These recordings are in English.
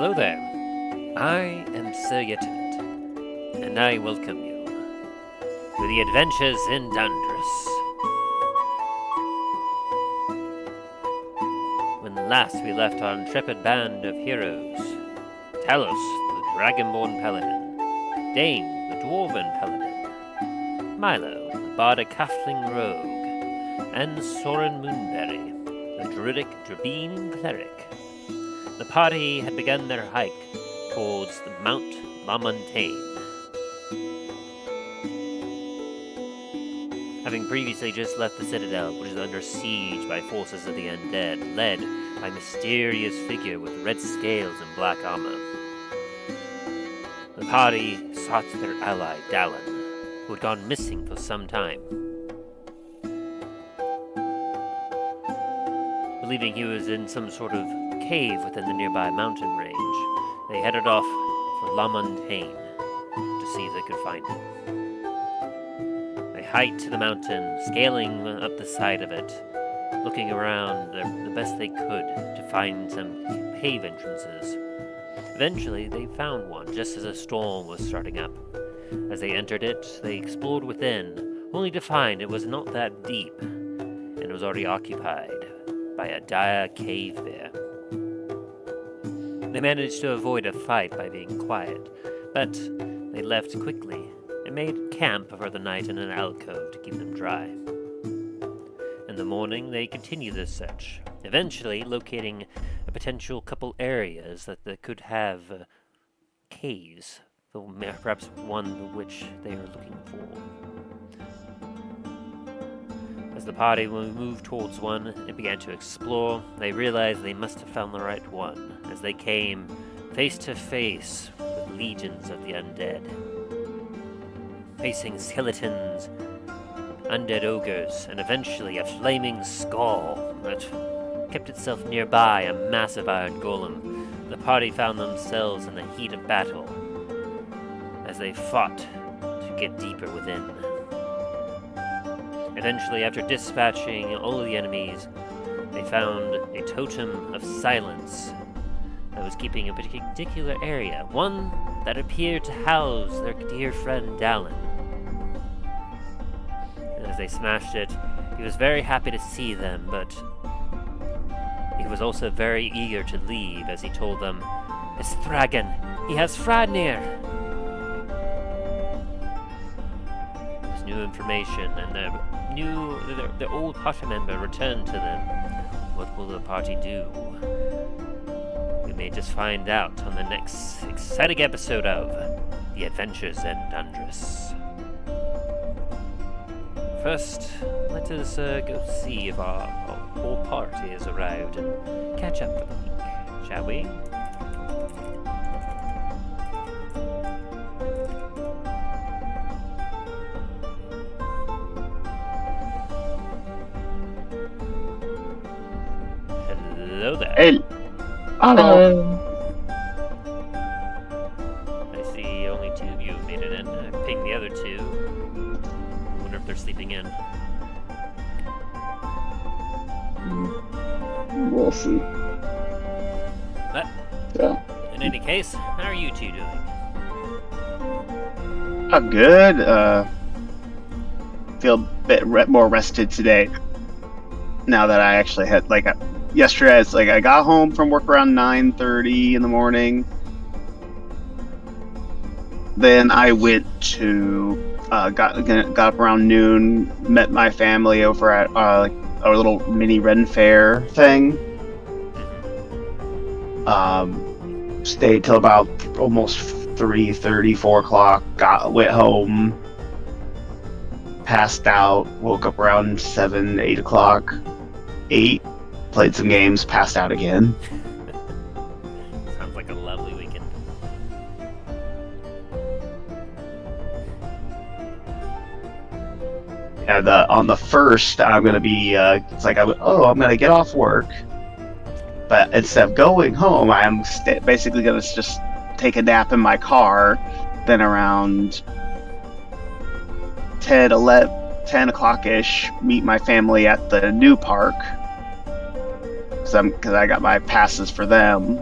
Hello there. I am Sir Yetinet, and I welcome you to the adventures in Dundras. When last we left our intrepid band of heroes, Talos, the dragonborn paladin, Dain, the dwarven paladin, Milo, the bardic halfling rogue, and Soren Moonberry, the druidic Drabine cleric. The party had begun their hike towards the Mount Montagne. Having previously just left the citadel, which is under siege by forces of the undead, led by a mysterious figure with red scales and black armor. The party sought their ally, Dallen, who had gone missing for some time. Believing he was in some sort of cave within the nearby mountain range, they headed off for Montagne to see if they could find him. They hiked to the mountain, scaling up the side of it, looking around the best they could to find some cave entrances. Eventually, they found one just as a storm was starting up. As they entered it, they explored within, only to find it was not that deep, and it was already occupied by a dire cave bear. They managed to avoid a fight by being quiet, but they left quickly and made camp for the night in an alcove to keep them dry. In the morning, they continued their search, eventually locating a potential couple areas that they could have caves, though perhaps one which they are looking for. As the party moved towards one and began to explore, they realized they must have found the right one, as they came face to face with legions of the undead. Facing skeletons, undead ogres, and eventually a flaming skull that kept itself nearby a massive Iron Golem, the party found themselves in the heat of battle as they fought to get deeper within. Eventually, after dispatching all of the enemies, they found a totem of silence that was keeping a particular area, one that appeared to house their dear friend Dallen. And as they smashed it, he was very happy to see them, but he was also very eager to leave as he told them, "It's Thragon! He has Fradnir!" It was new information, and the old party member returned to them. What will the party do? We may just find out on the next exciting episode of The Adventures in Dundras. First, let us go see if our whole party has arrived and catch up for the week, shall we? Hello there. Hey. Hello. I see only two of you have made it in. I pinged the other two. I wonder if they're sleeping in. We'll see. But, Yeah. in any case, how are you two doing? I'm good. Feel a bit more rested today. Now that I actually had, yesterday, I got home from work around 9:30 in the morning. Then I went to, got up around noon, met my family over at our little mini Ren Fair thing. Stayed till about almost 3:30, 4 o'clock, went home, passed out, woke up around 7, 8 o'clock, ate, played some games, passed out again. Sounds like a lovely weekend. And on the first, I'm gonna be, I'm gonna get off work, but instead of going home, I'm basically gonna just take a nap in my car. Then around 10 o'clock-ish, meet my family at the new park. Because I got my passes for them.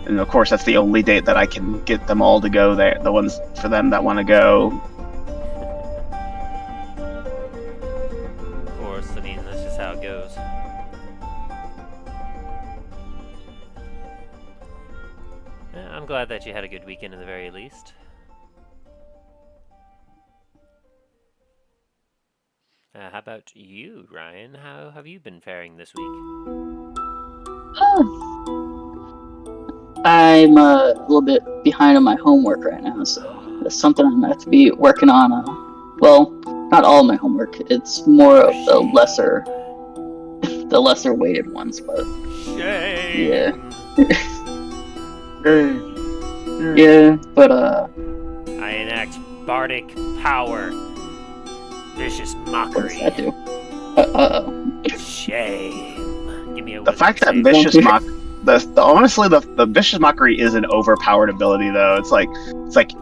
And of course, that's the only date that I can get them all to go there. The ones for them that want to go. Of course, I mean, that's just how it goes. Yeah, I'm glad that you had a good weekend at the very least. How about you, Ryan? How have you been faring this week? I'm a little bit behind on my homework right now, so that's something I'm gonna have to be working on. Well, not all of my homework. It's more of the lesser weighted ones, but Shame. yeah. But I enact bardic power. Vicious what mockery. does that do? Shame. Give me a The fact that save. vicious mock, honestly, the vicious mockery is an overpowered ability, though. It's like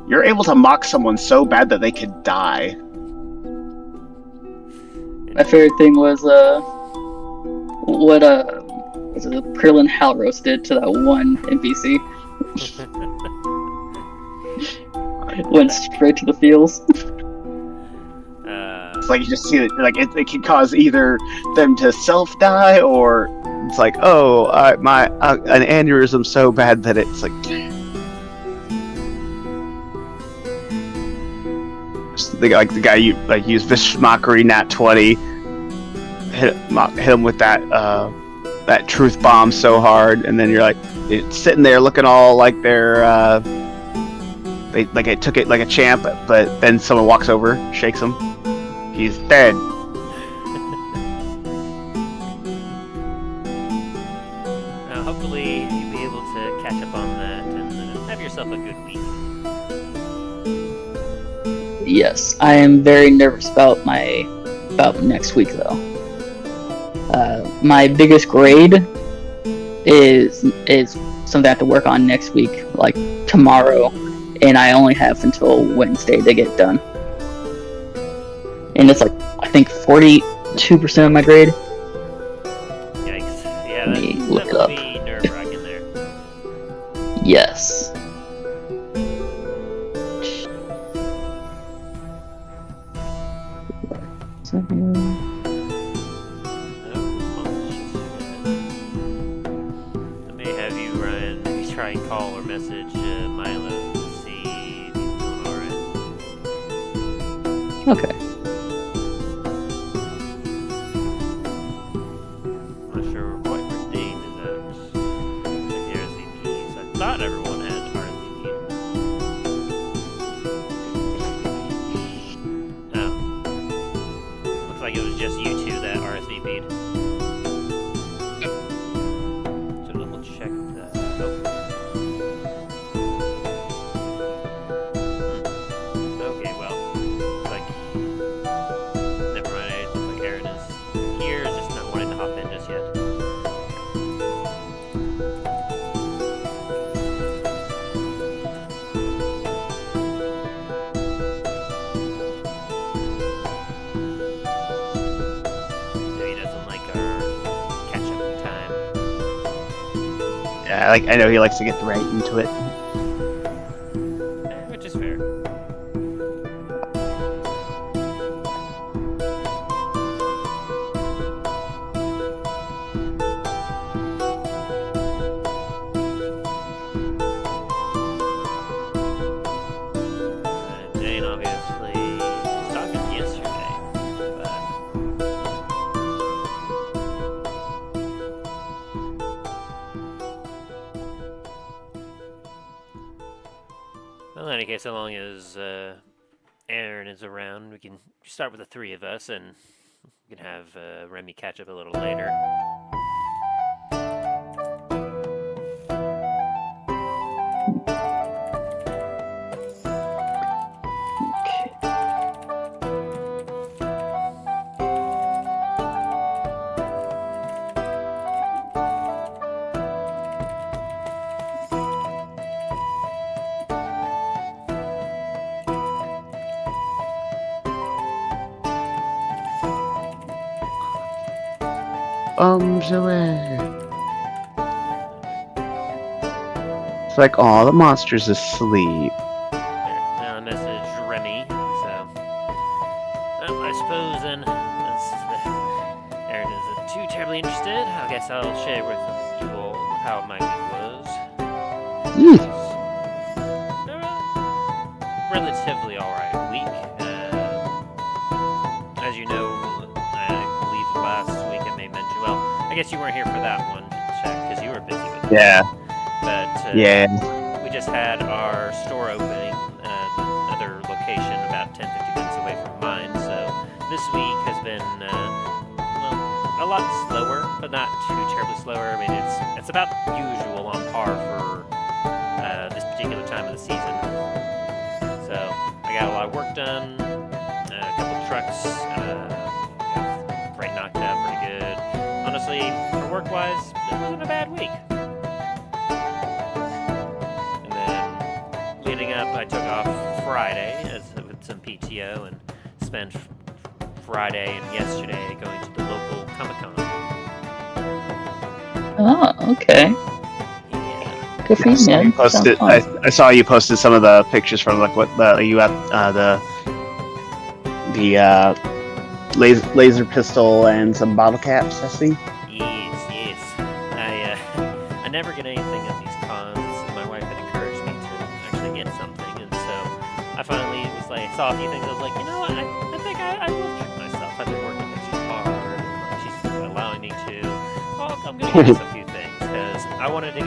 you're able to mock someone so bad that they could die. My favorite thing was what was it Krillin Halros did to that one NPC. Went straight to the feels. It's like you just see it, like it can cause either them to self-die, or it's like, oh, an aneurysm so bad that it's like... the guy you use Vicious Mockery, Nat 20, hit him with that truth bomb so hard, and then you're like, it's sitting there looking all like they're they took it like a champ, but then someone walks over, shakes him, he's dead. Hopefully you'll be able to catch up on that and have yourself a good week. Yes, I am very nervous about next week though. My biggest grade is something I have to work on next week, like tomorrow, and I only have until Wednesday to get done. And it's like, I think 42% of my grade. Yikes. Yeah, Let me that look will up. be nerve-wracking there. Yes. I may have you, Ryan, maybe try and call or message Milo to see if he's doing alright. Okay. I'm not sure what your Dain is at. Check the RSVPs. I thought everyone had RSVP. Oh. Looks like it was just you two that RSVP'd. So double check that. Okay, well. Looks like. Never mind, it looks like Aaron is here, just not wanting to hop in just yet. Maybe he doesn't like our catch-up time. Yeah, I know he likes to get right into it. Which is fair. Dain obviously was talking yesterday, but well, in any case, so long as Aaron is around, we can start with the three of us, and we can have Remy catch up a little later. Bombs away. It's like, oh, the monster's asleep. Now I message Remy, so I suppose then Aaron isn't too terribly interested. I guess I'll share with you all how my week was. Relatively alright week. As you know, I believe last week I may mention. Well, I guess you weren't here for that one, Shaq, because you were busy with it. Yeah. But Yeah. we just had our store opening at another location about 10-15 minutes away from mine. So this week has been a lot slower, but not too terribly slower. I mean, it's about usual on par for this particular time of the season. So I got a lot of work done, a couple of trucks, got freight knocked out pretty good. Honestly, for work-wise, it wasn't a bad week. And then leading up, I took off Friday with some PTO and spent Friday and yesterday going to the local Comic-Con. Oh, okay. Yeah. Good for you, man. Posted. Sounds fun. I saw you posted some of the pictures from like what you at the laser pistol and some bottle caps. I see. Yes. I never get anything at these cons. My wife had encouraged me to actually get something, and so I finally was like, saw a few things. I was like, you know what? I think I will treat myself. I've been working extra hard, and she's allowing me to. Oh, I'm gonna get us a few things because I wanted to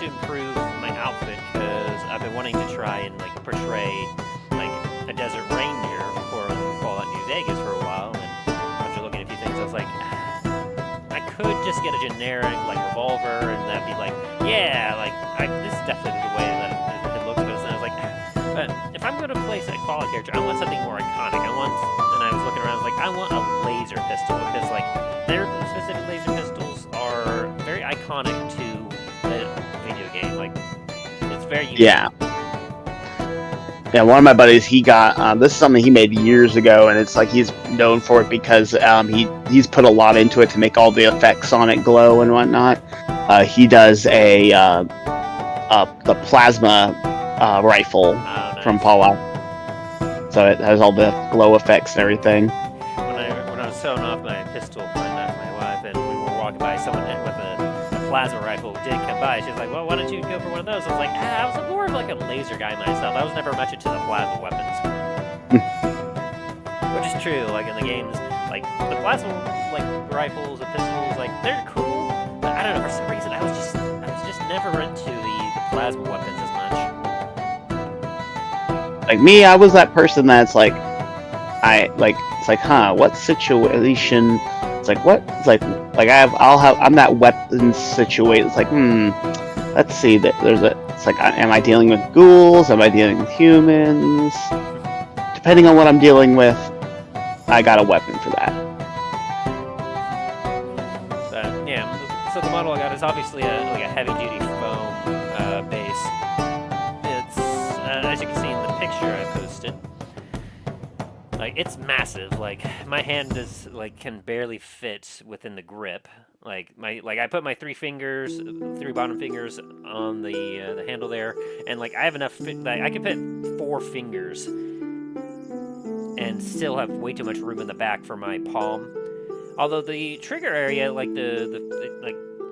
improve my outfit because I've been wanting to try and like portray like a desert reindeer for Fallout New Vegas for a while, and after looking at a few things, I was like, I could just get a generic like revolver, and that'd be like, yeah, like this is definitely the way that it looks. But I was like, but if I'm going to place a Fallout character, I want something more iconic. And I was looking around, I was like, I want a laser pistol because like their specific laser pistols are very iconic to the video game. Like it's very unique. Yeah. Yeah, one of my buddies, he got this is something he made years ago, and it's like he's known for it because he's put a lot into it to make all the effects on it glow and whatnot. He does the plasma rifle Nice. from Fallout, so it has all the glow effects and everything. When I was showing off my pistol one night to my wife, and we were walking by someone with a plasma rifle did come by, she was like, well, why don't you go for one of those? I was like, I was more of like a laser guy myself. I was never much into the plasma weapons. Which is true, like in the games, like the plasma like rifles and pistols, like they're cool, but I don't know, for some reason I was just never into the plasma weapons as much. Like me, I was that person that's like, it's like, what situation? It's like, what? It's like I'm that weapon situation. It's like, let's see, it's like, am I dealing with ghouls? Am I dealing with humans? Depending on what I'm dealing with, I got a weapon for that. So the model I got is obviously a heavy-duty foam base. It's as you can see in the picture I posted. Like it's massive. Like my hand is like can barely fit within the grip. I put my three bottom fingers on the handle there, and like I have enough that I can fit 4 fingers, and still have way too much room in the back for my palm. Although the trigger area, like the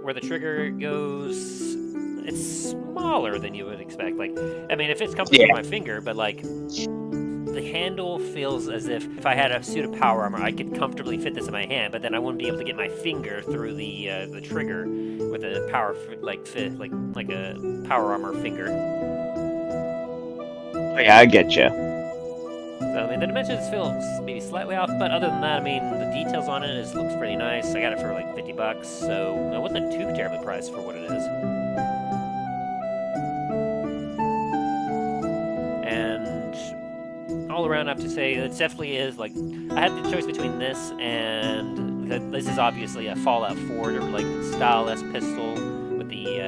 where the trigger goes, it's smaller than you would expect. Like I mean, if it's comfortable with my finger, but like. The handle feels as if I had a suit of power armor, I could comfortably fit this in my hand, but then I wouldn't be able to get my finger through the trigger with a power like a power armor finger. Yeah, I get you. So I mean, the dimensions feel maybe slightly off, but other than that, I mean, the details on it looks pretty nice. I got it for like $50, so it wasn't too terribly priced for what it is. All around, I have to say, it definitely is, like, I had the choice between this and, this is obviously a Fallout 4, like, style-less pistol with the,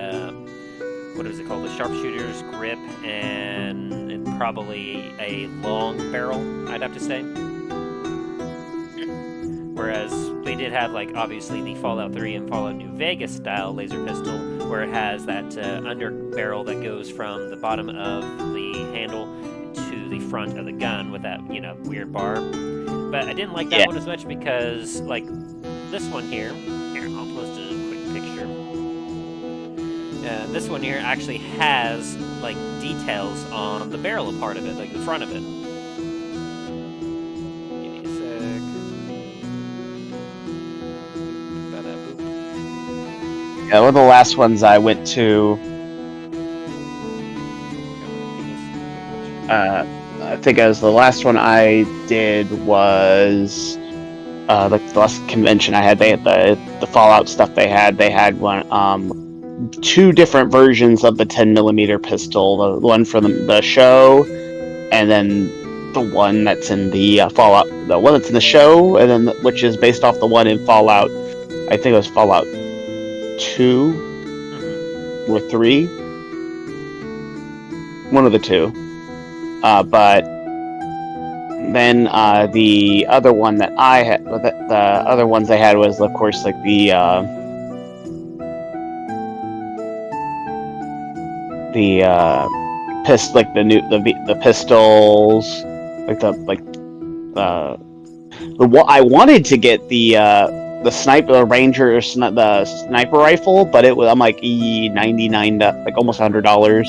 what is it called, the sharpshooter's grip, and probably a long barrel, I'd have to say. Whereas they did have, like, obviously the Fallout 3 and Fallout New Vegas style laser pistol, where it has that under barrel that goes from the bottom of the handle to the front of the gun with that, you know, weird bar. But I didn't like that one as much because, like, this one here, I'll post a quick picture. This one here actually has, like, details on the barrel part of it, like the front of it. Give me a sec. Yeah, one of the last ones I went to, I think it was the last one I did was like the last convention I had. They had the Fallout stuff. They had one, two different versions of the 10mm pistol. The one from the show, and then the one that's in the Fallout. The one that's in the show, and then which is based off the one in Fallout. I think it was Fallout 2 or 3. One of the two. But then the other one that I had, the other ones I had was, of course, like the pistols, I wanted to get the sniper ranger, the sniper rifle, but I'm like $99, like almost $100.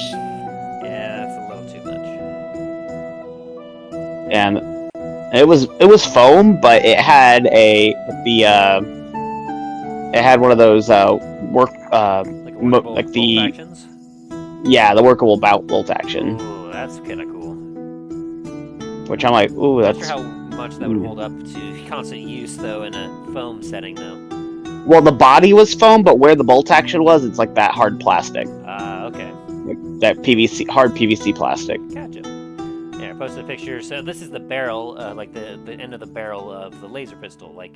And it was foam, but it had it had one of those work like the actions? Yeah, the workable bolt action. Ooh, that's kind of cool. Which I'm like, ooh, that's. Not sure how much that would hold up to constant use though in a foam setting though. Well, the body was foam, but where the bolt action was, it's like that hard plastic. Okay. Like that hard PVC plastic. Gotcha. Yeah, I posted a picture. So this is the barrel, like the end of the barrel of the laser pistol. Like,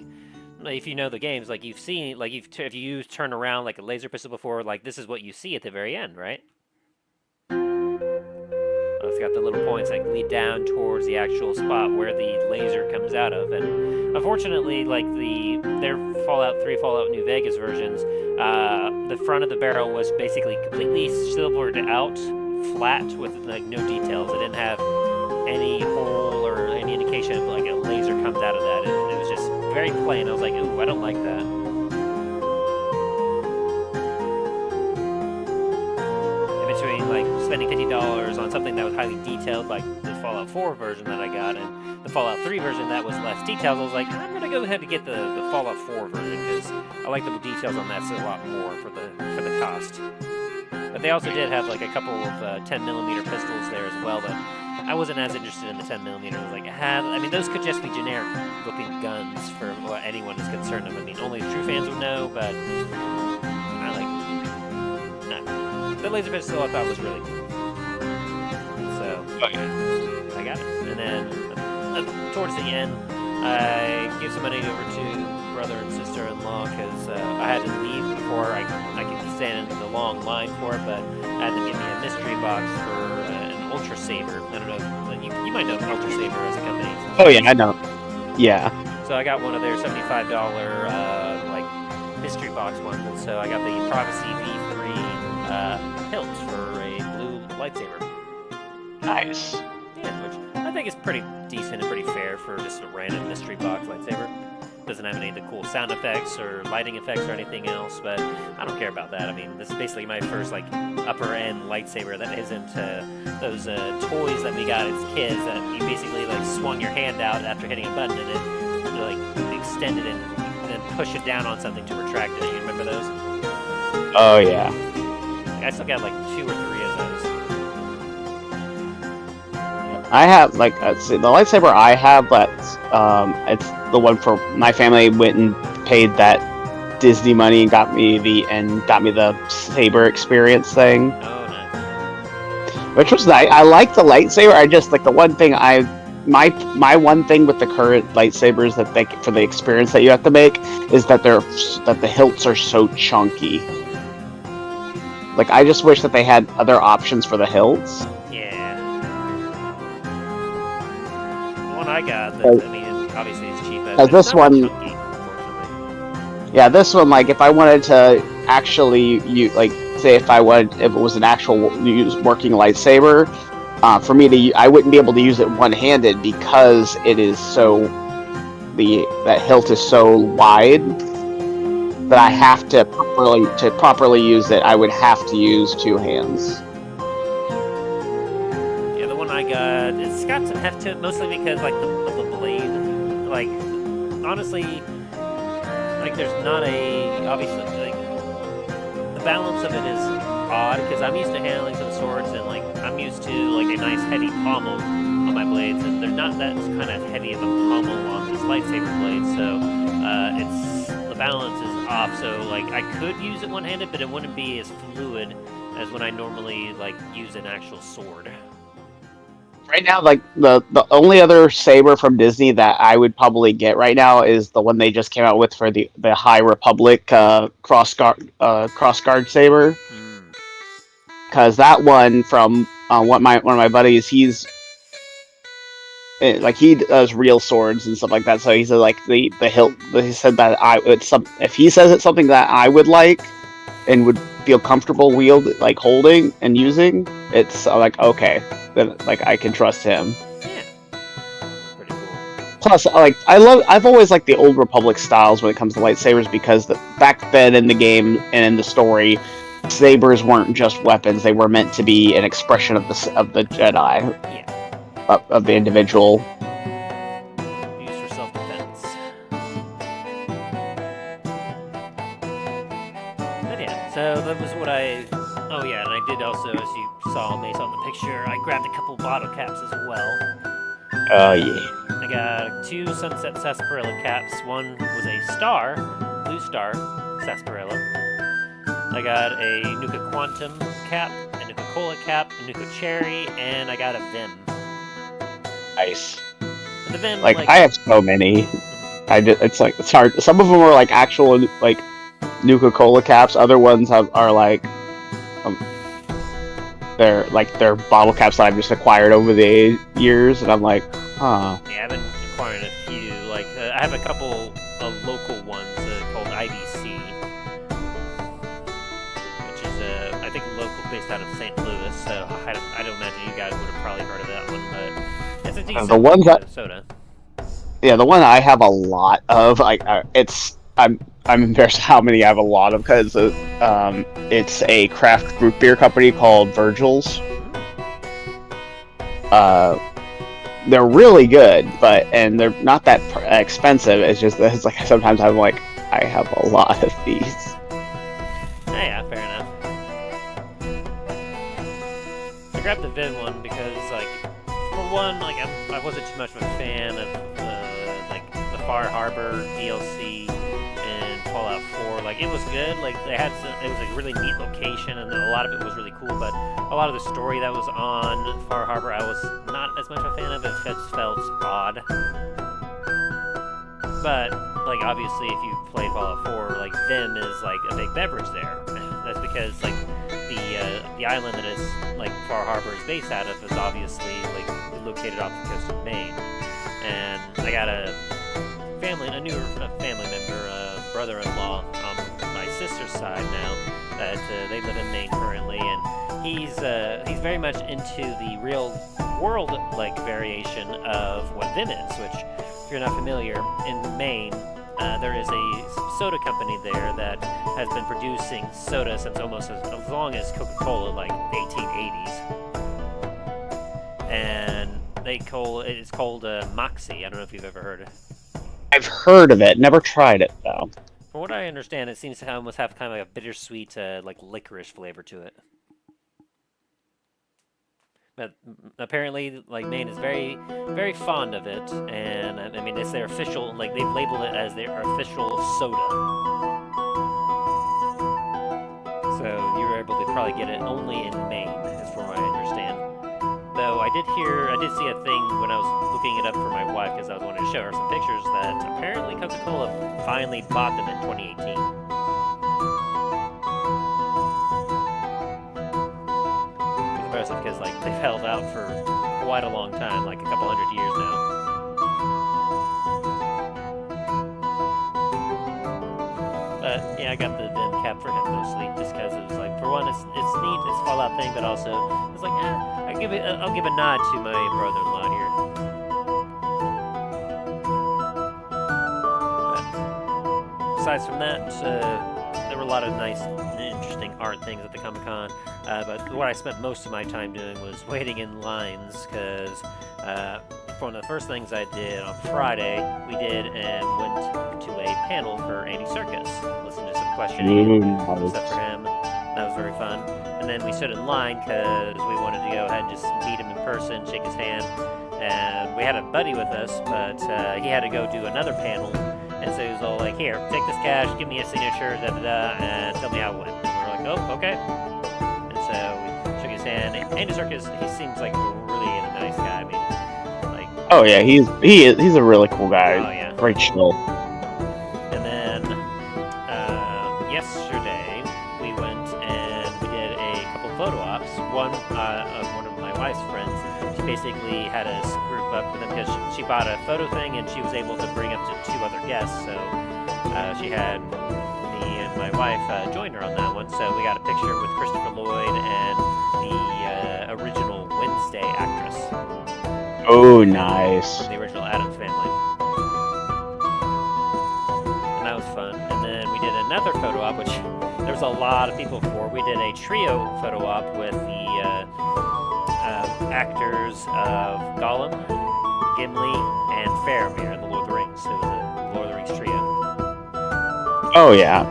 if you know the games, like you've seen, like if you turn around like a laser pistol before, like this is what you see at the very end, right? It's got the little points that lead down towards the actual spot where the laser comes out of, and unfortunately, like their Fallout 3, Fallout New Vegas versions, the front of the barrel was basically completely silvered out, flat with like no details. It didn't have any hole or any indication of like a laser comes out of that. It was just very plain. I was like, ooh, I don't like that. Between like spending $50 on something that was highly detailed, like the Fallout 4 version that I got, and the Fallout 3 version that was less detailed, I was like, I'm gonna go ahead and get the Fallout 4 version because I like the details on that a lot more for the cost. But they also did have like a couple of 10mm pistols there as well, but I wasn't as interested in the 10mm. I was like, I mean, those could just be generic looking guns for what anyone is concerned of. I mean, only true fans would know, but I like. The laser pistol I thought was really cool. So, I got it. And then, towards the end, I gave some money over to brother and sister-in-law because I had to leave before I could stand in the long line for it, but I had to get me a mystery box for an Ultra Saber. I don't know, you might know Ultra Saber as a company. Oh yeah, I know. Yeah. So I got one of their $75 like mystery box ones, and so I got the Prophecy V3 hilts for a blue lightsaber. Nice. Yeah, which I think is pretty decent and pretty fair for just a random mystery box lightsaber. Doesn't have any of the cool sound effects or lighting effects or anything else, but I don't care about that. I mean, this is basically my first like upper end lightsaber that isn't those toys that we got as kids that you basically like swung your hand out after hitting a button and it like extended it and then push it down on something to retract it. You remember those? Oh yeah. I still got like 2 or 3 of those. I have the lightsaber I have, but it's the one for my family went and paid that Disney money and got me the saber experience thing. Oh, nice. Which was nice. I like the lightsaber. I just like the one thing my one thing with the current lightsabers that for the experience that you have to make is that the hilts are so chunky. Like, I just wish that they had other options for the hilts. Yeah. The one I got, I mean, obviously it's cheap. This one, chunky, unfortunately. Yeah, this one, like, if I wanted to actually say if it was an actual working lightsaber, for me I wouldn't be able to use it one-handed because it is that hilt is so wide that I have to properly use it. I would have to use two hands. Yeah, the one I got, it's got some heft to it, mostly because like the blade, like honestly, like there's not obviously like the balance of it is odd because I'm used to handling some swords and like I'm used to like a nice heavy pommel on my blades, and they're not that kind of heavy of a pommel on this lightsaber blade, so the balance is off. So like I could use it one-handed, but it wouldn't be as fluid as when I normally like use an actual sword. Right now, like the only other saber from Disney that I would probably get right now is the one they just came out with for the High Republic crossguard saber. Because that one from one of my buddies, he does real swords and stuff like that. So he said like the hilt. He said that if he says it's something that I would like and would feel comfortable holding and using, it's like okay, then like I can trust him. Yeah, pretty cool. Plus, I've always liked the old Republic styles when it comes to lightsabers because back then in the game and in the story, sabers weren't just weapons; they were meant to be an expression of the Jedi, of the individual. Used for self-defense. But yeah, so that was what I. Oh yeah, and I did also, as you saw based on the picture, I grabbed a couple bottle caps as well. Oh yeah. I got 2 Sunset Sarsaparilla caps. One was a blue star sarsaparilla. I got a Nuka Quantum cap, a Nuka Cola cap, a Nuka Cherry, and I got a Vim. Nice. And the Vim, I have so many. It's hard. Some of them are like actual like Nuka Cola caps. Other ones are like they're bottle caps that I've just acquired over the years, and I'm like, huh. Yeah, I've been acquiring a few. Like I have a couple of local ones called IBC. I think local, based out of St. Louis, so I don't imagine you guys would have probably heard of that one, but it's a decent the ones soda. Yeah, the one I have a lot of, I'm embarrassed how many I have a lot of because it's a craft root beer company called Virgil's. They're really good, and they're not that expensive. It's just that it's like sometimes I'm like I have a lot of these. Yeah, fair enough. I grabbed the Vin one because, like, for one, like I wasn't too much of a fan of the Far Harbor DLC and Fallout 4. Like, it was good. Like, it was a really neat location, and a lot of it was really cool. But a lot of the story that was on Far Harbor, I was not as much of a fan of. It just felt odd. But, like, obviously, if you played Fallout 4, like, Vim is, like, a big beverage there. That's because, like, the island that is, like, Far Harbor is based out of is obviously, like, located off the coast of Maine. And I got a new family member, brother-in-law on my sister's side now, that they live in Maine currently, and he's very much into the real world, like, variation of what Vim is, which, if you're not familiar, in Maine, there is a soda company there that has been producing soda since almost as long as Coca-Cola, like the 1880s. And it's called Moxie. I don't know if you've ever heard of it. I've heard of it, never tried it though. From what I understand, it seems to almost have kind of like a bittersweet, like licorice flavor to it. But apparently, like, Maine is very, very fond of it, and I mean, it's their official, like, they've labeled it as their official soda. So you're able to probably get it only in Maine, as from what I understand. Though I did see a thing when I was looking it up for my wife, because I was wanting to show her some pictures, that apparently Coca-Cola finally bought them in 2018. Because, like, they've held out for quite a long time, like a couple hundred years now. yeah, I got the Vim cap for him mostly, just because it was like, for one, it's neat, it's a Fallout thing, but also it's like, I'll give a nod to my brother-in-law here. But besides from that, there were a lot of nice, interesting art things at the Comic-Con. But what I spent most of my time doing was waiting in lines, because one of the first things I did on Friday, we did and went to a panel for Andy Serkis. Listened to some questioning and stuff for him. That was very fun. And then we stood in line because we wanted to go ahead and just meet him in person, shake his hand. And we had a buddy with us, but he had to go do another panel. And so he was all like, here, take this cash, give me a signature, and tell me how it went. And we were like, oh, okay. And so we shook his hand. Andy Serkis, he seems like really a nice guy. I mean, oh yeah, he's a really cool guy. Oh yeah. Very chill. And then yesterday we went and we did a couple photo ops. One of my wife's friends, she basically had us group up with them because she bought a photo thing and she was able to bring up to 2 other guests. So she had me and my wife join her on that one. So we got a picture with Christopher Lloyd and the original Wednesday actress. Oh, nice. From the original Addams Family. And that was fun. And then we did another photo op, which there was a lot of people for. We did a trio photo op with the actors of Gollum, Gimli, and Faramir in the Lord of the Rings. So it was a Lord of the Rings trio. Oh, yeah.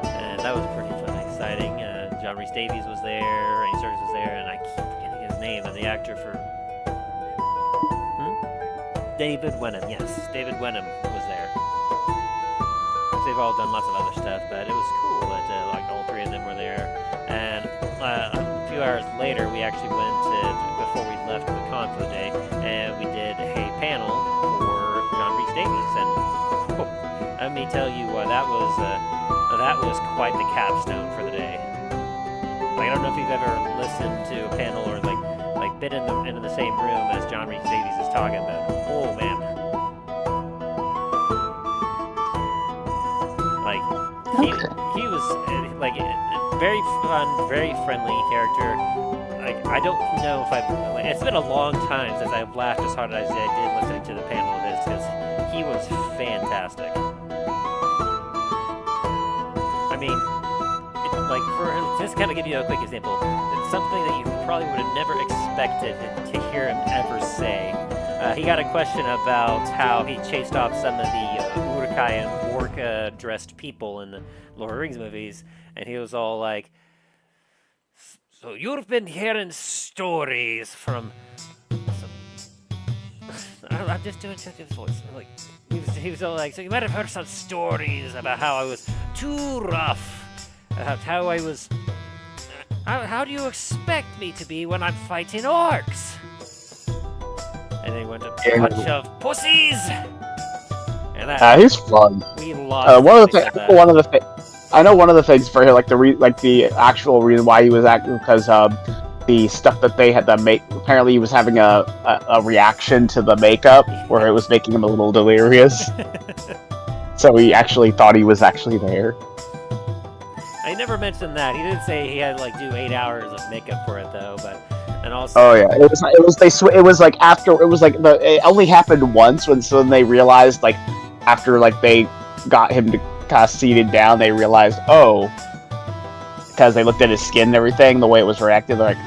And that was pretty fun and exciting. John Rhys Davies was there, Andy Serkis was there, and I keep forgetting his name, and the actor for... David Wenham, yes. David Wenham was there. They've all done lots of other stuff, but it was cool that like all 3 of them were there. And a few hours later, we actually went before we left the con for the day, and we did a panel for John Rhys Davies. And let me tell you, that was quite the capstone for the day. Like, I don't know if you've ever listened to a panel or like been in the same room as John Rhys Davies is talking, but oh man. He was like very fun, very friendly character. Like, I don't know if it's been a long time since I've laughed as hard as I did listening to the panel of his, because he was fantastic. I mean, for just kind of give you a quick example, it's something that you probably would have never expected to hear him ever say. He got a question about how he chased off some of the Uruk-hai and orc-dressed people in the Lord of the Rings movies, and he was all like, "So you've been hearing stories from I'm just doing such a voice." Like, he was all like, "So you might have heard some stories about how I was too rough, how I was. How do you expect me to be when I'm fighting orcs?" And they went a bunch of pussies. And that, he's fun. We lost. One of the things for him, like the actual reason why he was acting, because the stuff that they had to make. Apparently, he was having a reaction to the makeup where it was making him a little delirious. So he actually thought he was actually there. I never mentioned that. He did say he had to do 8 hours of makeup for it though, but. And also, oh yeah, it only happened once when they realized, after they got him to kind of seated down, they realized, because they looked at his skin and everything, the way it was reacting, they're like,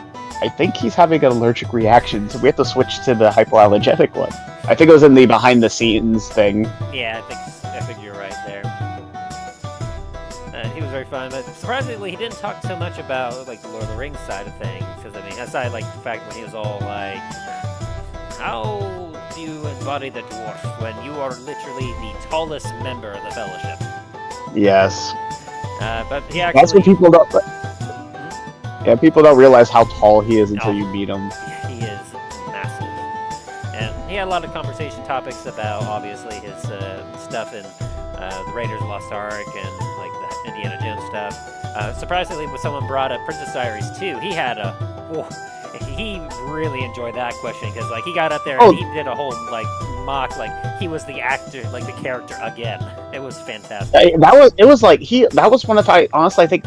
I think he's having an allergic reaction, so we have to switch to the hypoallergenic one. I think it was in the behind the scenes thing. Yeah, I think you're right there. He was very fun, but surprisingly, he didn't talk so much about the Lord of the Rings side of things. Because aside the fact when he was all like, "How do you embody the dwarf when you are literally the tallest member of the Fellowship?" Yes. But he actually. That's what people don't. Yeah, people don't realize how tall he is until you meet him. He is massive, and he had a lot of conversation topics about obviously his stuff in the Raiders of the Lost Ark and the Indiana Jones stuff. Surprisingly, when someone brought up Princess Diaries 2, he had he really enjoyed that question because like he got up there Oh. and he did a whole like mock like he was the actor like the character again. It was fantastic. That was one of honestly I think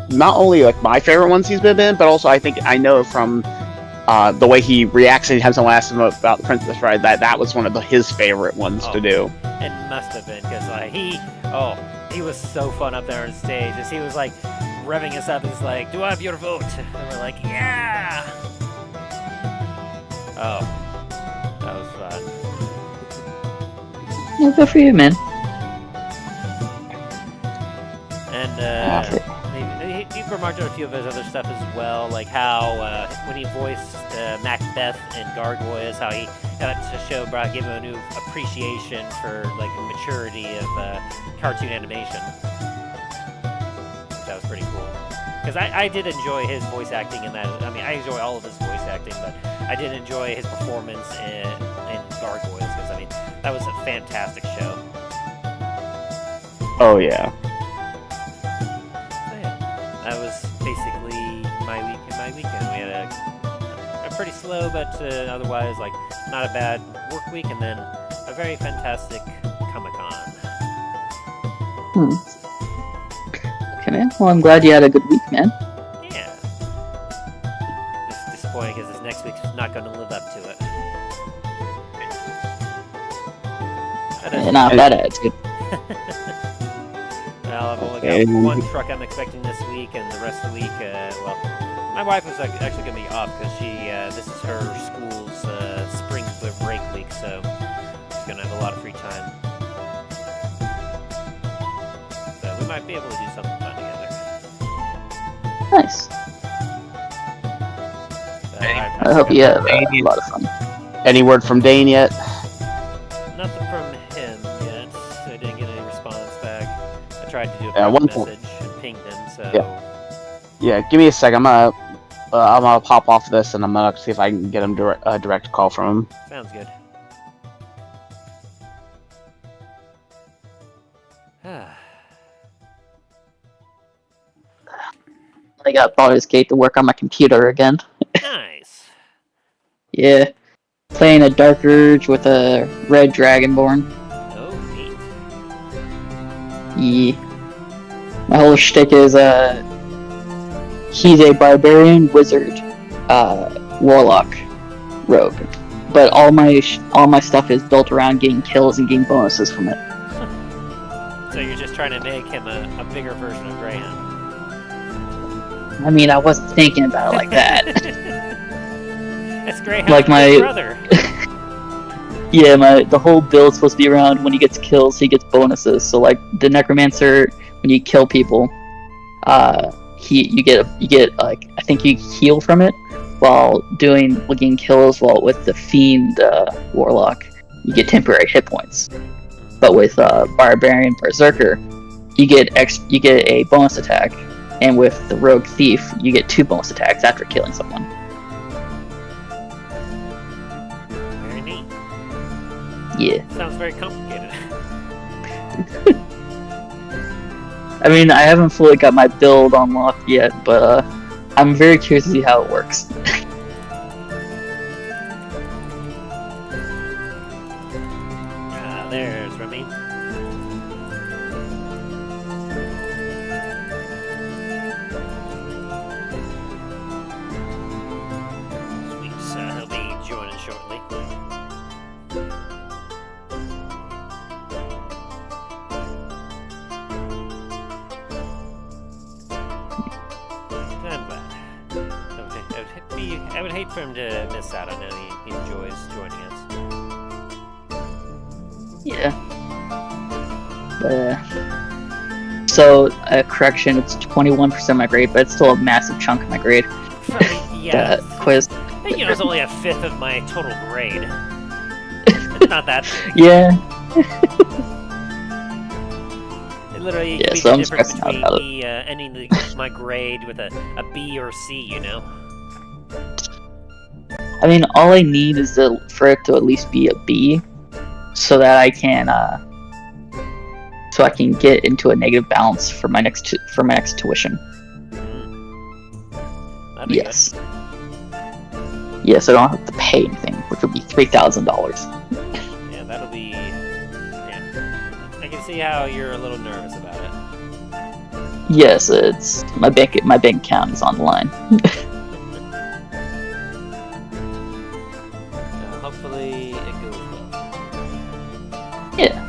not only like my favorite ones he's been in, but also I know from the way he reacts anytime someone asks him about the Princess Bride that was one of his favorite ones to do. It must have been because like he was so fun up there on stage as he was like revving us up. He's like, "Do I have your vote?" And we're like, "Yeah." Oh, that was fun. Yeah, good for you, man. And he remarked on a few of his other stuff as well, like how when he voiced Macbeth in Gargoyles, how he got to show gave him a new appreciation for like the maturity of cartoon animation. That was pretty cool. Because I did enjoy his voice acting in that. I mean, I enjoy all of his voice acting, but I did enjoy his performance in Gargoyles because I mean that was a fantastic show. Oh yeah. That was basically my weekend. We had a pretty slow, but otherwise like not a bad work week, and then a very fantastic Comic-Con. Okay, man. Well, I'm glad you had a good week, man. Yeah. It's disappointing because this next week's not going to live up to it. Not bad attitude. Well, I've only got one truck I'm expecting this week, and the rest of the week, well, my wife was actually going to be off because this is her school's spring break week, so she's going to have a lot of free time. So we might be able to do something fun together. Nice. So I hope you have a lot of fun. Any word from Dain yet? Nothing from him yet. So I didn't get any response back. I tried to do a one message and pinged him, so... Yeah, give me a sec. I'm gonna pop off this and I'm gonna see if I can get him a direct call from him. Sounds good. I got Baldur's Gate to work on my computer again. Nice. Yeah. Playing a Dark Urge with a red Dragonborn. Oh, neat. Yeah. My whole shtick is he's a barbarian wizard, warlock, rogue. But all my stuff is built around getting kills and getting bonuses from it. So you're just trying to make him a bigger version of Graham. I mean, I wasn't thinking about it like that. That's Graham's Like my- brother. Yeah, the whole build's supposed to be around when he gets kills, he gets bonuses. So like the necromancer, when you kill people, you get like I think you heal from it while getting kills. While with the fiend warlock, you get temporary hit points. But with barbarian berserker, you get a bonus attack, and with the rogue thief, you get 2 bonus attacks after killing someone. Very neat. Yeah. Sounds very complicated. I mean, I haven't fully got my build unlocked yet, but I'm very curious to see how it works. There's Remy. Sweet, so he'll be joining shortly. I would hate for him to miss out. I know he enjoys joining us. Yeah. So, correction, it's 21% of my grade, but it's still a massive chunk of my grade. Yeah. Quiz. It's only a fifth of my total grade. It's not that. Yeah. It literally Yeah, could be so the I'm difference stressing out between about me ending my grade with a B or C, you know? I mean, all I need is for it to at least be a B, so that I can get into a negative balance for my next tuition. That'd be Yes. good. Yeah, so I don't have to pay anything, which would be $3,000. Yeah, that'll be. Yeah, I can see how you're a little nervous about it. Yes, it's my bank account is on the line. Hopefully it goes well. Yeah.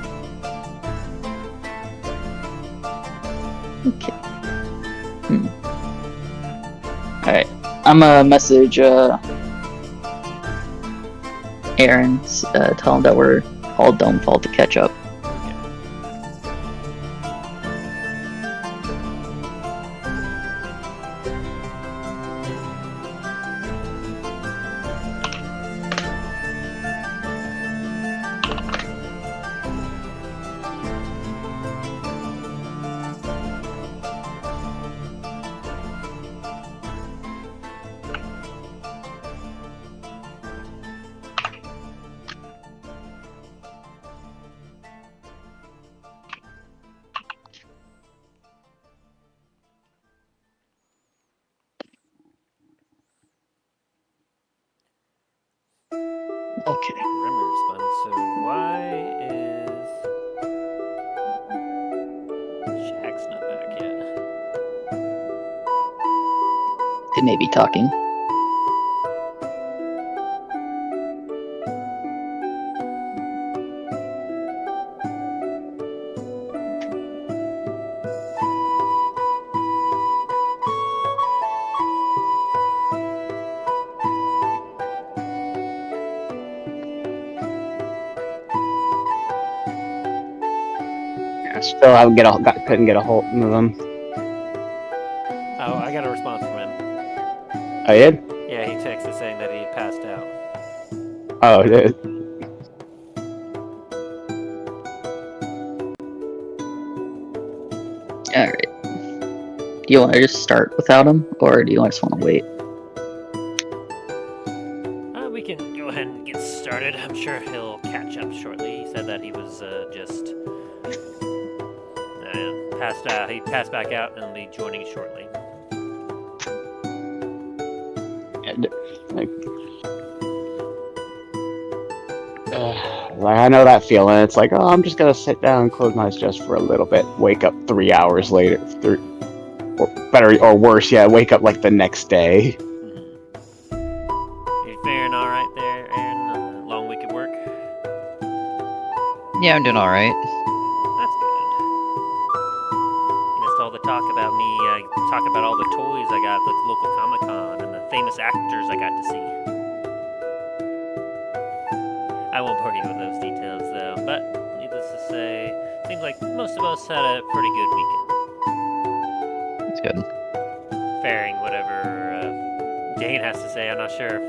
Okay. Alright. I'm gonna message Aaron, tell him that we're all done with all the catch up. Okay. Remy responded, so why is Shaq's not back yet? They may be talking. I still couldn't get a hold of them. Oh, I got a response from him. I did? Yeah, he texted saying that he passed out. Oh, it is. Alright. Do you want to just start without him, or do you just want to wait? We can go ahead and get started. I'm sure he'll catch up shortly. He said that he was just passed out. He passed back out and will be joining shortly. Like, I know that feeling. It's like, oh, I'm just gonna sit down and close my eyes just for a little bit. Wake up 3 hours later, or better, or worse, yeah, wake up like the next day. You faring all right there, Aaron? Long week at work? Yeah, I'm doing all right. That's good. You missed all the talk about me. Talk about all the toys I got at the local Comic-Con and the famous actors I got to see. I won't bore you with those details, though, but needless to say, seems like most of us had a pretty good weekend. That's good. Faring whatever Dain has to say, I'm not sure if...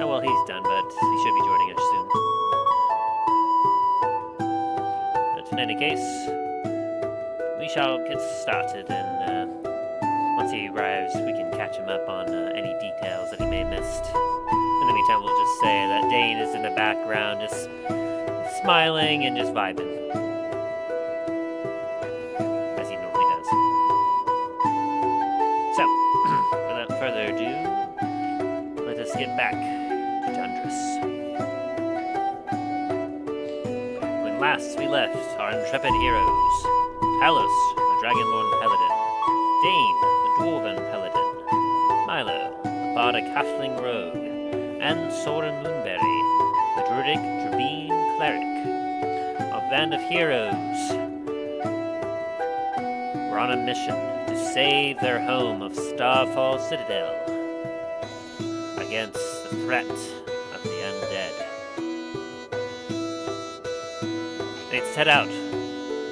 Oh, well, he's done, but he should be joining us soon. But in any case, we shall get started, and once he arrives, we can catch him up on any details that he may have missed. In the meantime, we'll just say that Dain is in the background, just smiling and just vibing. As he normally does. So, without further ado, let us get back to Dundras. When last we left our intrepid heroes, Talos, the Dragonborn Paladin, Dain, the Dwarven Paladin, Milo, the Bardic Halfling Rogue, and Soren Moonberry, the Druidic Tribine Cleric. Our band of heroes were on a mission to save their home of Starfall Citadel against the threat of the undead. They'd set out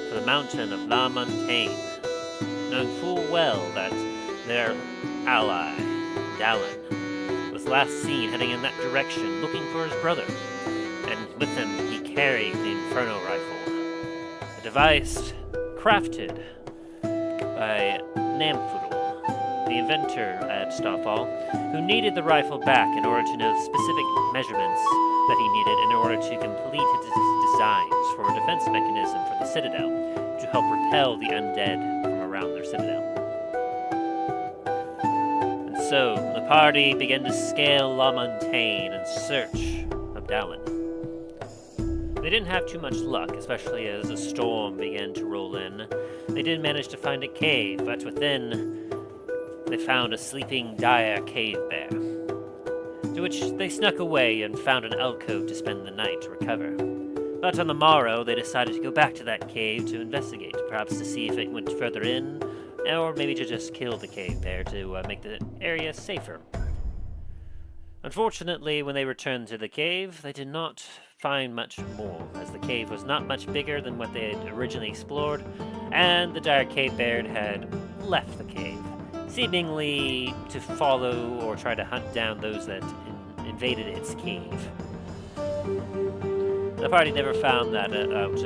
for the mountain of Montagne, knowing full well that their ally, Dallen, was last seen heading in that direction looking for his brother, and with him he carried the Inferno Rifle, a device crafted by Namfudel, the inventor at Starfall, who needed the rifle back in order to know the specific measurements that he needed in order to complete his designs for a defense mechanism for the Citadel to help repel the undead from around their Citadel. And so, So, the party began to scale La Montagne in search of Dallen. They didn't have too much luck, especially as a storm began to roll in. They did manage to find a cave, but within, they found a sleeping dire cave bear, to which they snuck away and found an alcove to spend the night to recover. But on the morrow, they decided to go back to that cave to investigate, perhaps to see if it went further in, or maybe to just kill the cave bear to make the area safer. Unfortunately, when they returned to the cave, they did not find much more, as the cave was not much bigger than what they had originally explored, and the dire cave bear had left the cave, seemingly to follow or try to hunt down those that invaded its cave. The party never found that out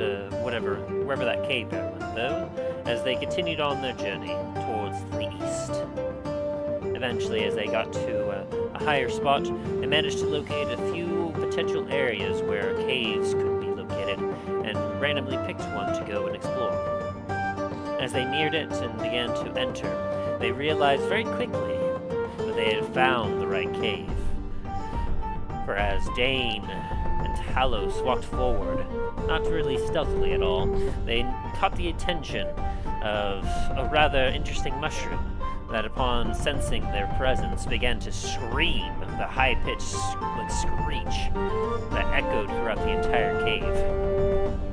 wherever that cave bear went, though, as they continued on their journey towards the east. Eventually, as they got to a higher spot, they managed to locate a few potential areas where caves could be located, and randomly picked one to go and explore. As they neared it and began to enter, they realized very quickly that they had found the right cave. For as Dain and Talos walked forward, not really stealthily at all, they caught the attention of a rather interesting mushroom that, upon sensing their presence, began to scream with a high-pitched screech that echoed throughout the entire cave.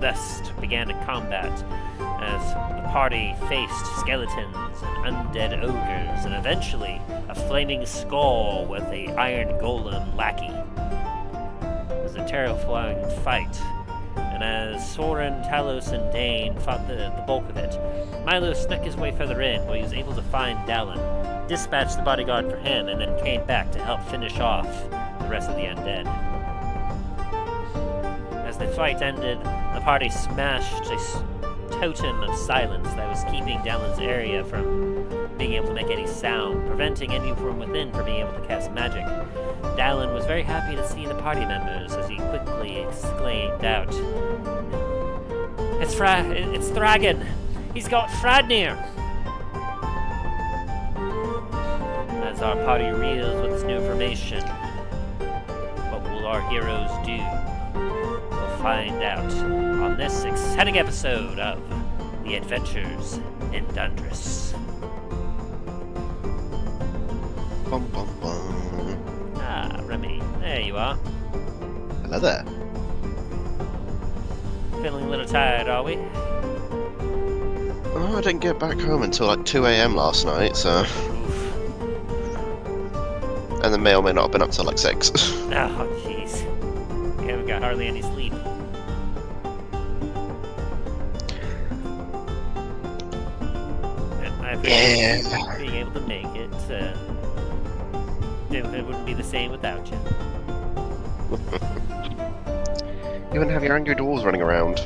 Thus began a combat as the party faced skeletons and undead ogres, and eventually a flaming skull with a Iron Golem lackey. It was a terrifying fight, and as Soren, Talos, and Dain fought the bulk of it, Milo snuck his way further in where he was able to find Dallen, dispatched the bodyguard for him, and then came back to help finish off the rest of the undead. As the fight ended, the party smashed a totem of silence that was keeping Dallen's area from being able to make any sound, preventing any from within from being able to cast magic. Dallen was very happy to see the party members as he quickly exclaimed out, It's Thragon! He's got Fradnir! As our party reels with this new information, what will our heroes do? We'll find out on this exciting episode of The Adventures in Dundras. Bum, bum, bum. Ah, Remy, there you are. Hello there. Feeling a little tired, are we? Oh, I didn't get back home until like 2 AM last night, so... And the may or may not have been up till like 6. Oh, jeez. You haven't got hardly any sleep. I appreciate Yeah. being able to make it. It wouldn't be the same without you. You wouldn't have your angry dwarves running around.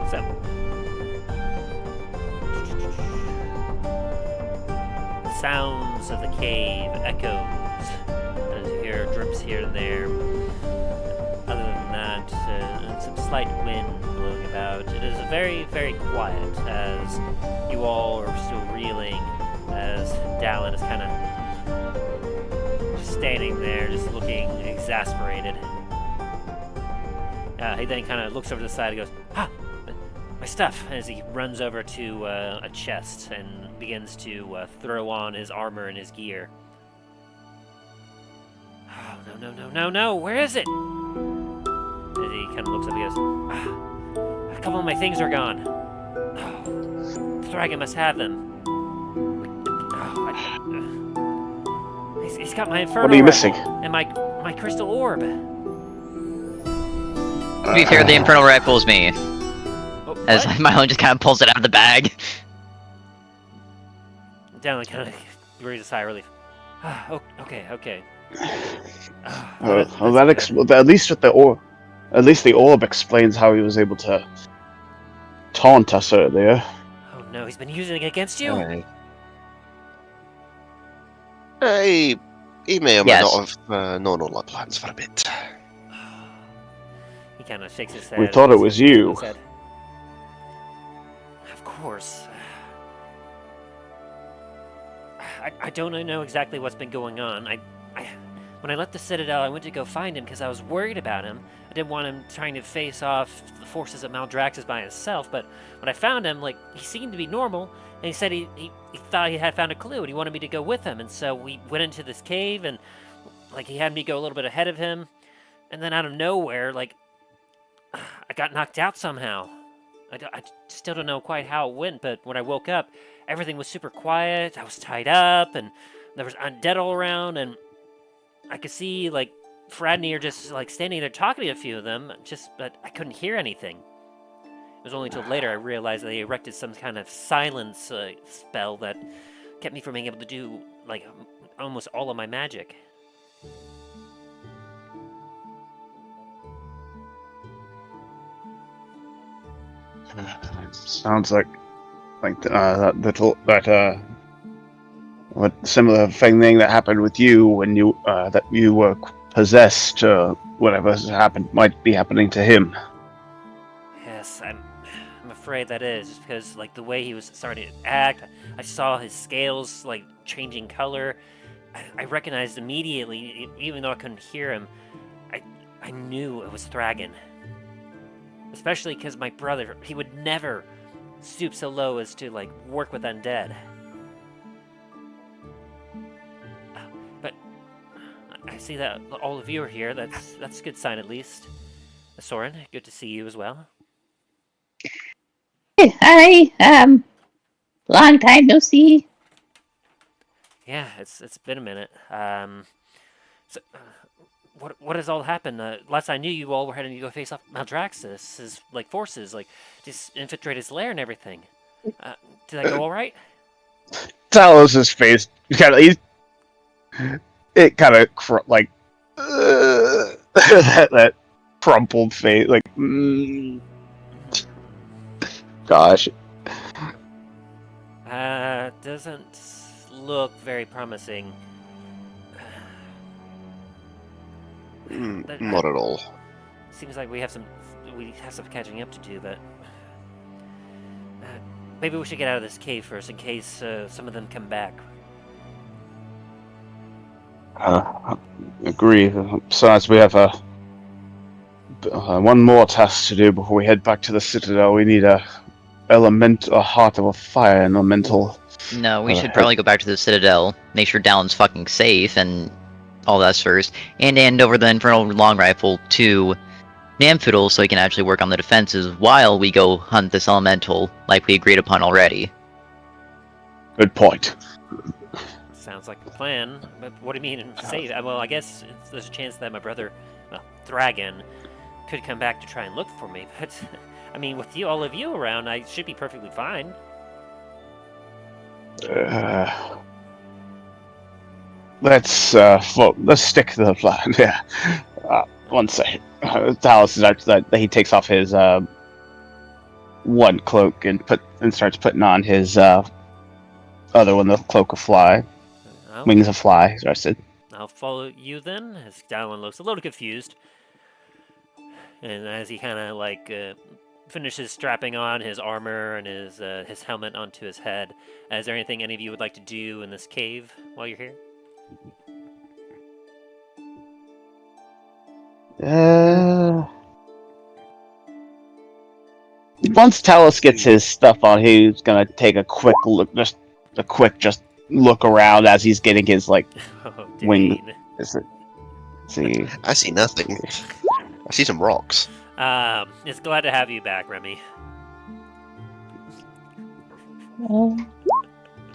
So, the sounds of the cave echoes as you hear drips here and there. Other than that, some slight wind blowing about. It is very, very quiet as you all are still reeling, as Dallen is kind of just standing there, just looking exasperated. He then kind of looks over to the side and goes, "Ah, my stuff!" as he runs over to a chest and begins to throw on his armor and his gear. Oh, no, where is it? As he kind of looks up, he goes, a couple of my things are gone. Oh, Thragon must have them. Oh, he's got my infernal What are you rifle missing? and my crystal orb. To be fair, the Infernal Rifle is me. Oh, As what? Milo just kind of pulls it out of the bag. Dallen kind of breathes a sigh of relief. Okay. Well, at least with the orb, at least the orb explains how he was able to taunt us earlier. Oh no, he's been using it against you? Hey, He may or may Yes. not have known all our plans for a bit. He kind of shakes his head. We thought it was you. Said, of course. I don't know exactly what's been going on. When I left the Citadel, I went to go find him because I was worried about him. I didn't want him trying to face off the forces of Maldraxxus by himself, but when I found him, like, he seemed to be normal, and he said he thought he had found a clue, and he wanted me to go with him, and so we went into this cave, and, like, he had me go a little bit ahead of him, and then out of nowhere, like, I got knocked out somehow. I still don't know quite how it went, but when I woke up, everything was super quiet, I was tied up, and there was undead all around, and I could see, like, Fradnir just, like, standing there talking to a few of them, but I couldn't hear anything. It was only until later I realized they erected some kind of silence spell that kept me from being able to do, like, almost all of my magic. Sounds like what similar thing that happened with you when you that you were possessed. Whatever's happened might be happening to him. Yes, I'm afraid that is, just because, like, the way he was starting to act, I saw his scales, like, changing color. I recognized immediately, even though I couldn't hear him, I knew it was Thragon. Especially because my brother, he would never stoop so low as to, like, work with undead. But I see that all of you are here. That's a good sign, at least. Soren, good to see you as well. Hi, long time no see. Yeah, it's been a minute. What has all happened? Last I knew, you all were heading to go face off Maldraxxus, his, like, forces, like, just infiltrate his lair and everything. Did that go all right? Talos' face it kind of that crumpled face, like. Gosh. Doesn't look very promising. Not at all. Seems like we have some catching up to do, but maybe we should get out of this cave first in case some of them come back. Agree. Besides, we have one more task to do before we head back to the Citadel. We need a heart of a fire elemental. No, we should probably go back to the Citadel, make sure Dallen's fucking safe, and all that first, and hand over the Infernal Long Rifle to Namfoodle so he can actually work on the defenses while we go hunt this elemental, like we agreed upon already. Good point. Sounds like a plan, but what do you mean safe? Well, I guess there's a chance that my brother, Thragon, could come back to try and look for me, but I mean, with all of you around, I should be perfectly fine. Let's stick to the plan. Yeah. One second. Talos is after that. He takes off his one cloak and starts putting on his other one, the cloak of fly, wings of fly. Rested. I'll follow you then. As Dallen looks a little confused, and as he kind of like finishes strapping on his armor and his helmet onto his head, is there anything any of you would like to do in this cave while you're here? Once Talos gets his stuff on, he's gonna take a quick look, just look around as he's getting his wing. See, I see nothing. I see some rocks. It's glad to have you back, Remy.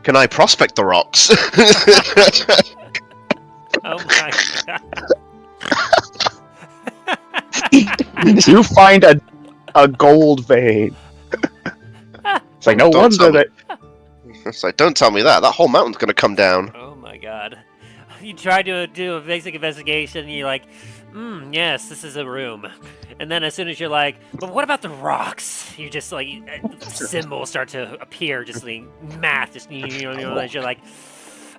Can I prospect the rocks? Oh my god. You find a gold vein. It's like, no wonder that. It's like, don't tell me that. That whole mountain's gonna come down. Oh my god. You try to do a basic investigation, and you're like, yes, this is a room. And then as soon as you're like, but what about the rocks? You just like, symbols start to appear, just like math, just, you're like,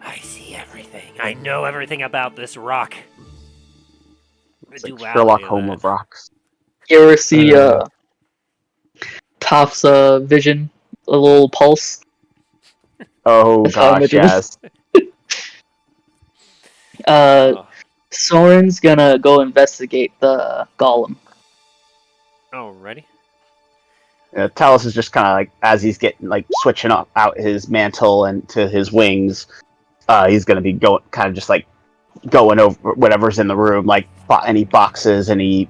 I see everything. I know everything about this rock. It's The like duality Sherlock of Holmes it. of rocks. You ever see Toph's vision, a little pulse? Oh That's how gosh, much it is. yes. Oh. Soren's gonna go investigate the golem. Alrighty. Talos is just kind of like, as he's getting like switching out his mantle and to his wings, he's gonna be going kind of just like going over whatever's in the room, like any boxes, anything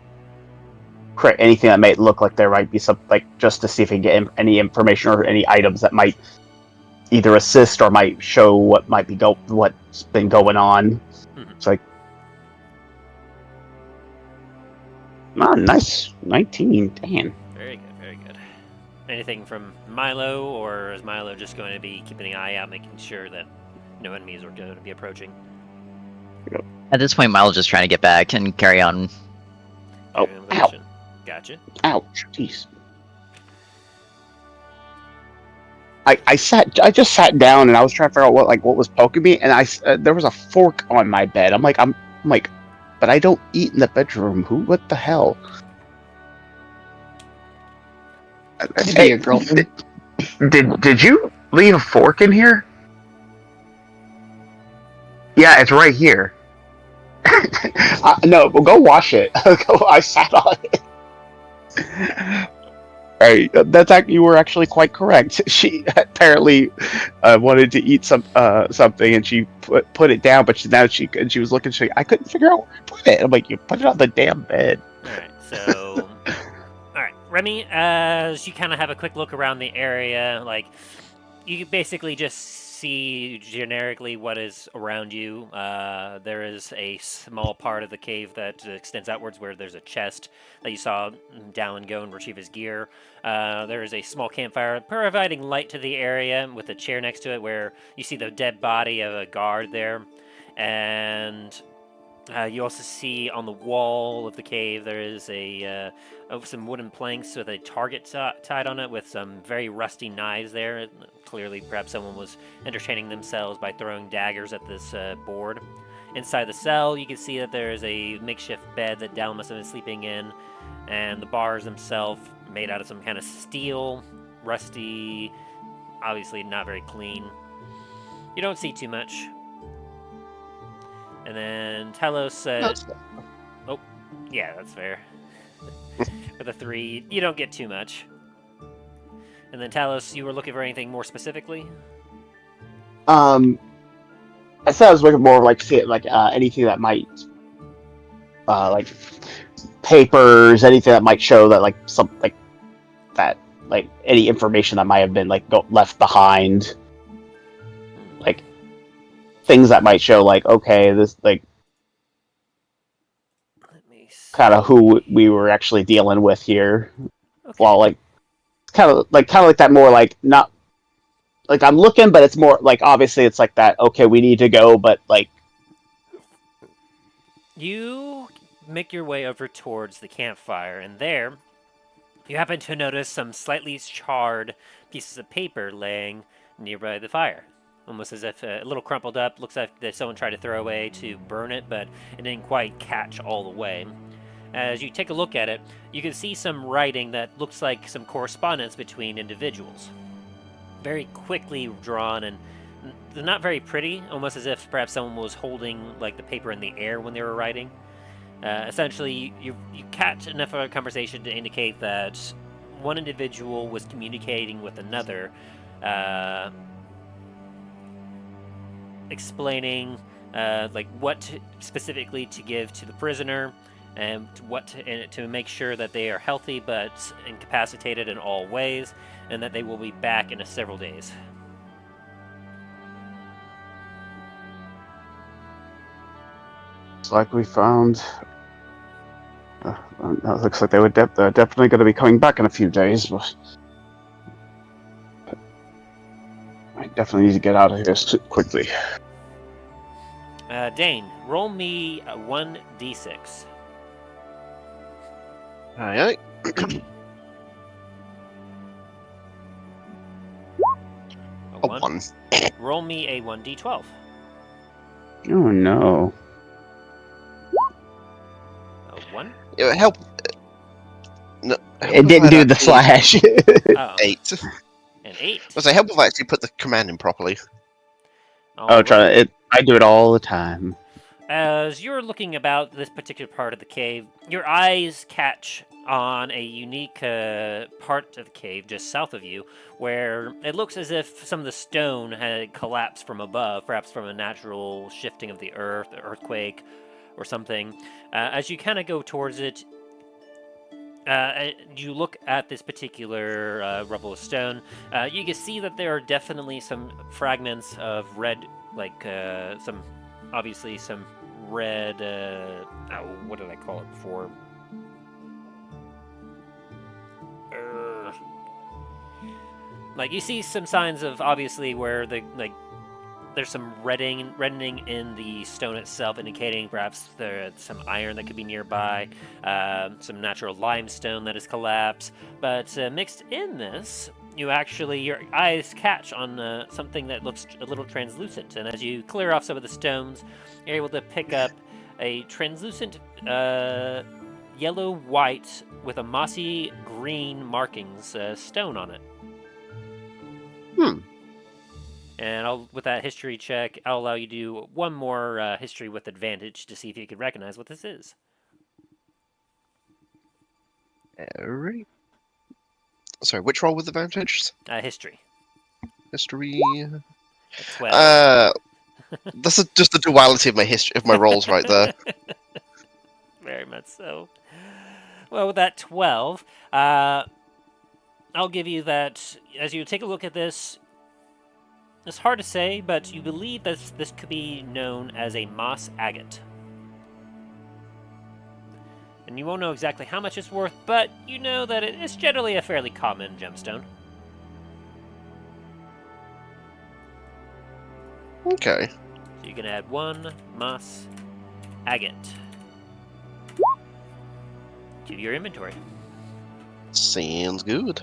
that might look like there might be some, like just to see if he can get any information or any items that might either assist or might show what might be what's been going on. Mhm. It's like, nice 19, damn. Very good, very good. Anything from Milo, or is Milo just going to be keeping an eye out, making sure that no enemies are going to be approaching? At this point, Milo's just trying to get back and carry on. Oh, Carry on with the ow. mission. Gotcha. Ouch, jeez. I just sat down and I was trying to figure out what was poking me, and there was a fork on my bed. I'm like, but I don't eat in the bedroom. What the hell? Could be your girlfriend. Did you leave a fork in here? Yeah, it's right here. No, well, go wash it. I sat on it. Right, you were actually quite correct. She apparently wanted to eat something, and she put it down. But she was looking. I couldn't figure out where I put it. I'm like, you put it on the damn bed. All right, so, all right, Remy. As you kind of have a quick look around the area, like you basically just see generically what is around you. There is a small part of the cave that extends outwards where there's a chest that you saw Dallen go and retrieve his gear. There is a small campfire providing light to the area with a chair next to it where you see the dead body of a guard there. And you also see on the wall of the cave there is some wooden planks with a target tied on it with some very rusty knives there. Clearly, perhaps someone was entertaining themselves by throwing daggers at this board. Inside the cell, you can see that there is a makeshift bed that Dallen must have been sleeping in, and the bars themselves made out of some kind of steel, rusty, obviously not very clean. You don't see too much. And then Talos said, "Oh, yeah, that's fair." With a 3, you don't get too much. And then Talos, you were looking for anything more specifically? I said I was looking more like anything that might, like papers, anything that might show that any information that might have been left behind, like things that might show okay, this kind of who we were actually dealing with here. Okay. While kind of like that more not I'm looking, but it's more obviously it's that, okay, we need to go, but you make your way over towards the campfire, and there you happen to notice some slightly charred pieces of paper laying nearby the fire. Almost as if a little crumpled up, looks like that someone tried to throw away to burn it, but it didn't quite catch all the way. As you take a look at it, you can see some writing that looks like some correspondence between individuals. Very quickly drawn, and they're not very pretty, almost as if perhaps someone was holding the paper in the air when they were writing. Essentially, you catch enough of a conversation to indicate that one individual was communicating with another, explaining what specifically to give to the prisoner, and to make sure that they are healthy but incapacitated in all ways, and that they will be back in several days. It's like we found. It looks like they're definitely going to be coming back in a few days, but I definitely need to get out of here quickly. Dain, roll me a 1d6. Aye. A A 1. Roll me a 1d12. Oh no. A 1? Yeah, help. No, help It if didn't I'd do the actually- slash. Oh, 8. an 8. I say help if I actually put the command in properly. Oh, try it. I do it all the time. As you're looking about this particular part of the cave, your eyes catch on a unique part of the cave just south of you, where it looks as if some of the stone had collapsed from above, perhaps from a natural shifting of the earth, earthquake, or something. As you kind of go towards it, you look at this particular rubble of stone. You can see that there are definitely some fragments of red, like some, obviously some red. What did I call it before? Like you see some signs of obviously where the there's some reddening in the stone itself, indicating perhaps there's some iron that could be nearby, some natural limestone that has collapsed. But mixed in this, your eyes catch on something that looks a little translucent. And as you clear off some of the stones, you're able to pick up a translucent yellow-white with a mossy green markings stone on it. And with that history check, I'll allow you to do one more history with advantage to see if you can recognize what this is. Alright. Sorry, which roll with advantage? History. History. 12. That's just the duality of my history of my rolls right there. Very much so. Well, with that 12, I'll give you that. As you take a look at this, it's hard to say, but you believe that this could be known as a moss agate. And you won't know exactly how much it's worth, but you know that it's generally a fairly common gemstone. Okay. So you can add 1 moss agate to your inventory. Sounds good.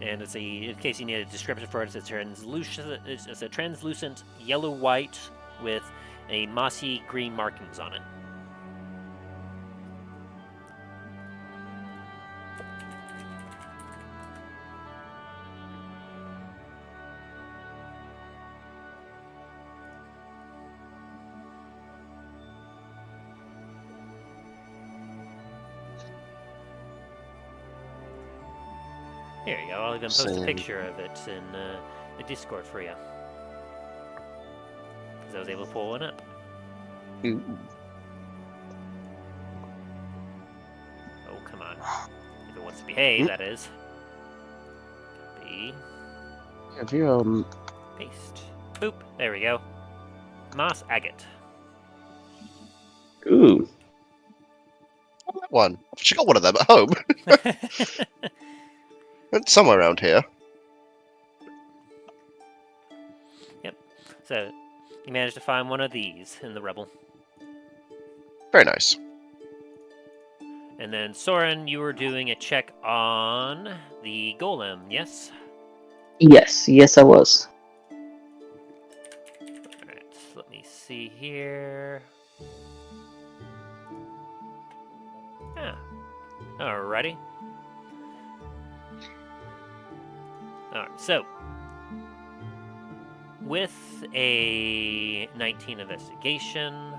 And in case you need a description for it, it's a translucent yellow-white with a mossy green markings on it. Here you go. I'll even post a Same. picture of it in the Discord for you. Because I was able to pull one up. Oh, come on. If it wants to behave, that is. Copy. Have you, Paste. Boop. There we go. Moss agate. Ooh. One. I've actually got one of them at home. It's somewhere around here. Yep. So, you managed to find one of these in the Rebel. Very nice. And then, Soren, you were doing a check on the Golem, yes? Yes, I was. Alright, let me see here. Yeah. Alrighty. Alright, so with a 19 investigation,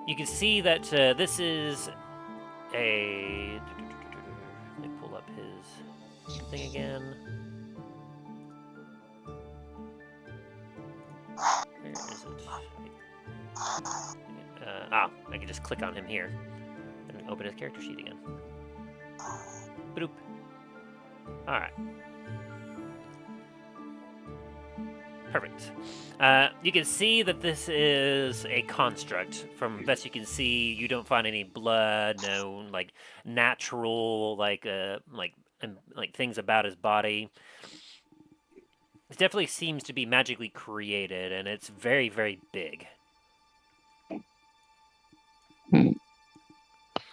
you can see that this is a. Let me pull up his thing again. Where is it? I can just click on him here and open his character sheet again. Boop. Alright. Perfect. You can see that this is a construct. From best you can see, you don't find any blood, no like natural like things about his body. It definitely seems to be magically created, and it's very, very big.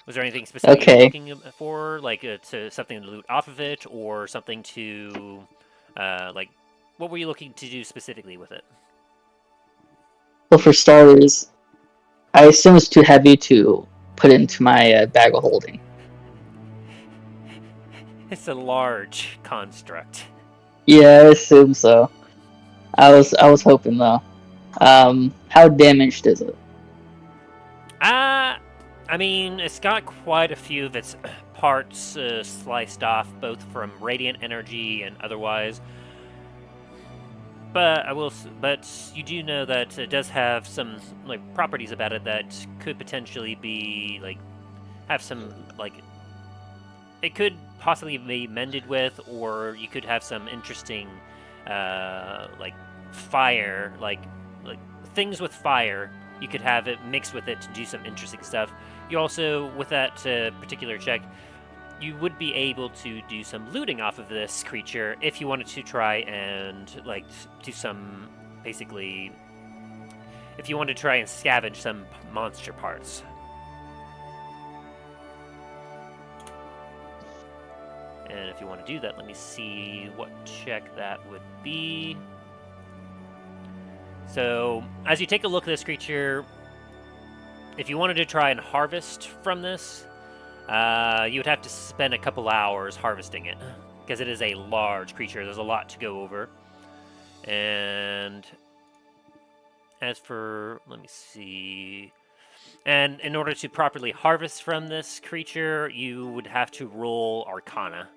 Was there anything specific you were Okay. looking for, like to something to loot off of it, or something to, like, what were you looking to do specifically with it? Well, for starters, I assume it's too heavy to put into my bag of holding. It's a large construct. Yeah, I assume so. I was hoping though. How damaged is it? I mean, it's got quite a few of its parts sliced off, both from radiant energy and otherwise. But but you do know that it does have some like properties about it that could potentially be like have some like it could possibly be mended with, or you could have some interesting like fire, like things with fire. You could have it mixed with it to do some interesting stuff. You also, with that particular check, you would be able to do some looting off of this creature if you wanted to try and like do some basically if you wanted to try and scavenge some monster parts. And if you want to do that, let me see what check that would be. So, as you take a look at this creature, if you wanted to try and harvest from this, you would have to spend a couple hours harvesting it, because it is a large creature. There's a lot to go over. And as for, let me see. And in order to properly harvest from this creature, you would have to roll Arcana.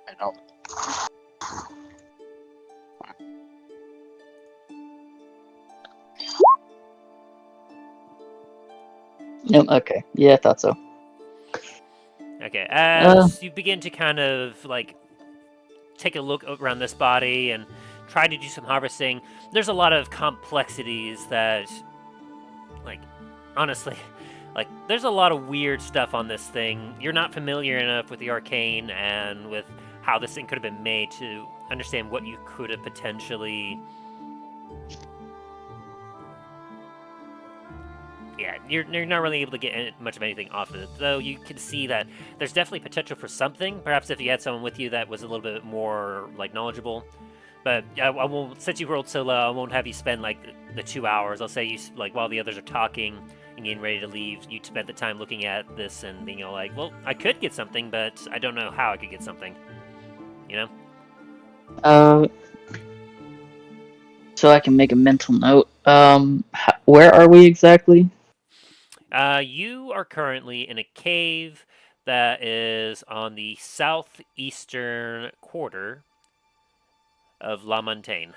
I don't. Yep. Okay. Yeah, I thought so. Okay, as you begin to kind of like take a look around this body and try to do some harvesting, there's a lot of complexities that, like, honestly, like, there's a lot of weird stuff on this thing. You're not familiar enough with the arcane and with how this thing could have been made to understand what you could have potentially... Yeah, you're not really able to get much of anything off of it, though you can see that there's definitely potential for something. Perhaps if you had someone with you that was a little bit more, like, knowledgeable. But I won't, since you rolled so low, I won't have you spend, like, the 2 hours. I'll say you, like, while the others are talking and getting ready to leave, you spent the time looking at this and being like, well, I could get something, but I don't know how I could get something. You know? So I can make a mental note. Where are we exactly? You are currently in a cave that is on the southeastern quarter of Montagne.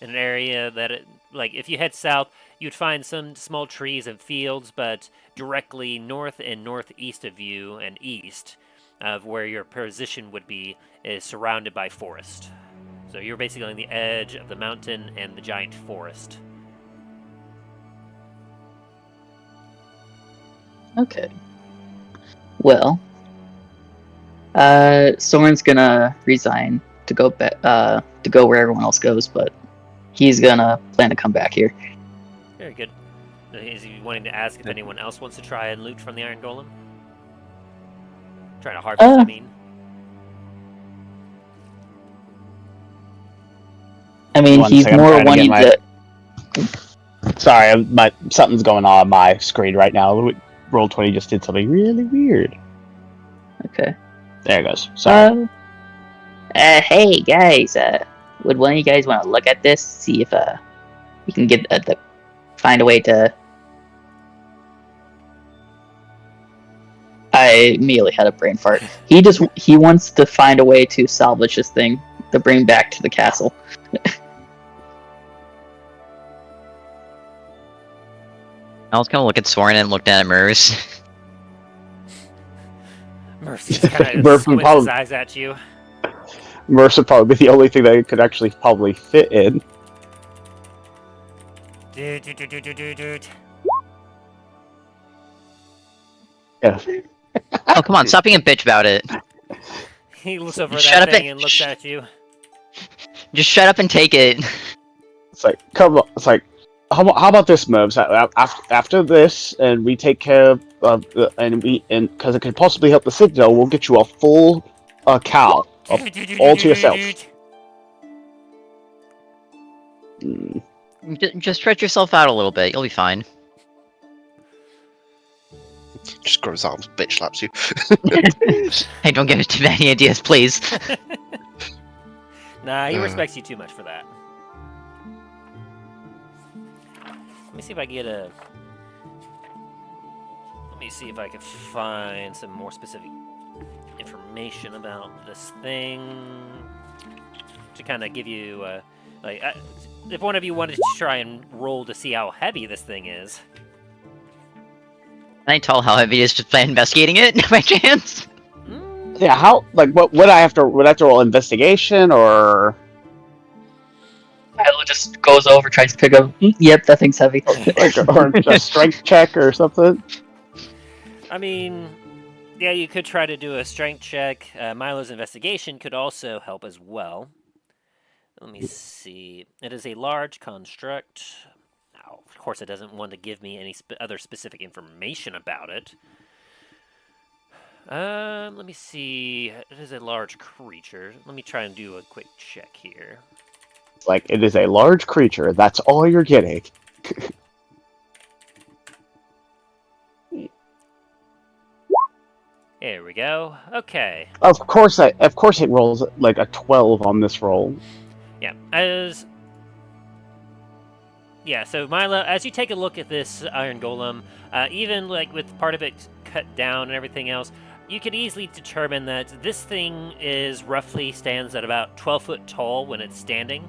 In an area that, like, if you head south, you'd find some small trees and fields, but directly north and northeast of you and east of where your position would be is surrounded by forest. So you're basically on the edge of the mountain and the giant forest. Okay. Well, Soren's gonna resign to go to go where everyone else goes, but he's gonna plan to come back here. Very good. Is he wanting to ask if anyone else wants to try and loot from the Iron Golem? Try to harvest, I mean. I mean, One he's second, I'm more trying to wanting get to. Sorry, something's going on my screen right now. Roll20 just did something really weird. Okay. There it goes. Sorry. Hey guys, would one of you guys want to look at this? See if we can get find a way to. I immediately had a brain fart. He wants to find a way to salvage this thing to bring back to the castle. I was kind of looking at Soren and looked at Merce. Mercy's kind Merc of squints his eyes at you. Merce would probably be the only thing that it could actually probably fit in. Dude. Yeah. Oh, come on, stop being a bitch about it. He looks over Shut that up thing and- and looks at you. Just shut up and take it. It's like, come on. It's like, how about this, Mubs? After this, and we take care of and because it could possibly help the Citadel, we'll get you a full cow, all to yourself. Just stretch yourself out a little bit. You'll be fine. Just grows arms, bitch slaps you. Hey, don't give us too many ideas, please. Nah, he respects you too much for that. Let me see if I can get a... Let me see if I can find some more specific information about this thing. To kind of give you, if one of you wanted to try and roll to see how heavy this thing is. Can I tell how heavy it is just by investigating it, by chance? Yeah, how? Like, what would I have to? Would I have to roll investigation or? Milo just goes over, tries to pick up. Yep, that thing's heavy. or a strength check or something? I mean, yeah, you could try to do a strength check. Milo's investigation could also help as well. Let me see. It is a large construct. Now, of course, it doesn't want to give me any other specific information about it. Let me see. It is a large creature. Let me try and do a quick check here. Like, it is a large creature. That's all you're getting. There we go. Okay. Of course it rolls like a 12 on this roll. Yeah, so Milo, as you take a look at this Iron Golem, even like with part of it cut down and everything else, you could easily determine that this thing stands at about 12 foot tall when it's standing.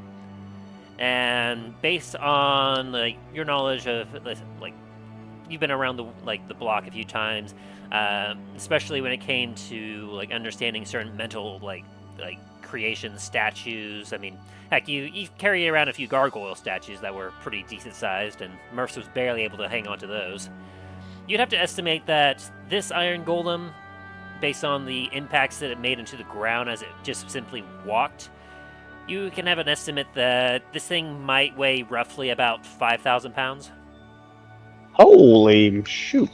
And based on like your knowledge of like you've been around the block a few times, especially when it came to like understanding certain mental like creation statues. I mean, heck, you carry around a few gargoyle statues that were pretty decent sized, and Murphs was barely able to hang on to those. You'd have to estimate that this Iron Golem, based on the impacts that it made into the ground as it just simply walked, you can have an estimate that this thing might weigh roughly about 5,000 pounds. Holy shoot.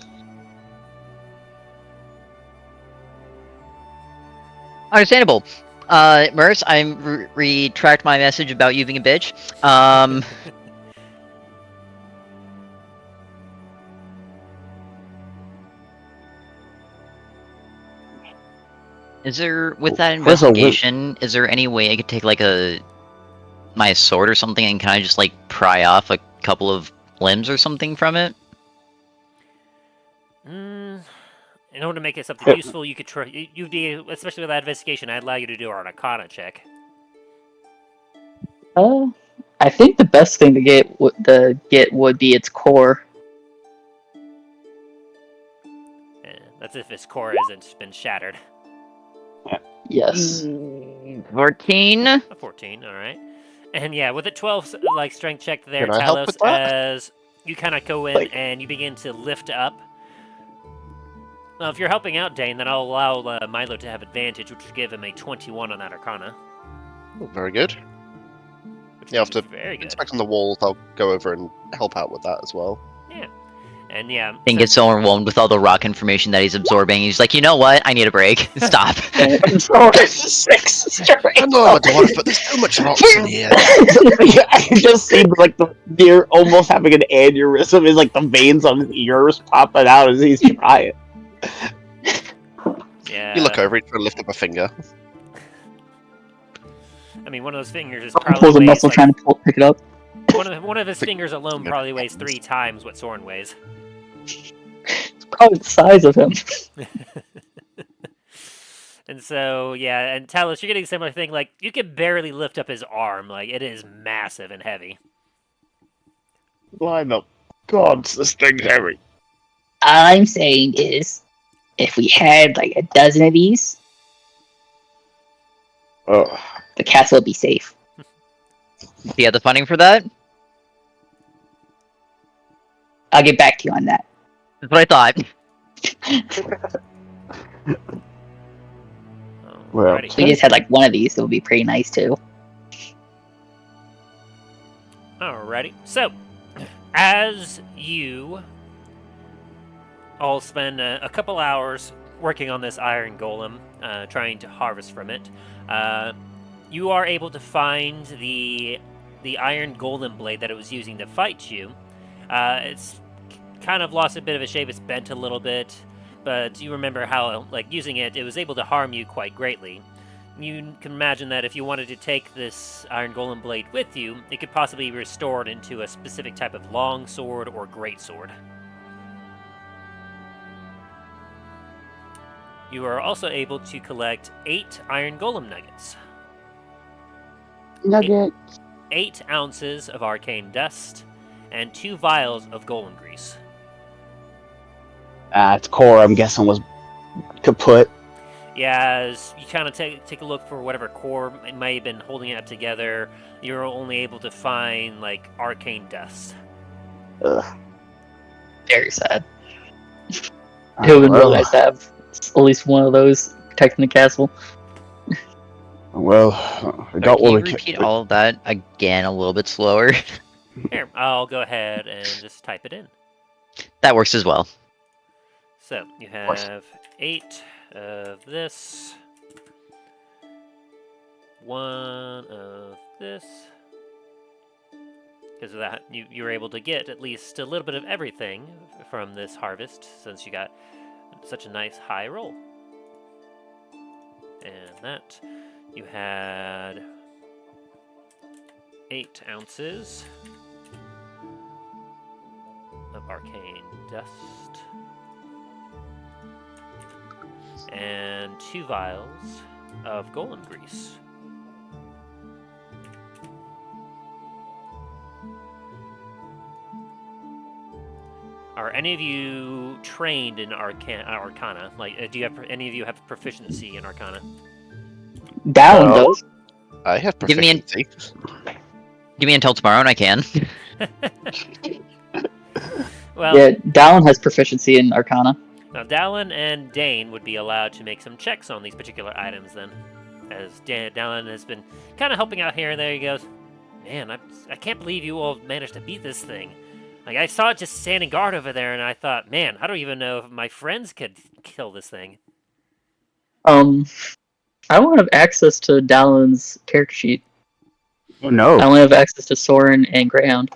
Understandable. Merce, I retract my message about you being a bitch. Is there, with that investigation, is there any way I could take like my sword or something and can I just like pry off a couple of limbs or something from it? In order to make it something useful, you could try. You'd be, especially with that investigation, I'd allow you to do an Arcana check. I think the best thing to get would be its core. That's if its core hasn't been shattered. Yes. 14. A 14, all right. And yeah, with a 12 like strength check there, Can I help Talos, with that? as you kind of go in and you begin to lift up. Well, if you're helping out Dain, then I'll allow Milo to have advantage, which would give him a 21 on that Arcana. Oh, very good. Which Yeah, is after very good. inspecting the walls, I'll go over and help out with that as well. Yeah. And yeah. And gets so overwhelmed with all the rock information that he's absorbing. He's like, you know what? I need a break. Stop. Six straight. I know I'm a dwarf, but there's too much rocks in here. Yeah, it just seems like the deer almost having an aneurysm is like the veins on his ears popping out as he's trying. Yeah. You look over, he's trying to lift up a finger. I mean, one of those fingers is Pulls probably a weighs, muscle like, trying to pick it up. one of his fingers alone probably weighs 3 times what Soren weighs. It's probably the size of him. And so, yeah, and Talos, you're getting a similar thing. Like, you can barely lift up his arm. Like, it is massive and heavy. Line up. God, this thing's heavy. All I'm saying is, if we had like a dozen of these, the castle would be safe. Do you have the funding for that? I'll get back to you on that. That's what I thought. Alrighty. If we just had like one of these, it would be pretty nice too. Alrighty. So, as you all spend a couple hours working on this Iron Golem, trying to harvest from it, you are able to find the Iron Golem blade that it was using to fight you. It's kind of lost a bit of its shape. It's bent a little bit, but you remember how, like, using it, it was able to harm you quite greatly. You can imagine that if you wanted to take this Iron Golem blade with you, it could possibly be restored into a specific type of long sword or great sword. You are also able to collect 8 Iron Golem nuggets. Nugget. 8 ounces of arcane dust, and 2 vials of golem grease. Its core, I'm guessing, was kaput. Yeah, as you kind of take a look for whatever core it may have been holding it together, you're only able to find, like, arcane dust. Ugh. Very sad. It would have been real nice to have at least one of those protecting the castle. Well, I got Can what you we repeat all of that again a little bit slower? Here, I'll go ahead and just type it in. That works as well. So, you course. have 8 of this, 1 of this. Because of that, you were able to get at least a little bit of everything from this harvest, since you got such a nice high roll. And that, you had 8 ounces of arcane dust, and 2 vials of golem grease. Are any of you trained in Arcana? Like, do you have any of you have proficiency in Arcana? Dallen Oh. does. I have Give me an- proficiency. Give me until tomorrow and I can. Well, Yeah, Dallen has proficiency in Arcana. now Dallen and Dain would be allowed to make some checks on these particular items then, as Dallen has been kind of helping out here and there. He goes, "Man, I can't believe you all managed to beat this thing. Like, I saw it just standing guard over there, and I thought, man, I don't even know if my friends could kill this thing." I don't have access to Dallen's character sheet. Oh, no. I only have access to Soren and Greyhound.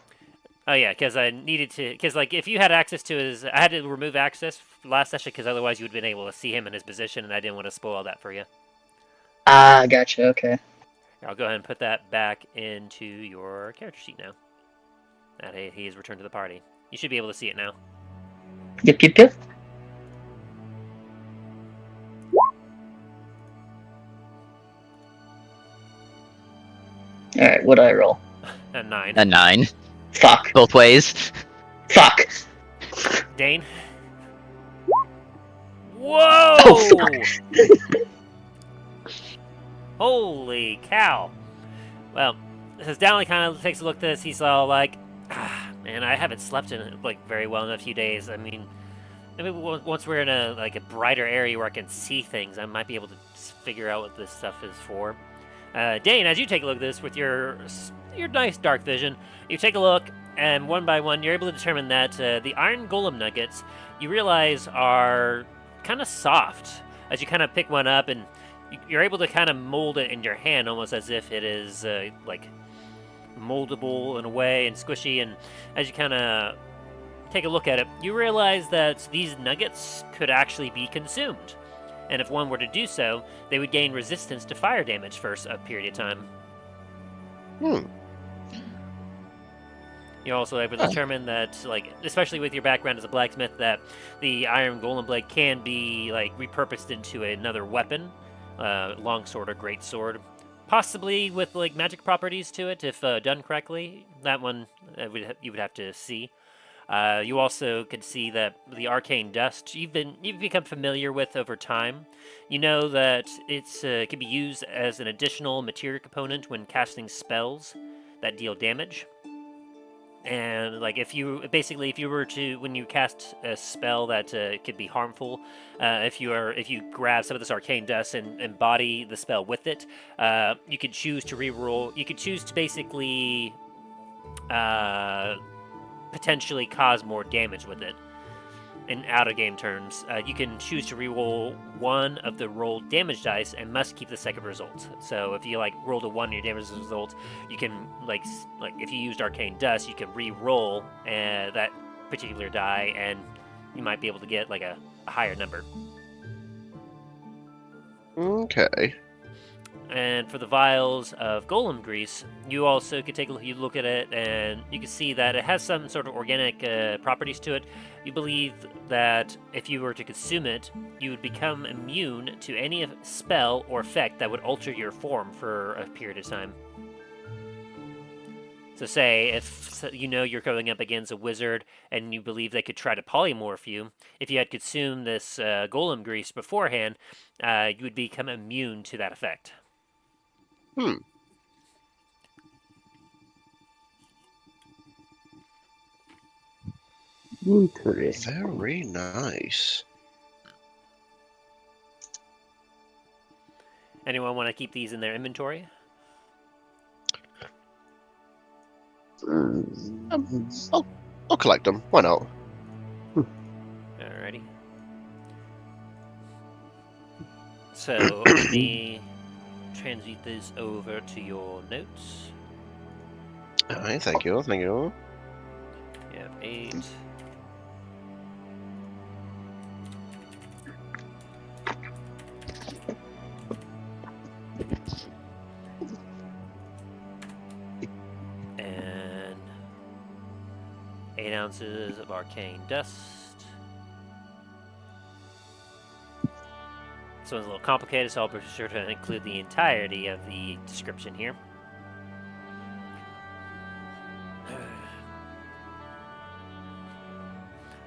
Oh yeah, because I needed to. Because like, if you had access to his, I had to remove access last session because otherwise you would have been able to see him in his position, and I didn't want to spoil that for you. Ah, gotcha. Okay. I'll go ahead and put that back into your character sheet now. That he is returned to the party. You should be able to see it now. Yep. Alright, what do I roll? A 9. A 9. Fuck. Both ways. Fuck. Dain. Whoa! Oh, fuck. Holy cow! Well, as Dallen kind of takes a look at this, he's all like, "Man, I haven't slept in like very well in a few days. I mean, maybe once we're in a brighter area where I can see things, I might be able to figure out what this stuff is for." Dain, as you take a look at this with your nice dark vision, you take a look, and one by one, you're able to determine that the Iron Golem nuggets, you realize, are kind of soft. As you kind of pick one up, and you're able to kind of mold it in your hand, almost as if it is like moldable in a way and squishy. And as you kind of take a look at it, you realize that these nuggets could actually be consumed. And if one were to do so, they would gain resistance to fire damage for a period of time. You're also able to determine that, like, especially with your background as a blacksmith, that the Iron Golem blade can be, like, repurposed into another weapon, longsword or greatsword, possibly with, like, magic properties to it if done correctly. That one you would have to see. You also could see that the arcane dust you've become familiar with over time. You know that it's can be used as an additional material component when casting spells that deal damage. And like if you were to, when you cast a spell that could be harmful, if you grab some of this arcane dust and embody the spell with it, you could choose to reroll. You could choose to basically potentially cause more damage with it. In out-of-game terms, you can choose to reroll one of the rolled damage dice and must keep the second result. So if you like rolled a 1 in your damage result, you can like if you used arcane dust, you can re-roll that particular die, and you might be able to get like a higher number. Okay. And for the vials of golem grease, you also could take a look at it, and you can see that it has some sort of organic properties to it. You believe that if you were to consume it, you would become immune to any spell or effect that would alter your form for a period of time. So say if you know you're going up against a wizard and you believe they could try to polymorph you, if you had consumed this golem grease beforehand, you would become immune to that effect. Interesting. Very nice. Anyone want to keep these in their inventory? I'll collect them. Why not? Alrighty. So let me transmute this over to your notes. Alright, thank you, thank you. You have 8. And 8 ounces of arcane dust. This one's a little complicated, so I'll be sure to include the entirety of the description here.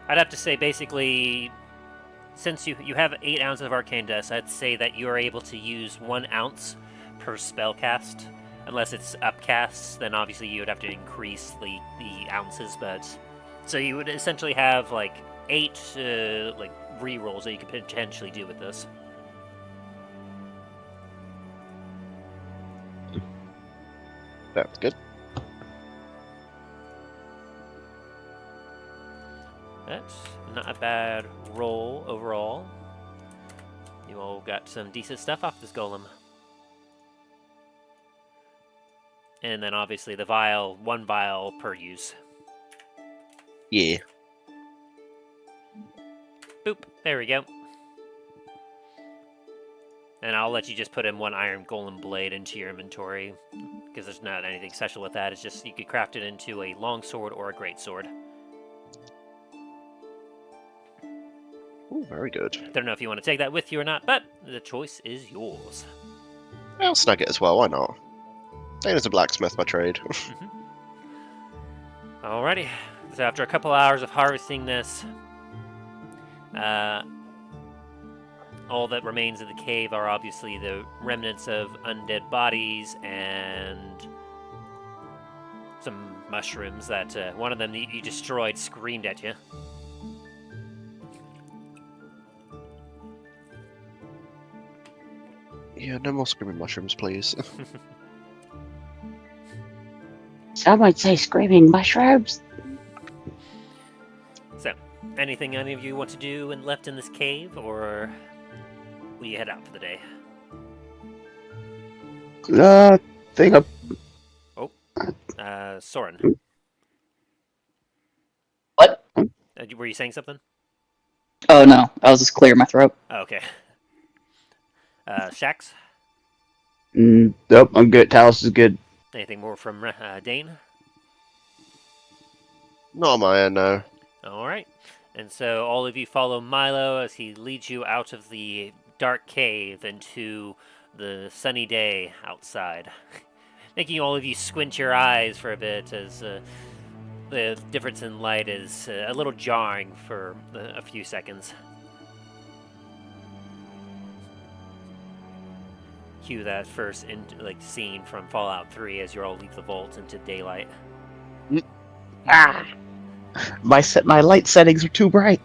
I'd have to say, basically, since you have 8 ounces of arcane dust, I'd say that you are able to use 1 ounce per spell cast. Unless it's upcasts, then obviously you would have to increase the ounces. But so you would essentially have like 8 like rerolls that you could potentially do with this. That's good. That's not a bad roll overall. You all got some decent stuff off this golem. And then obviously the vial, 1 vial per use. Yeah. Boop, there we go. And I'll let you just put in 1 Iron Golem blade into your inventory, because there's not anything special with that. It's just you could craft it into a longsword or a greatsword. Ooh, very good. Don't know if you want to take that with you or not, but the choice is yours. I'll snag it as well, why not? Dane's a blacksmith by trade. Alrighty, so after a couple hours of harvesting this, all that remains of the cave are obviously the remnants of undead bodies and some mushrooms that one of them that you destroyed screamed at you. Yeah, no more screaming mushrooms, please. Some might say screaming mushrooms. So, anything any of you want to do and left in this cave, or will you head out for the day? Think of Soren. What? Were you saying something? Oh no, I was just clearing my throat. Oh, okay. Shax? Nope, I'm good. Talos is good. Anything more from Dain? Not on my end, no. Alright. And so all of you follow Milo as he leads you out of the dark cave into the sunny day outside. Making all of you squint your eyes for a bit as the difference in light is a little jarring for a few seconds. Cue that first scene from Fallout 3 as you all leave the vault into daylight. My light settings are too bright.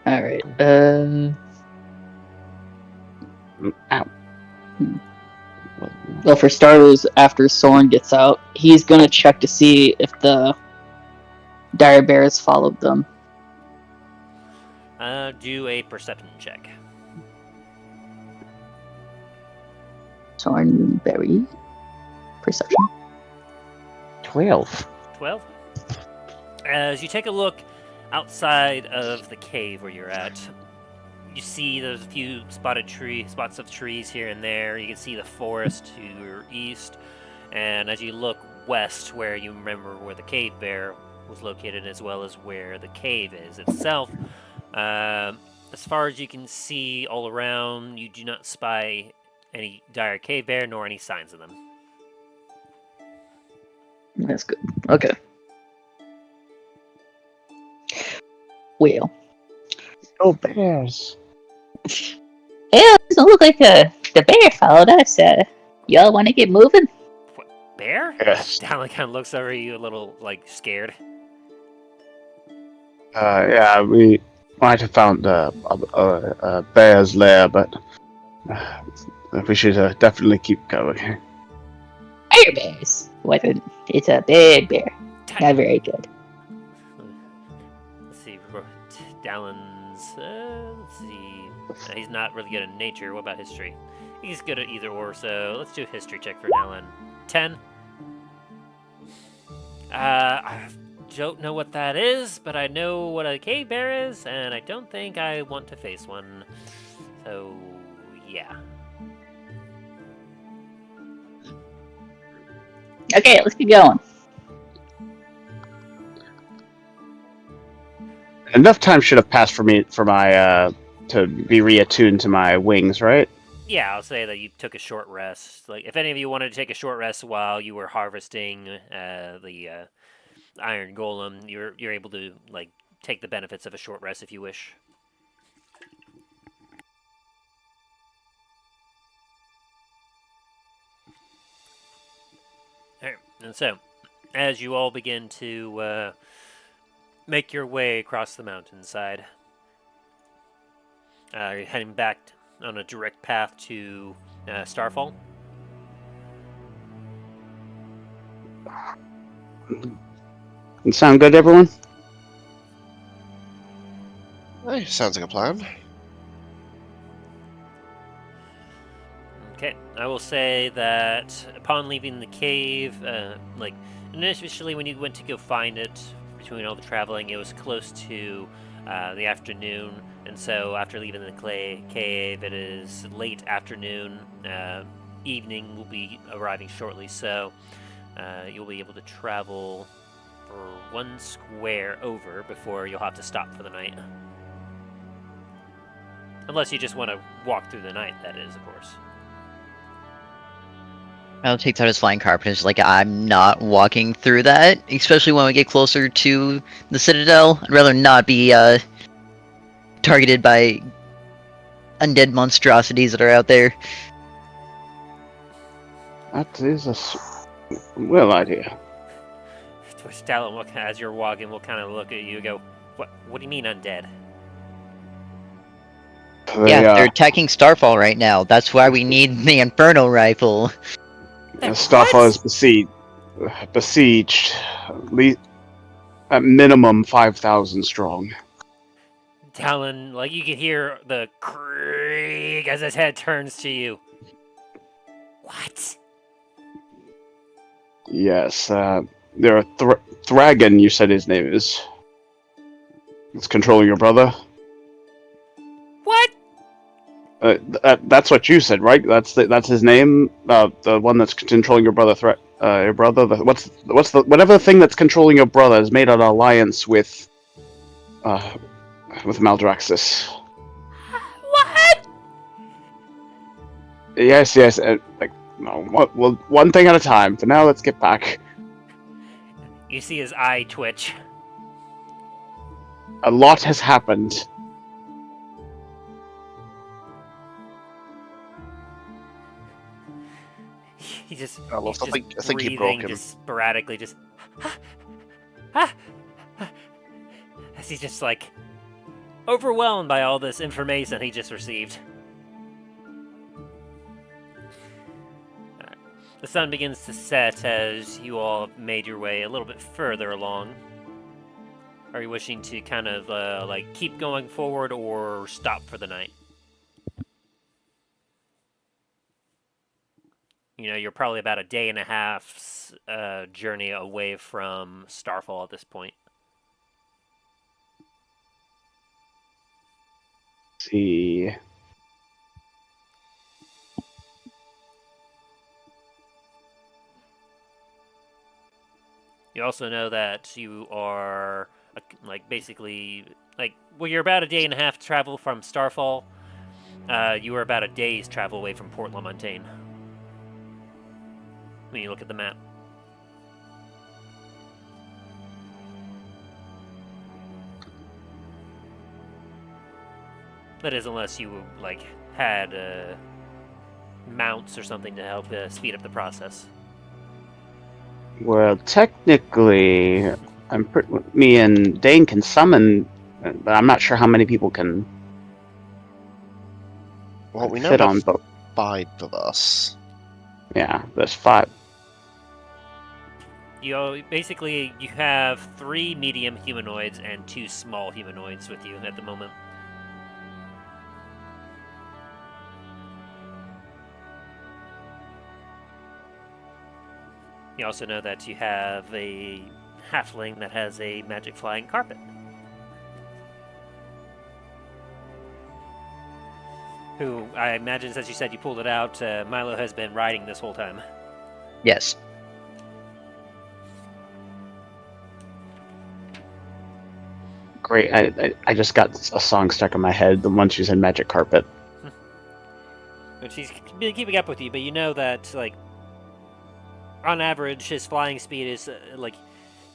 All right. Ow. Well, for starters, after Soren gets out, he's gonna check to see if the dire bears followed them. Do a perception check. Soren berry perception. 12. 12. As you take a look outside of the cave where you're at, you see there's a few spots of trees here and there. You can see the forest to your east, and as you look west, where you remember where the cave bear was located, as well as where the cave is itself, as far as you can see all around, you do not spy any dire cave bear nor any signs of them. That's good. Okay. Well. Oh, bears. Yeah, it doesn't look like the bear followed us. Y'all want to get moving? What, bear? Yes. Dallen kind of looks over at you a little, like, scared. Yeah, we might have found a bear's lair, but we should definitely keep going. Bear bears. What? It's a big bear. Not very good. Let's see, Dallen's, let's see, he's not really good at nature. What about history? He's good at either or, so let's do a history check for Dallen. 10. I don't know what that is, but I know what a cave bear is, and I don't think I want to face one. So, yeah. Okay, let's keep going. Enough time should have passed for my to be reattuned to my wings, right? Yeah, I'll say that you took a short rest. Like, if any of you wanted to take a short rest while you were harvesting the Iron Golem, you're able to, like, take the benefits of a short rest if you wish. Alright, and so, as you all begin to make your way across the mountainside, you're heading back on a direct path to Starfall. Sound good, everyone? Hey, sounds like a plan. Okay, I will say that upon leaving the cave, like, initially when you went to go find it, between all the traveling, it was close to the afternoon, and so after leaving the cave, it is late afternoon. Evening will be arriving shortly, so you'll be able to travel for one square over before you'll have to stop for the night. Unless you just want to walk through the night, that is, of course. Milo takes out his flying carpet and is like, I'm not walking through that, especially when we get closer to the Citadel. I'd rather not be targeted by undead monstrosities that are out there. That is a well idea. Twitch Dallen, as you're walking, will kind of look at you and go, What do you mean undead? They're attacking Starfall right now. That's why we need the Inferno Rifle. Starfall is besieged, at minimum 5,000 strong. Dallen, like, you can hear the creak as his head turns to you. What? Yes, there are Thragon, you said his name is. It's controlling your brother. What? That's what you said, right? That's his name. The one that's controlling your brother. Your brother. Whatever the thing that's controlling your brother has made an alliance with Maldraxxus. What? Yes. Well, one thing at a time. For now, let's get back. You see his eye twitch. A lot has happened. He just, I he's just think he breathing broke him. just sporadically, just as he's just like overwhelmed by all this information he just received. The sun begins to set as you all have made your way a little bit further along. Are you wishing to kind of like keep going forward or stop for the night? You know, you're probably about a day and a half's journey away from Starfall at this point. Let's see. You also know that you are like basically like well, you're about a day and a half travel from Starfall. You are about a day's travel away from Port La Montagne. When you look at the map. That is, unless you like had mounts or something to help speed up the process. Well, technically, me and Dain can summon, but I'm not sure how many people can Well, we know fit on there's both. 5 of us. Yeah, there's 5. You basically you have 3 medium humanoids and 2 small humanoids with you at the moment. You also know that you have a halfling that has a magic flying carpet. Who, I imagine, as you said, you pulled it out, Milo has been riding this whole time. Yes. Great. I just got a song stuck in my head. The one she said, "Magic Carpet." Which he's been keeping up with you, but you know that, like, on average, his flying speed is, like,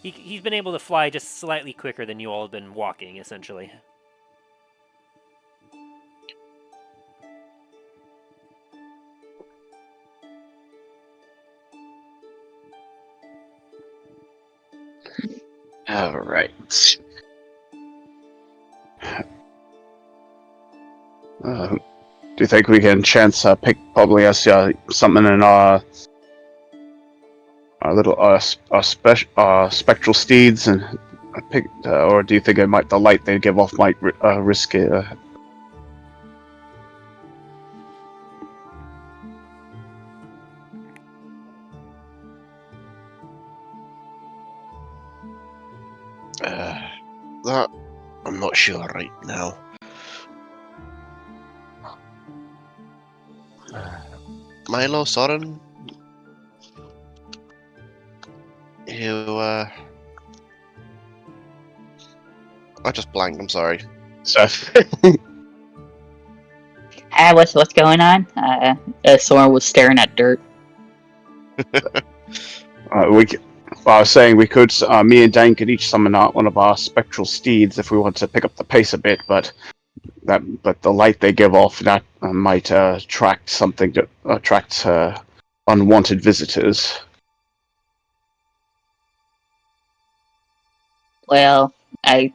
he's been able to fly just slightly quicker than you all have been walking, essentially. All right. Do you think we can chance pick probably us something in our little spectral steeds and pick, or do you think it might the light they give off might risk it? That I'm not sure right now. Milo, Soren, I just blanked. I'm sorry. So, What's going on? Soren was staring at dirt. I was saying we could, me and Dain could each summon out one of our spectral steeds if we want to pick up the pace a bit, but the light they give off that might attract something to attract unwanted visitors. Well, I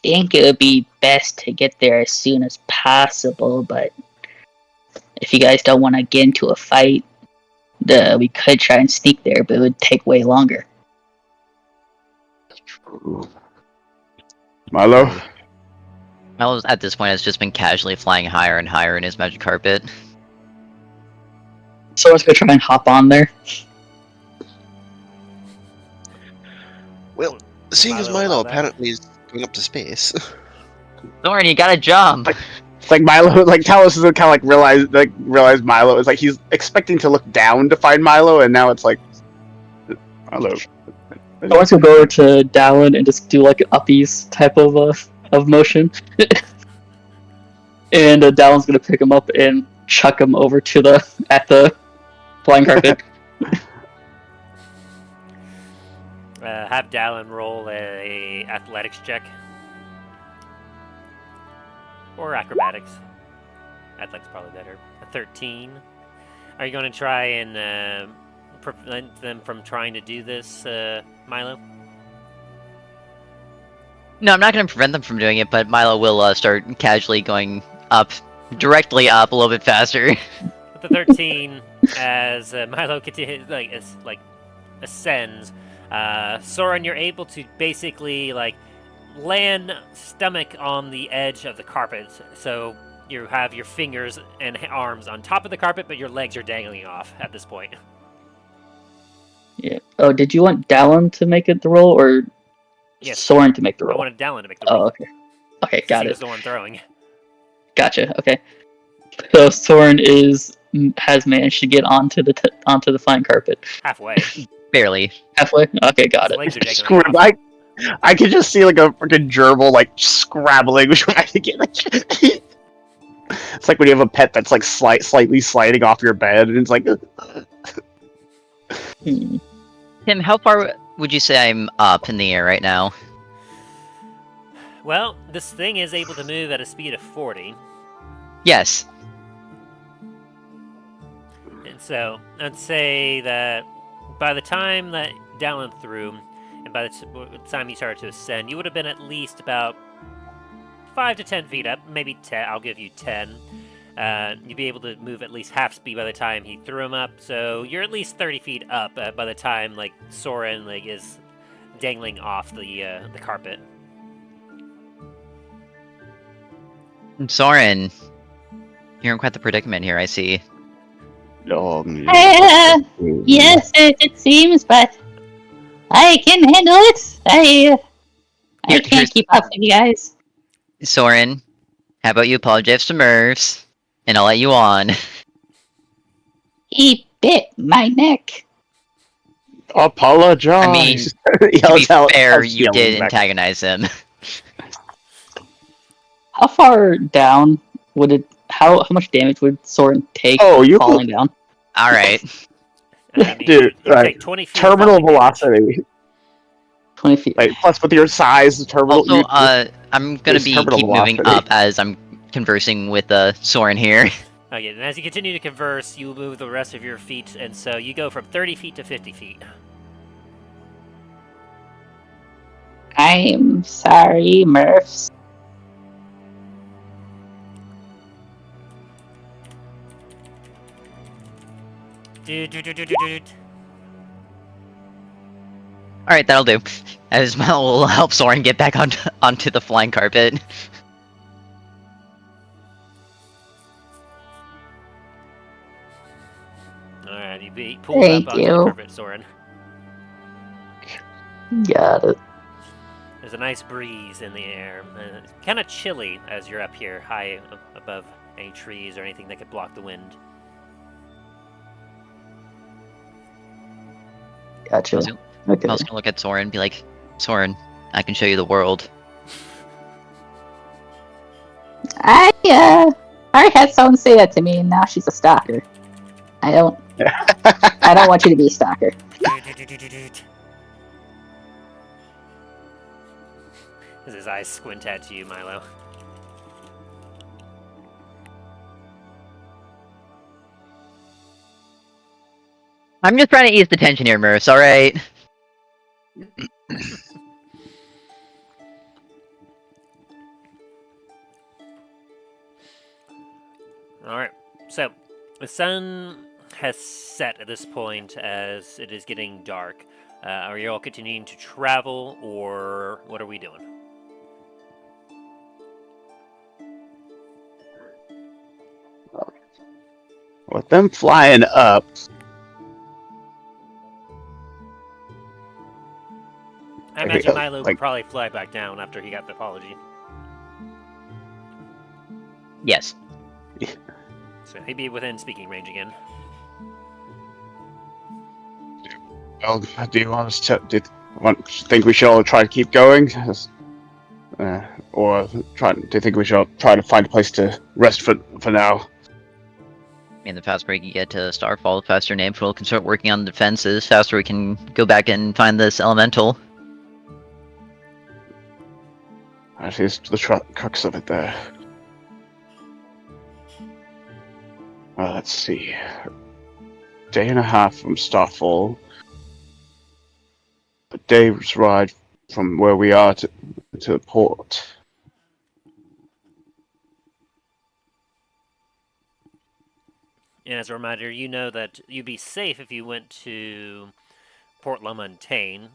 think it would be best to get there as soon as possible, but if you guys don't want to get into a fight, we could try and sneak there, but it would take way longer. Milo? Milo, at this point, has just been casually flying higher and higher in his magic carpet. Soren's gonna try and hop on there. Well, seeing as Milo Milo allowed that? apparently is going up to space. Soren, you gotta jump! It's like Milo, like Talos is kind of like realize Milo. It's like he's expecting to look down to find Milo, and now it's like Milo. Soren's gonna go over to Dallen and just do like an uppies type of motion. And Dallen's gonna pick him up and chuck him over to the flying carpet. Have Dallen roll a athletics check. Or acrobatics. Athletics probably better. A 13. Are you going to try and prevent them from trying to do this, Milo? No, I'm not going to prevent them from doing it, but Milo will start casually going up, directly up a little bit faster. With the 13, as Milo continues, ascends, Soren, you're able to basically land stomach on the edge of the carpet. So you have your fingers and arms on top of the carpet, but your legs are dangling off at this point. Yeah. Oh, did you want Dallen to make it the roll, or Yes. Soren to make the I roll? wanted Dallen to make the roll. Oh, okay. Okay, Since got he it. was the one throwing. Gotcha. Okay. So Soren has managed to get onto the fine carpet. Halfway. Barely. Halfway. Okay, got His it. legs are dangling Screw off. it. I could just see like a freaking gerbil like scrabbling trying to get like. It's like when you have a pet that's like slightly sliding off your bed, and it's like. Hmm. Tim, how far would you say I'm up in the air right now? Well, this thing is able to move at a speed of 40. Yes. And so, I'd say that by the time that Dallen threw, and by the time you started to ascend, you would have been at least about 5 to 10 feet up, maybe 10, I'll give you 10. You'd be able to move at least half speed by the time he threw him up, so you're at least 30 feet up by the time, Soren, is dangling off the carpet. Soren, you're in quite the predicament here, I see. Yes, it seems, but I can handle it. I can't Here's- keep up with you guys. Soren, how about you apologize to Mervs, and I'll let you on. He bit my neck. Apologize. I mean, to be fair, you did antagonize him. How far down would it? How much damage would Soren take falling down? Alright. I mean, Dude, you take 20 feet terminal falling damage. velocity. 20 feet. Like, plus with your size, the terminal. Also, I'm gonna there's be terminal keep moving velocity. up as I'm conversing with Soren here. Okay, and as you continue to converse, you move the rest of your feet, and so you go from 30 feet to 50 feet. I'm sorry, Murphs. Alright, that'll do. As Milo will help Soren get back onto the flying carpet. Alright, you be pulled Thank up onto the you. carpet, Soren. Got it. There's a nice breeze in the air. It's kind of chilly as you're up here, high above any trees or anything that could block the wind. Gotcha. Okay. I was gonna look at Soren and be like, Soren, I can show you the world. I had someone say that to me, and now she's a stalker. I don't want you to be a stalker. As his eyes squint at you, Milo. I'm just trying to ease the tension here, Merce, alright? Alright, so the sun has set at this point as it is getting dark. Are you all continuing to travel, or what are we doing? With them flying up. I imagine Milo would probably fly back down after he got the apology. Yes. So he'd be within speaking range again. Well, do you want us to? Think we should all try to keep going, or do you think we should try to find a place to rest for now? And the faster we can get to Starfall, the faster Nameful can start working on the defenses, faster we can go back and find this elemental. Actually, it's the crux of it there. Well, let's see. Day and a half from Starfall. A day's ride from where we are to the port. And as a reminder, you know that you'd be safe if you went to Port Montagne,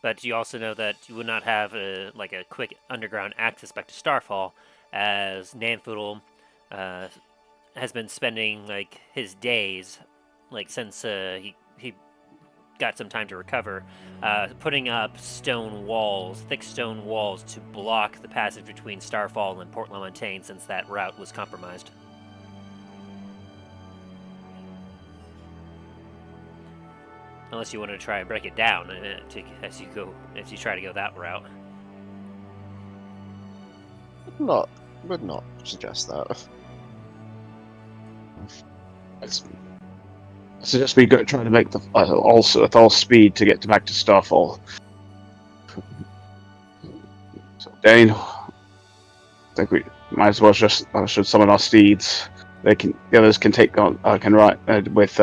but you also know that you would not have a quick underground access back to Starfall, as Nanfoodle has been spending his days, since he got some time to recover, putting up thick stone walls to block the passage between Starfall and Port Montagne, since that route was compromised. Unless you want to try and break it down as you try to go that route. Would not suggest that. I suggest we go try to make the also at all speed to get back to Starfall. So Dain, I think we might as well just should summon our steeds. The others can take on can ride with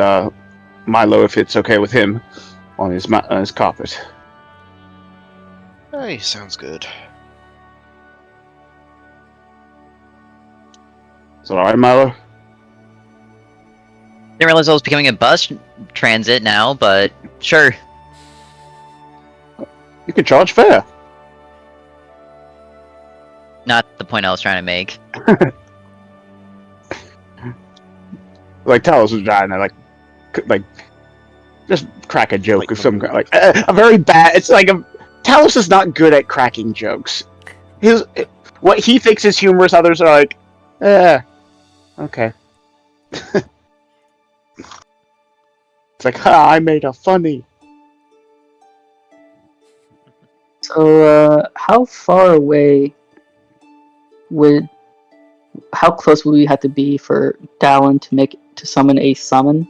Milo if it's okay with him on his carpet. Hey, sounds good. Is that alright, Milo? Didn't realize I was becoming a bus transit now, but sure. You can charge fare. Not the point I was trying to make. Like Talos was trying to just crack a joke of some kind, a very bad. It's Talos is not good at cracking jokes. What he thinks is humorous, others are like, okay. It's like, I made a funny. So, how far away how close would we have to be for Dallen to summon a summon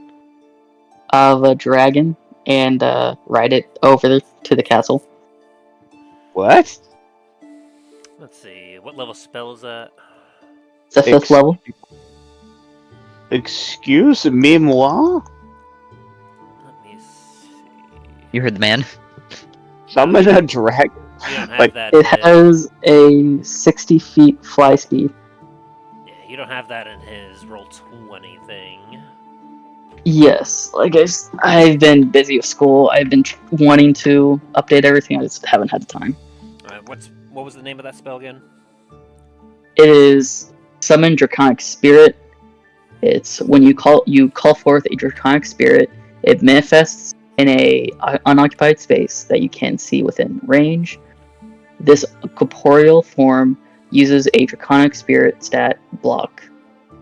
of a dragon and ride it over to the castle? What? Let's see, what level spell is that? It's the 5th level. Excuse me, moi? Let me see. You heard the man. Summon a dragon? You don't have that. It has a 60 feet fly speed. Yeah, you don't have that in his roll 20 thing. Yes, I've been busy with school. I've been wanting to update everything. I just haven't had the time. What was the name of that spell again? It is Summon Draconic Spirit. It's when you call forth a Draconic Spirit, it manifests in a unoccupied space that you can see within range. This corporeal form uses a Draconic Spirit stat block.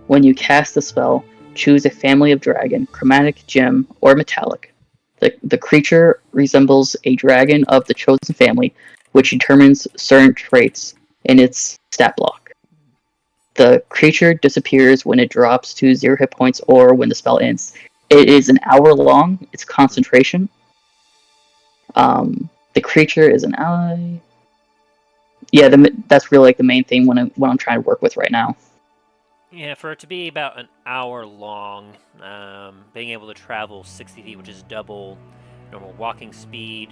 When you cast the spell, choose a family of dragon, chromatic, gem, or metallic. The creature resembles a dragon of the chosen family, which determines certain traits in its stat block. The creature disappears when it drops to 0 hit points or when the spell ends. It is an hour long. It's concentration. The creature is an ally. Yeah, that's really the main thing what I'm trying to work with right now. Yeah, for it to be about an hour long, being able to travel 60 feet, which is double normal walking speed,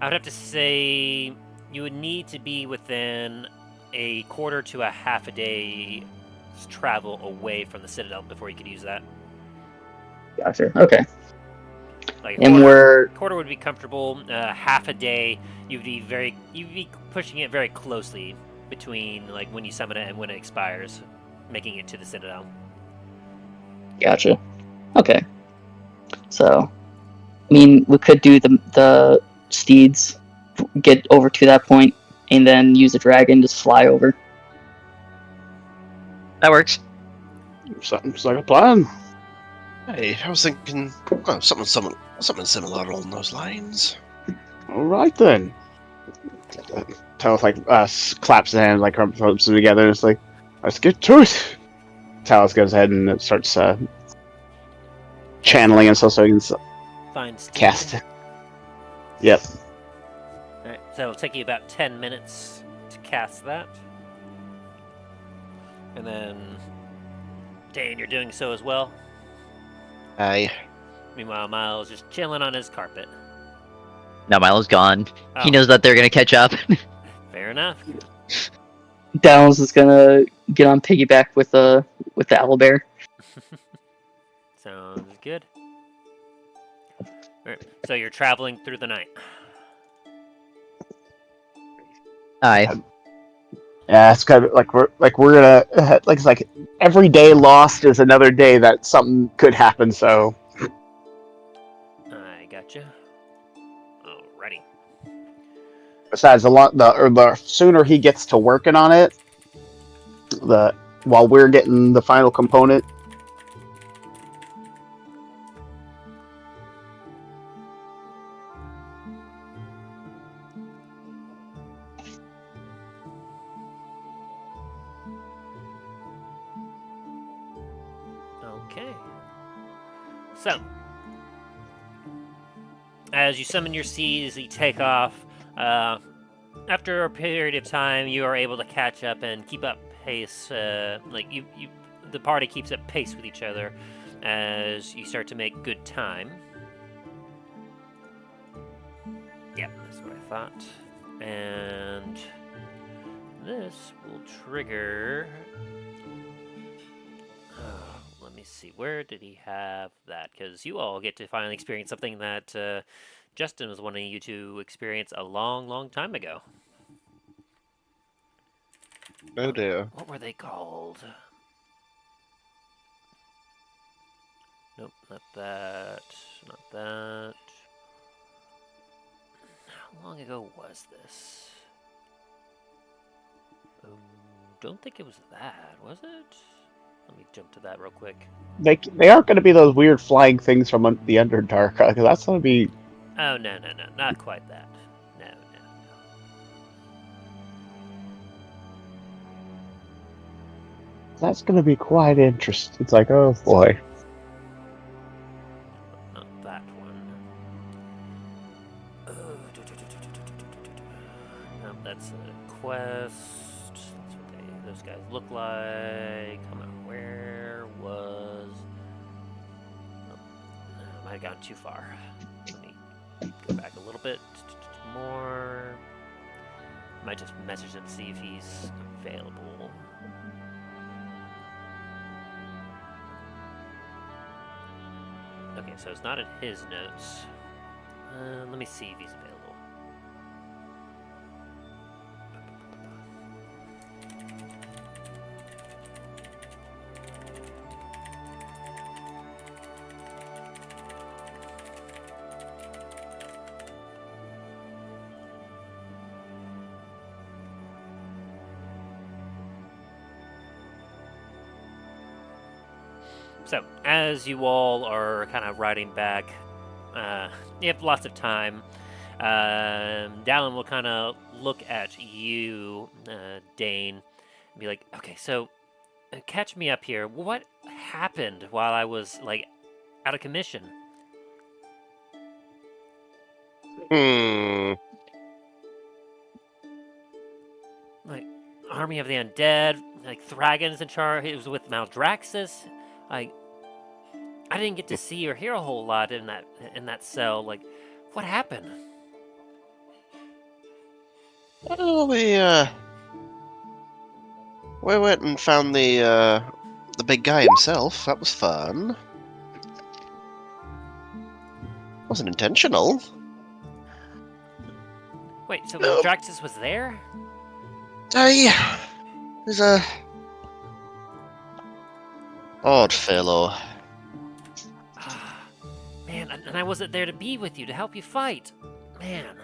I would have to say you would need to be within a quarter to a half a day's travel away from the Citadel before you could use that. Gotcha. Okay. And quarter would be comfortable. Half a day, you'd be pushing it very closely between when you summon it and when it expires, making it to the Citadel. Gotcha. Okay. So, we could do the steeds, get over to that point, and then use a dragon, just fly over. That works. Sounds like a plan. Hey, I was thinking, well, something similar along those lines. All right then. Talos claps his hands, rubs them together, and it's like, let's get to it. Talos goes ahead and starts channeling and so he can cast. Yep. Alright, so it'll take you about 10 minutes to cast that. And then, Dain, you're doing so as well. Hey. Meanwhile, Miles just chilling on his carpet. Now Milo's gone. Oh, He knows that they're gonna catch up. fair enough. Dallen's is gonna get on piggyback with the owlbear. Sounds good. Alright, so you're traveling through the night. Aye. Yeah, it's kind of like we're gonna like it's like every day lost is another day that something could happen. So I gotcha. Alrighty. besides, the sooner he gets to working on it, while we're getting the final component. Okay. So, as you summon your seas, you take off. After a period of time, you are able to catch up and keep up pace. The party keeps up pace with each other as you start to make good time. Yep, that's what I thought. And this will trigger. Let me see. Where did he have that? Because you all get to finally experience something that Justin was wanting you to experience a long, long time ago. Oh dear. What were they called? Nope, not that. Not that. How long ago was this? Don't think it was that, was it? Let me jump to that real quick. They aren't going to be those weird flying things from the Underdark, because that's going to be. Oh, no, not quite that. No. That's going to be quite interesting. It's like, oh boy. Not that one. No, that's a quest. That's what those guys look like. Come on, where was... Oh, I might have gone too far. Let me go back a little bit more. Might just message him to see if he's available. Okay, so it's not in his notes. Let me see if he's available. So, as you all are kind of riding back, you have lots of time. Dallen will kind of look at you, Dain, and be like, okay, so catch me up here. What happened while I was, like, out of commission? Like, army of the undead, like, Thragon's in charge. It was with Maldraxxus. Like, I didn't get to see or hear a whole lot in that cell. Like, what happened? Well, we went and found the big guy himself. That was fun. Wasn't intentional. Wait, so Maldraxxus was there? Yeah. He's a odd fellow. Man, and I wasn't there to be with you, to help you fight. Man.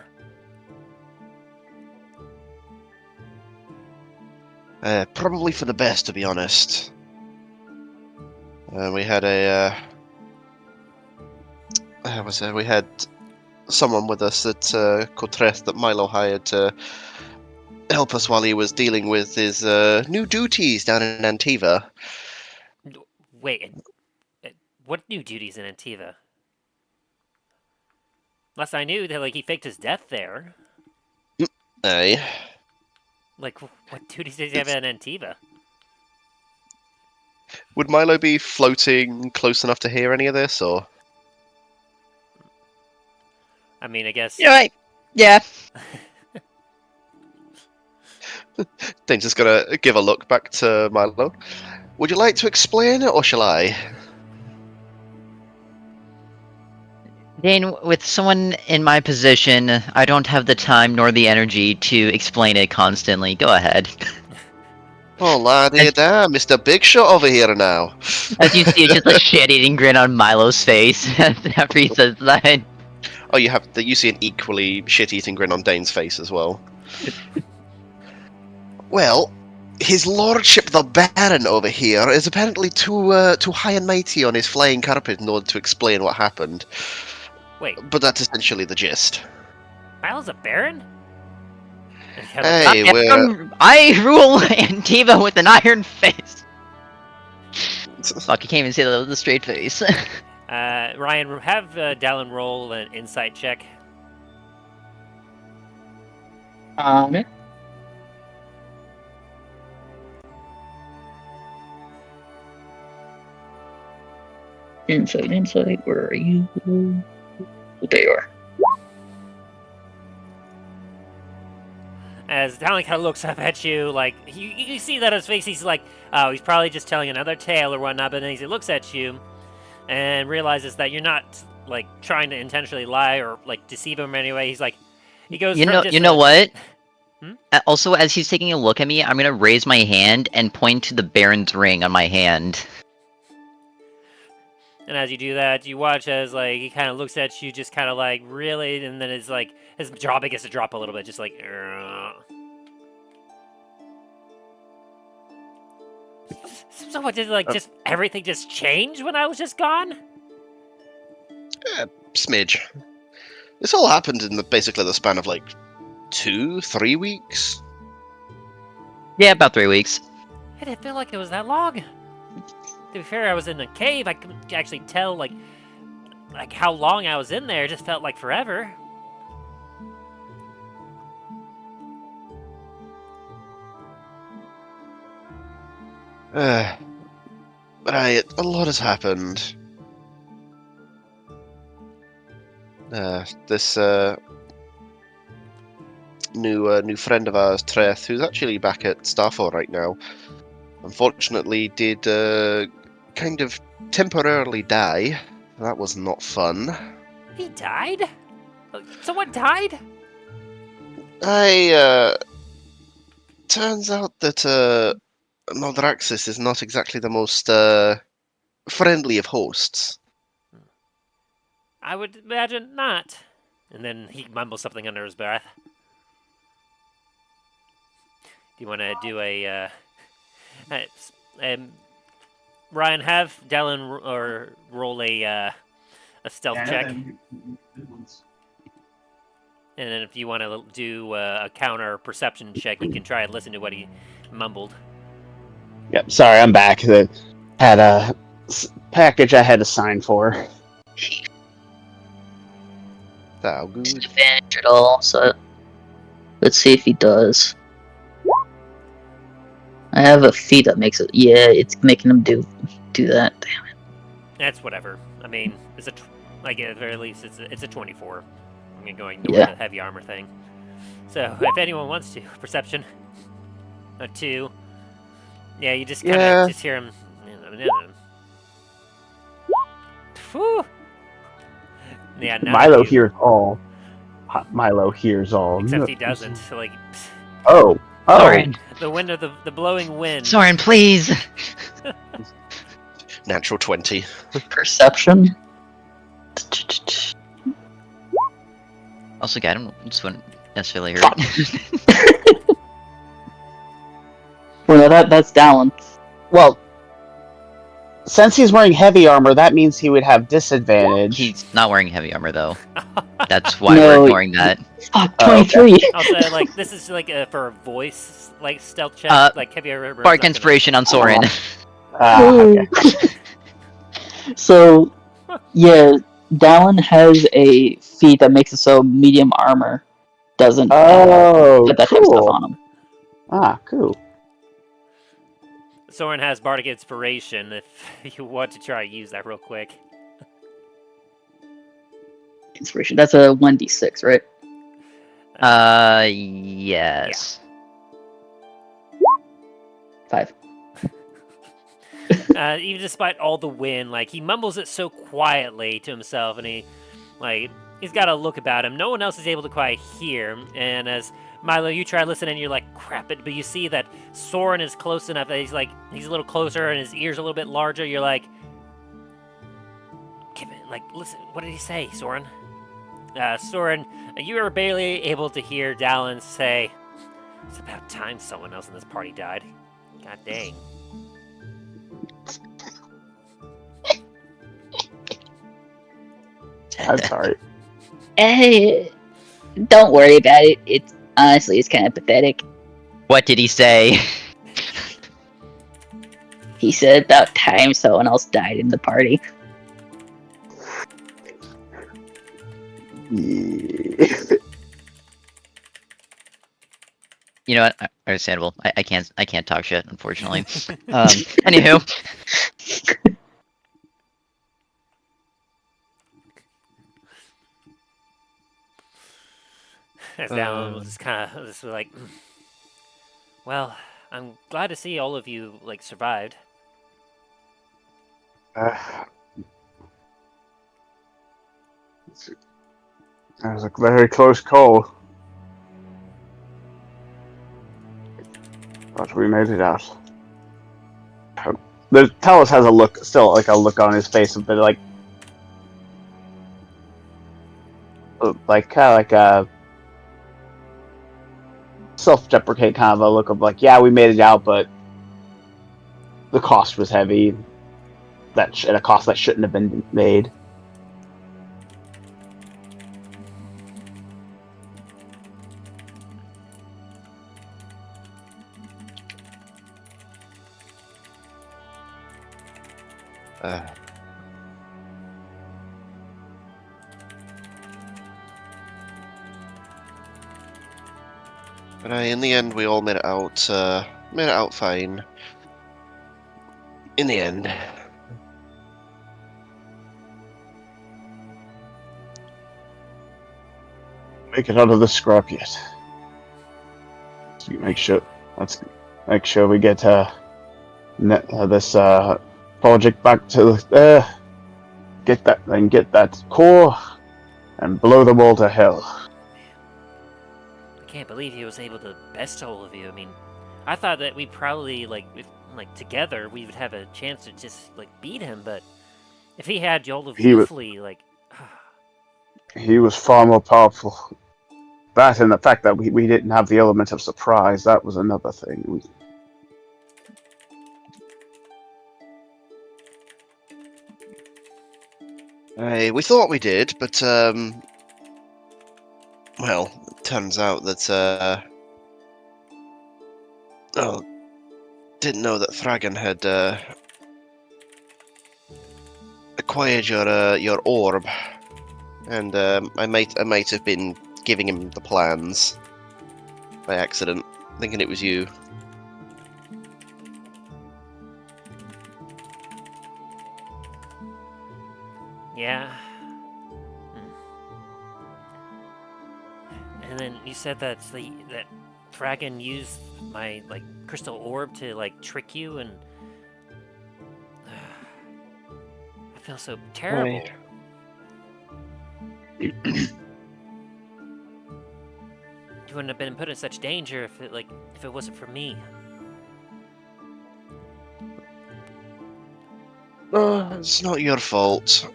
Probably for the best, to be honest. We had we had someone with us at Cotreth that Milo hired to help us while he was dealing with his new duties down in Antiva. Wait, what new duties in Antiva? Last I knew, that like he faked his death there. Aye. Like, what duties did he have in Antiva? Would Milo be floating close enough to hear any of this, or? I mean, I guess. You're right. Yeah. Dane's just gonna give a look back to Milo. Would you like to explain it, or shall I? Dane, with someone in my position, I don't have the time nor the energy to explain it constantly. Go ahead. Oh, laddie da, Mr. Big Shot over here now. As you see, it's just a shit-eating grin on Milo's face after he says that. Oh, you see an equally shit-eating grin on Dane's face as well. Well, his lordship the Baron over here is apparently too high and mighty on his flying carpet in order to explain what happened. Wait, But that's essentially the gist. Milo's a baron? Hey, I rule Antiva with an iron fist. Fuck, you can't even say that with a straight face. Ryan, have Dallen roll an insight check. Yeah. Insight, where are you? There you are. As Dallen kind of looks up at you, like, you see that on his face, he's like, oh, he's probably just telling another tale or whatnot, but then he looks at you and realizes that you're not, like, trying to intentionally lie or, like, deceive him in any way. He's like, he goes You from know, just you know a- what? Hmm? Also, as he's taking a look at me, I'm gonna raise my hand and point to the Baron's ring on my hand. And as you do that, you watch as, like, he kind of looks at you, just kind of like, really? And then it's like, his jaw begins to drop a little bit, just like, So what, did, like, just everything just change when I was just gone? Smidge. This all happened in basically the span of, like, 2-3 weeks? Yeah, about 3 weeks. I didn't feel like it was that long. To be fair, I was in a cave. I couldn't actually tell, like how long I was in there. It just felt like forever. Right, a lot has happened. This new friend of ours, Treth, who's actually back at Starfall right now, unfortunately did kind of temporarily die. That was not fun. He died? Someone died? Turns out that Maldraxxus is not exactly the most friendly of hosts. I would imagine not. And then he mumbles something under his breath. Do you want to do a... Ryan, have Dallen roll a stealth check. And then if you want to do a counter perception check, you can try and listen to what he mumbled. Yep, sorry, I'm back. I had a package I had to sign for. So good. Disadvantage at all, so let's see if he does. I have a feat that makes it. Yeah, it's making him do that. Damn it. That's whatever. I mean, it's at the very least, it's a 24. I'm going to Yeah. the heavy armor thing. So if anyone wants to, perception, a 2. Yeah, you just kind of just hear him. Whew. Yeah, now Milo you- hears all. Milo hears all. Except he doesn't. So, like, Oh. Soren, the wind of the blowing wind. Soren, please. Natural 20. Perception. Also, I just wouldn't necessarily hurt. Well, that's Dallen. Well, since he's wearing heavy armor, that means he would have disadvantage. He's not wearing heavy armor, though. That's why No, we're ignoring that. Fuck, Oh, okay. 23. Also, like, this is like for a voice, like, stealth check. Like, have you ever? Bark inspiration on Soren. Okay. So, yeah, Dallen has a feat that makes it so medium armor doesn't Oh, put that type of stuff cool. on him. Ah, cool. Soren has bardic inspiration. If you want to try use that real quick. inspiration. That's a 1d6, right? Yes. 5. Even despite all the wind, like he mumbles it so quietly to himself, and he's got a look about him. No one else is able to quite hear. And as Milo, you try listening, you're like, crap it. But you see that Soren is close enough that he's a little closer, and his ears a little bit larger. You're like, listen, what did he say, Soren? Soren, you were barely able to hear Dallen say, "It's about time someone else in this party died." God dang. I'm sorry. Don't worry about it. It's honestly, it's kind of pathetic. What did he say? He said about time someone else died in the party. You know what? Understandable. I can't talk shit, unfortunately. Anywho. As Dallen was kind of just like, well, I'm glad to see all of you survived. That was a very close call. But we made it out. Talos has a look on his face, a bit like a self-deprecate kind of a look of yeah, we made it out, but the cost was heavy. At a cost that shouldn't have been made. But in the end, we all made it out fine. In the end. Make it out of the scrap yet. So make sure we get this project back to get that core and blow them all to hell. I can't believe he was able to best all of you. I mean, I thought that we probably together we would have a chance to just beat him, but if he had all of you he was far more powerful. That and the fact that we didn't have the element of surprise, that was another thing. We thought we did, but well, it turns out that didn't know that Thragon had acquired your orb, and I might have been giving him the plans by accident, thinking it was you. Yeah. And then you said that Thragon used my crystal orb to trick you, and I feel so terrible. Right. You wouldn't have been put in such danger if it wasn't for me. It's not your fault.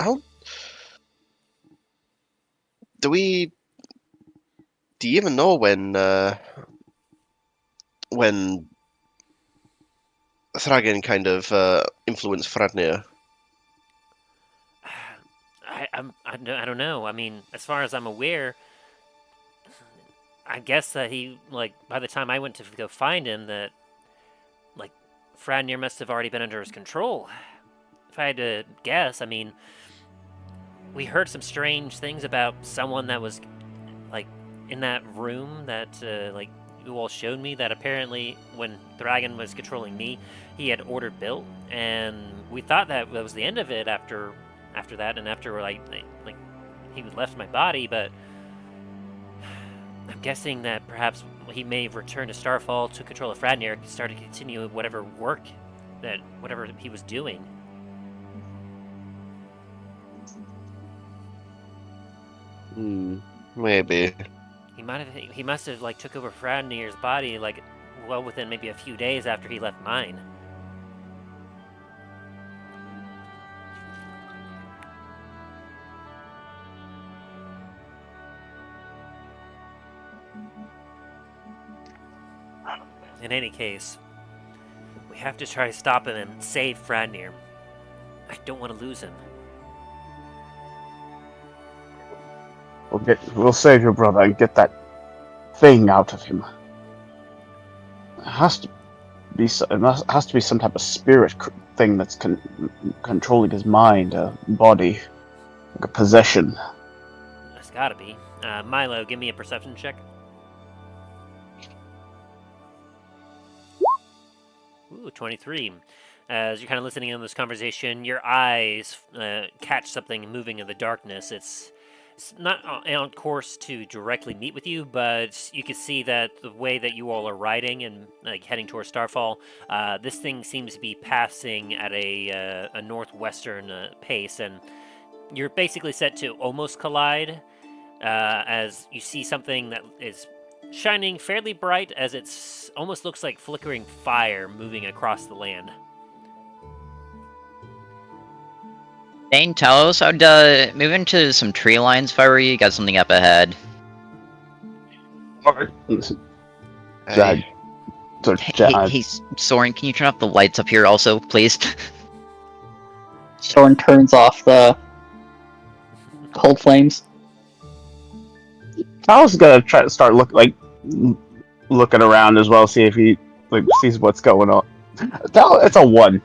How do you even know when Thragon kind of influenced Fradnir? I don't know. I mean, as far as I'm aware, I guess that he by the time I went to go find him, that Fradnir must have already been under his control. If I had to guess, I mean, we heard some strange things about someone that was in that room that you all showed me, that apparently when Thragon was controlling me, he had ordered built, and we thought that was the end of it after after that, and after like he left my body, but I'm guessing that perhaps he may have returned to Starfall, took control of Fradnir, started to continue whatever he was doing. Maybe. He must have like took over Fradnir's body like well within maybe a few days after he left mine. In any case, we have to try to stop him and save Fradnir. I don't want to lose him. We'll save your brother and get that thing out of him. It has to be some type of spirit thing that's controlling his mind, body, like a possession. That's gotta be. Milo, give me a perception check. Ooh, 23. As you're kind of listening in on this conversation, your eyes catch something moving in the darkness. It's not on course to directly meet with you, but you can see that the way that you all are riding and like heading towards Starfall, this thing seems to be passing at a northwestern pace, and you're basically set to almost collide as you see something that is shining fairly bright as it's almost looks like flickering fire moving across the land. Dain, Talos, I'd move into some tree lines if I were you. Got something up ahead. Alright. Hey, Hey, Soren, can you turn off the lights up here also, please? Soren turns off the cold flames. I was gonna try to start looking around as well, see if he sees what's going on. It's a 1.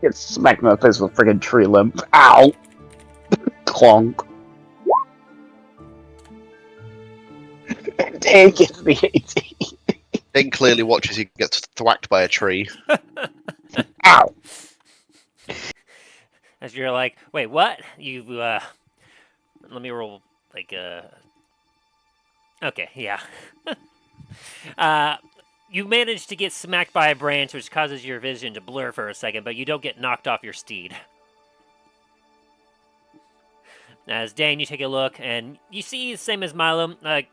Get smacked in the face with a friggin' tree limb. Ow! Clonk. Dang, gets the 18. Dane clearly watches you get thwacked by a tree. Ow! As you're like, wait, what? You, let me roll, like, okay, yeah. You manage to get smacked by a branch, which causes your vision to blur for a second, but you don't get knocked off your steed. As Dain, you take a look, and you see, same as Milo, like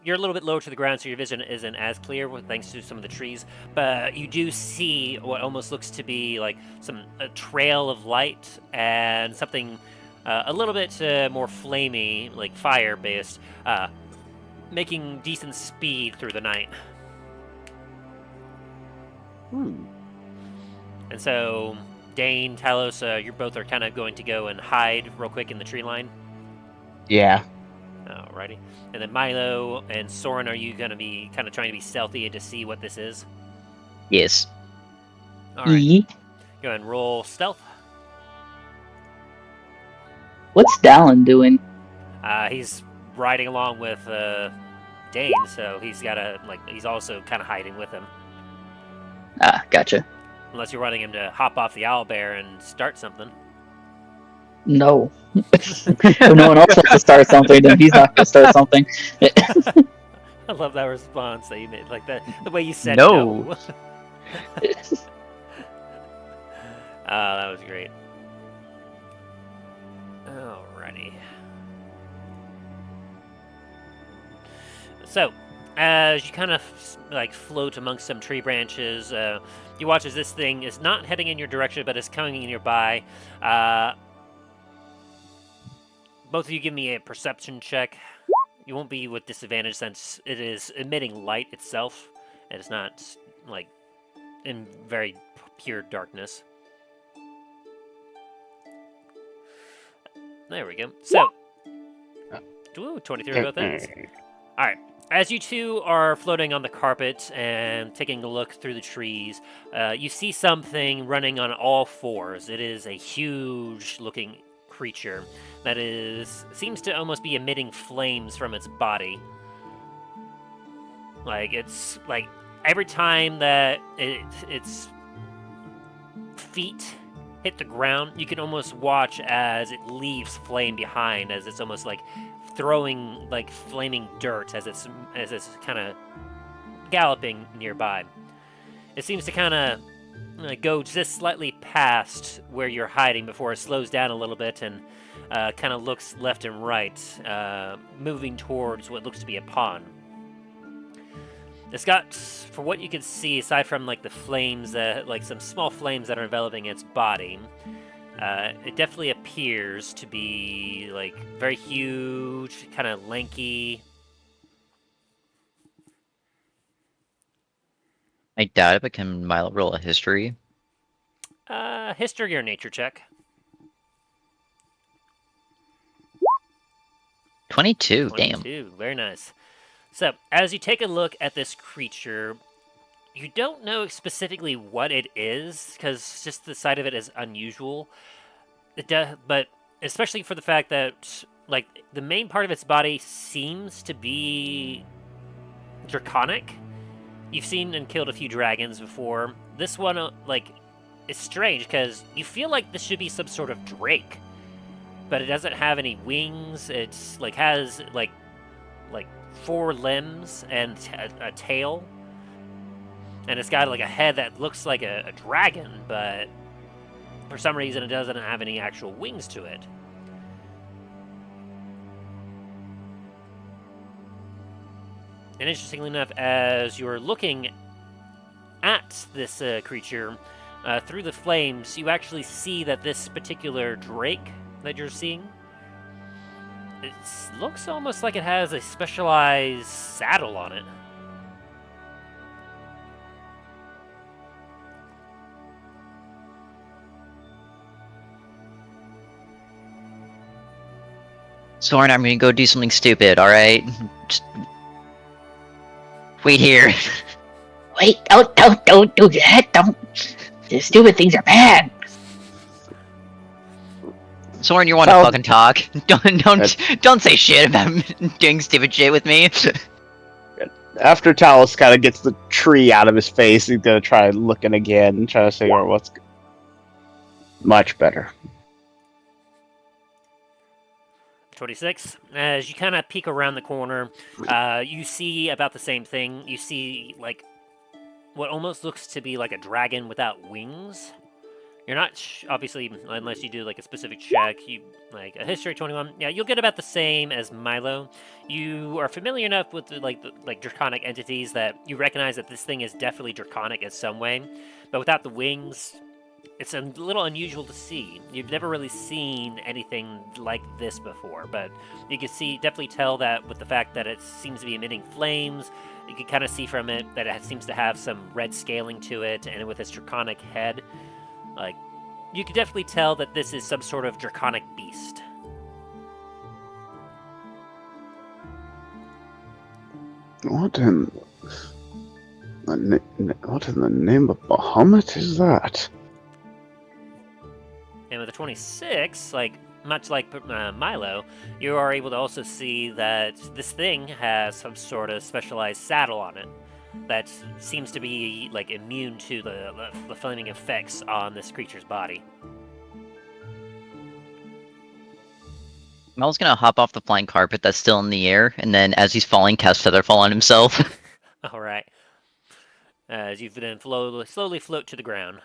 you're a little bit lower to the ground, so your vision isn't as clear, thanks to some of the trees. But you do see what almost looks to be like a trail of light and something a little bit more flamey, like fire-based, making decent speed through the night. And so, Dain, Talos, you both are kind of going to go and hide real quick in the tree line. Yeah. Alrighty. And then Milo and Soren, are you going to be kind of trying to be stealthy to see what this is? Yes. Alright. Go ahead and roll stealth. What's Dallen doing? He's riding along with Dain, so he's got he's also kind of hiding with him. Ah, gotcha. Unless you're wanting him to hop off the owlbear and start something. No. If no one else wants to start something, then he's not going to start something. I love that response that you made, like the way you said No. no. That was great. Alrighty. So, as you kind of float amongst some tree branches, you watch as this thing is not heading in your direction, but is coming nearby. Both of you give me a perception check. You won't be with disadvantage since it is emitting light itself. It is not in very pure darkness. There we go. So, 23 both ends. All right. As you two are floating on the carpet and taking a look through the trees, you see something running on all fours. It is a huge-looking creature that seems to almost be emitting flames from its body. It's every time that its feet hit the ground, you can almost watch as it leaves flame behind, as it's almost like throwing like flaming dirt as it's kind of galloping nearby. It seems to kind of go just slightly past where you're hiding before it slows down a little bit and kind of looks left and right, moving towards what looks to be a pond. It's got, for what you can see, aside from like the flames, like some small flames that are enveloping its body, it definitely appears to be like very huge, kind of lanky. I doubt it, but can Milo roll a history? History or nature check. 22, damn. 22, very nice. So, as you take a look at this creature, you don't know specifically what it is, because just the sight of it is unusual. But especially for the fact that, like, the main part of its body seems to be draconic. You've seen and killed a few dragons before. This one, like, is strange, because you feel like this should be some sort of drake. But it doesn't have any wings. It's, like, has, like 4 limbs and a tail, and it's got like a head that looks like a dragon, but for some reason it doesn't have any actual wings to it. And interestingly enough, as you're looking at this creature through the flames, you actually see that this particular drake that you're seeing, it looks almost like it has a specialized saddle on it. Soren, I'm gonna go do something stupid, alright? Just wait here. Wait, don't do that. Don't. The stupid things are bad. Soren, you want to fucking talk? Don't say shit about doing stupid shit with me. After Talos kind of gets the tree out of his face, he's gonna try looking again and try to figure out what's much better. 26. As you kind of peek around the corner, you see about the same thing. You see like what almost looks to be like a dragon without wings. You're not obviously, unless you do like a specific check, you like a history 21. Yeah, you'll get about the same as Milo. You are familiar enough with the draconic entities that you recognize that this thing is definitely draconic in some way, but without the wings, it's a little unusual to see. You've never really seen anything like this before, but you can definitely tell that with the fact that it seems to be emitting flames. You can kind of see from it that it seems to have some red scaling to it, and with its draconic head, like, you can definitely tell that this is some sort of draconic beast. What in the name of Bahamut is that? And with the 26, like, much like Milo, you are able to also see that this thing has some sort of specialized saddle on it that seems to be like immune to the flaming effects on this creature's body. Mel's gonna hop off the flying carpet that's still in the air, and then as he's falling, cast Featherfall on himself. All right. As you then slowly float to the ground.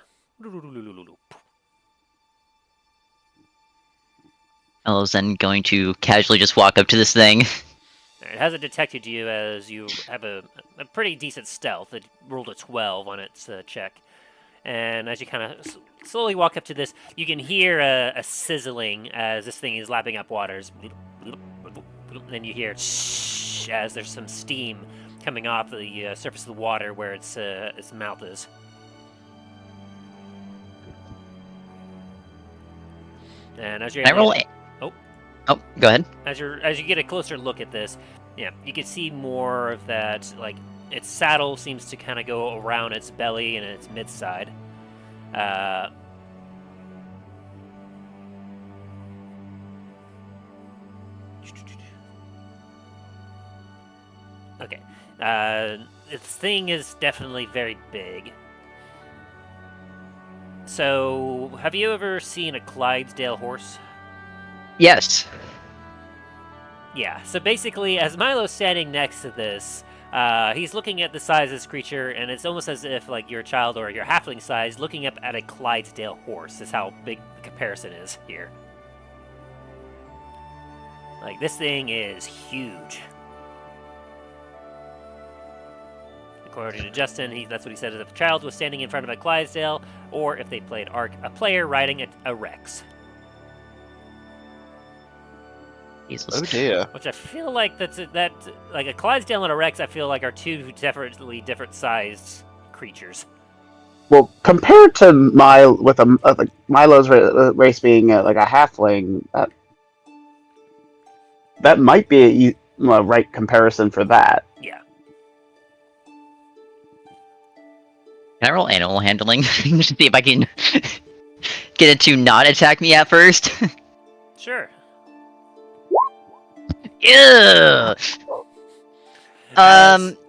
Mel's then going to casually just walk up to this thing. It hasn't detected you, as you have a pretty decent stealth. It rolled a 12 on its check. And as you kind of slowly walk up to this, you can hear a sizzling as this thing is lapping up waters. And then you hear shh as there's some steam coming off the surface of the water where its mouth is. And as you're Oh, go ahead. As you get a closer look at this, yeah, you can see more of that. Like, its saddle seems to kind of go around its belly and its mid-side. Okay. this thing is definitely very big. So, have you ever seen a Clydesdale horse? Yes. Yeah, so basically, as Milo's standing next to this, he's looking at the size of this creature, and it's almost as if, like, your child or your halfling size looking up at a Clydesdale horse is how big the comparison is here. Like, this thing is huge. According to Justin, that's what he said, if a child was standing in front of a Clydesdale, or if they played Ark, a player riding a Rex. Jesus. Oh dear. Which I feel like like a Clydesdale and a Rex, I feel like are two definitely different sized creatures. Well, compared to like Milo's race being like a halfling, that might be a right comparison for that. Yeah. Can I roll animal handling? Just see if I can get it to not attack me at first. Sure. Ew.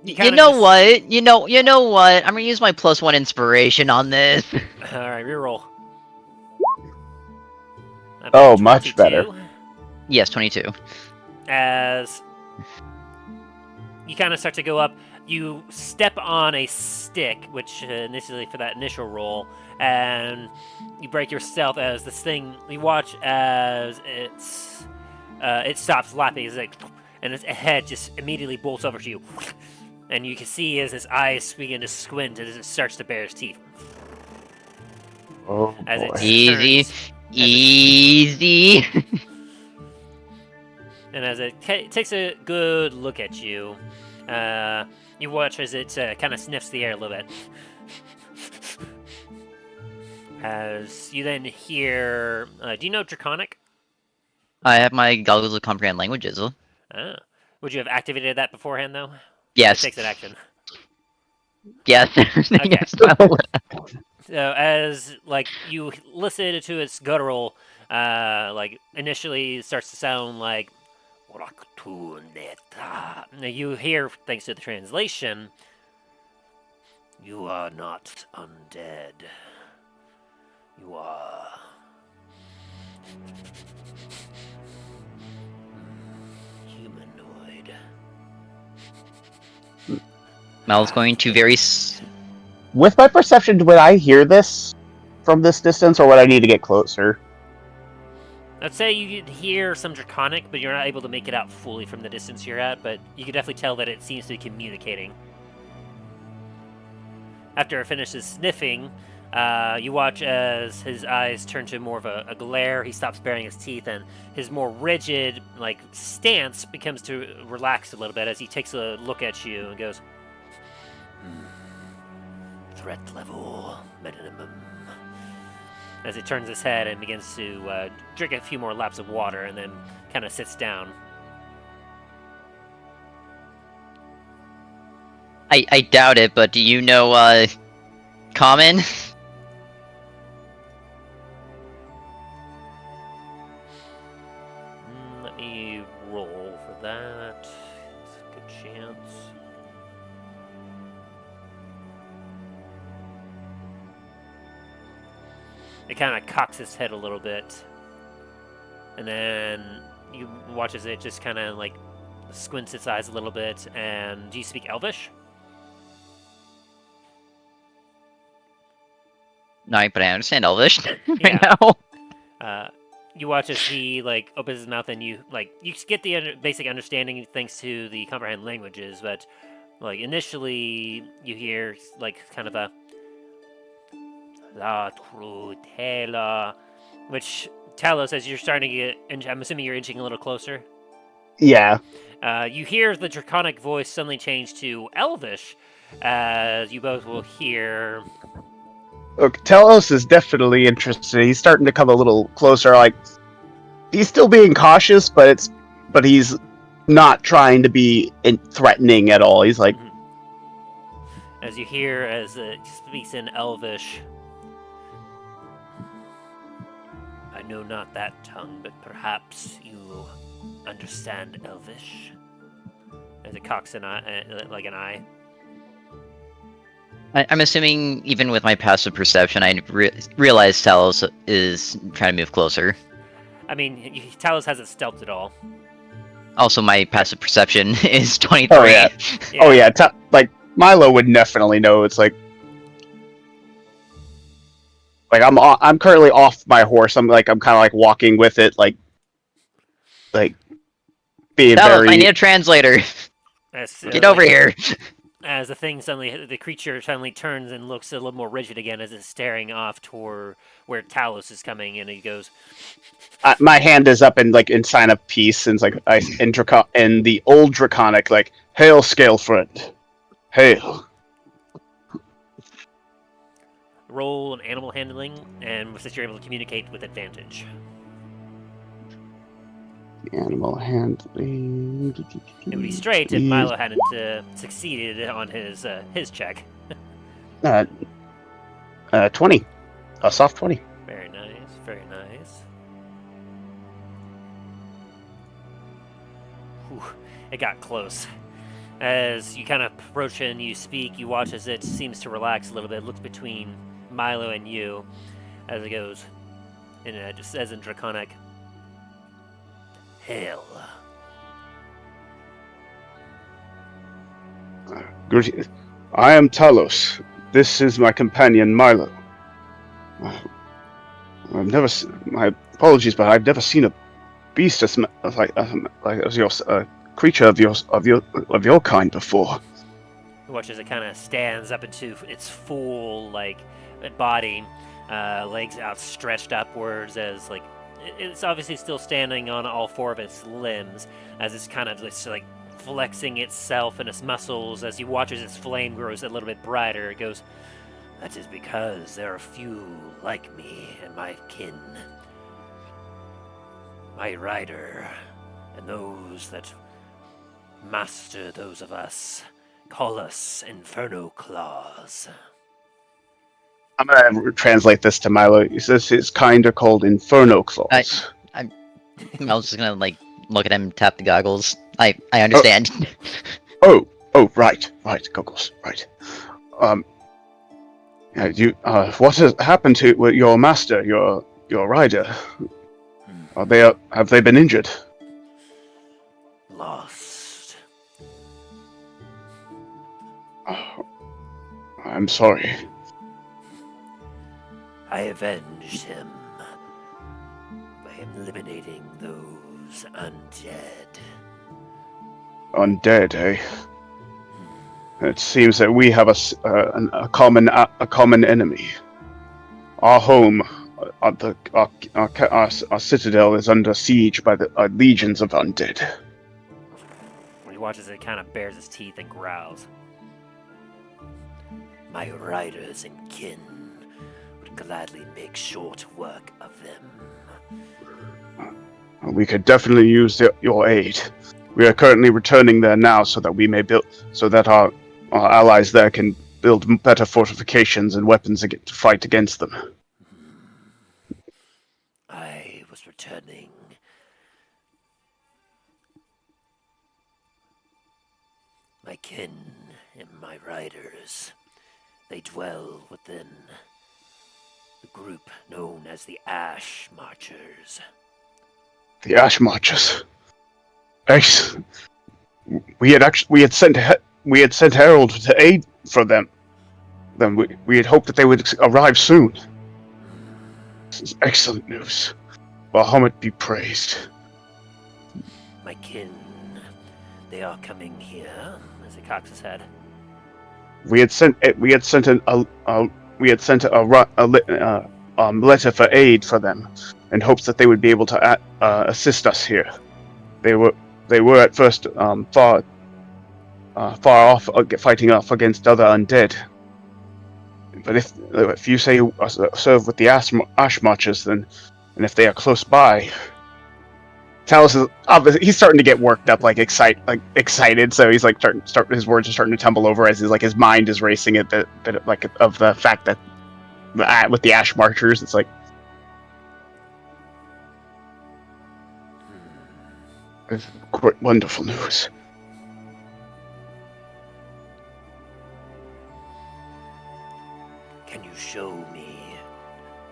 You know what? You know what? I'm gonna use my +1 inspiration on this. Alright, reroll. Oh, much better. Yes, 22. As you kind of start to go up, you step on a stick, which initially for that initial roll, and you break your stealth as this thing. You watch as it stops lapping, and its head just immediately bolts over to you, and you can see as his eyes begin to squint as it starts to bare its teeth. Oh As it boy. Easy. turns, Easy. and as it takes a good look at you, you watch as it kind of sniffs the air a little bit. As you then hear, do you know Draconic? I have my goggles of comprehend languages. Ah. Would you have activated that beforehand, though? Yes. It takes an action. Yes. Okay. Yes, I would. So as like you listen to its guttural, like initially it starts to sound like now you hear, thanks to the translation, you are not undead. You are humanoid. Mal's going to very. With my perception, would I hear this from this distance, or would I need to get closer? I'd say you could hear some Draconic, but you're not able to make it out fully from the distance you're at, but you can definitely tell that it seems to be communicating. After it finishes sniffing, you watch as his eyes turn to more of a glare. He stops baring his teeth, and his more rigid, like, stance becomes to relax a little bit as he takes a look at you and goes, threat level minimum. As he turns his head and begins to drink a few more laps of water and then kind of sits down. I doubt it, but do you know, common? Let me roll for that. It's a good chance. It kind of cocks its head a little bit. And then you watch as it just kind of like squints its eyes a little bit. And do you speak Elvish? No, but I understand Elvish Yeah. right now. You watch as he like opens his mouth, and you get the basic understanding thanks to the comprehend languages. But like initially, you hear like kind of a La Trutela, which Talos, as you're starting to get, I'm assuming you're inching a little closer. Yeah. You hear the Draconic voice suddenly change to Elvish, as you both will hear. Look, Talos is definitely interested. He's starting to come a little closer. Like, he's still being cautious, but he's not trying to be threatening at all. He's like, as you hear as it speaks in Elvish. I know not that tongue, but perhaps you understand Elvish. As it cocks an eye, like an eye. I'm assuming, even with my passive perception, I realize Talos is trying to move closer. I mean, Talos hasn't stealthed at all. Also, my passive perception is 23. Oh yeah. Oh yeah. Like Milo would definitely know. It's like I'm currently off my horse. I'm kind of like walking with it, like being Talos, very. I need a translator. Get over here. As the creature suddenly turns and looks a little more rigid again as it's staring off toward where Talos is coming, and he goes, My hand is up in sign of peace, and it's like in the old draconic, like, hail, scale friend, hail. roll an animal handling, and since you're able to communicate with advantage. Animal handling. It would be straight if Milo hadn't succeeded on his check. 20. A soft 20. Very nice, very nice. Whew, it got close. As you kind of approach and you speak, you watch as it seems to relax a little bit, looks between Milo and you as it goes, and it just says in Draconic, hail. Greetings. I am Talos. This is my companion Milo. My apologies, but I've never seen a beast as your creature of your kind before. You watch as it kind of stands up into its full body, legs outstretched upwards, as it's obviously still standing on all four of its limbs, as it's kind of just flexing itself and its muscles. As you watch as its flame grows a little bit brighter, it goes, "That is because there are few like me and my kin, my rider, and those that master those of us call us Inferno Claws." I'm gonna translate this to Milo. He says his kind are called Inferno Claws. I was just gonna look at him, tap the goggles. I understand. Oh, right, goggles, right. What has happened to your master, your rider? Have they been injured? Lost. Oh, I'm sorry. I avenged him by eliminating those undead. Undead, eh? It seems that we have a common enemy. Our home, our citadel, is under siege by the legions of undead. When he watches it, kind of bares his teeth and growls. My riders and kin would gladly make short work of them. We could definitely use your aid. We are currently returning there now, so that our allies there can build better fortifications and weapons to fight against them. I was returning. My kin and my riders, they dwell within the group known as the Ash Marchers. The Ash Marchers. Ace. We had sent heralds to aid for them. Then we had hoped that they would arrive soon. This is excellent news. Bahamut be praised. My kin, they are coming here. As he cocks his head. We had sent a letter for aid for them, in hopes that they would be able to assist us here. They were at first far off, fighting off against other undead. But if you say you serve with the Ash Marchers, then, and if they are close by, Talos is obviously he's starting to get worked up, excited. So he's his words are starting to tumble over as his mind is racing a bit of the fact that with the Ash Marchers, it's it's quite wonderful news. show me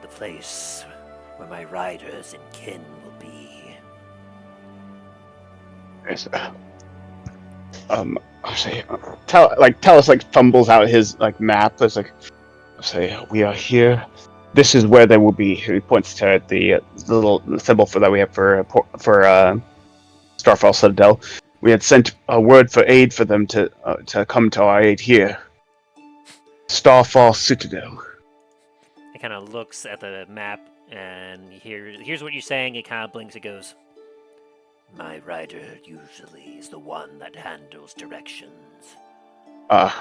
the place where my riders and kin will be. Yes. I say, Talos like fumbles out his like map. It's like, I say, we are here. This is where they will be. He points to the little symbol that we have for Starfall Citadel. We had sent a word for aid for them to come to our aid here. Starfall Citadel. It kind of looks at the map and here's what you're saying. It kind of blinks. It goes, my rider usually is the one that handles directions. Well,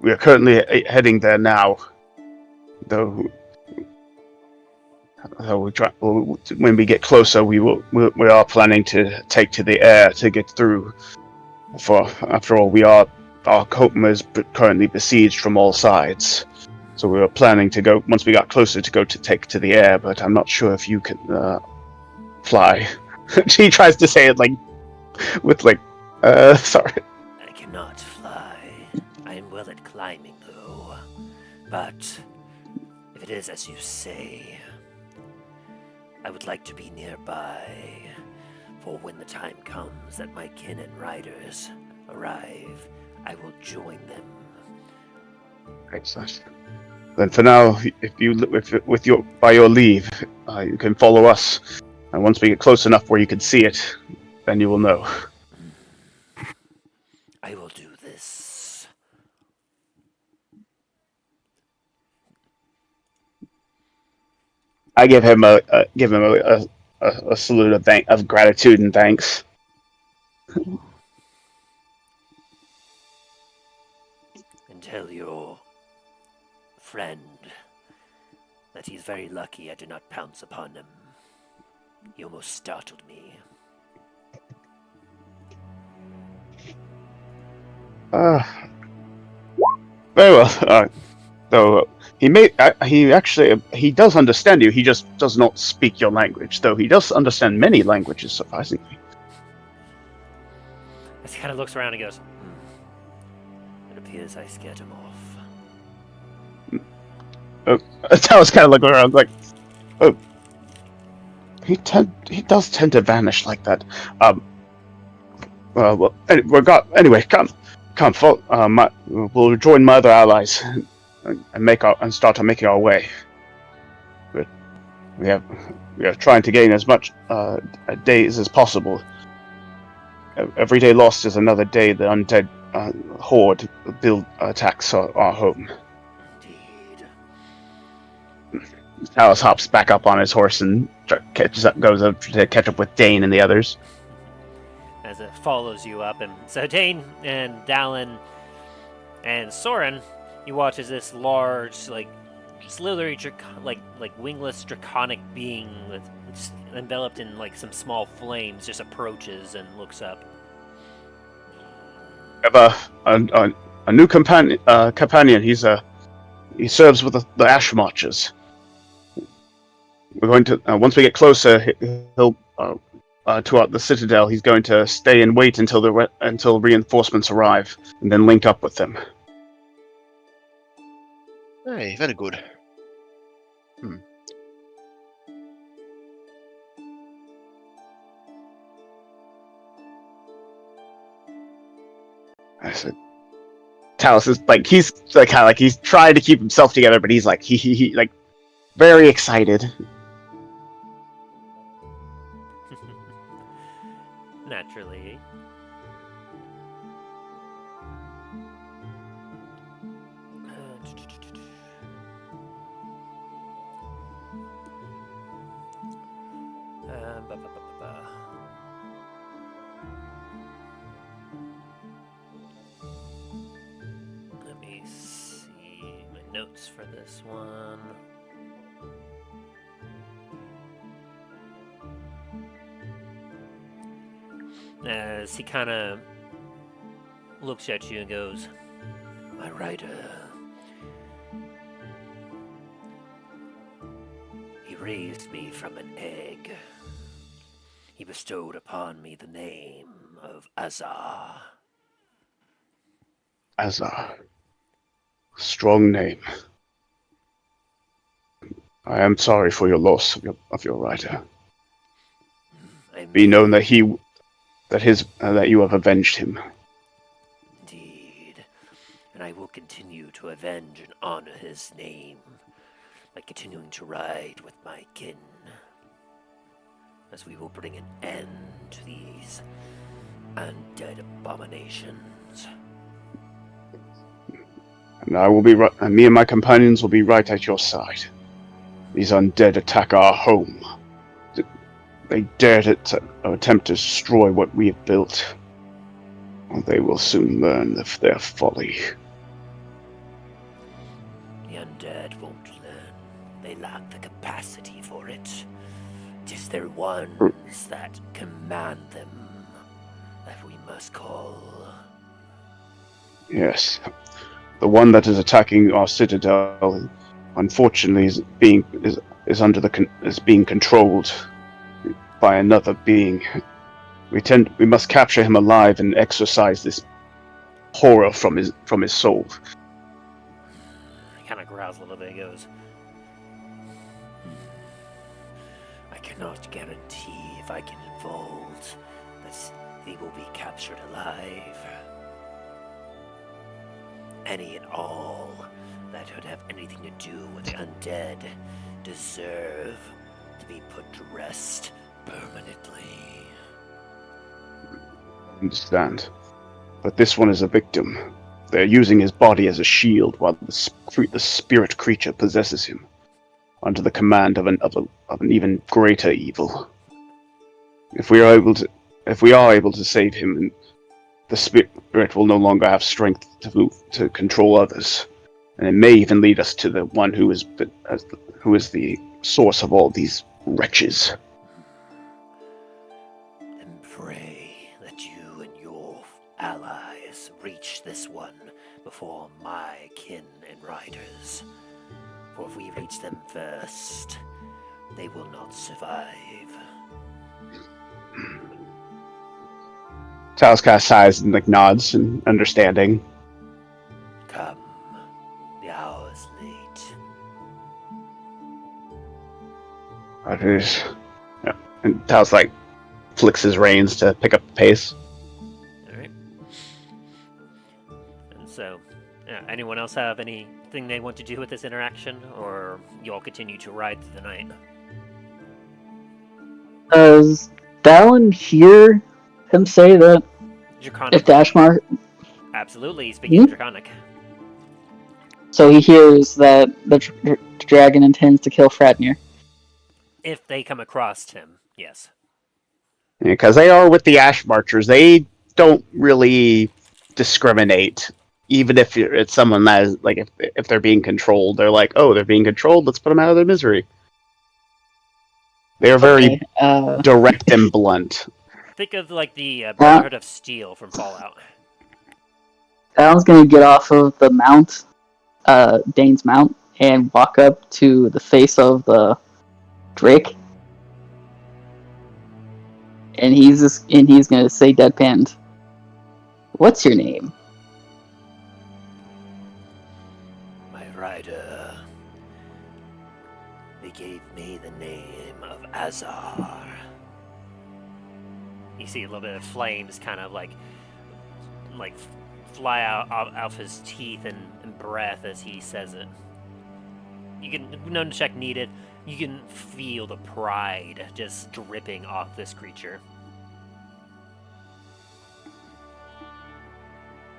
we are currently heading there now. Though when we get closer, we are planning to take to the air to get through. For after all, our Cotem is currently besieged from all sides. So we were planning to go once we got closer to take to the air, but I'm not sure if you can fly. She tries to say it like with like sorry. I cannot fly. I am well at climbing, though. But if it is as you say, I would like to be nearby, for when the time comes that my kin and riders arrive, I will join them. Excellent. Then for now, by your leave, you can follow us, and once we get close enough where you can see it, then you will know. I will do this. I give him a salute of gratitude and thanks. And tell your friend that he's very lucky I did not pounce upon him. He almost startled me. Very well. Though he does understand you. He just does not speak your language. Though he does understand many languages, surprisingly. As he kind of looks around and goes, It appears I scared him off. Talos kind of look around like, oh, he does tend to vanish like that. Anyway, come, we'll join my other allies and start making our way. But we are trying to gain as much days as possible. Every day lost is another day the undead horde attacks our home. Talos hops back up on his horse and goes up to catch up with Dain and the others. As it follows you up, and so Dain and Dallen and Soren, you watch as this large, like slithery, wingless draconic being that's enveloped in like some small flames just approaches and looks up. We have a new companion. He serves with the Ash Marchers. We're going to once we get closer, he'll to the Citadel. He's going to stay and wait until reinforcements arrive, and then link up with them. Hey, very good. I said, Talos is he's trying to keep himself together, but he's like he like very excited. Naturally. Let me see my notes for this one. As he kind of looks at you and goes, my rider, he raised me from an egg. He bestowed upon me the name of Azar. Azar. Strong name. I am sorry for your loss of your rider. Be known that that you have avenged him. Indeed. And I will continue to avenge and honor his name by continuing to ride with my kin, as we will bring an end to these undead abominations. And I will be and me and my companions will be right at your side. These undead attack our home. They dare to attempt to destroy what we have built. Well, they will soon learn of their folly. The undead won't learn. They lack the capacity for it. It is their ones that command them that we must call. Yes. The one that is attacking our citadel, unfortunately, is being controlled by another being. We must capture him alive and exorcise this horror from his soul. He kind of growls a little bit. He goes, I cannot guarantee if I get involved that he will be captured alive. Any and all that would have anything to do with the undead deserve to be put to rest permanently. I understand. But this one is a victim. They're using his body as a shield while the spirit creature possesses him, under the command of an even greater evil. If we are able to save him, the spirit will no longer have strength to control others, and it may even lead us to the one who is the source of all these wretches. And pray that you and your allies reach this one before my kin and riders. For if we reach them first, they will not survive. Talos kind of sighs and nods in understanding. Come, the hour is late. That is, yeah. And Talos flicks his reins to pick up the pace. Alright. And so, anyone else have anything they want to do with this interaction, or you all continue to ride through the night? Does Dallen hear him say that Draconic. if Dashmar... Absolutely, he's speaking Draconic. So he hears that the dragon intends to kill Fradnir. If they come across him, yes. Because they are with the Ash Marchers, they don't really discriminate. Even if it's someone that is, if they're being controlled, they're like, oh, they're being controlled, let's put them out of their misery. They are very direct and blunt. Think of the Brotherhood of Steel from Fallout. Alan's gonna get off of the mount, Dane's mount, and walk up to the face of the Drake. And he's gonna say deadpanned, "What's your name?" My rider. They gave me the name of Azar. You see a little bit of flames kind of like fly out of his teeth and breath as he says it. You can, no check needed, you can feel the pride just dripping off this creature.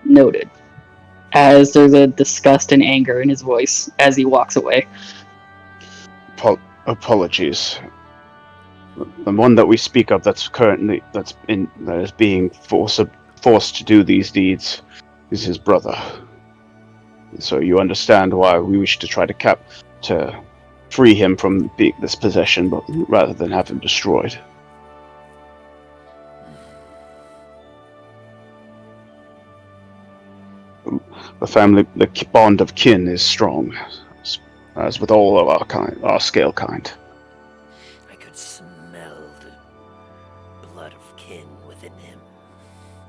Noted. As there's a disgust and anger in his voice as he walks away. Apologies. The one that we speak of that is being forced to do these deeds is his brother. So you understand why we wish to try to free him from this possession, but rather than have him destroyed. The bond of kin is strong, as with all of our scale kind. I could smell the blood of kin within him.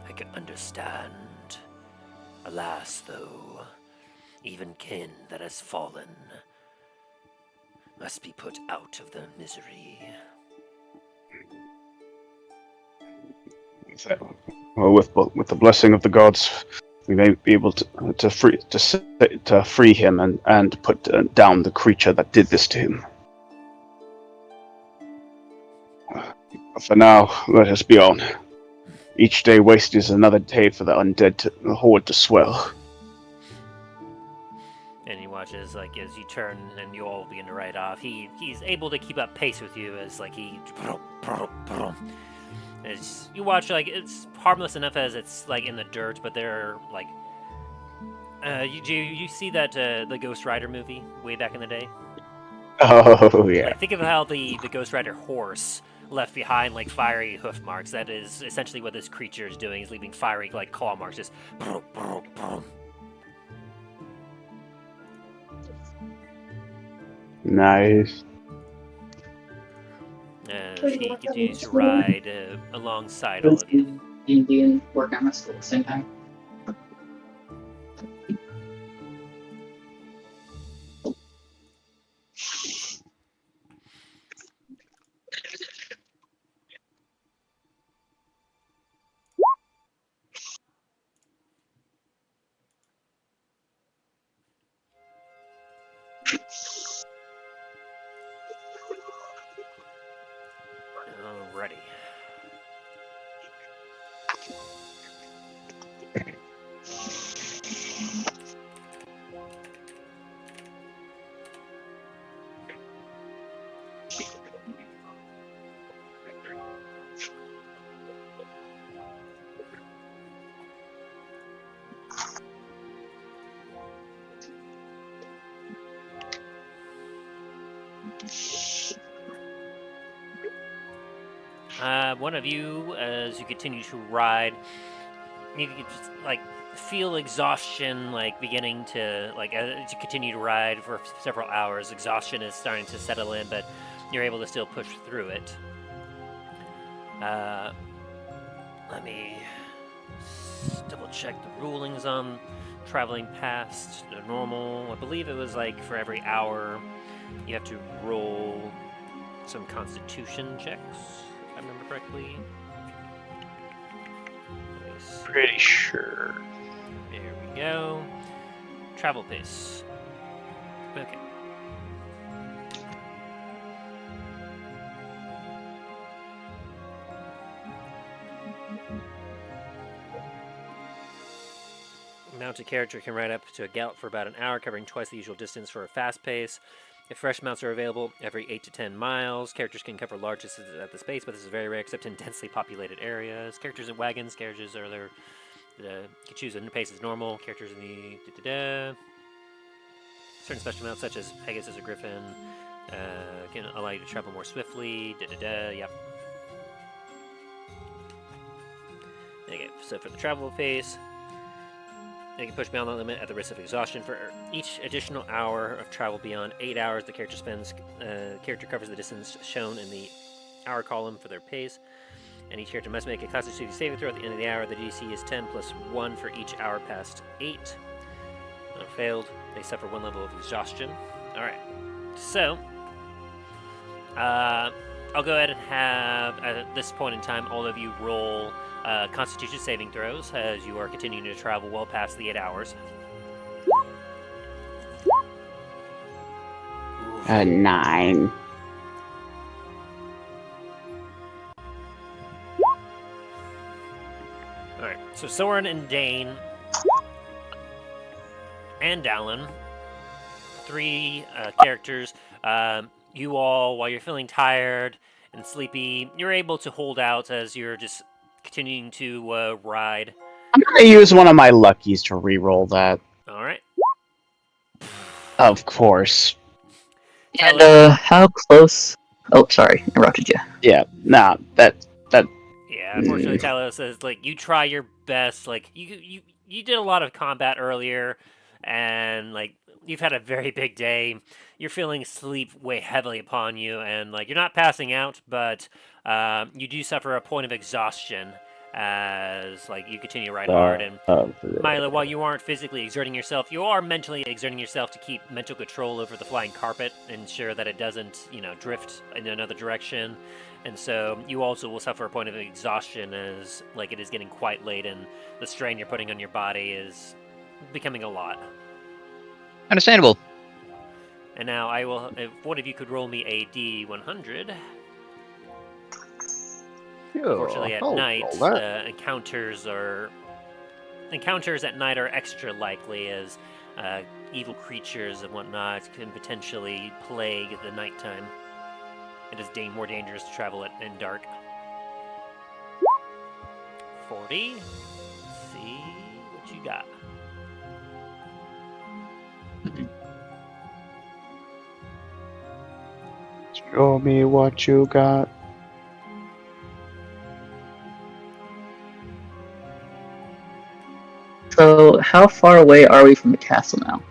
I could understand. Alas, though, Even kin that has fallen must be put out of their misery. Well, with the blessing of the gods, we may be able to free him and put down the creature that did this to him. For now, let us be on. Each day wasted is another day for the undead horde to swell. And he watches, like, as you turn and you all begin to ride off. He's able to keep up pace with you as, like, you watch, like, it's harmless enough as it's, like, in the dirt, but they're, like... you see that, the Ghost Rider movie way back in the day? Oh, yeah. Like, think of how the Ghost Rider horse left behind, like, fiery hoof marks. That is essentially what this creature is doing, is leaving fiery, like, claw marks, just... Nice. He continues to ride alongside all of you. D&D work on this at the same time. Alrighty. One of you, as you continue to ride, you can just, like, feel exhaustion, like, beginning to, like, as you continue to ride for several hours, exhaustion is starting to settle in, but you're able to still push through it. Let me double check the rulings on traveling past the normal. I believe it was, like, for every hour, you have to roll some constitution checks. If I remember correctly. Pretty sure. There we go. Travel pace. Okay. Mounted character can ride up to a gallop for about an hour, covering twice the usual distance for a fast pace. If fresh mounts are available every 8 to 10 miles, characters can cover large distances at this pace, but this is very rare except in densely populated areas. Characters in wagons, carriages are their... you can choose a pace as normal. Characters in the... certain special mounts, such as Pegasus or Griffin, can allow you to travel more swiftly. Yep. Okay, so for the travel pace... They can push beyond the limit at the risk of exhaustion. For each additional hour of travel beyond 8 hours, the character covers the distance shown in the hour column for their pace. And each character must make a Constitution saving throw at the end of the hour. The DC is 10 plus 1 for each hour past 8. When failed, they suffer 1 level of exhaustion. Alright, so I'll go ahead and have, at this point in time, all of you roll Constitution saving throws as you are continuing to travel well past the 8 hours. 9. Alright, so Soren and Dain and Dallen, 3 characters. You all, while you're feeling tired and sleepy, you're able to hold out as you're just continuing to ride. I'm going to use one of my luckies to re-roll that. Alright. Of course. And how close? Oh, sorry, interrupted you. Yeah, nah, that. Yeah, unfortunately, Talos says, like, you try your best. Like, you did a lot of combat earlier, and, like, you've had a very big day. You're feeling sleep weigh heavily upon you, and, like, you're not passing out, but you do suffer a point of exhaustion as like you continue to ride hard. And Oh, Milo, while you aren't physically exerting yourself, you are mentally exerting yourself to keep mental control over the flying carpet, ensure that it doesn't, drift in another direction. And so you also will suffer a point of exhaustion as like it is getting quite late and the strain you're putting on your body is becoming a lot. Understandable. And now I will, if one of you could roll me a D100. Unfortunately, at night, encounters at night are extra likely as evil creatures and whatnot can potentially plague the nighttime. It is more dangerous to travel in dark. 40. Let's see what you got. Show me what you got. So, how far away are we from the castle now?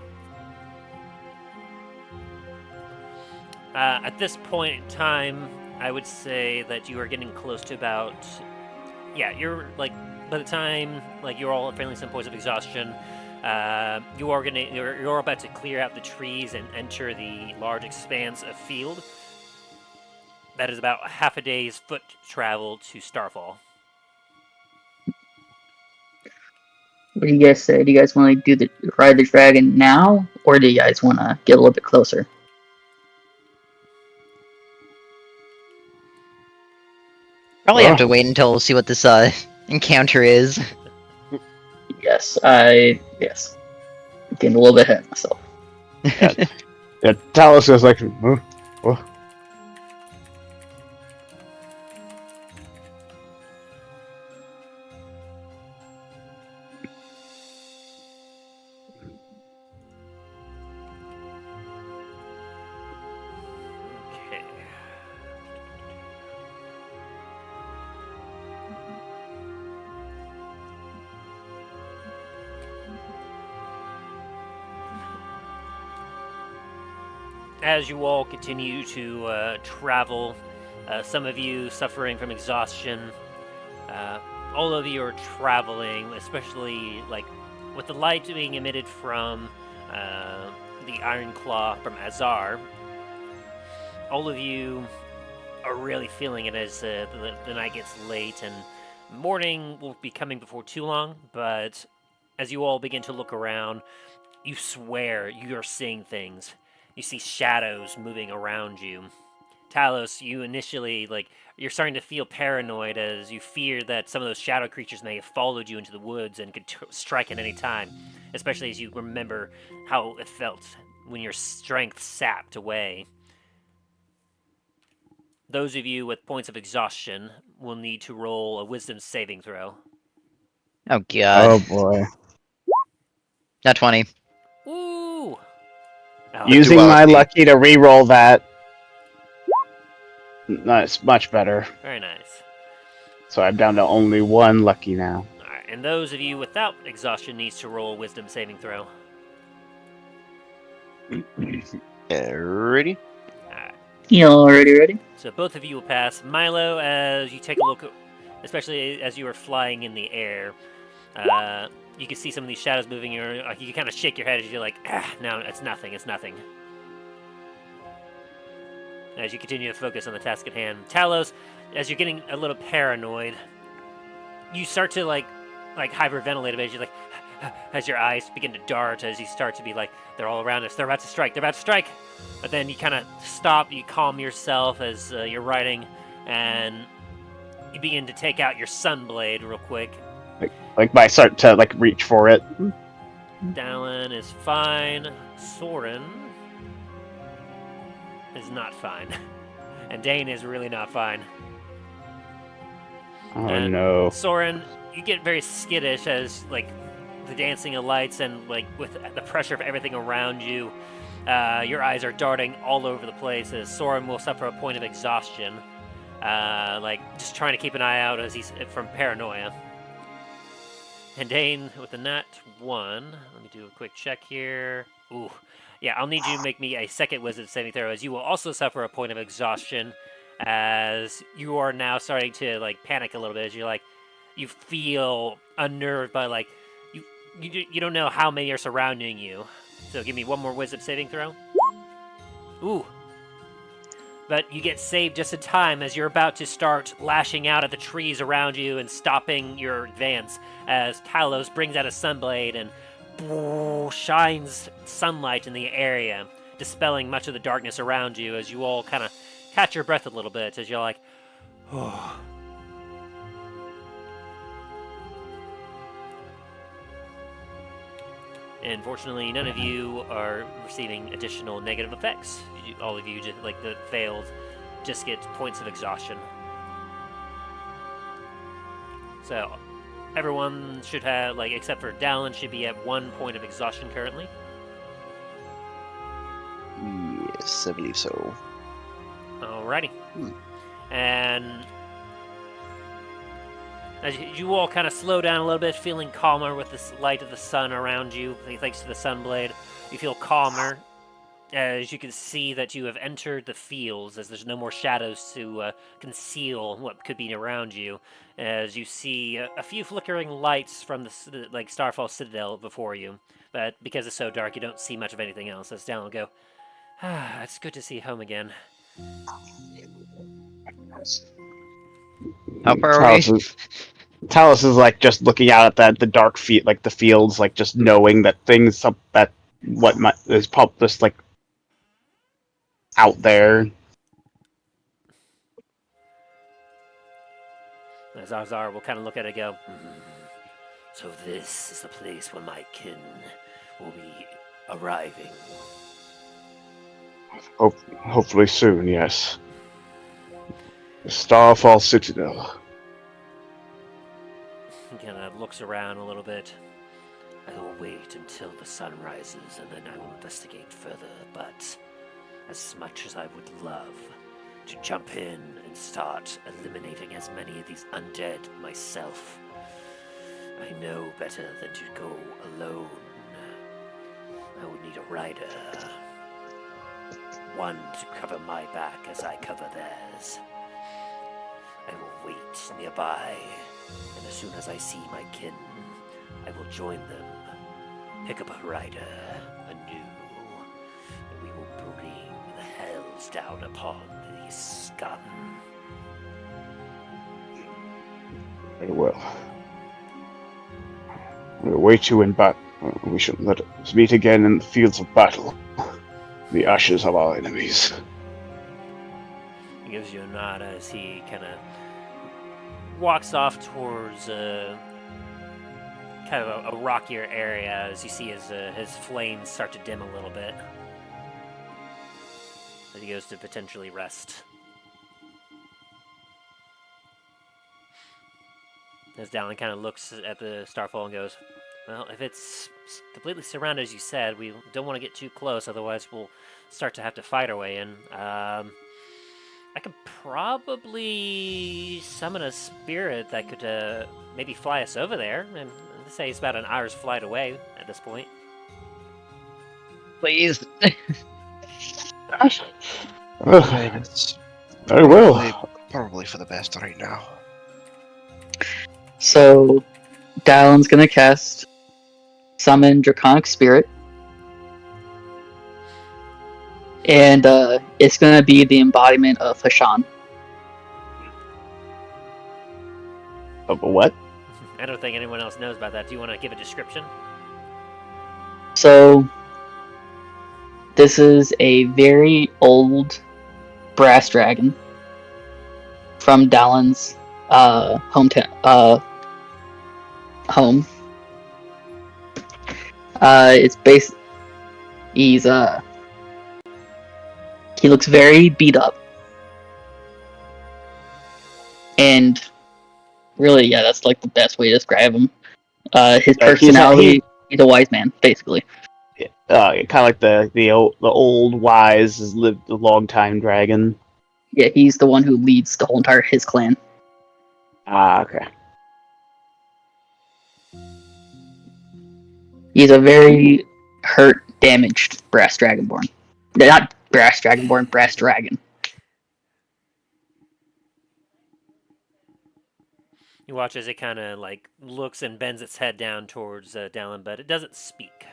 At this point in time, I would say that you are getting close to about. Yeah, you're like by the time like you're all feeling some points of exhaustion. You're about to clear out the trees and enter the large expanse of field. That is about half a day's foot travel to Starfall. What do you guys say? Do you guys want to ride the dragon now, or do you guys want to get a little bit closer? Probably have to wait until see what this encounter is. Yes. I'm getting a little bit ahead of myself. Yeah, Talos is like, oh. Okay. As you all continue to travel, some of you suffering from exhaustion, all of you are traveling, especially like with the light being emitted from the Iron Claw from Azar. All of you are really feeling it as the night gets late, and morning will be coming before too long. But as you all begin to look around, you swear you are seeing things. You see shadows moving around you. Talos, you initially, you're starting to feel paranoid as you fear that some of those shadow creatures may have followed you into the woods and could strike at any time, especially as you remember how it felt when your strength sapped away. Those of you with points of exhaustion will need to roll a wisdom saving throw. Oh, God. Oh, boy. Not 20. Ooh! Oh, Using my lucky to re-roll that. That's much better. very nice. So I'm down to only one lucky now. Alright, and those of you without exhaustion needs to roll a wisdom saving throw. Ready? Alright. You already ready? So both of you will pass. Milo, as you take a look, especially as you are flying in the air, you can see some of these shadows moving. You can kind of shake your head as you're like, no, it's nothing, it's nothing. As you continue to focus on the task at hand. Talos, as you're getting a little paranoid, you start to like hyperventilate a bit. You're like, as your eyes begin to dart, as you start to be like, they're all around us, they're about to strike, they're about to strike. But then you kind of stop, you calm yourself as you're riding, and you begin to take out your sunblade real quick. Like I start to reach for it. Dallen is fine. Soren is not fine. And Dain is really not fine. Oh, and no. Soren, you get very skittish as the dancing of lights and with the pressure of everything around you, your eyes are darting all over the place as Soren will suffer a point of exhaustion. Just trying to keep an eye out as he's from paranoia. And Dain with a nat 1. Let me do a quick check here. Ooh. Yeah, I'll need you to make me a second wisdom saving throw as you will also suffer a point of exhaustion as you are now starting to panic a little bit as you feel unnerved by like you don't know how many are surrounding you. So give me one more wisdom saving throw. Ooh. But you get saved just in time as you're about to start lashing out at the trees around you and stopping your advance as Talos brings out a sunblade and shines sunlight in the area, dispelling much of the darkness around you as you all kind of catch your breath a little bit as you're like, oh. And fortunately, none of you are receiving additional negative effects. All of you, just like the failed, just get points of exhaustion. So, everyone should have, like, except for Dallen, should be at 1 point of exhaustion currently. Yes, I believe so. Alrighty. And as you all kind of slow down a little bit, feeling calmer with the light of the sun around you, thanks to the sunblade, you feel calmer as you can see that you have entered the fields, as there's no more shadows to conceal what could be around you. As you see a few flickering lights from the like Starfall Citadel before you, but because it's so dark, you don't see much of anything else. As Dallen will go, it's good to see home again. How far are we? Talos is like just looking out at the dark like the fields, like just knowing that things that is probably just like out there. As Arzar will kind of look at it and go, so this is the place where my kin will be arriving. Hopefully soon, yes. The Starfall Citadel. He kind of looks around a little bit. I will wait until the sun rises and then I will investigate further, but as much as I would love to jump in and start eliminating as many of these undead myself, I know better than to go alone. I would need a rider. One to cover my back as I cover theirs. I will wait nearby, and as soon as I see my kin, I will join them, pick up a rider anew, and we will bring the hells down upon these scum. Very well. We'll await you in battle. We shall let us meet again in the fields of battle. The ashes of our enemies. He gives you a nod as he kind of walks off towards kind of a rockier area as you see his flames start to dim a little bit. As he goes to potentially rest. As Dallen kind of looks at the Starfall and goes, well, if it's completely surrounded, as you said, we don't want to get too close, otherwise we'll start to have to fight our way in. I could probably summon a spirit that could maybe fly us over there, and I'd say it's about an hour's flight away at this point. Please. It's Very well. probably for the best right now. So, Dallen's gonna cast Summon Draconic Spirit. And it's gonna be the embodiment of Hashan. Of what? I don't think anyone else knows about that. Do you want to give a description? So, this is a very old brass dragon from Dallen's hometown. Home. It's based. He looks very beat up, and really, yeah, that's like the best way to describe him. His personality, he's a wise man, basically. Kind of like the old wise has lived a long time dragon. Yeah, he's the one who leads the whole entire his clan. Ah, okay. He's a very hurt, damaged brass dragonborn. Not brass dragonborn, brass dragon. You watch as it kind of like looks and bends its head down towards Dallen, but it doesn't speak.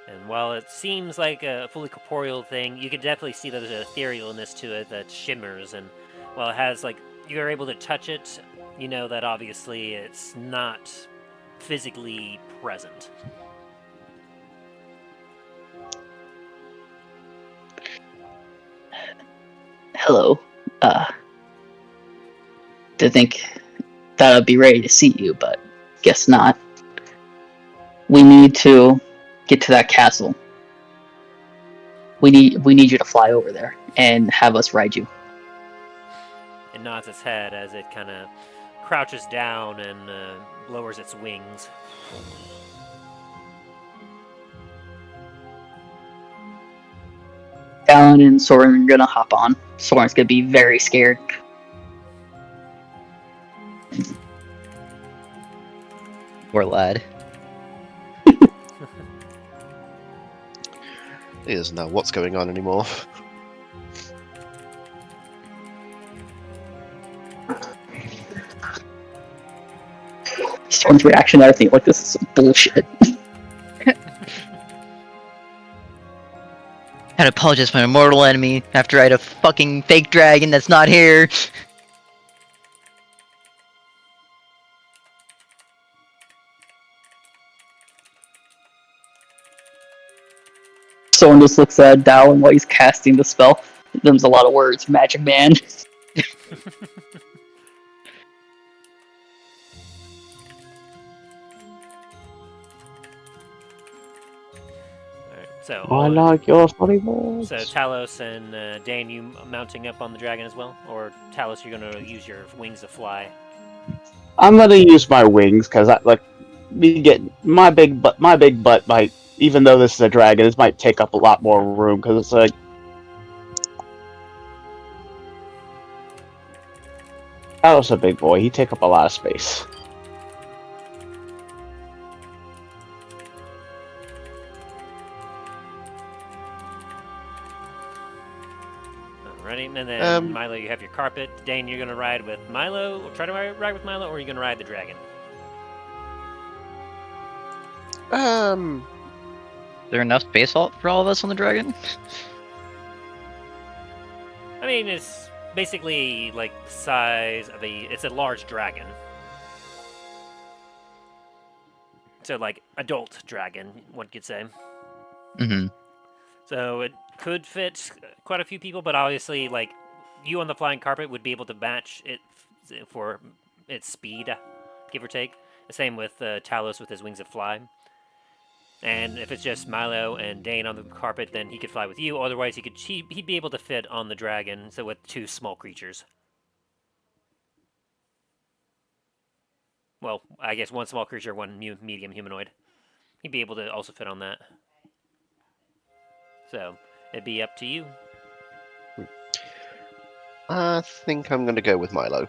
And while it seems like a fully corporeal thing, you can definitely see that there's an etherealness to it that shimmers. And while it has like you're able to touch it, you know that obviously it's not physically present. Hello. Did think that I'd be ready to see you, but guess not. We need to get to that castle. We need you to fly over there and have us ride you. It nods its head as it kind of crouches down and lowers its wings. Dallen and Soren are gonna hop on. Soren's gonna be very scared. Poor lad. He doesn't know what's going on anymore. Soren's reaction, I think, like, this is some bullshit. Had to apologize to my mortal enemy after I had a fucking fake dragon that's not here. Soren just looks at Dallen while he's casting the spell. Them's a lot of words, magic man. So, I like your funny words. so Talos and Dain, you mounting up on the dragon as well, or Talos, you're gonna use your wings to fly. I'm gonna use my wings because I like me get my big butt. My big butt might, even though this is a dragon, this might take up a lot more room because it's like. Talos a big boy. He take up a lot of space. Alrighty, and then Um, Milo, you have your carpet. Dain, you're gonna ride with Milo, or try to ride with Milo, or are you gonna ride the dragon? Is there enough space for all of us on the dragon? I mean, it's basically like the size of it's a large dragon. So like adult dragon, one could say. Mm-hmm. So it could fit quite a few people, but obviously, like, you on the flying carpet would be able to match it for its speed, give or take. The same with Talos with his wings of fly. And if it's just Milo and Dain on the carpet, then he could fly with you. Otherwise, he'd be able to fit on the dragon, so with two small creatures. Well, I guess one small creature, one medium humanoid. He'd be able to also fit on that. So, it'd be up to you. I think I'm going to go with Milo.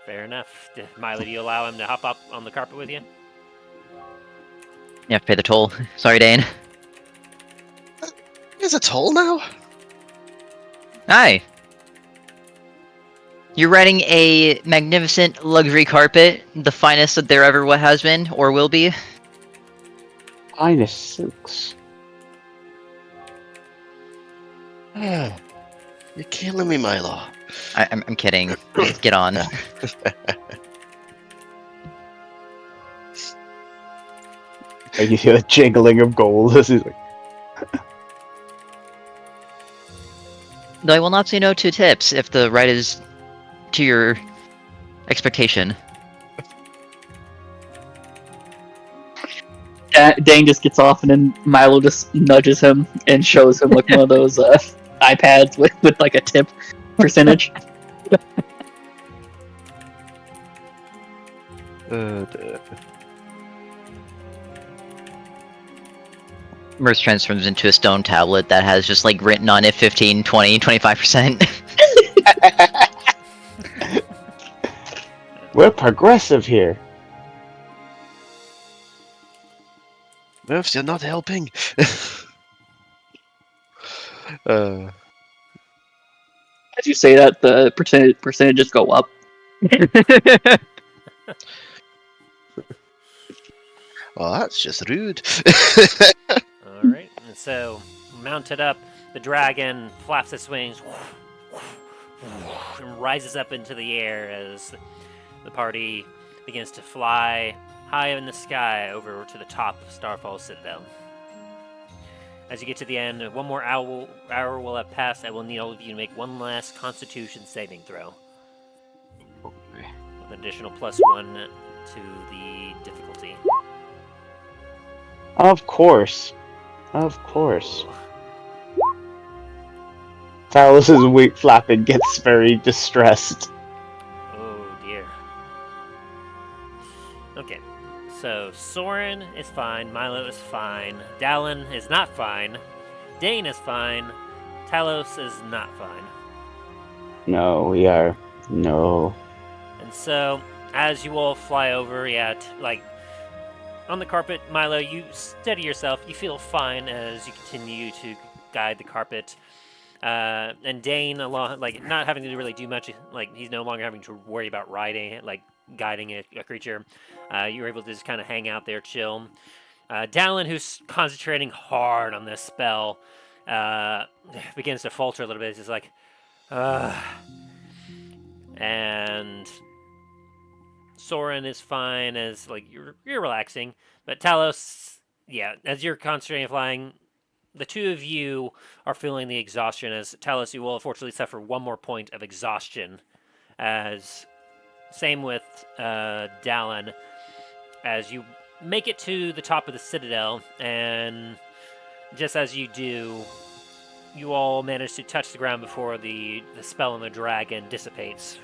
Fair enough. Milo, do you allow him to hop up on the carpet with you? You have to pay the toll. Sorry, Dain. Is it toll now? Hi. You're riding a magnificent luxury carpet, the finest that there ever has been, or will be. Minus 6. You're killing me, Milo. I'm kidding. Get on. You hear the jingling of gold. This is like, Though I will not say no to tips if the ride is to your expectation. Dain just gets off, and then Milo just nudges him and shows him like one of those iPads with like a tip percentage. Merce transforms into a stone tablet that has just like written on it 15, 20, 25%. we're progressive here. Mervs, you're not helping. As you say that, the percentages go up. Well, that's just rude. Alright, and so, mounted up, the dragon flaps its wings and rises up into the air as the party begins to fly high in the sky over to the top of Starfall Citadel. As you get to the end, one more hour will have passed. I will need all of you to make one last Constitution saving throw. With an additional +1 to the difficulty. Of course. Of course. Talos' wing flapping gets very distressed. Oh dear. Okay, so Soren is fine, Milo is fine, Dallen is not fine, Dain is fine, Talos is not fine. No, we are. No. And so, as you all fly over, on the carpet, Milo, you steady yourself. You feel fine as you continue to guide the carpet. And Dain, not having to really do much, he's no longer having to worry about guiding a creature. You're able to just kind of hang out there, chill. Dallen, who's concentrating hard on this spell, begins to falter a little bit. He's just like, and Soren is fine as you're relaxing, but Talos, as you're concentrating on flying, the two of you are feeling the exhaustion. As Talos, you will unfortunately suffer one more point of exhaustion. As same with Dallen, as you make it to the top of the citadel, and just as you do, you all manage to touch the ground before the spell on the dragon dissipates.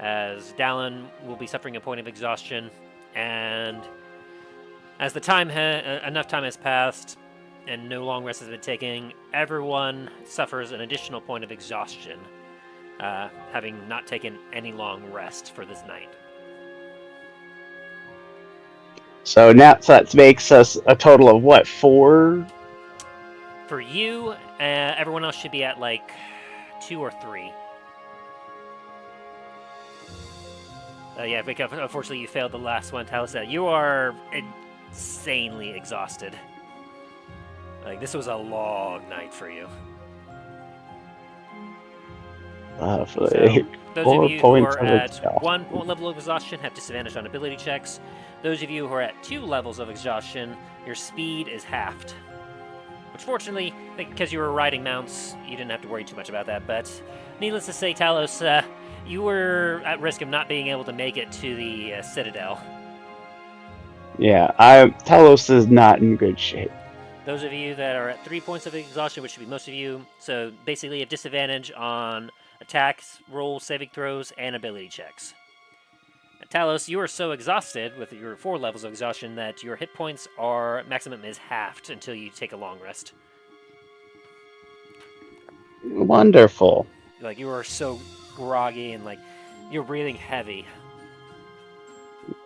As Dallen will be suffering a point of exhaustion, and as the enough time has passed and no long rest has been taken, everyone suffers an additional point of exhaustion, having not taken any long rest for this night. So that makes us a total of what, 4? For you, everyone else should be at 2 or 3. Because unfortunately you failed the last one, Talos. You are insanely exhausted. This was a long night for you. Lovely. So, those 4 of you who points are of at exhaustion. 1 level of exhaustion have disadvantage on ability checks. Those of you who are at 2 levels of exhaustion, your speed is halved. Which fortunately, because you were riding mounts, you didn't have to worry too much about that. But needless to say, Talos, you were at risk of not being able to make it to the Citadel. Yeah, Talos is not in good shape. Those of you that are at 3 points of exhaustion, which should be most of you, so basically a disadvantage on attacks, rolls, saving throws, and ability checks. Talos, you are so exhausted with your 4 levels of exhaustion that your hit points maximum is halved until you take a long rest. Wonderful. You are so groggy and you're breathing heavy.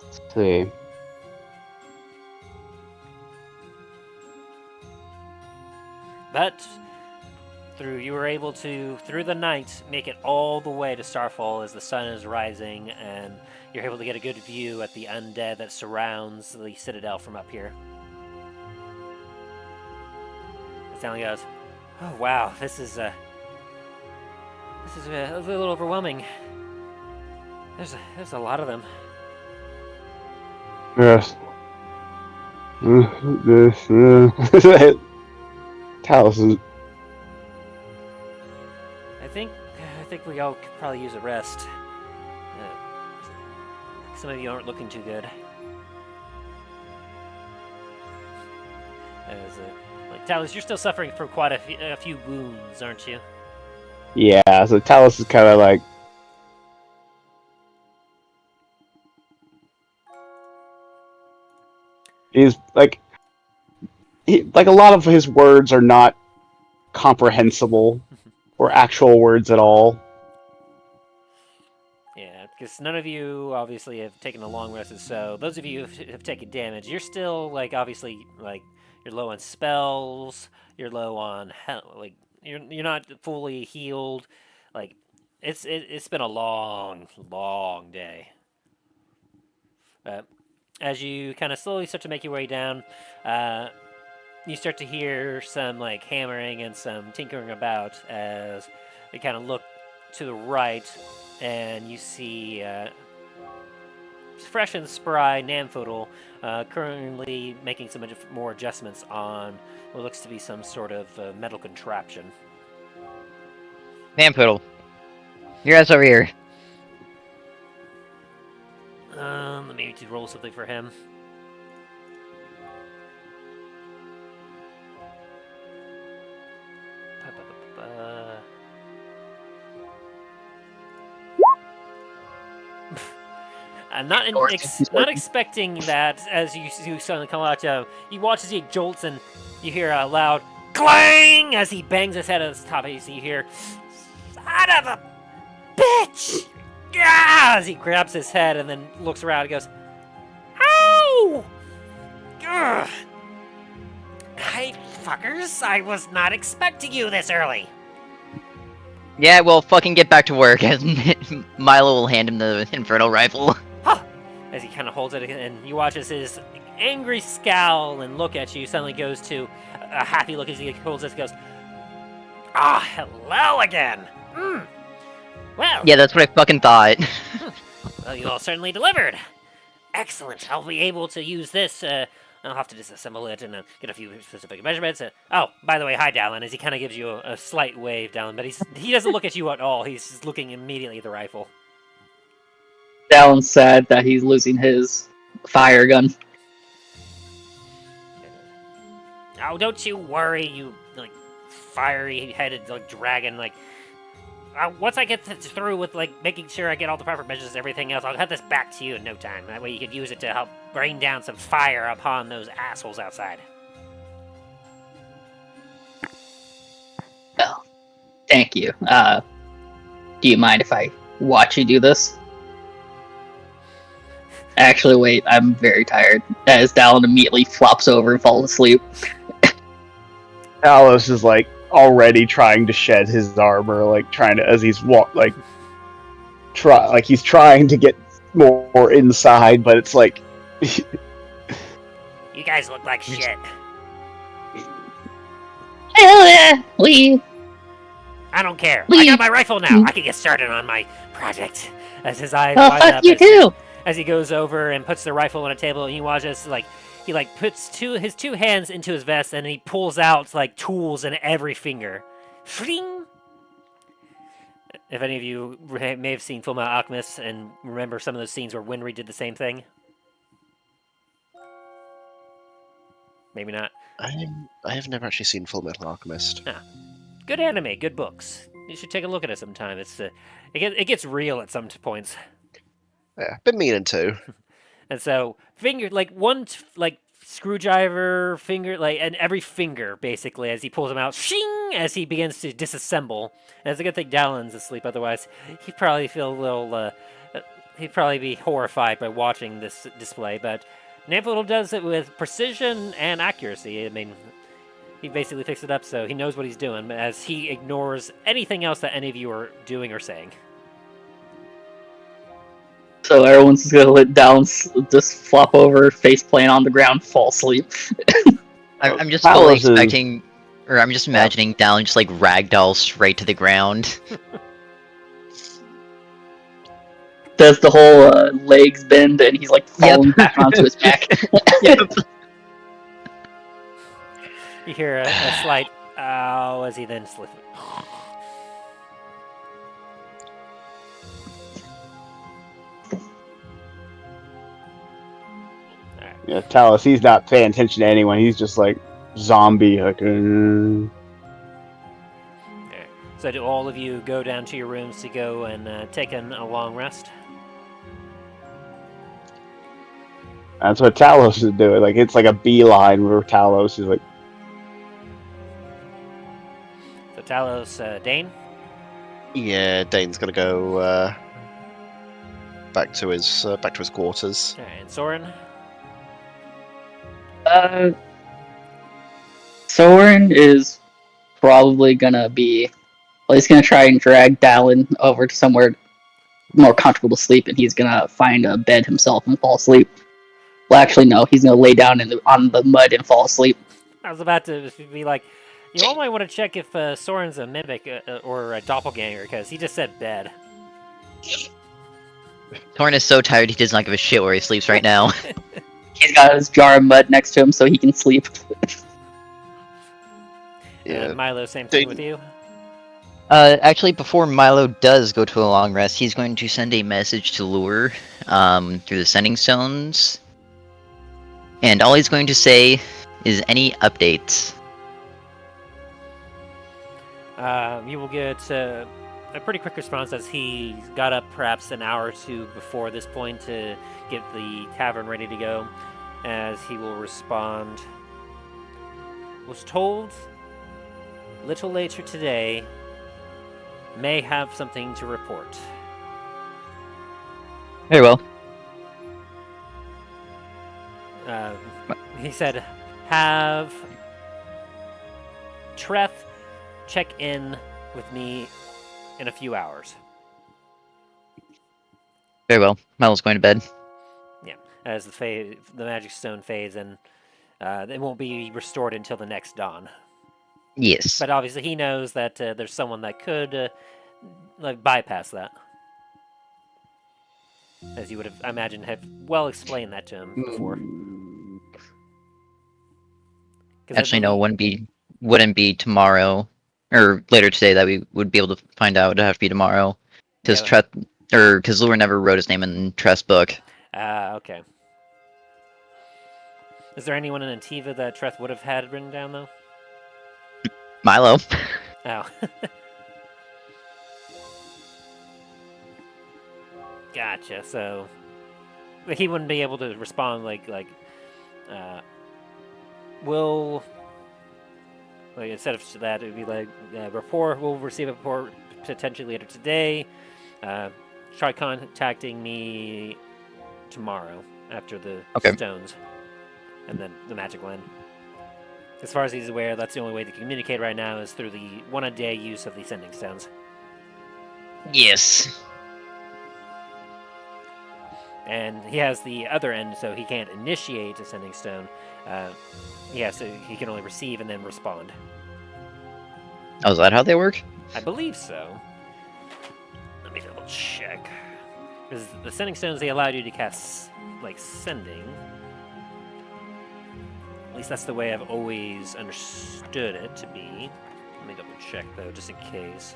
Let's see. But you were able to, through the night, make it all the way to Starfall as the sun is rising, and you're able to get a good view at the undead that surrounds the Citadel from up here. Stanley goes, "Oh wow, this is a little overwhelming. There's a lot of them." Yes. Talos is... I think we all could probably use a rest. Some of you aren't looking too good. Talos, you're still suffering from quite a few wounds, aren't you? Yeah, so Talos is kind of he's a lot of his words are not comprehensible or actual words at all. Yeah, because none of you obviously have taken a long rest, so those of you who have taken damage, you're still obviously you're low on spells, you're low on you're not fully healed. Like it's been a long day. As you kind of slowly start to make your way down, you start to hear some like hammering and some tinkering about as you kind of look to the right, and you see fresh and spry Namfoodle currently making some more adjustments on what looks to be some sort of metal contraption. Nampoodle, your ass over here. Let me roll something for him. I'm not expecting that. As you suddenly come out, you watch as he jolts and you hear a loud clang as he bangs his head at the top. As you hear, "Son of a bitch!" Yeah! As he grabs his head and then looks around and goes, "Ow! Ugh. Hey, fuckers! I was not expecting you this early." Yeah, well, fucking get back to work. As Milo will hand him the infernal rifle. Huh. As he kind of holds it, and you watch as his angry scowl and look at you suddenly goes to a happy look as he holds it and goes, "Ah, hello again. Well, Yeah, that's what I fucking thought. well, you all certainly delivered. Excellent. I'll be able to use this. I'll have to disassemble it and get a few specific measurements. Oh, by the way, hi, Dallen." As he kind of gives you a slight wave, Dallen, but he doesn't look at you at all. He's just looking immediately at the rifle. Dallen's sad that he's losing his fire gun. Oh, don't you worry, you like fiery-headed like dragon. Like, once I get through with like making sure I get all the proper measures and everything else, I'll have this back to you in no time. That way you could use it to help rain down some fire upon those assholes outside. Oh, thank you. Do you mind if I watch you do this? Actually, wait, I'm very tired. As Dallen immediately flops over and falls asleep. Talos is like already trying to shed his armor, like trying to, as he's he's trying to get more inside, but it's like You guys look like shit. I don't care. I got my rifle now. I can get started on my project. As his eyes widen fuck up you too! as he goes over and puts the rifle on a table, and you watch as he puts his two hands into his vest, and he pulls out like tools in every finger. Fling! If any of you may have seen Fullmetal Alchemist and remember some of those scenes where Winry did the same thing. Maybe not. I have never actually seen Full Metal Alchemist. Good anime, good books. You should take a look at it sometime. It gets real at some points. Yeah, been meaning to. And so screwdriver finger, and every finger basically as he pulls them out, shing, as he begins to disassemble. And it's a good thing Dallen's asleep, otherwise he'd probably feel a little. He'd probably be horrified by watching this display. But Namfoodle does it with precision and accuracy. I mean, he basically picks it up, so he knows what he's doing, as he ignores anything else that any of you are doing or saying. So everyone's just gonna let Dallen just flop over, face plant on the ground, fall asleep. I'm just fully expecting, or I'm just imagining Dallen just like ragdoll straight to the ground. Does the whole legs bend and he's like falling back onto his back. You hear a slight ow as he then slips. Yeah, Talos, he's not paying attention to anyone. He's just like zombie. Like, Okay. So do all of you go down to your rooms to go and take a long rest? That's what Talos is doing. Like, it's like a beeline where Talos is like. So Talos, Dain? Yeah, Dane's gonna go back to his quarters. Alright, and Soren? Soren is probably gonna be. Well, he's gonna try and drag Dallen over to somewhere more comfortable to sleep, and he's gonna find a bed himself and fall asleep. Well, actually, no. He's gonna lay down on the mud and fall asleep. I was about to be like, you all might want to check if Soren's a mimic or a doppelganger, because he just said bed. Torn is so tired he does not give a shit where he sleeps right now. He's got his jar of mud next to him so he can sleep. Yeah. Milo, same thing with you? Actually, before Milo does go to a long rest, he's going to send a message to Lure through the sending stones. And all he's going to say is any updates. You will get a pretty quick response as he got up perhaps an hour or two before this point to get the tavern ready to go. As he will respond, was told little later today, may have something to report. Very well. He said, have Treth check in with me in a few hours. Very well. Milo's going to bed. Yeah, as the magic stone fades, and it won't be restored until the next dawn. Yes. But obviously, he knows that there's someone that could bypass that, as you would have, I imagine, have well explained that to him before. Actually, no, wouldn't be tomorrow or later today that we would be able to find out. It'd have to be tomorrow because because Lure never wrote his name in Tress book. Okay. Is there anyone in Antiva that Treth would have had written down though? Milo. Oh. Gotcha. So he wouldn't be able to respond instead of that, it would be like, report, we'll receive a report potentially later today. Try contacting me tomorrow after the stones and then the magic land. As far as he's aware, that's the only way to communicate right now is through the one-a-day use of the sending stones. Yes. And he has the other end, so he can't initiate a sending stone. So he can only receive and then respond. Oh, is that how they work? I believe so. Let me double check. Because the sending stones, they allowed you to cast, sending. At least that's the way I've always understood it to be. Let me double check, though, just in case.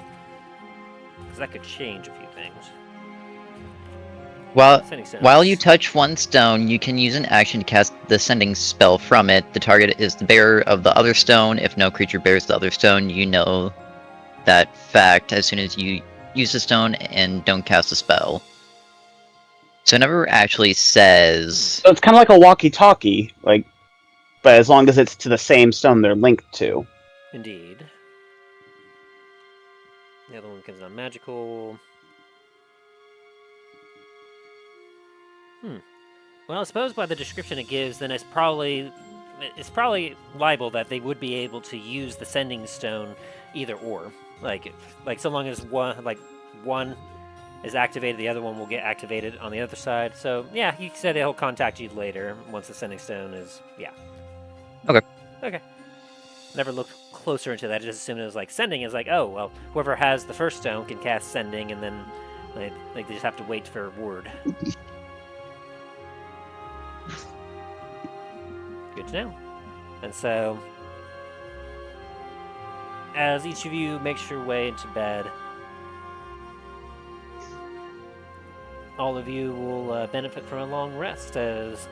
Because that could change a few things. While you touch one stone, you can use an action to cast the sending spell from it. The target is the bearer of the other stone. If no creature bears the other stone, you know that fact as soon as you use the stone and don't cast a spell. So it never actually says... So it's kind of like a walkie-talkie, but as long as it's to the same stone they're linked to. Indeed. The other one comes on magical... Well, I suppose by the description it gives, then it's probably liable that they would be able to use the sending stone either or. So long as one is activated, the other one will get activated on the other side. So yeah, he said he'll contact you later once the sending stone is Okay. Never looked closer into that. I just assumed it was sending is oh well, whoever has the first stone can cast sending, and then they just have to wait for word. Good to know. And so, as each of you makes your way into bed, all of you will benefit from a long rest, as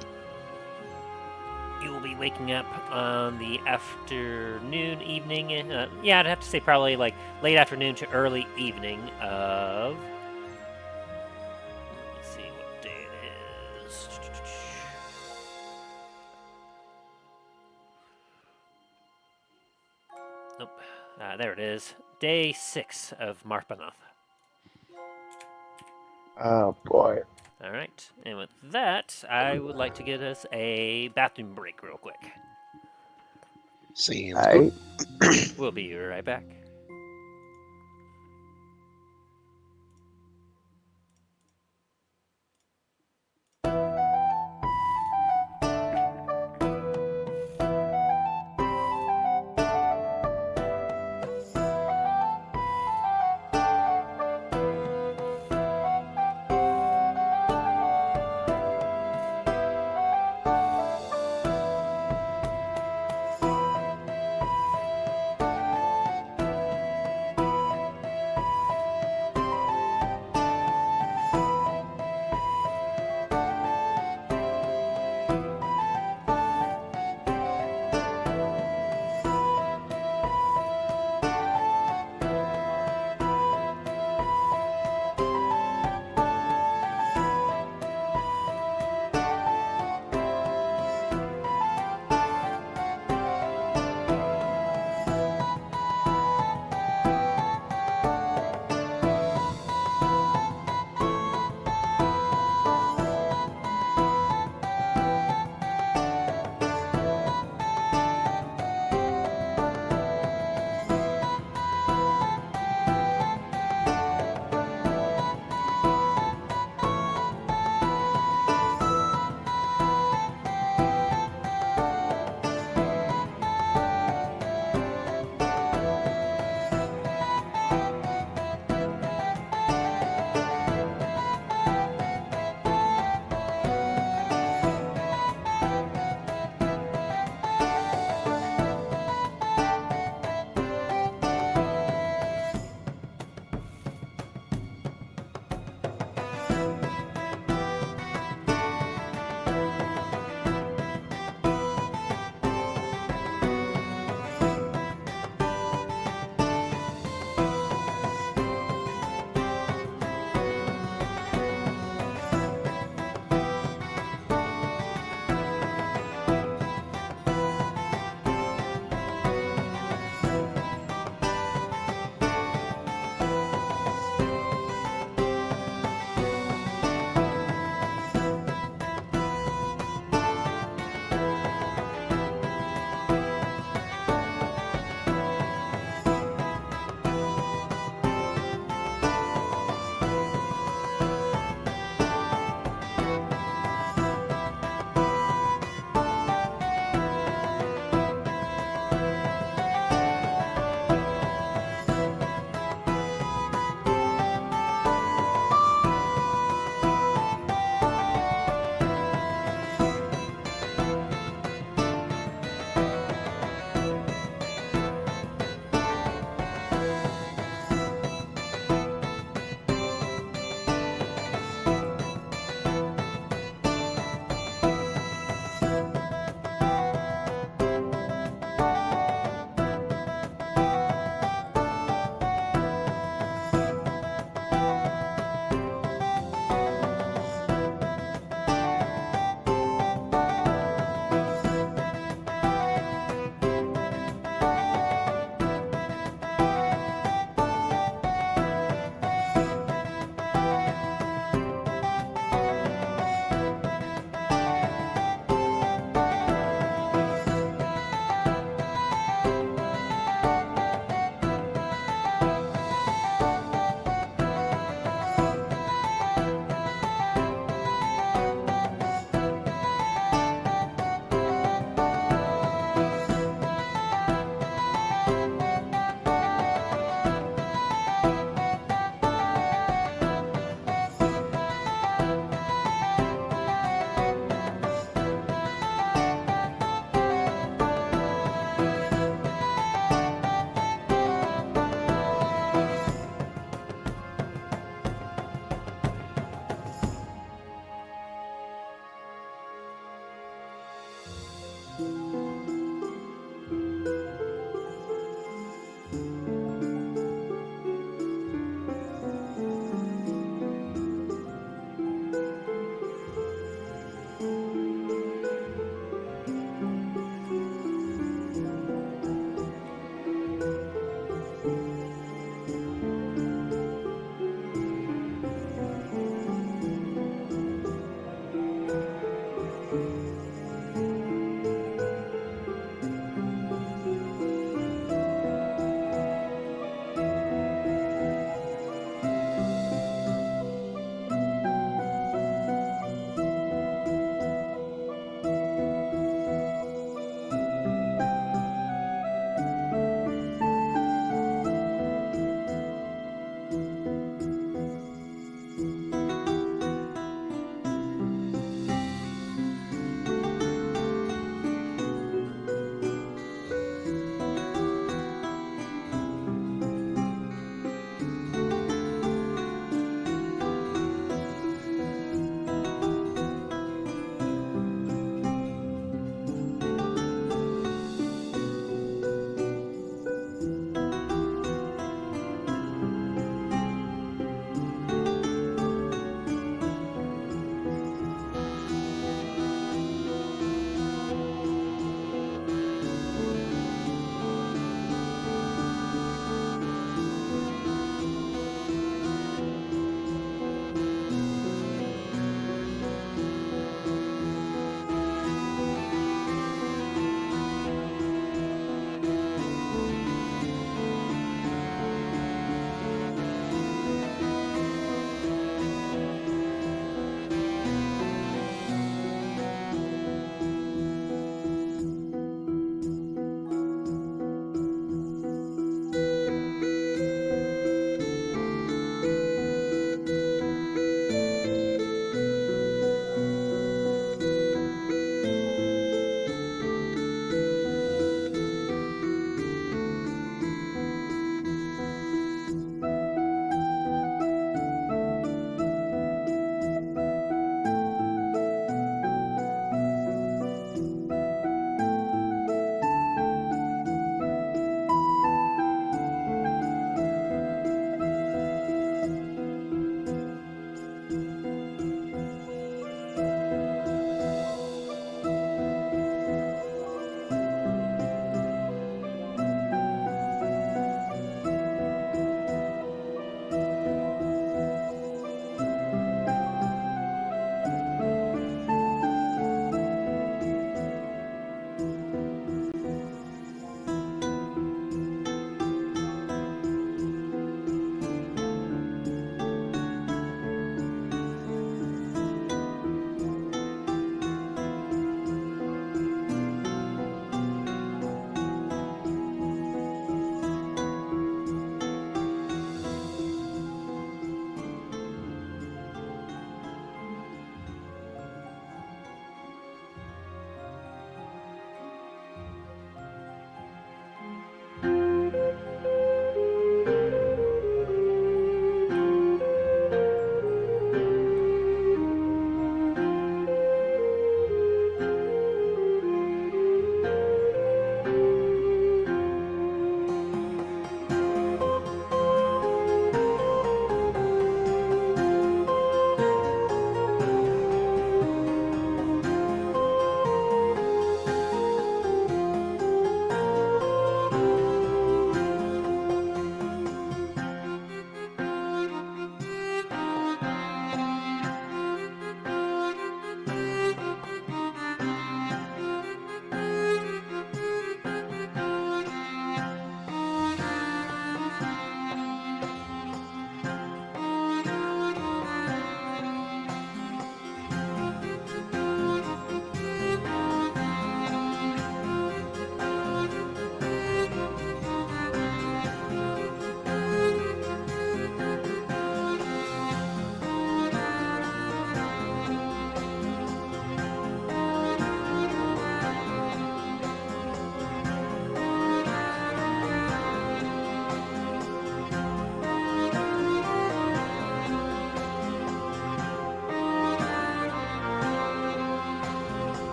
you will be waking up on the afternoon, evening. I'd have to say probably late afternoon to early evening of... Let's see what day it is. Nope. There it is. Day 6 of Marpanoth. Oh boy. Alright, and with that, I would like to get us a bathroom break real quick. Seems Alright. good. We'll be right back.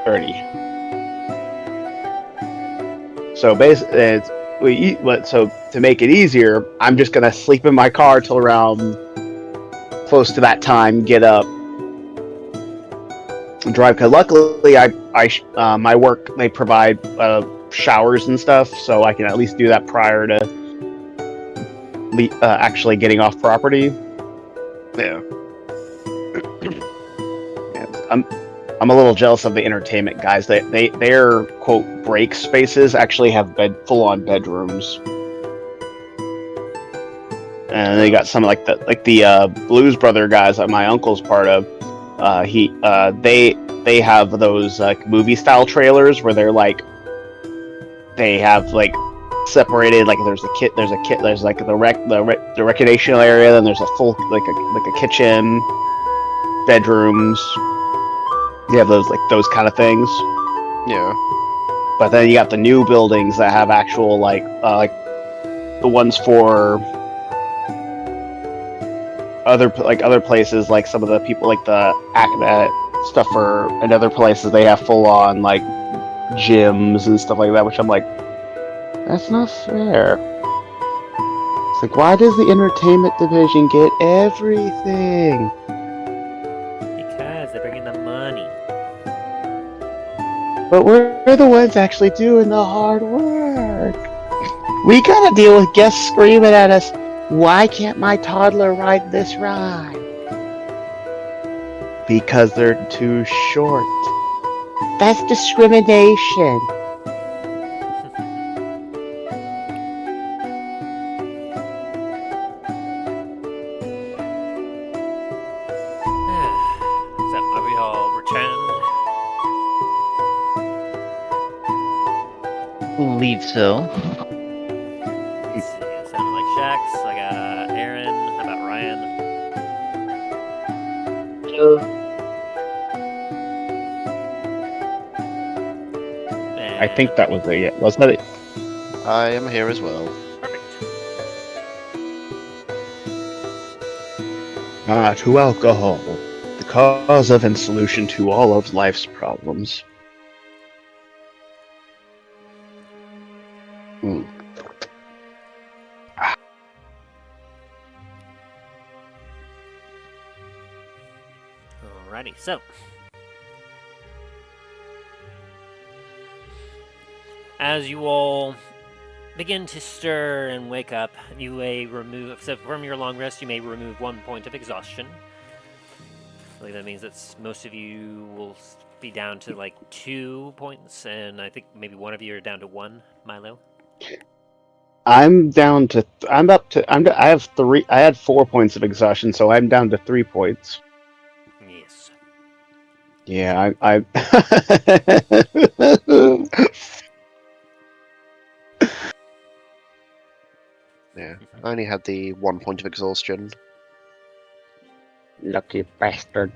30. So basically, so to make it easier, I'm just gonna sleep in my car till around close to that time, get up, and drive. Because luckily, my work, they provide showers and stuff, so I can at least do that prior to actually getting off property. Yeah. I'm a little jealous of the entertainment guys. Their quote break spaces actually have full on bedrooms, and they got some like the Blues Brother guys that my uncle's part of. They have those like movie style trailers where they have like separated, like there's like the recreational area, then there's a full like a kitchen, bedrooms. You have those kind of things. Yeah. But then you got the new buildings that have actual like the ones for other places, like some of the people like the stuff for in other places, they have full on like gyms and stuff like that, which I'm like, that's not fair. It's like, why does the entertainment division get everything? Because they bring in the money. But we're the ones actually doing the hard work. We gotta deal with guests screaming at us, why can't my toddler ride this ride? Because they're too short. That's discrimination. So, are we all returned? Believe so. Let's see, it sounded like Shax. I got Aaron. How about Ryan? I think that was it. Yeah, wasn't that it? I am here as well. Perfect. To alcohol, the cause of and solution to all of life's problems. Alrighty, so. As you all begin to stir and wake up, you may remove, so from your long rest, you may remove 1 point of exhaustion. I believe that means that most of you will be down to like 2 points, and I think maybe one of you are down to 1, Milo. I'm down to. I'm up to. I have 3. I had 4 points of exhaustion, so I'm down to 3 points. Yes. Yeah, I Yeah. I only had the 1 point of exhaustion. Lucky bastard.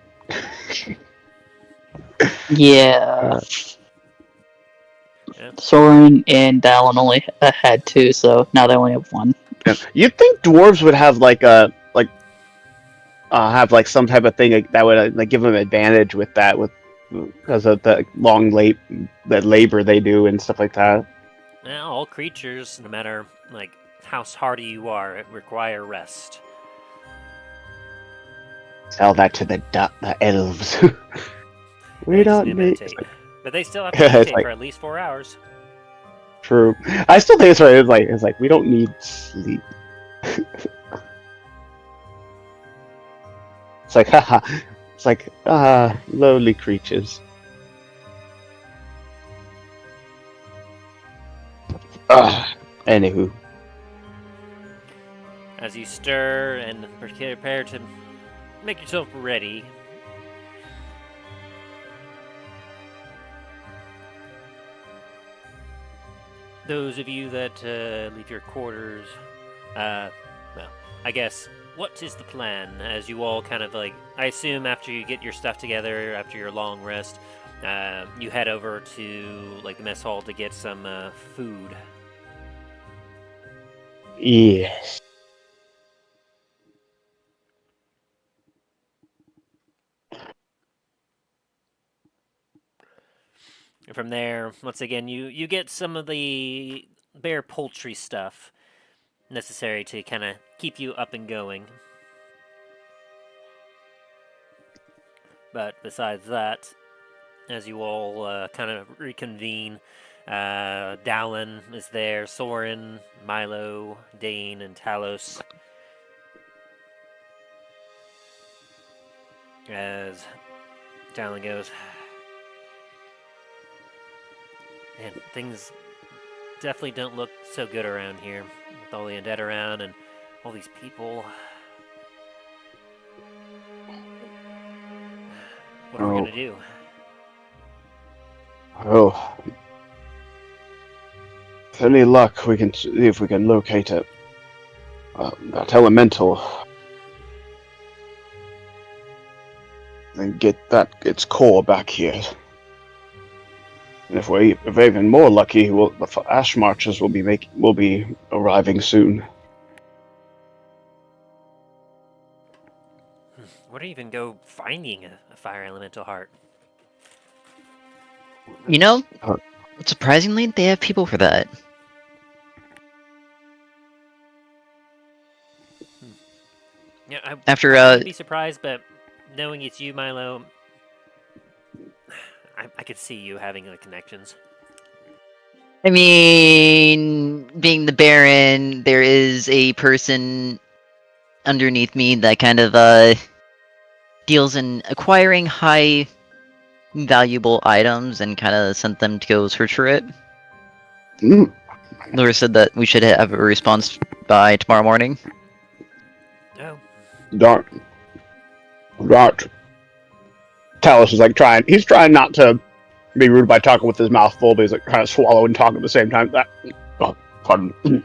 Yeah. Yeah. Soren and Dallen only had 2, so now they only have 1. You'd think dwarves would have have like some type of thing that would like give them an advantage with that, because of the labor they do and stuff like that. Now, all creatures, no matter like how hardy you are, require rest. Tell that to the elves. We They don't just need. meditate. But they still have to It's meditate like- for at least 4 hours. True. I still think it's right. It's like we don't need sleep. It's like haha. It's like lowly creatures. Anywho. As you stir and prepare to make yourself ready, those of you that leave your quarters, well, I guess, what is the plan as you all kind of like, I assume after you get your stuff together, after your long rest, you head over to like the mess hall to get some food. Yes. And from there, once again, you get some of the bare poultry stuff necessary to kind of keep you up and going. But besides that, as you all kind of reconvene, Dallen is there, Soren, Milo, Dain, and Talos. As Dallen goes, man, things definitely don't look so good around here, with all the undead around and all these people. What are we gonna do? Oh. With any luck, we can see if we can locate it. That elemental. And get its core back here. And if we're even more lucky, the ash marchers will be arriving soon. Where do you even go finding a fire elemental heart? You know, surprisingly, they have people for that. Yeah, I After be surprised, but knowing it's you, Milo, I could see you having the connections. I mean, being the Baron, there is a person underneath me that kind of deals in acquiring high valuable items and kind of sent them to go search for it. Laura said that we should have a response by tomorrow morning. Oh. Darn. Talos is like he's trying not to be rude by talking with his mouth full, but he's like trying to swallow and talk at the same time. Pardon.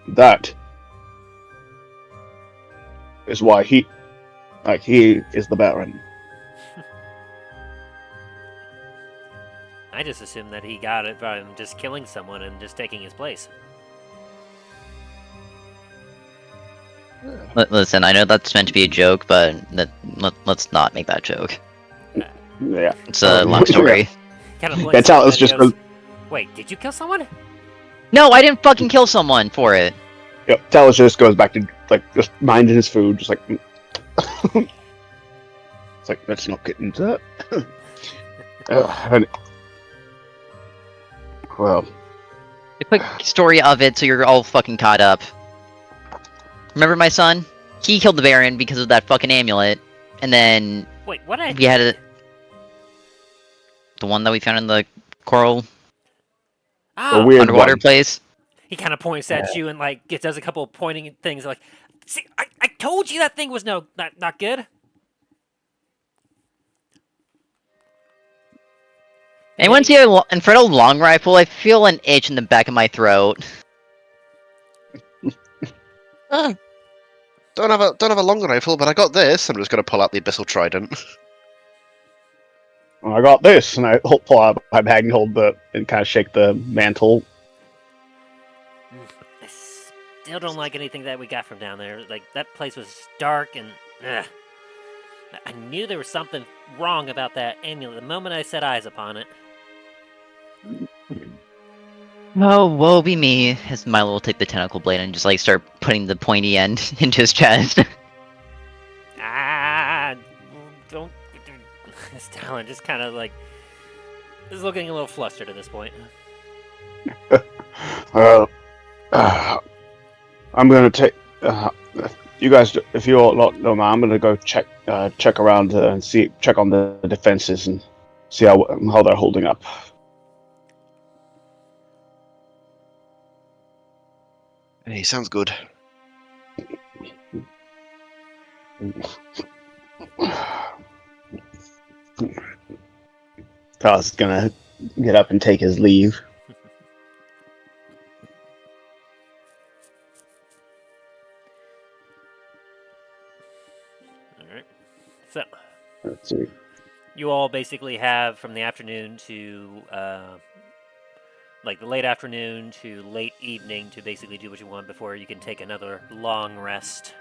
That is why he is the Baron. I just assumed that he got it by just killing someone and just taking his place. Listen, I know that's meant to be a joke, but let's not make that joke. Yeah. It's a long story. Kind of Talos just goes, wait, did you kill someone? No, I didn't fucking kill someone for it. Yep. Talos just goes back to just minding his food, just like it's like let's not get into that. Well, A quick story of it, so you're all fucking caught up. Remember my son? He killed the Baron because of that fucking amulet, and then Wait, what? we had the one that we found in the coral a weird underwater one. place. He kind of points at you and like does a couple of pointing things like, see, I told you that thing was not good. And once you have an Infernal long rifle, I feel an itch in the back of my throat. Don't have a long rifle, but I got this. I'm just gonna pull out the Abyssal Trident. Well, I got this, and I pull out my bag and kind of shake the mantle. I still don't like anything that we got from down there. Like, that place was dark and I knew there was something wrong about that amulet the moment I set eyes upon it. Oh, woe be me, as Milo will take the tentacle blade and just like start putting the pointy end into his chest. Don't. This Dallen just kind of like is looking a little flustered at this point. I'm gonna take you guys. If you all don't know, I'm gonna go check around and check on the defenses and see how they're holding up. Hey, sounds good. Carl's gonna get up and take his leave. Alright. So, Let's see. you all basically have from the afternoon to, like the late afternoon to late evening to basically do what you want before you can take another long rest.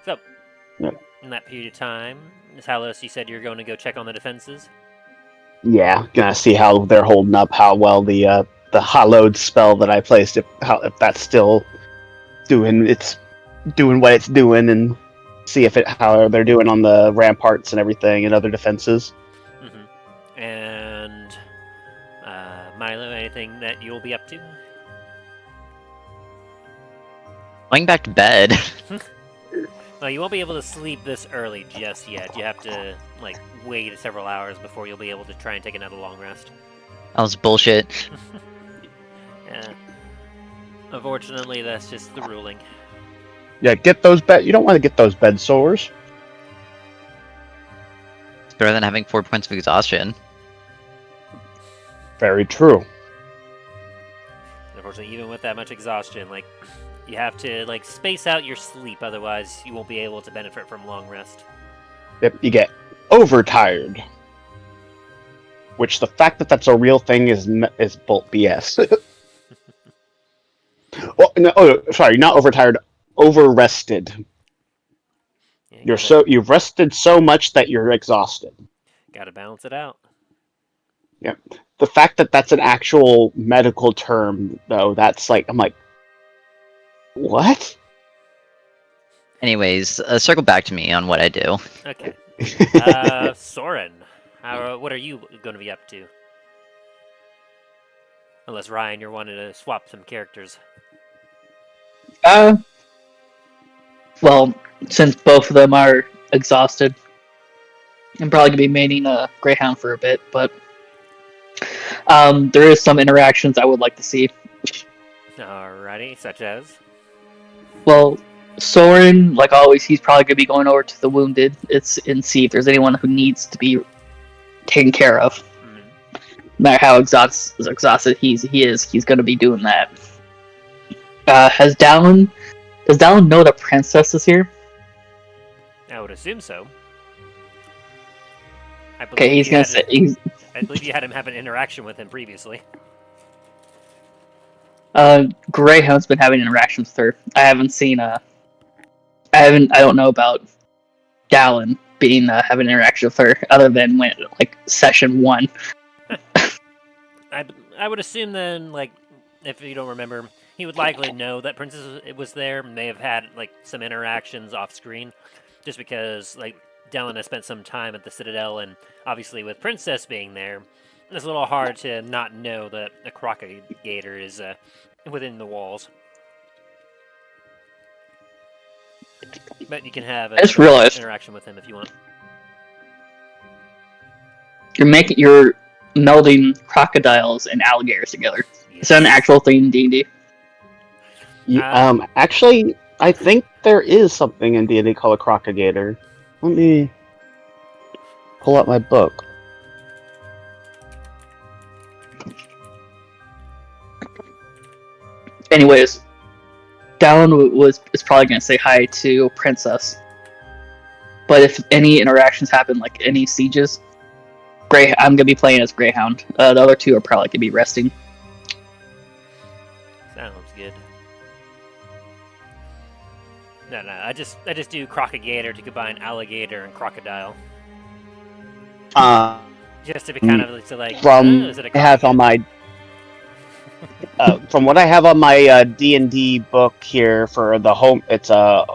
So, in that period of time. Talos, you said you're going to go check on the defenses. Yeah, gonna see how they're holding up, how well the hallowed spell that I placed, if that's still doing what it's doing, and see how they're doing on the ramparts and everything and other defenses. Mm-hmm. And Milo, anything that you'll be up to? Going back to bed. Well, you won't be able to sleep this early just yet. You have to wait several hours before you'll be able to try and take another long rest. That was bullshit. Yeah. Unfortunately, that's just the ruling. Yeah, get those you don't want to get those bed sores. It's better than having 4 points of exhaustion. Very true. Unfortunately, even with that much exhaustion, you have to space out your sleep, otherwise you won't be able to benefit from long rest. Yep, you get overtired. Which the fact that that's a real thing is bolt BS. Sorry, not overtired, overrested. Yeah, You've rested so much that you're exhausted. Gotta balance it out. Yep. The fact that that's an actual medical term, though, that's I'm like, what? Anyways, circle back to me on what I do. Okay. Soren, what are you going to be up to? Unless, Ryan, you're wanting to swap some characters. Well, since both of them are exhausted, I'm probably gonna be maining a Greyhound for a bit, but there is some interactions I would like to see. Alrighty, such as? Well, Soren, like always, he's probably gonna be going over to the wounded. And see if there's anyone who needs to be taken care of. No matter how exhausted he is, he's gonna be doing that. Does Dallen know the princess is here? I would assume so. I Okay, I believe you had him have an interaction with him previously. Greyhound's been having interactions with her. I don't know about Dallen having an interaction with her other than when session 1. I would assume then, if you don't remember, he would likely know that Princess was there. May have had some interactions off screen, just because Dallen has spent some time at the Citadel, and obviously with Princess being there, it's a little hard to not know that a Crocagator is within the walls. But you can have an interaction with him if you want. You're melding crocodiles and alligators together. Yes. Is that an actual thing in D&D? Actually, I think there is something in D&D called a Crocagator. Let me pull up my book. Anyways, Dallen is probably going to say hi to Princess. But if any interactions happen, any sieges, I'm going to be playing as Greyhound. The other two are probably going to be resting. Sounds good. No, I just do Crocagator to combine alligator and crocodile. Just to be kind of is it a I have on my from what I have on my D&D book here for the home, it's a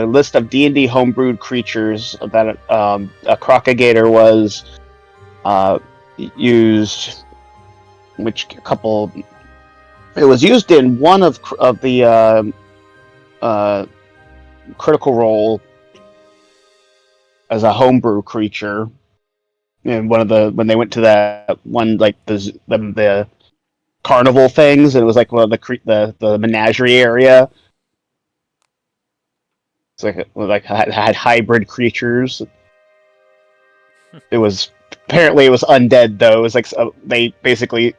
list of D&D homebrewed creatures that a Crocagator was used. It was used in one of the Critical Role as a homebrew creature, and when they went to that one the carnival things, and it was one of the menagerie area. It's had hybrid creatures. It was undead though. It was they basically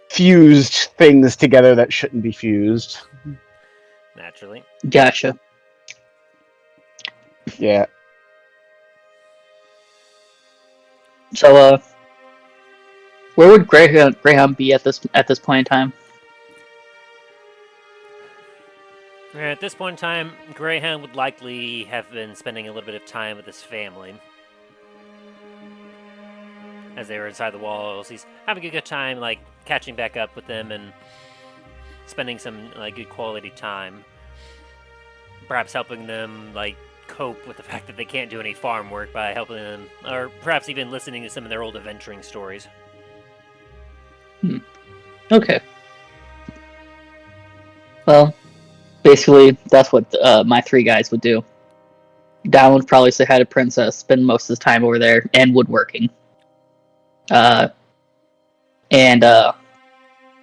fused things together that shouldn't be fused. Naturally. Gotcha. Yeah. So, where would Greyhound be at this point in time? At this point in time, Greyhound would likely have been spending a little bit of time with his family. As they were inside the walls, he's having a good time, like, catching back up with them and spending some, like, good quality time. Perhaps helping them, like, cope with the fact that they can't do any farm work by helping them, or perhaps even listening to some of their old adventuring stories. Okay. Well, basically, that's what my three guys would do. Dallen would probably say hi to Princess, spend most of his time over there, and woodworking.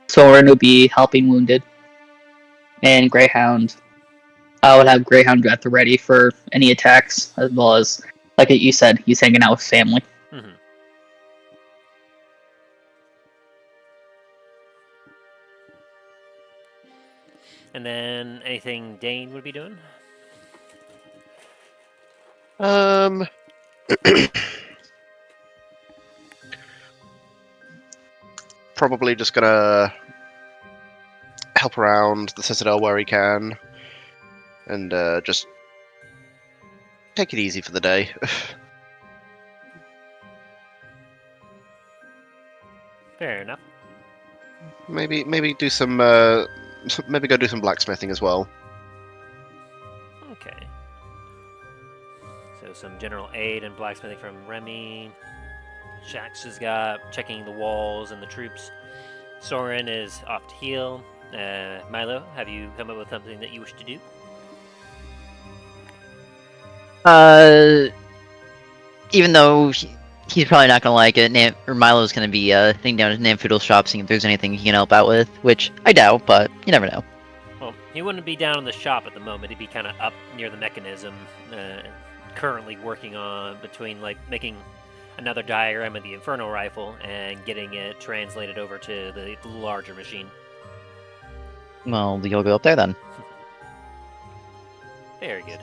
Soren would be helping wounded. And Greyhound, I would have Greyhound at the ready for any attacks, as well as, like you said, he's hanging out with family. Mm-hmm. And then anything Dain would be doing? Probably just gonna help around the Citadel where he can, and just take it easy for the day. Fair enough. Maybe do some maybe go do some blacksmithing as well. Okay. So some general aid and blacksmithing from Remy. Shax has got checking the walls and the troops. Soren is off to heal. Milo, have you come up with something that you wish to do? Even though he's probably not gonna like it, Milo's gonna be thinking down at Namfoodle's shop, seeing if there's anything he can help out with, which I doubt, but you never know. Well, he wouldn't be down in the shop at the moment. He'd be kind of up near the mechanism, currently working on between like making another diagram of the Inferno rifle and getting it translated over to the larger machine. Well, you'll go up there then. Very good.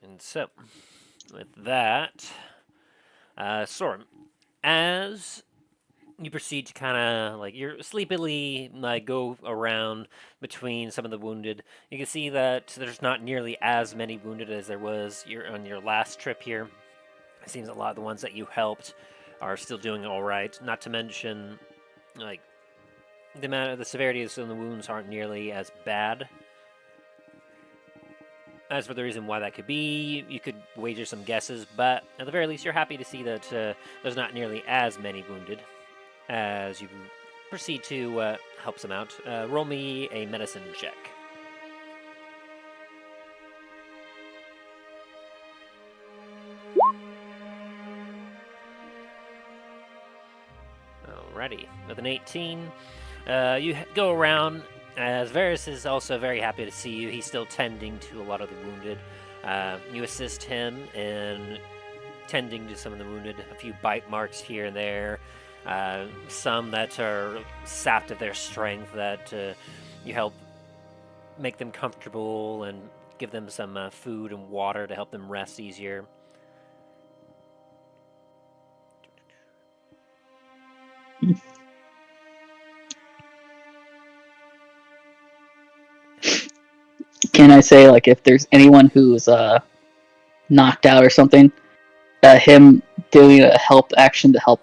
And so, with that, Soren, as you proceed to kind of like you're sleepily like go around between some of the wounded, you can see that there's not nearly as many wounded as there was on your last trip here. It seems a lot of the ones that you helped are still doing all right. Not to mention, like the severity of some of the wounds aren't nearly as bad. As for the reason why that could be, you could wager some guesses, but at the very least, you're happy to see that there's not nearly as many wounded as you proceed to help some out. Roll me a medicine check. Alrighty, with an 18, you go around. As Varys is also very happy to see you, he's still tending to a lot of the wounded. You assist him in tending to some of the wounded, a few bite marks here and there, some that are sapped of their strength that you help make them comfortable and give them some food and water to help them rest easier. Can I say, like, if there's anyone who's knocked out or something, him doing a help action to help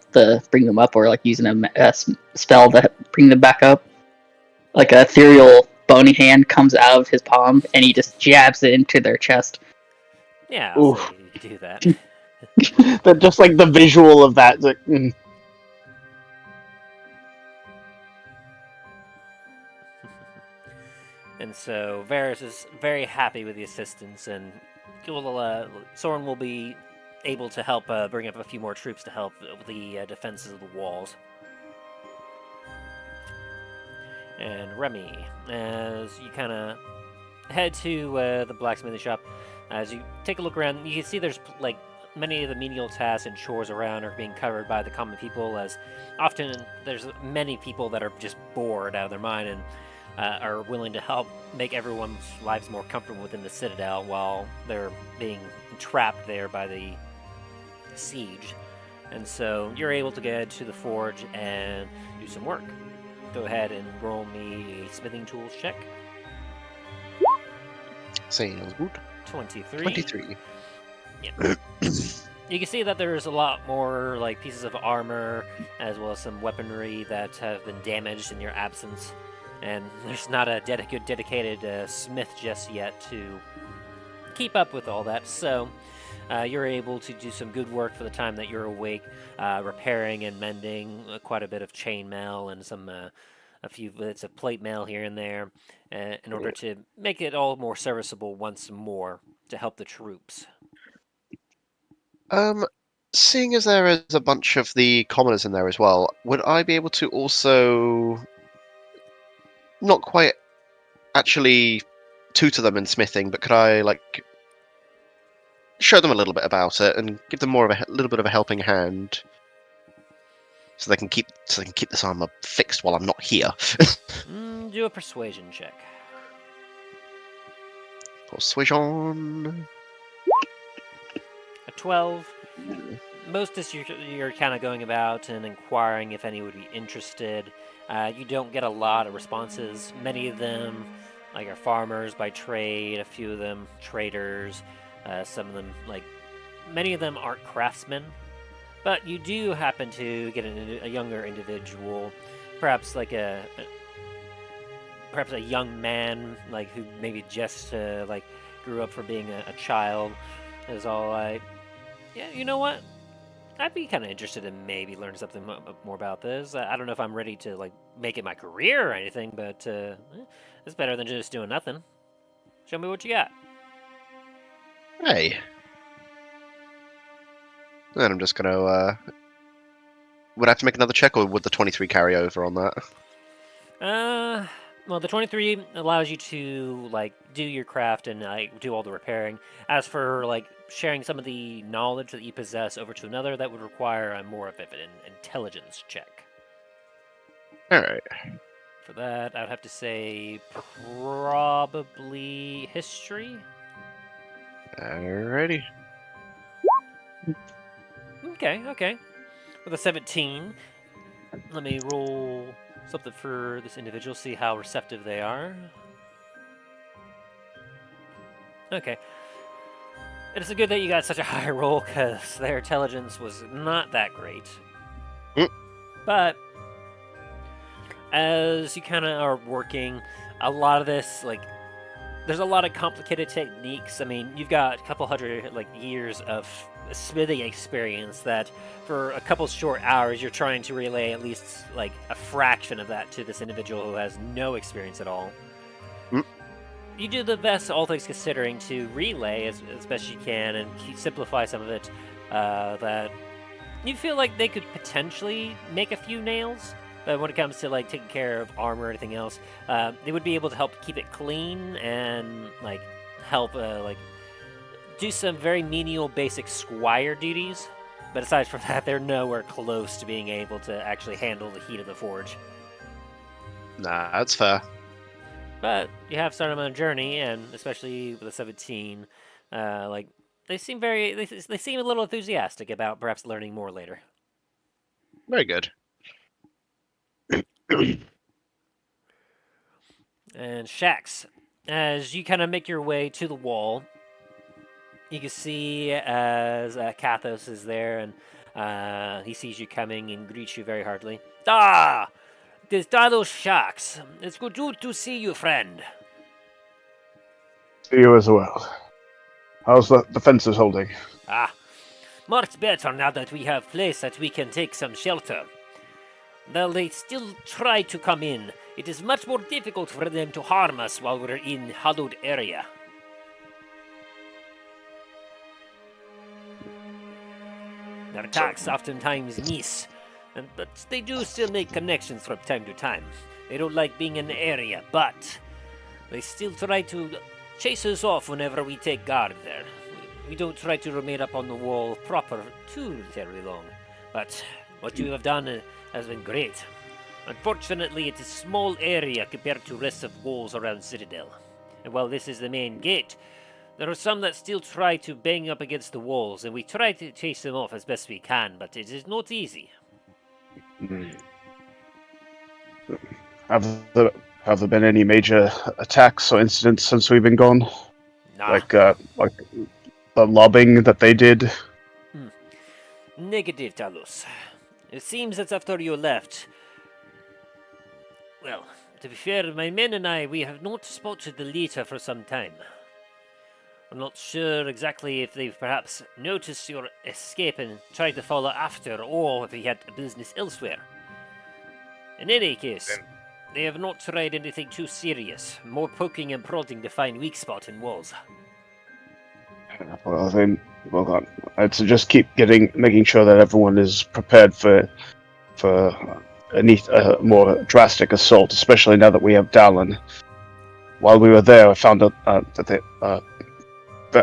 bring them up, or like using a spell to bring them back up, like a ethereal bony hand comes out of his palm and he just jabs it into their chest. Yeah, I'll say you could do that. Just like the visual of that. Like, And so Varys is very happy with the assistance, and Soren will be able to help bring up a few more troops to help with the defenses of the walls. And Remy, as you kind of head to the blacksmithing shop, as you take a look around, you can see there's like many of the menial tasks and chores around are being covered by the common people, as often there's many people that are just bored out of their mind and are willing to help make everyone's lives more comfortable within the Citadel while they're being trapped there by the siege. And so you're able to get to the forge and do some work. Go ahead and roll me a smithing tools check. Sounds good. 23. 23. Yeah. You can see that there's a lot more like pieces of armor as well as some weaponry that have been damaged in your absence. And there's not a good dedicated smith just yet to keep up with all that. So you're able to do some good work for the time that you're awake, repairing and mending quite a bit of chainmail and some a few bits of plate mail here and there in order to make it all more serviceable once more to help the troops. Seeing as there is a bunch of the commoners in there as well, would I be able to also not quite actually tutor them in smithing, but could I like show them a little bit about it and give them more of a little bit of a helping hand, so they can keep this armor fixed while I'm not here? Do a persuasion check. Persuasion. A 12. Most as you're kind of going about and inquiring if any would be interested. You don't get a lot of responses. Many of them like are farmers by trade, a few of them traders, some of them many of them aren't craftsmen. But you do happen to get a younger individual, perhaps like perhaps a young man who maybe just grew up from being a child. Is all like, yeah, you know what? I'd be kind of interested in maybe learning something more about this. I don't know if I'm ready to make it my career or anything, but it's better than just doing nothing. Show me what you got. Hey. Then I'm just gonna. Would I have to make another check, or would the 23 carry over on that? Well, the 23 allows you to do your craft and do all the repairing. As for sharing some of the knowledge that you possess over to another, that would require more of an intelligence check. All right. For that, I would have to say probably history. Alrighty. Okay. With a 17, let me roll something for this individual, see how receptive they are. Okay. It is good that you got such a high roll, because their intelligence was not that great. But as you kind of are working, a lot of this, there's a lot of complicated techniques. I mean, you've got a couple hundred years of smithing experience that for a couple short hours you're trying to relay at least a fraction of that to this individual who has no experience at all. You do the best, all things considering, to relay as best you can and simplify some of it, that you feel like they could potentially make a few nails, but when it comes to taking care of armor or anything else, they would be able to help keep it clean and help do some very menial basic squire duties. But aside from that, they're nowhere close to being able to actually handle the heat of the forge. Nah, that's fair. But you have started on a journey, and especially with the 17, they seem they seem a little enthusiastic about perhaps learning more later. Very good. And Shax, as you kind of make your way to the wall, you can see as Kathos is there, and he sees you coming and greets you very heartily. Ah! It is Talos Shax. It's good to see you, friend. See you as well. How's the defenses holding? Much better now that we have place that we can take some shelter. Though they still try to come in, it is much more difficult for them to harm us while we're in hallowed area. Their attacks oftentimes miss, but they do still make connections from time to time. They don't like being in the area, but they still try to chase us off whenever we take guard there. We don't try to remain up on the wall proper too terribly long, but what you have done has been great. Unfortunately, it is a small area compared to the rest of walls around Citadel. And while this is the main gate, There are some that still try to bang up against the walls, and we try to chase them off as best we can, but it is not easy. Have there been any major attacks or incidents since we've been gone? Nah. Like the lobbing that they did? Negative, Talos. It seems that after you left... Well, to be fair, my men and I, we have not spotted the leader for some time. I'm not sure exactly if they've perhaps noticed your escape and tried to follow after, or if he had business elsewhere. In any case, they have not tried anything too serious, more poking and prodding to find weak spot in walls. Well then, I'd suggest making sure that everyone is prepared for a more drastic assault, especially now that we have Dallen. While we were there, I found out that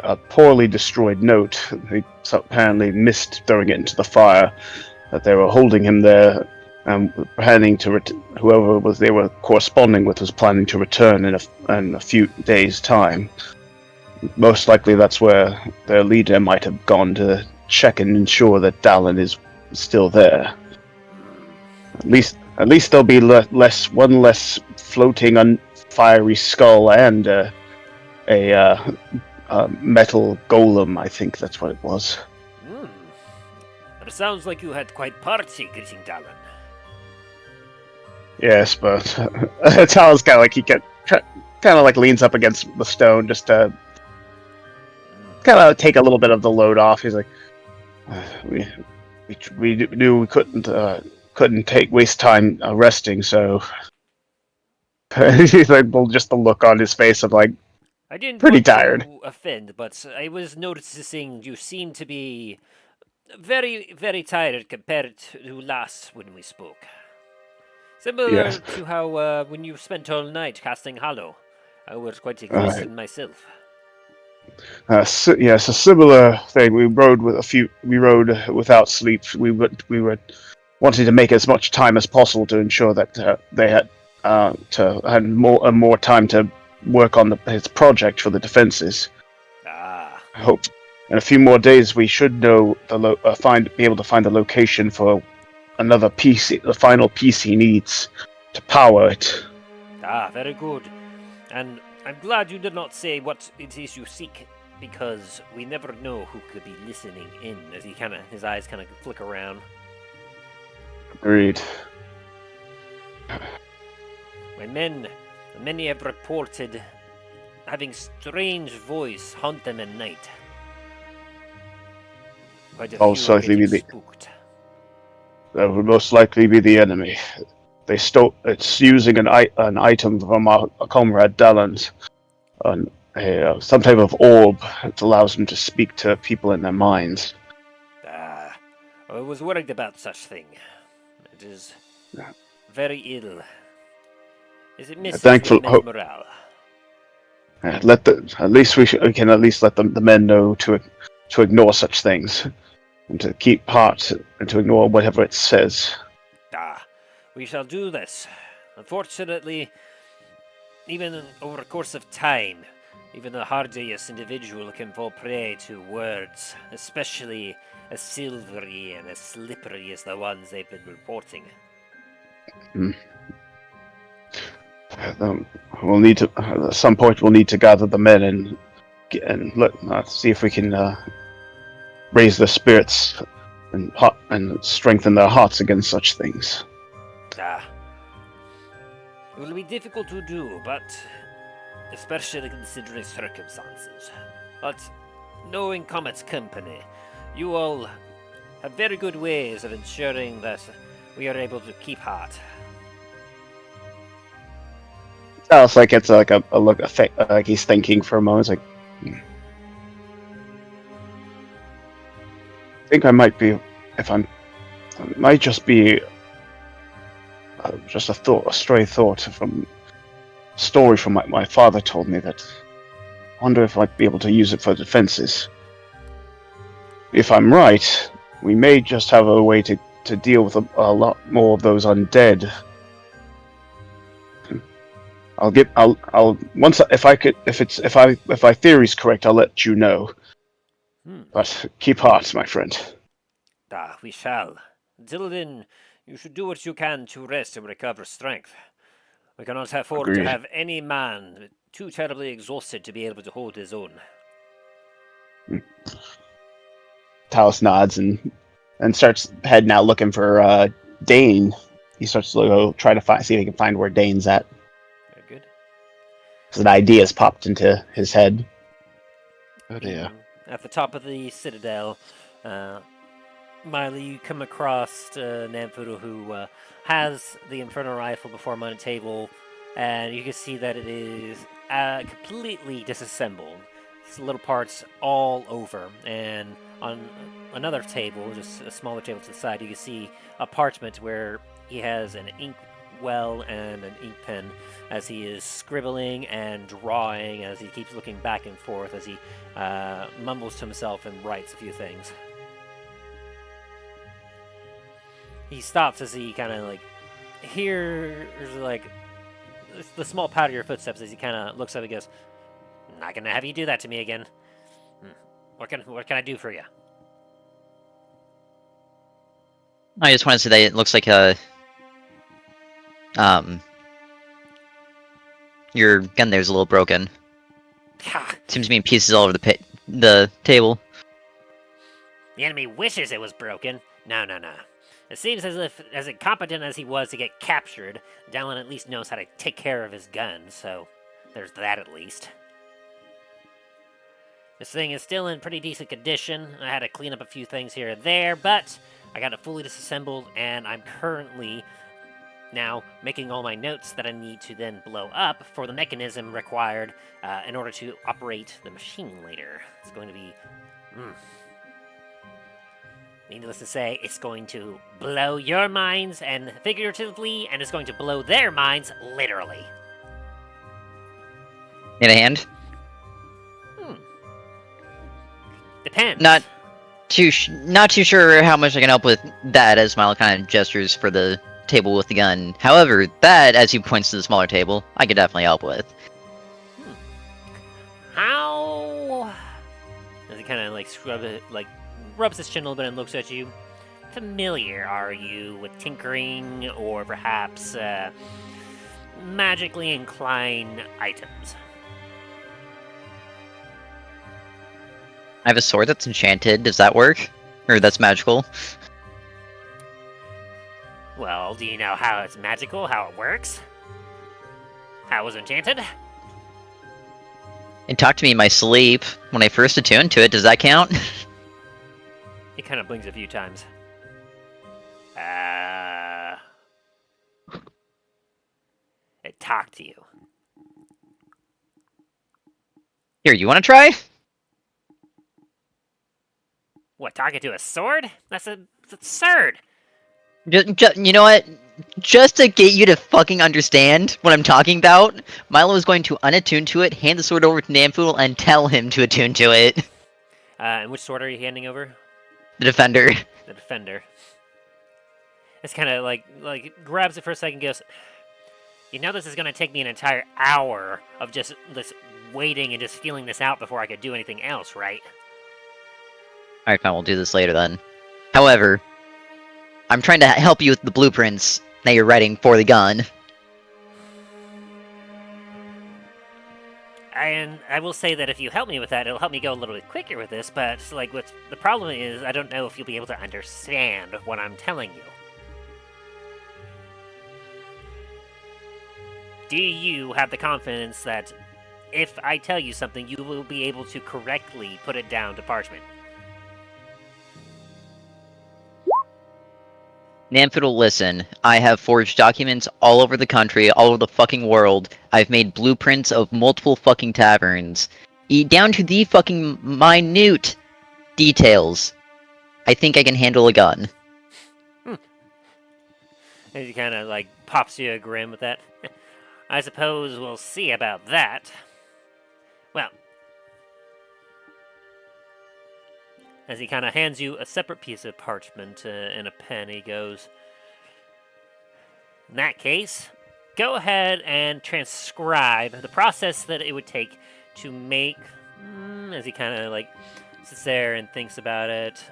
a poorly destroyed note. They apparently missed throwing it into the fire. That they were holding him there, and planning to whoever was they were corresponding with was planning to return in a few days' time. Most likely, that's where their leader might have gone to check and ensure that Dallen is still there. At least there'll be one less floating fiery skull and a metal golem. I think that's what it was. It sounds like you had quite party greeting Dallen. Yes, but Talon's kind of like leans up against the stone just to kind of take a little bit of the load off. He's like, we knew we couldn't waste time resting, so he's like, just the look on his face of like, I didn't pretty want tired. to offend, but I was noticing you seem to be very, very tired compared to last when we spoke. Similar to how when you spent all night casting Hollow, I was quite exhausted myself. Yes, a similar thing. We rode without sleep. We were wanting to make as much time as possible to ensure that they had more time to work on his project for the defenses. I hope in a few more days we should know be able to find the location for another piece, the final piece he needs to power it. Very good. And I'm glad you did not say what it is you seek, because we never know who could be listening in. As his eyes kind of flick around. Agreed. My men, many have reported having strange voice haunt them at night. Quite a few Also, are getting spooked. That would most likely be the enemy. It's using an item from our comrade Dallen's, some type of orb that allows him to speak to people in their minds. I was worried about such thing. It is very ill. Is it missing morale? At least we can at least let the men know to ignore such things, and to keep heart and to ignore whatever it says. We shall do this. Unfortunately, even over a course of time, even the hardiest individual can fall prey to words, especially as silvery and as slippery as the ones they've been reporting. We'll need to at some point. We'll need to gather the men and look, see if we can raise their spirits and strengthen their hearts against such things. It will be difficult to do, but especially considering circumstances. But knowing Comet's company, you all have very good ways of ensuring that we are able to keep heart. It's like it's like a look, like he's thinking for a moment. It's like, I think I might be, it might just be just a stray thought from a story from my father told me that I wonder if I might be able to use it for defenses. If I'm right, we may just have a way to deal with a lot more of those undead. once if my theory's correct, I'll let you know. But keep heart, my friend. We shall. Until then, you should do what you can to rest and recover strength. We cannot afford to Agreed. have any man too terribly exhausted to be able to hold his own. Talos nods and starts heading out looking for Dain. He starts to go try to see if he can find where Dain's at. Very good. Because an idea has popped into his head. Oh dear. At the top of the citadel, Milo, you come across Namfudo, who has the Inferno Rifle before him on a table, and you can see that it is completely disassembled. It's little parts all over, and on another table, just a smaller table to the side, you can see a parchment where he has an ink well and an ink pen as he is scribbling and drawing, as he keeps looking back and forth as he mumbles to himself and writes a few things. He stops as he kind of hears the small patter of your footsteps as he kind of looks up and goes, "I'm not gonna have you do that to me again. What can I do for you?" I just want to say that it looks like your gun there's a little broken. Ha! Seems to be in pieces all over the table. The enemy wishes it was broken. No. It seems as if, as incompetent as he was to get captured, Dallen at least knows how to take care of his gun, so there's that at least. This thing is still in pretty decent condition. I had to clean up a few things here and there, but I got it fully disassembled, and I'm currently now making all my notes that I need to then blow up for the mechanism required in order to operate the machine later. It's going to be... Needless to say, it's going to blow your minds and figuratively, and it's going to blow their minds literally. In a hand? Depends. Not too sure how much I can help with that, as Milo kind of gestures for the table with the gun. However, that, as he points to the smaller table, I could definitely help with. How? As he kind of rubs his chin a little bit and looks at you. Familiar are you with tinkering or perhaps magically inclined items? I have a sword that's enchanted. Does that work? Or that's magical? Well, do you know how it's magical, how it works? How it was enchanted? It talked to me in my sleep when I first attuned to it. Does that count? He kind of blinks a few times. It talked to you. Here, you want to try? What, talking to a sword? That's absurd! You know what? Just to get you to fucking understand what I'm talking about, Milo is going to unattune to it, hand the sword over to Namfoodle, and tell him to attune to it. And which sword are you handing over? The Defender. The Defender. It's kind of like grabs it for a second and goes, you know this is going to take me an entire hour of just this waiting and just feeling this out before I could do anything else, right? Alright, fine, we'll do this later then. However, I'm trying to help you with the blueprints that you're writing for the gun. And I will say that if you help me with that, it'll help me go a little bit quicker with this, but the problem is I don't know if you'll be able to understand what I'm telling you. Do you have the confidence that if I tell you something, you will be able to correctly put it down to parchment? Namfoodle, listen. I have forged documents all over the country, all over the fucking world. I've made blueprints of multiple fucking taverns. Down to the fucking minute details. I think I can handle a gun. And he kind of pops you a grin with that. I suppose we'll see about that. Well, as he kind of hands you a separate piece of parchment and a pen, he goes, in that case, go ahead and transcribe the process that it would take to make, as he kind of like sits there and thinks about it.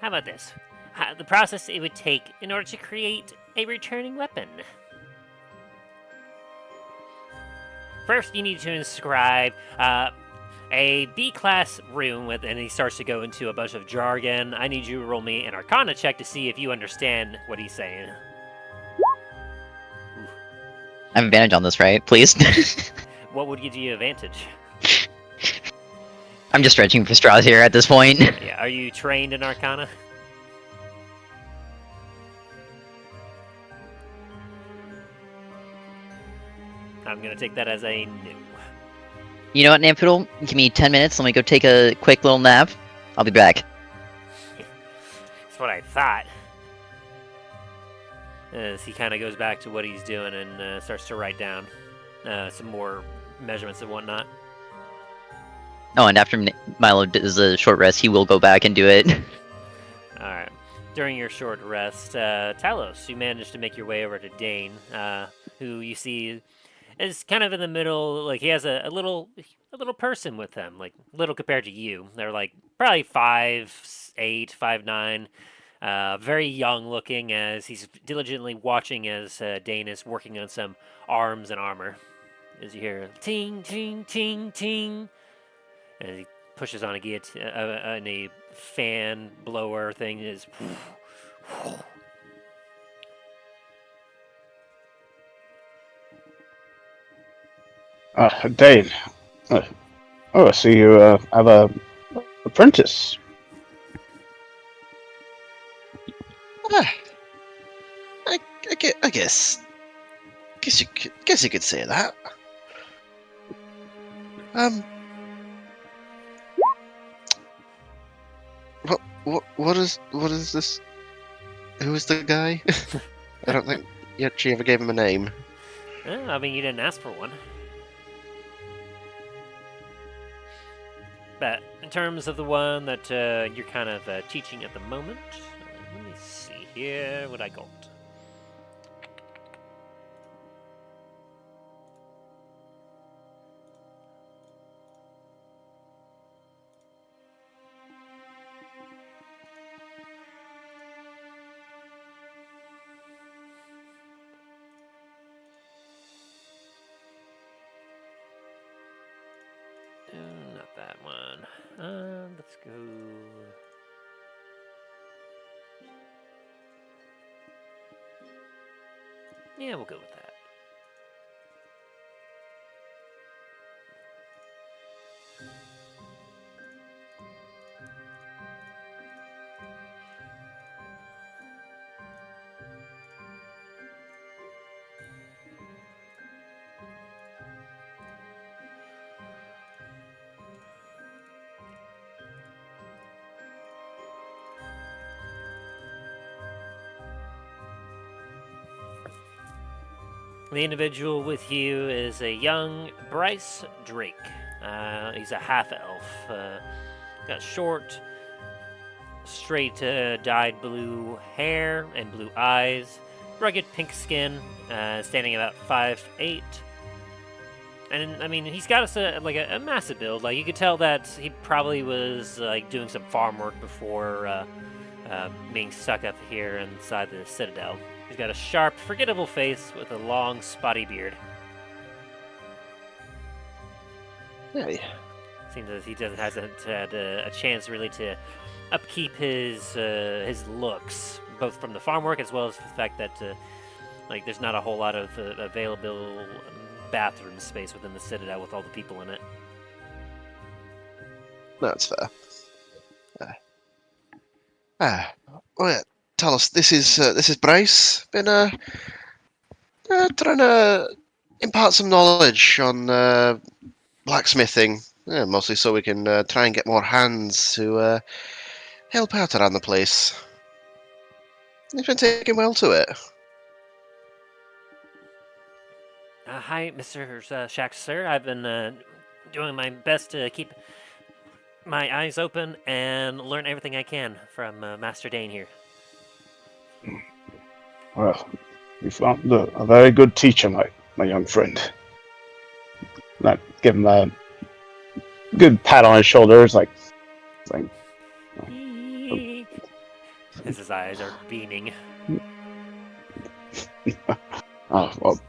How about this? The process it would take in order to create a returning weapon. First, you need to inscribe a B-class rune with, and he starts to go into a bunch of jargon. I need you to roll me an Arcana check to see if you understand what he's saying. I have advantage on this, right? Please. What would give you advantage? I'm just stretching for straws here at this point. Yeah, are you trained in Arcana? I'm gonna take that as a no. You know what, Nampoodle? Give me 10 minutes. Let me go take a quick little nap. I'll be back. That's what I thought. As he kind of goes back to what he's doing and starts to write down some more measurements and whatnot. Oh, and after Milo does a short rest, he will go back and do it. Alright. During your short rest, Talos, you managed to make your way over to Dain, who you see is kind of in the middle. Like, he has a little person with him, like little compared to you. They're like probably 5'8", 5'9", very young looking, as he's diligently watching as Dain is working on some arms and armor. As you hear ting ting ting ting, and he pushes on a a fan blower thing. Is Dane. I see you have a apprentice. I guess you could say that. What is this? Who is the guy? I don't think you actually ever gave him a name. I mean, you didn't ask for one. But in terms of the one that you're kind of teaching at the moment, let me see here what I got. Not that one. Let's go. Yeah, we'll go with that. The individual with you is a young Bryce Drake. He's a half-elf. Got short, straight dyed blue hair and blue eyes. Rugged pink skin, standing about 5'8". And I mean, he's got a massive build. Like, you could tell that he probably was like doing some farm work before being stuck up here inside the Citadel. He's got a sharp, forgettable face with a long, spotty beard. Hey. Seems as he hasn't had a chance really to upkeep his looks, both from the farm work as well as the fact that there's not a whole lot of available bathroom space within the Citadel with all the people in it. No, that's fair. Oh yeah, Talos, this is Bryce. Been trying to impart some knowledge on blacksmithing, mostly so we can try and get more hands to help out around the place. You've been taking well to it. Hi, Mr. Shax, sir. I've been doing my best to keep my eyes open and learn everything I can from Master Dain here. Well, you found a very good teacher, my young friend. I give him a good pat on his shoulder. It's like As his eyes are beaming. well,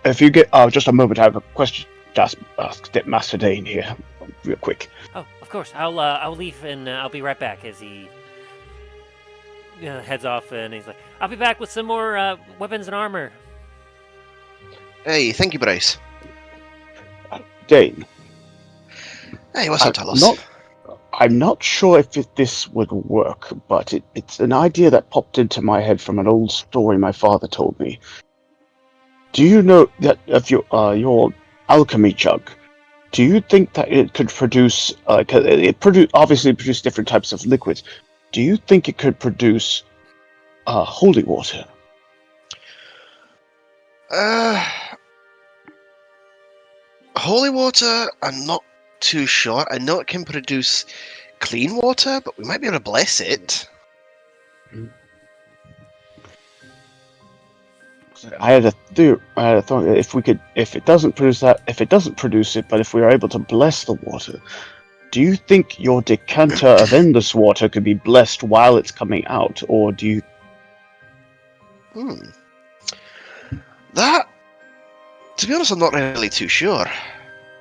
if you get just a moment, I have a question to ask Master Dain here, real quick. Oh, of course. I'll leave and I'll be right back. As he heads off, and he's like, "I'll be back with some more weapons and armor." Hey, thank you, Bryce. Dain. Hey, what's up, Talos? I'm not sure if this would work, but it's an idea that popped into my head from an old story my father told me. Do you know that of your alchemy jug? Do you think that it could produce? Obviously produce different types of liquids. Do you think it could produce holy water? Holy water, I'm not too sure. I know it can produce clean water, but we might be able to bless it. I had a thought if it doesn't produce it, but if we are able to bless the water, do you think your decanter of endless water could be blessed while it's coming out, or do you? That, to be honest, I'm not really too sure.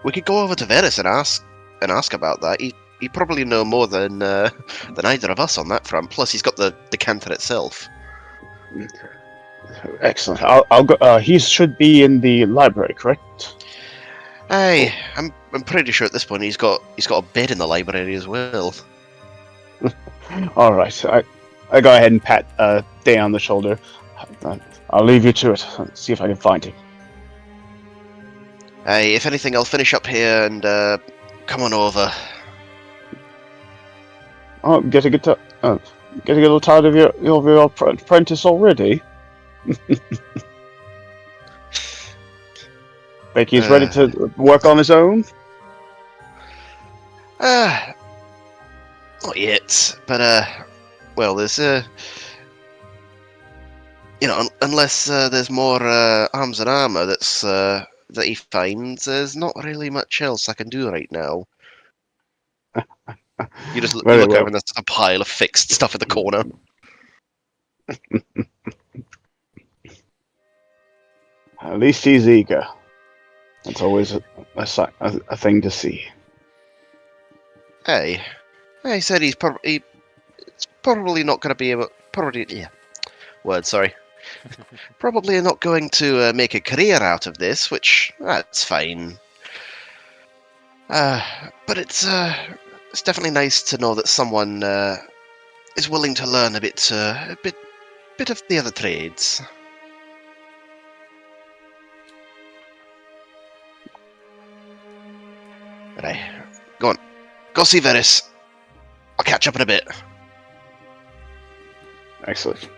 We could go over to Varys and ask about that. He'd probably know more than either of us on that front. Plus, he's got the decanter itself. Excellent. I'll go. He should be in the library, correct? Hey, I'm pretty sure at this point he's got a bed in the library as well. All right. I go ahead and pat Dain on the shoulder. I'll leave you to it. See if I can find him. Hey, if anything, I'll finish up here and come on over. Oh, getting a little tired of your apprentice already. Think he's ready to work on his own? Not yet, but well, there's unless there's more arms and armor that he finds, there's not really much else I can do right now. You look over and there's a pile of fixed stuff in the corner. At least he's eager. That's always a thing to see. Hey, he said it's probably not going to be able. Probably not going to make a career out of this, which that's fine. But it's definitely nice to know that someone is willing to learn a bit of the other trades. Right, go on. Go see Varys. I'll catch up in a bit. Excellent.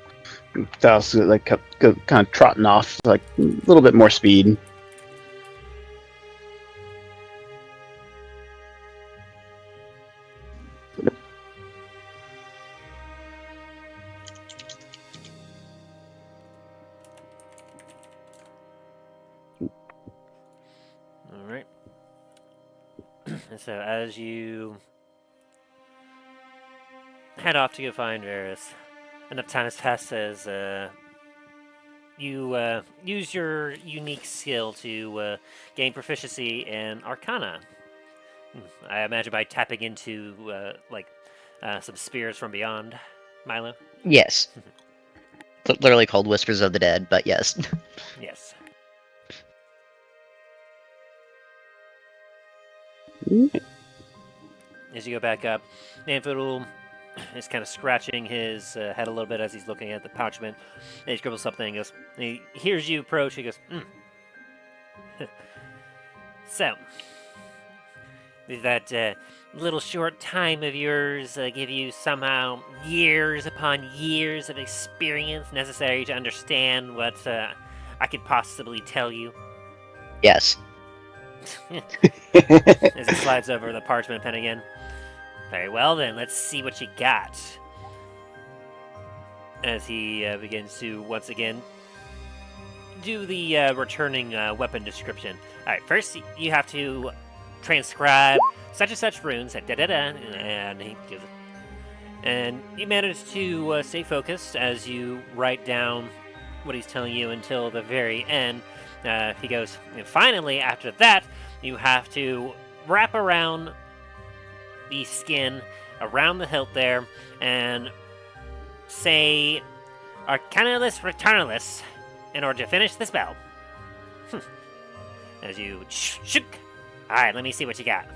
Dallas kind of trotting off, like a little bit more speed. All right. So as you head off to go find Varys, enough time has passed as you use your unique skill to gain proficiency in Arcana. I imagine by tapping into some spears from beyond, Milo. Yes. Literally called Whispers of the Dead, but yes. Yes. As you go back up, Nanfiddle is kind of scratching his head a little bit as he's looking at the parchment. And he scribbles something and goes, and he hears you approach. He goes, So, did that little short time of yours give you somehow years upon years of experience necessary to understand what I could possibly tell you? Yes. As he slides over the parchment pen again. Very well then, let's see what you got. as he begins to once again do the returning weapon description. Alright, first you have to transcribe such and such runes, and he gives it. And you manage to stay focused as you write down what he's telling you until the very end. He goes, and finally, after that, you have to wrap around the skin, around the hilt there, and say Arcanalis Returnalis in order to finish the spell. As you shook. Alright, let me see what you got.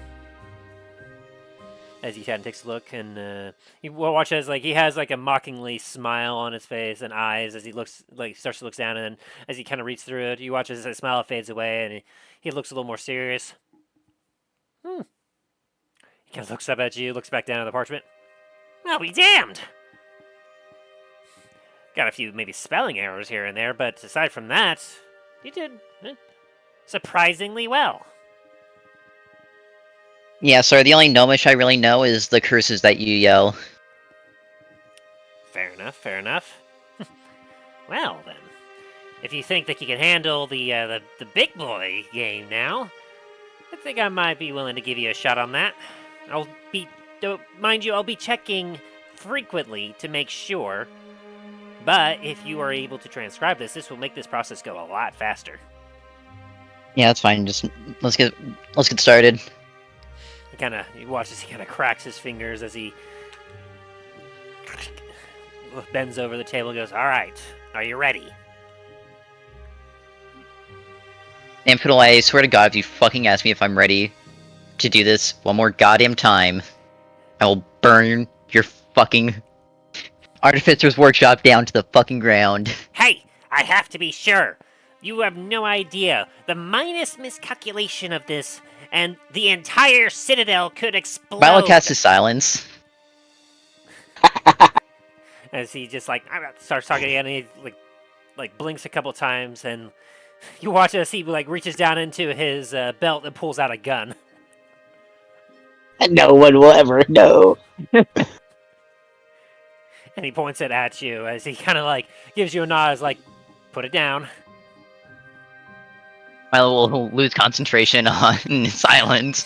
As he kind of takes a look, and you watch as he has a mockingly smile on his face and eyes as he starts to look down, and then as he kind of reads through it, you watch as his smile fades away, and he looks a little more serious. He kind of looks up at you, looks back down at the parchment. Well, be damned! Got a few maybe spelling errors here and there, but aside from that, you did surprisingly well. Yeah, sir, the only gnomish I really know is the curses that you yell. Fair enough, fair enough. Well, then. If you think that you can handle the big boy game now, I think I might be willing to give you a shot on that. Mind you, I'll be checking frequently to make sure, but if you are able to transcribe this will make this process go a lot faster. Yeah, that's fine. Just let's get started. He watches, he kind of cracks his fingers as he bends over the table and goes, alright, are you ready? Ampoodle, I swear to God, if you fucking ask me if I'm ready to do this one more goddamn time, I will burn your fucking Artificer's Workshop down to the fucking ground. Hey, I have to be sure. You have no idea. The minus miscalculation of this, and the entire citadel could explode. Milo casts his silence. As he just starts talking again, and he blinks a couple times, and you watch as he reaches down into his belt and pulls out a gun. No one will ever know. And he points it at you as he kind of gives you a nod, as put it down. Milo will lose concentration on silence.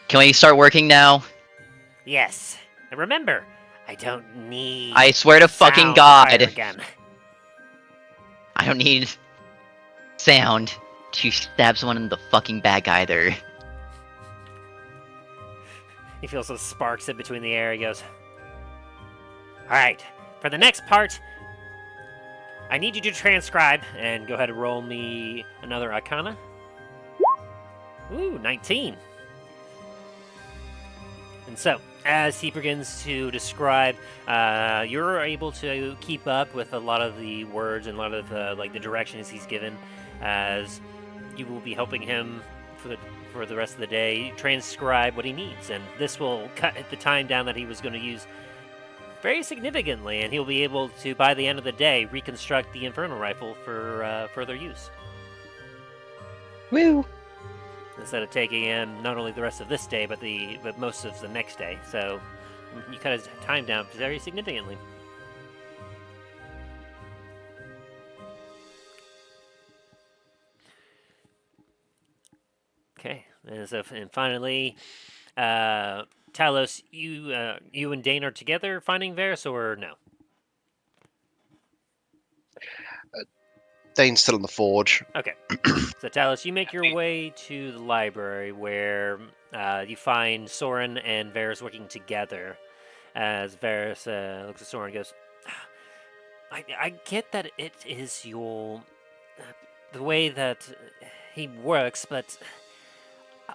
Can we start working now? Yes. And remember, I don't need... I swear to fucking God. I don't need sound to stab someone in the fucking back either. He feels those sparks in between the air. He goes, alright, for the next part, I need you to transcribe, and go ahead and roll me another Arcana. Ooh, 19. And so, as he begins to describe, you're able to keep up with a lot of the words and a lot of the directions he's given, as you will be helping him for the rest of the day transcribe what he needs, and this will cut the time down that he was going to use very significantly, and he'll be able to, by the end of the day, reconstruct the Infernal Rifle for further use. Woo! Instead of taking him not only the rest of this day, but most of the next day. So you cut his time down very significantly. Okay, and finally, Talos, you and Dain are together finding Varys, or no? Dane's still in the forge. Okay. So, Talos, you make your way to the library where you find Soren and Varys working together. As Varys looks at Soren and goes, I get that it is your... the way that he works, but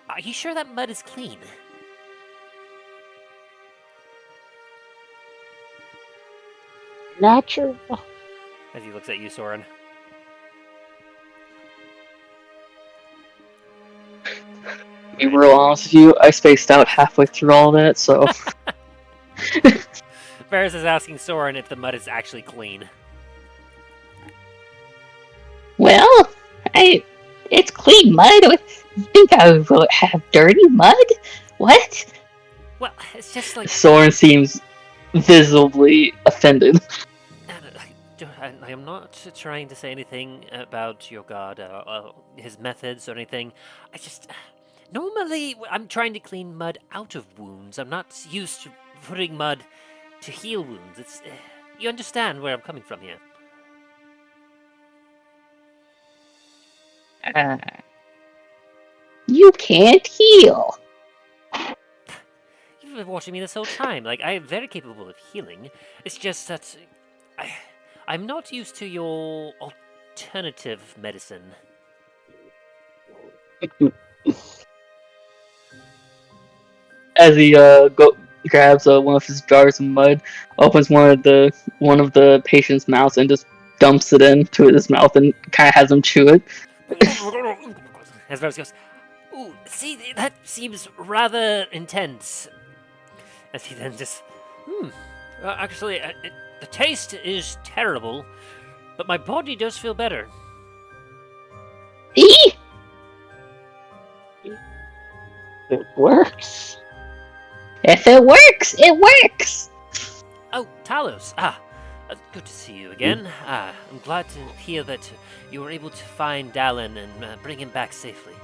are you sure that mud is clean? Natural. As he looks at you, Soren. To be real honest with you, I spaced out halfway through all that, so... Varys is asking Soren if the mud is actually clean. Well, it's clean mud. You think I will have dirty mud? What? Well, it's just like... Soren seems visibly offended. I am not trying to say anything about your god, his methods or anything. I just normally I'm trying to clean mud out of wounds. I'm not used to putting mud to heal wounds. It's you understand where I'm coming from here. You can't heal. You've been watching me this whole time. Like, I am very capable of healing. It's just that I'm not used to your alternative medicine. As he grabs one of his jars of mud, opens one of the patient's mouths and just dumps it into his mouth and kind of has him chew it. As Rose goes, ooh, see, that seems rather intense. As he then just, actually, the taste is terrible, but my body does feel better. See? It works. If it works, it works. Oh, Talos, good to see you again. I'm glad to hear that you were able to find Dallen and bring him back safely.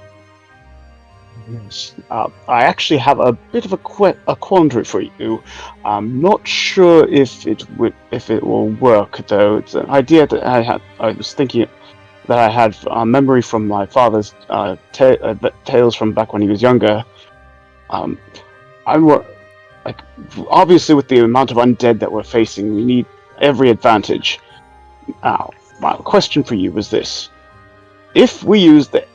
Yes. I actually have a bit of a quandary for you. I'm not sure if it will work, though. It's an idea that I was thinking that I had a memory from my father's tales from back when he was younger. Obviously, with the amount of undead that we're facing, we need every advantage. Now, my question for you is this: if we use the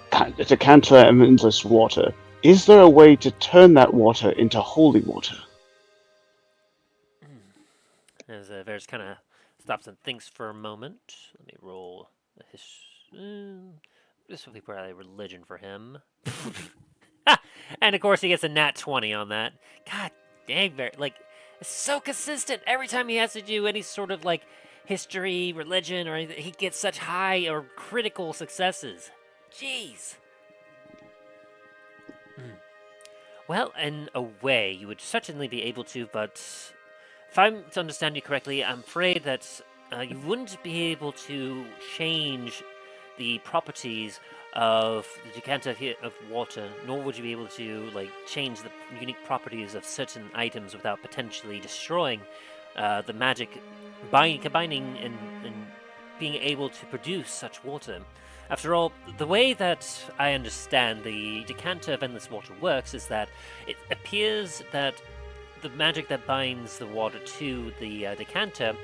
decanter and endless water, is there a way to turn that water into holy water? As Varys kind of stops and thinks for a moment. Let me roll this will be probably religion for him. And of course he gets a nat 20 on that. God dang, Varys, like, it's so consistent. Every time he has to do any sort of like history, religion, or anything, he gets such high or critical successes. Jeez. Well, in a way, you would certainly be able to, but if I'm to understand you correctly, I'm afraid that you wouldn't be able to change the properties of the decanter of water, nor would you be able to like change the unique properties of certain items without potentially destroying the magic combining and being able to produce such water. After all, the way that I understand the decanter of endless water works is that it appears that the magic that binds the water to the decanter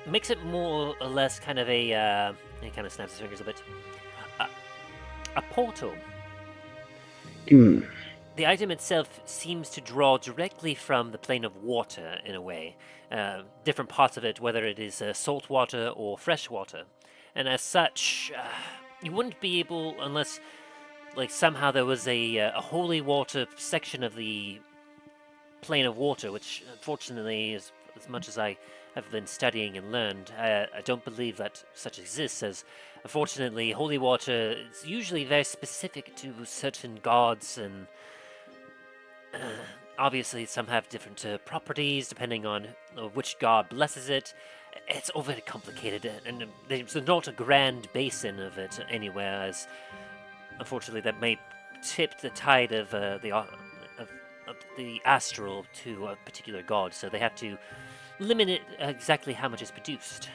makes it more or less kind of a he kind of snaps his fingers a bit, a portal. The item itself seems to draw directly from the plane of water in a way. Different parts of it, whether it is salt water or fresh water. And as such, you wouldn't be able, unless like somehow there was a holy water section of the plane of water, which unfortunately, as much as I have been studying and learned, I don't believe that such exists, as unfortunately holy water is usually very specific to certain gods, and obviously some have different properties depending on which god blesses it. It's all very complicated, and there's not a grand basin of it anywhere, as unfortunately that may tip the tide of the astral to a particular god, so they have to limit it exactly how much is produced.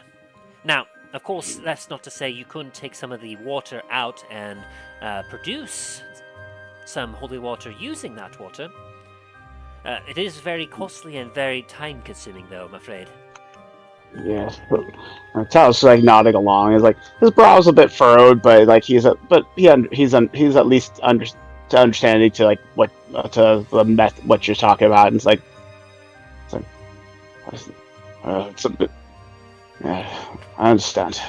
Now, of course, that's not to say you couldn't take some of the water out and produce some holy water using that water. It is very costly and very time-consuming, though, I'm afraid. Yes, but Talos like nodding along. He's like, his brow's a bit furrowed, but like he's at least understanding to like what what you're talking about. And it's like it's a bit. Yeah, I understand.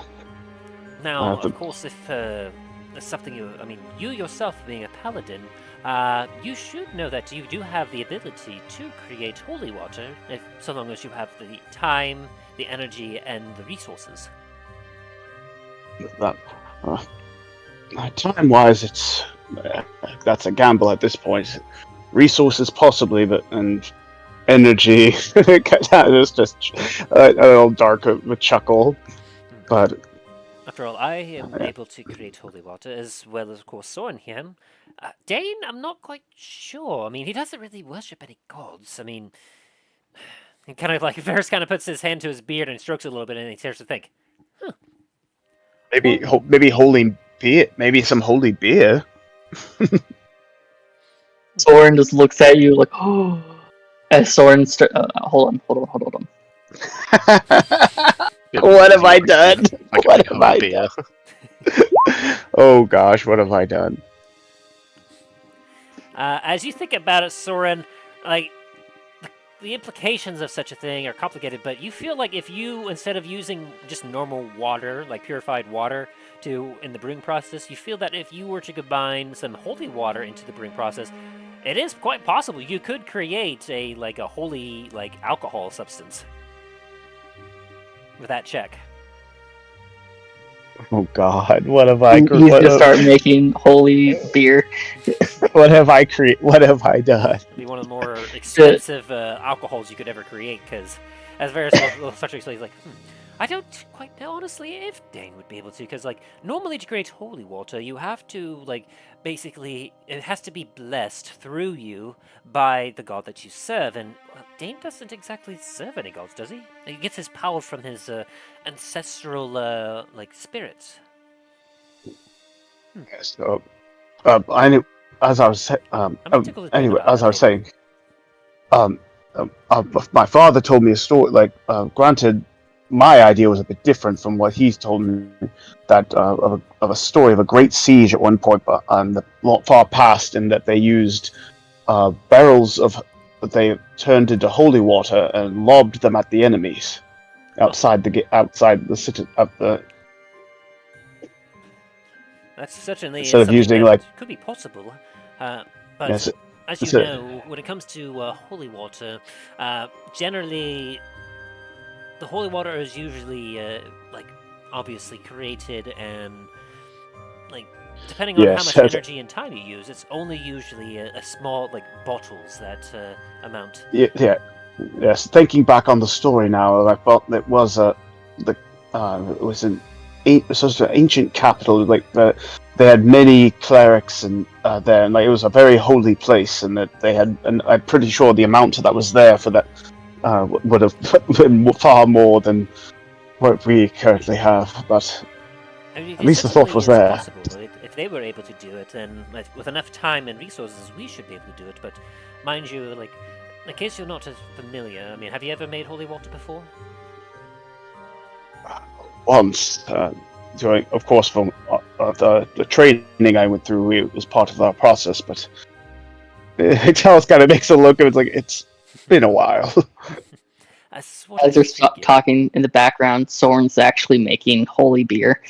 Now, of course, if there's something you yourself being a paladin, you should know that you do have the ability to create holy water, so long as you have the time, the energy, and the resources. Time-wise, that's a gamble at this point. Resources possibly, but and energy. It's just a little dark of a chuckle, but After all, I am able to create holy water as well as, of course, Soren here. Dain, I'm not quite sure. I mean, he doesn't really worship any gods. I mean, he kind of like Varys kind of puts his hand to his beard and strokes it a little bit, and he starts to think. maybe holy beer, maybe some holy beer. Soren just looks at you like, oh. As Soren hold on. What have I done? I can What make have holy I beer. done? Oh gosh, what have I done? As you think about it, Soren, like the implications of such a thing are complicated, but you feel like if you, instead of using just normal water, like purified water, in the brewing process, you feel that if you were to combine some holy water into the brewing process, it is quite possible you could create a holy alcohol substance with that check. Oh God, what have I? He's gonna start making holy beer. What have I What have I done? It'll be one of the more expensive alcohols you could ever create, because as Varys will start to explain, he's like, I don't quite know, honestly, if Dain would be able to, because, normally to create holy water, you have to, basically, it has to be blessed through you by the god that you serve, and Dain doesn't exactly serve any gods, does he? He gets his power from his ancestral, spirits. So, I knew, as I was anyway, as I was saying, my father told me a story. Granted, my idea was a bit different from what he's told me. That of a story of a great siege at one point, but the far past, in that they used barrels that they turned into holy water and lobbed them at the enemies outside the city of the. That's certainly Instead of something using, that could be possible, but Yes, as you so- know, when it comes to holy water, generally the holy water is usually obviously created, and depending on how Yes, much yes. energy and time you use, it's only usually a small bottles that amount. Yes. Thinking back on the story now, I thought it was it was an ancient capital. They had many clerics and there, and it was a very holy place, and that they had. And I'm pretty sure the amount that was there for that would have been far more than what we currently have. But I mean, at least the thought was certainly there. is possible. If they were able to do it, then with enough time and resources, we should be able to do it. But mind you, in case you're not as familiar, I mean, have you ever made holy water before? Once, during, of course, from the training I went through, it was part of our process. But Talos kind of makes it look. It's like it's been a while. As they're talking in the background, Soren's actually making holy beer.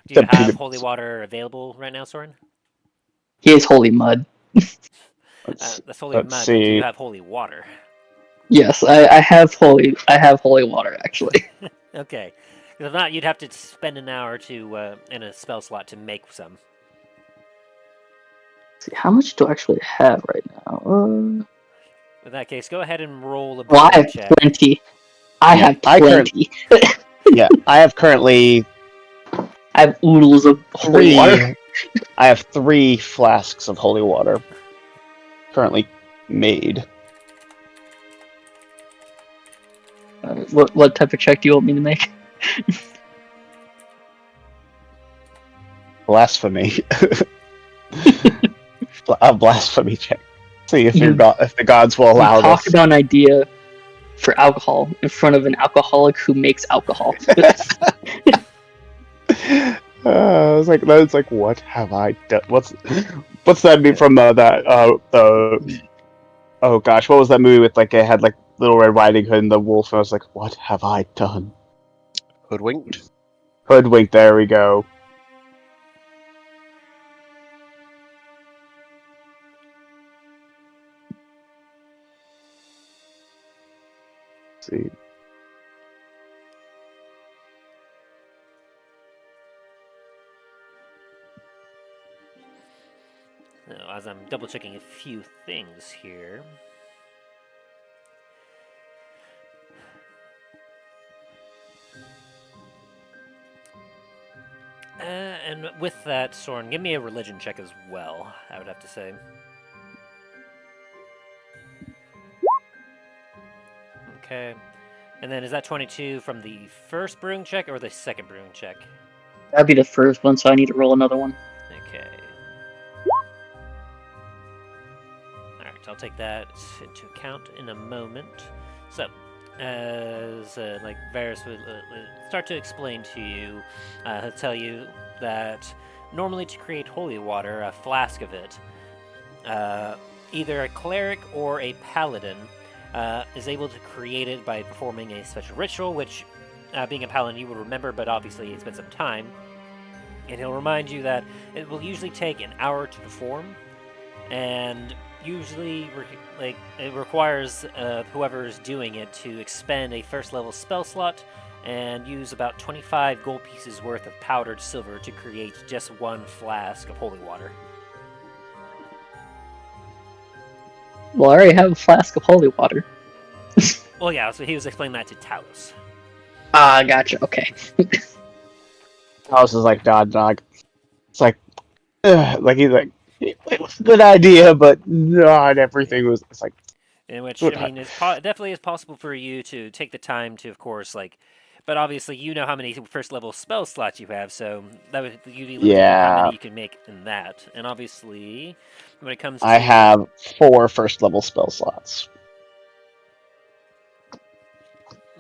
Do you have holy water available right now, Soren? He has holy mud. That's holy mud. But do you have holy water? Yes, I have holy water actually. Okay, because if not, you'd have to spend an hour to in a spell slot to make some. Let's see, how much do I actually have right now? In that case, go ahead and roll a Well, I have check. plenty. I have plenty. Yeah, I have currently. I have oodles of holy water. I have 3 flasks of holy water currently made. What type of check do you want me to make? Blasphemy. A blasphemy check. See if if the gods will allow this. Talk about an idea for alcohol in front of an alcoholic who makes alcohol. It's like, what have I done? What's that mean from the oh gosh, what was that movie with it had Little Red Riding Hood and the wolf? And I was like, what have I done? Hoodwinked. Hoodwinked. There we go. Let's see. Now, as I'm double checking a few things here. And with that, Soren, give me a religion check as well, I would have to say. Okay. And then is that 22 from the first brewing check or the second brewing check? That'd be the first one, so I need to roll another one. Okay. Alright, I'll take that into account in a moment. So, as like Varys would start to explain to you, he'll tell you that normally to create holy water, a flask of it, either a cleric or a paladin is able to create it by performing a special ritual, which, being a paladin, you would remember, but obviously it's been some time. And he'll remind you that it will usually take an hour to perform, and usually it requires whoever's doing it to expend a first level spell slot and use about 25 gold pieces worth of powdered silver to create just one flask of holy water. Well, I already have a flask of holy water. Well, yeah, so he was explaining that to Talos. Gotcha, okay. Talos is like, dog. It's like he's like, it was a good idea, but not everything was. It's like, In which, I mean, definitely is possible for you to take the time to, of course, like, but obviously you know how many first level spell slots you have, so that would usually limit how many you can make in that. And obviously, when it comes to... I have 4 first level spell slots.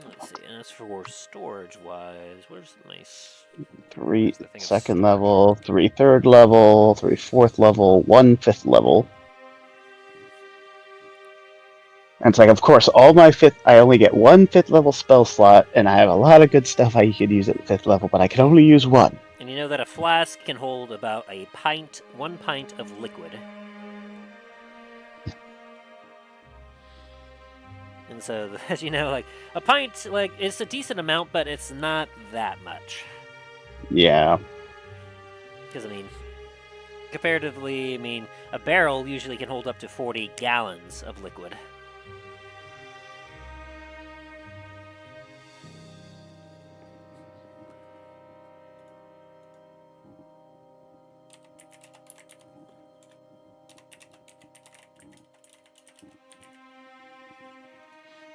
Let's see, and as for storage wise, where's my... 3 second level, 3 third level, 3 fourth level, 1 fifth level. And it's like, of course, all my I only get 1 fifth level spell slot, and I have a lot of good stuff I could use at 5th level, but I can only use 1. And you know that a flask can hold about 1 pint of liquid. And so, as you know, like, a pint, like, it's a decent amount, but it's not that much. Yeah. Because, I mean, comparatively, I mean, a barrel usually can hold up to 40 gallons of liquid.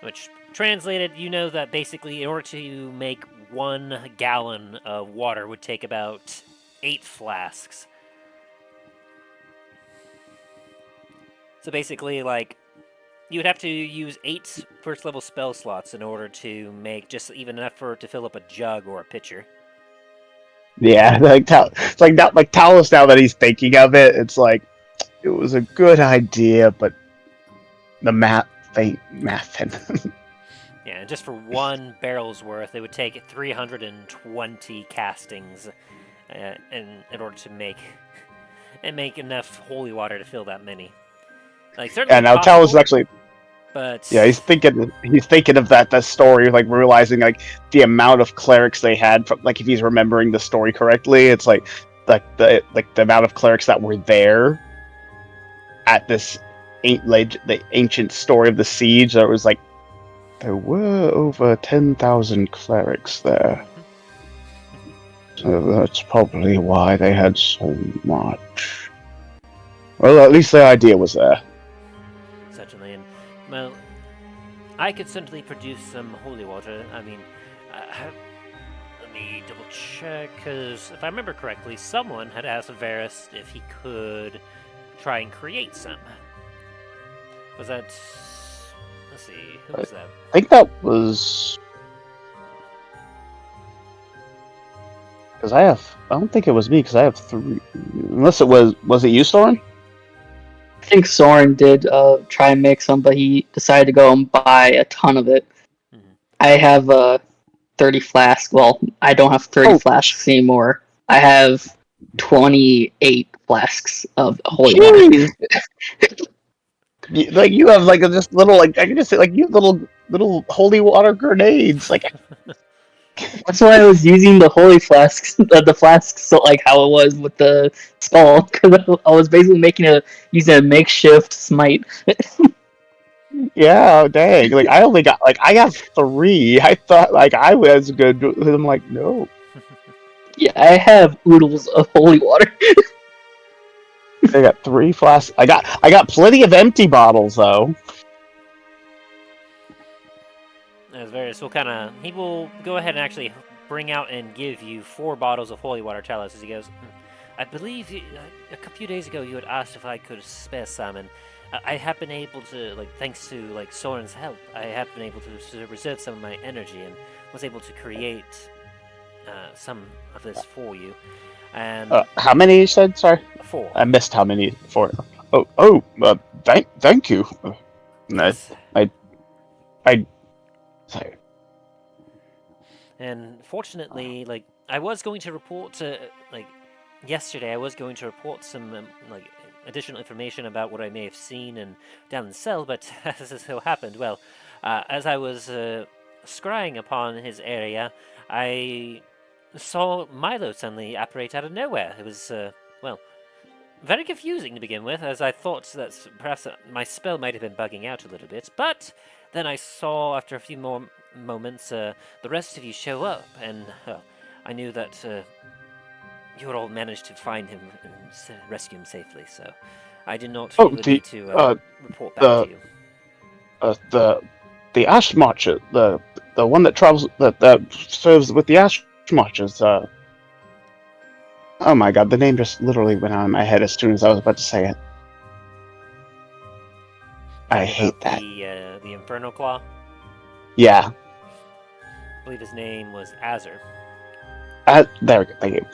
Which, translated, you know that basically in order to make 1 gallon of water would take about 8 flasks. So basically, like, you would have to use 8 first level spell slots in order to make just even enough for it to fill up a jug or a pitcher. Yeah, it's like not like Talos, now that he's thinking of it, it's like, it was a good idea, but the math thing. Yeah, and just for 1 barrel's worth, it would take 320 castings in order to make enough holy water to fill that many. Like, certainly Yeah, now possible, Talos actually, but yeah, he's thinking of that story, like realizing like the amount of clerics they had. From, like, if he's remembering the story correctly, it's like the amount of clerics that were there at this the ancient story of the siege. That was like, there were over 10,000 clerics there. So that's probably why they had so much. Well, at least the idea was there. certainly, and well, I could certainly produce some holy water. I mean, let me double check, because if I remember correctly, someone had asked Varys if he could try and create some. Was that... Let's see, who was that? I think that was... Because I don't think it was me, because I have 3... Unless it was it you, Soren? I think Soren did try and make some, but he decided to go and buy a ton of it. Mhm. I have 30 flasks. Well, I don't have 30 flasks anymore. I have 28 flasks of holy water. Like, you have like just little, like, I can just say, like, you have little holy water grenades. Like, That's why I was using the holy flasks, the flasks, so like how it was with the skull, because I was basically using a makeshift smite. yeah, dang. Like, I got 3. I thought like I was good. I'm like, no. Yeah, I have oodles of holy water. I got 3 flasks. I got plenty of empty bottles though. As Varys will he will go ahead and actually bring out and give you 4 bottles of holy water, Talos, as he goes, I believe a few days ago you had asked if I could spare some, and I have been able to, thanks to, Soren's help, I have been able to reserve some of my energy and was able to create some of this for you. And How many you said? Sorry? 4. I missed how many. 4. Thank you. Yes. Sorry. And fortunately, I was going to report yesterday, I was going to report some additional information about what I may have seen in Dallen's cell, but as it so happened, well, as I was scrying upon his area, I saw Milo suddenly apparate out of nowhere. It was very confusing to begin with, as I thought that perhaps my spell might have been bugging out a little bit, but then I saw, after a few more moments, the rest of you show up, and I knew that you had all managed to find him and rescue him safely, so I did not feel the need to report back to you. The Ash Marcher, the one that travels, that serves with the Ash Marchers, oh my god, the name just literally went out of my head as soon as I was about to say it. I hate that. The Inferno Claw? Yeah. I believe his name was Azur. There we go, thank you.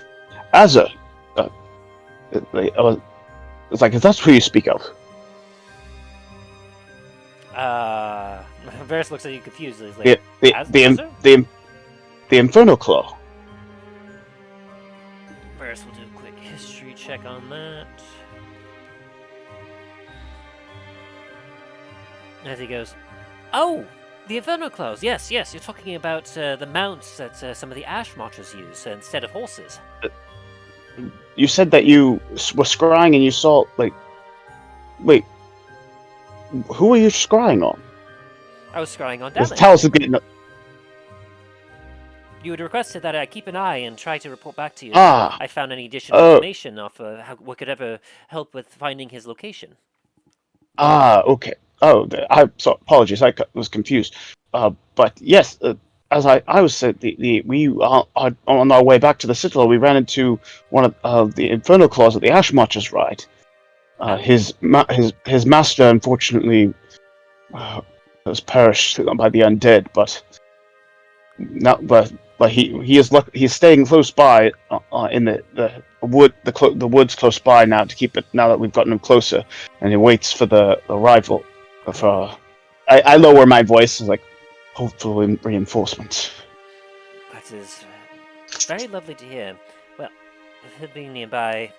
Azur. It's like, is that who you speak of? Varys looks at you confused. He's like, the Inferno Claw. Varys will do a quick history check on that. As he goes, oh, the Inferno Claws. Yes, you're talking about the mounts that some of the Ash Marchers use instead of horses. You said that you were scrying and you saw, wait, who were you scrying on? I was scrying on Dallen. Talos is getting. You had requested that I keep an eye and try to report back to you. Ah. I found any additional information of what could ever help with finding his location. Okay. Oh, apologies, I was confused. But yes, as I was saying, we are on our way back to the Citadel. We ran into one of the Inferno Claws at the Ash Marchers ride. His master, unfortunately, was perished by the undead. But he's staying close by in the woods close by now to keep it. Now that we've gotten him closer, and he waits for the arrival of. I lower my voice, hopeful reinforcements. That is very lovely to hear. Well, with him being nearby,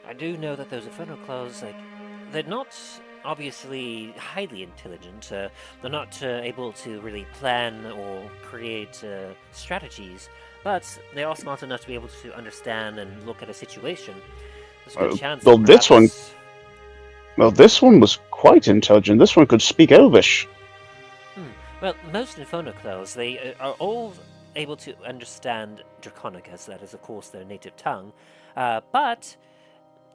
I do know that those Inferno Claws, they're not obviously highly intelligent. They're not able to really plan or create strategies, but they are smart enough to be able to understand and look at a situation. There's a good chance. This one was quite intelligent. This one could speak Elvish. Well, most Inferno Claws, they are all able to understand Draconic, as that is, of course, their native tongue, but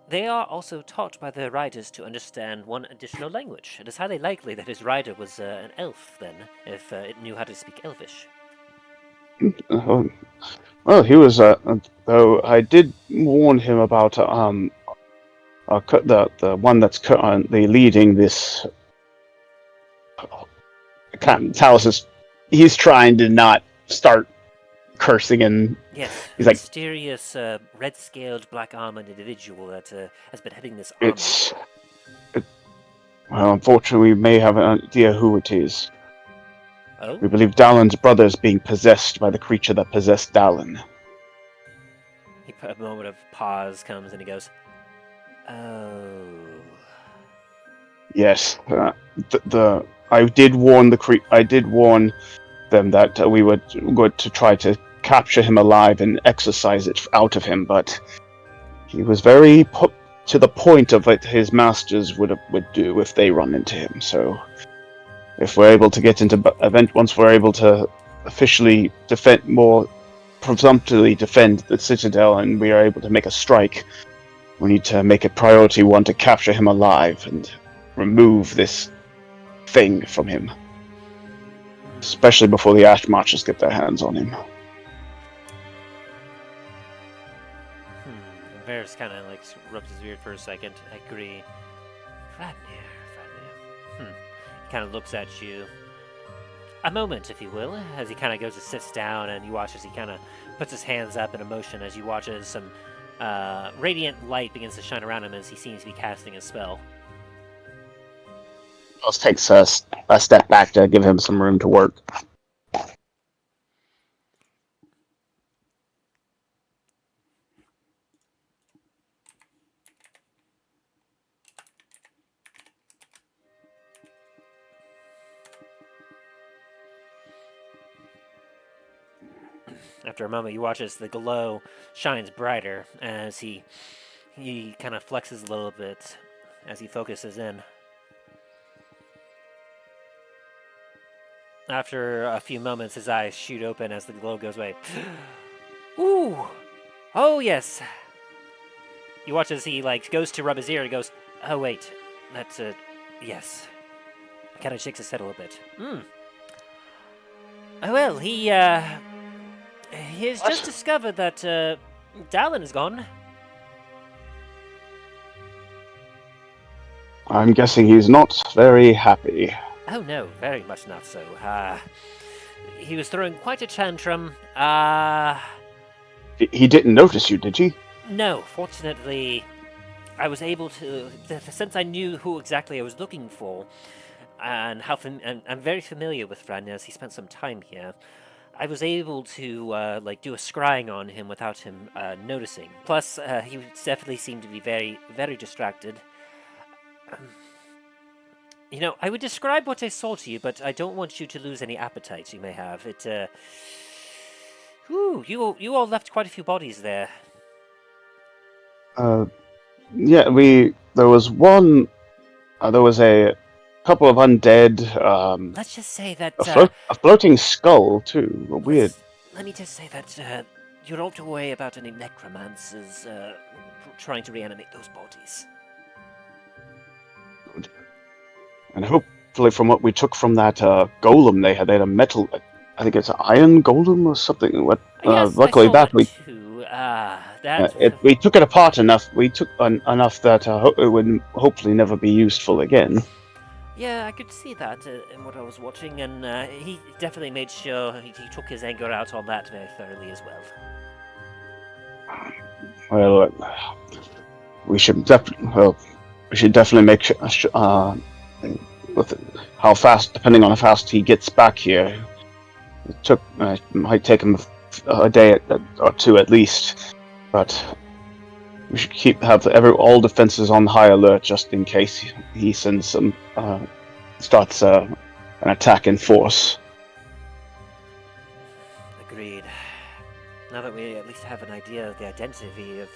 they are also taught by their riders to understand one additional language. It is highly likely that his rider was an elf, then, if it knew how to speak Elvish. Well, he was, though I did warn him about, the one that's currently leading this. Talos he's trying to not start cursing, and yes, he's like, mysterious red-scaled, black-armored individual that has been heading this army. Well, unfortunately, we may have an idea who it is. Oh? We believe Dallen's brother is being possessed by the creature that possessed Dallen. He put a moment of pause, comes, and he goes, oh. Yes, I did warn them that we were going to try to capture him alive and exorcise it out of him, but he was very to the point of what his masters would do if they run into him. So, if we're able to get into once we're able to officially defend more presumptively defend the citadel and we are able to make a strike, we need to make it priority one to capture him alive and remove this thing from him. Especially before the Ash Marchers get their hands on him. Varys kind of like rubs his beard for a second. I agree. Fradnir. He kind of looks at you. A moment, if you will, as he kind of goes and sits down, and you watch as he kind of puts his hands up in a motion as you watch as some radiant light begins to shine around him as he seems to be casting a spell. Let's take a step back to give him some room to work. After a moment, you watch as the glow shines brighter as he kind of flexes a little bit as he focuses in. After a few moments, his eyes shoot open as the glow goes away. Ooh! Oh, yes! You watch as he, like, goes to rub his ear and goes, oh, wait. That's, yes. Kind of shakes his head a little bit. Oh, well, he has just discovered that, Dallen is gone. I'm guessing he's not very happy. Oh no, very much not so. He was throwing quite a tantrum. He didn't notice you, did he? No, fortunately, I was able to, since I knew who exactly I was looking for, and I'm very familiar with Fradnir, as he spent some time here. I was able to like do a scrying on him without him noticing. Plus, he definitely seemed to be very, very distracted. You know, I would describe what I saw to you, but I don't want you to lose any appetite you may have. You all left quite a few bodies there. Yeah, there was a couple of undead, Let's just say that... a floating skull, too. Weird. Let me just say that you're not to worry about any necromancers trying to reanimate those bodies. Good. And hopefully from what we took from that golem they had a metal... I think it's an Iron Golem or something. Yes, luckily that we... we took it apart enough. We took enough that it would hopefully never be useful again. Yeah, I could see that in what I was watching, and he definitely made sure he took his anger out on that very thoroughly as well. Well, we should definitely make sure. With how fast, depending on how fast he gets back here, might take him a day or two at least. But we should have all defenses on high alert just in case he sends some starts an attack in force. Agreed. Now that we at least have an idea of the identity of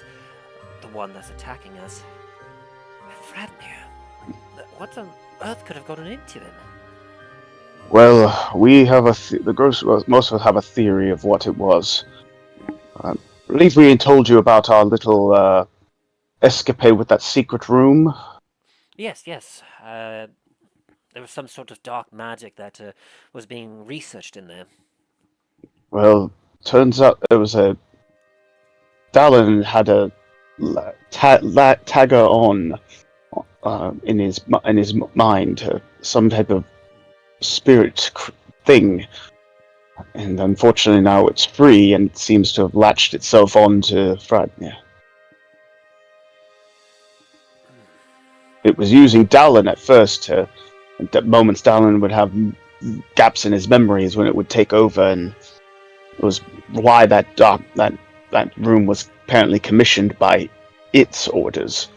the one that's attacking us, Fradnir, what on earth could have gotten into him? Well, we have most of us have a theory of what it was. I believe we told you about our little escapade with that secret room. Yes. There was some sort of dark magic that was being researched in there. Well, turns out there was Dallen had a tagger on in his mind, some type of spirit thing, and unfortunately now it's free and it seems to have latched itself onto Fradnir. It was using Dallen at first at moments Dallen would have gaps in his memories when it would take over, and it was why that room was apparently commissioned by its orders,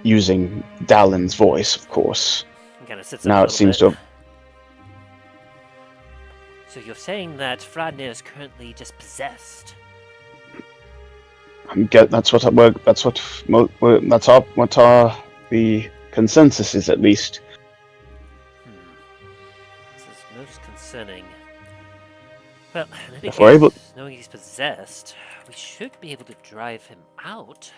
using Dallen's voice, of course. Kind of sits now it seems to have... So you're saying that Fradnir is currently just possessed? That's what the consensus is, at least. This is most concerning. Well, in any If we're able- case, knowing he's possessed, we should be able to drive him out.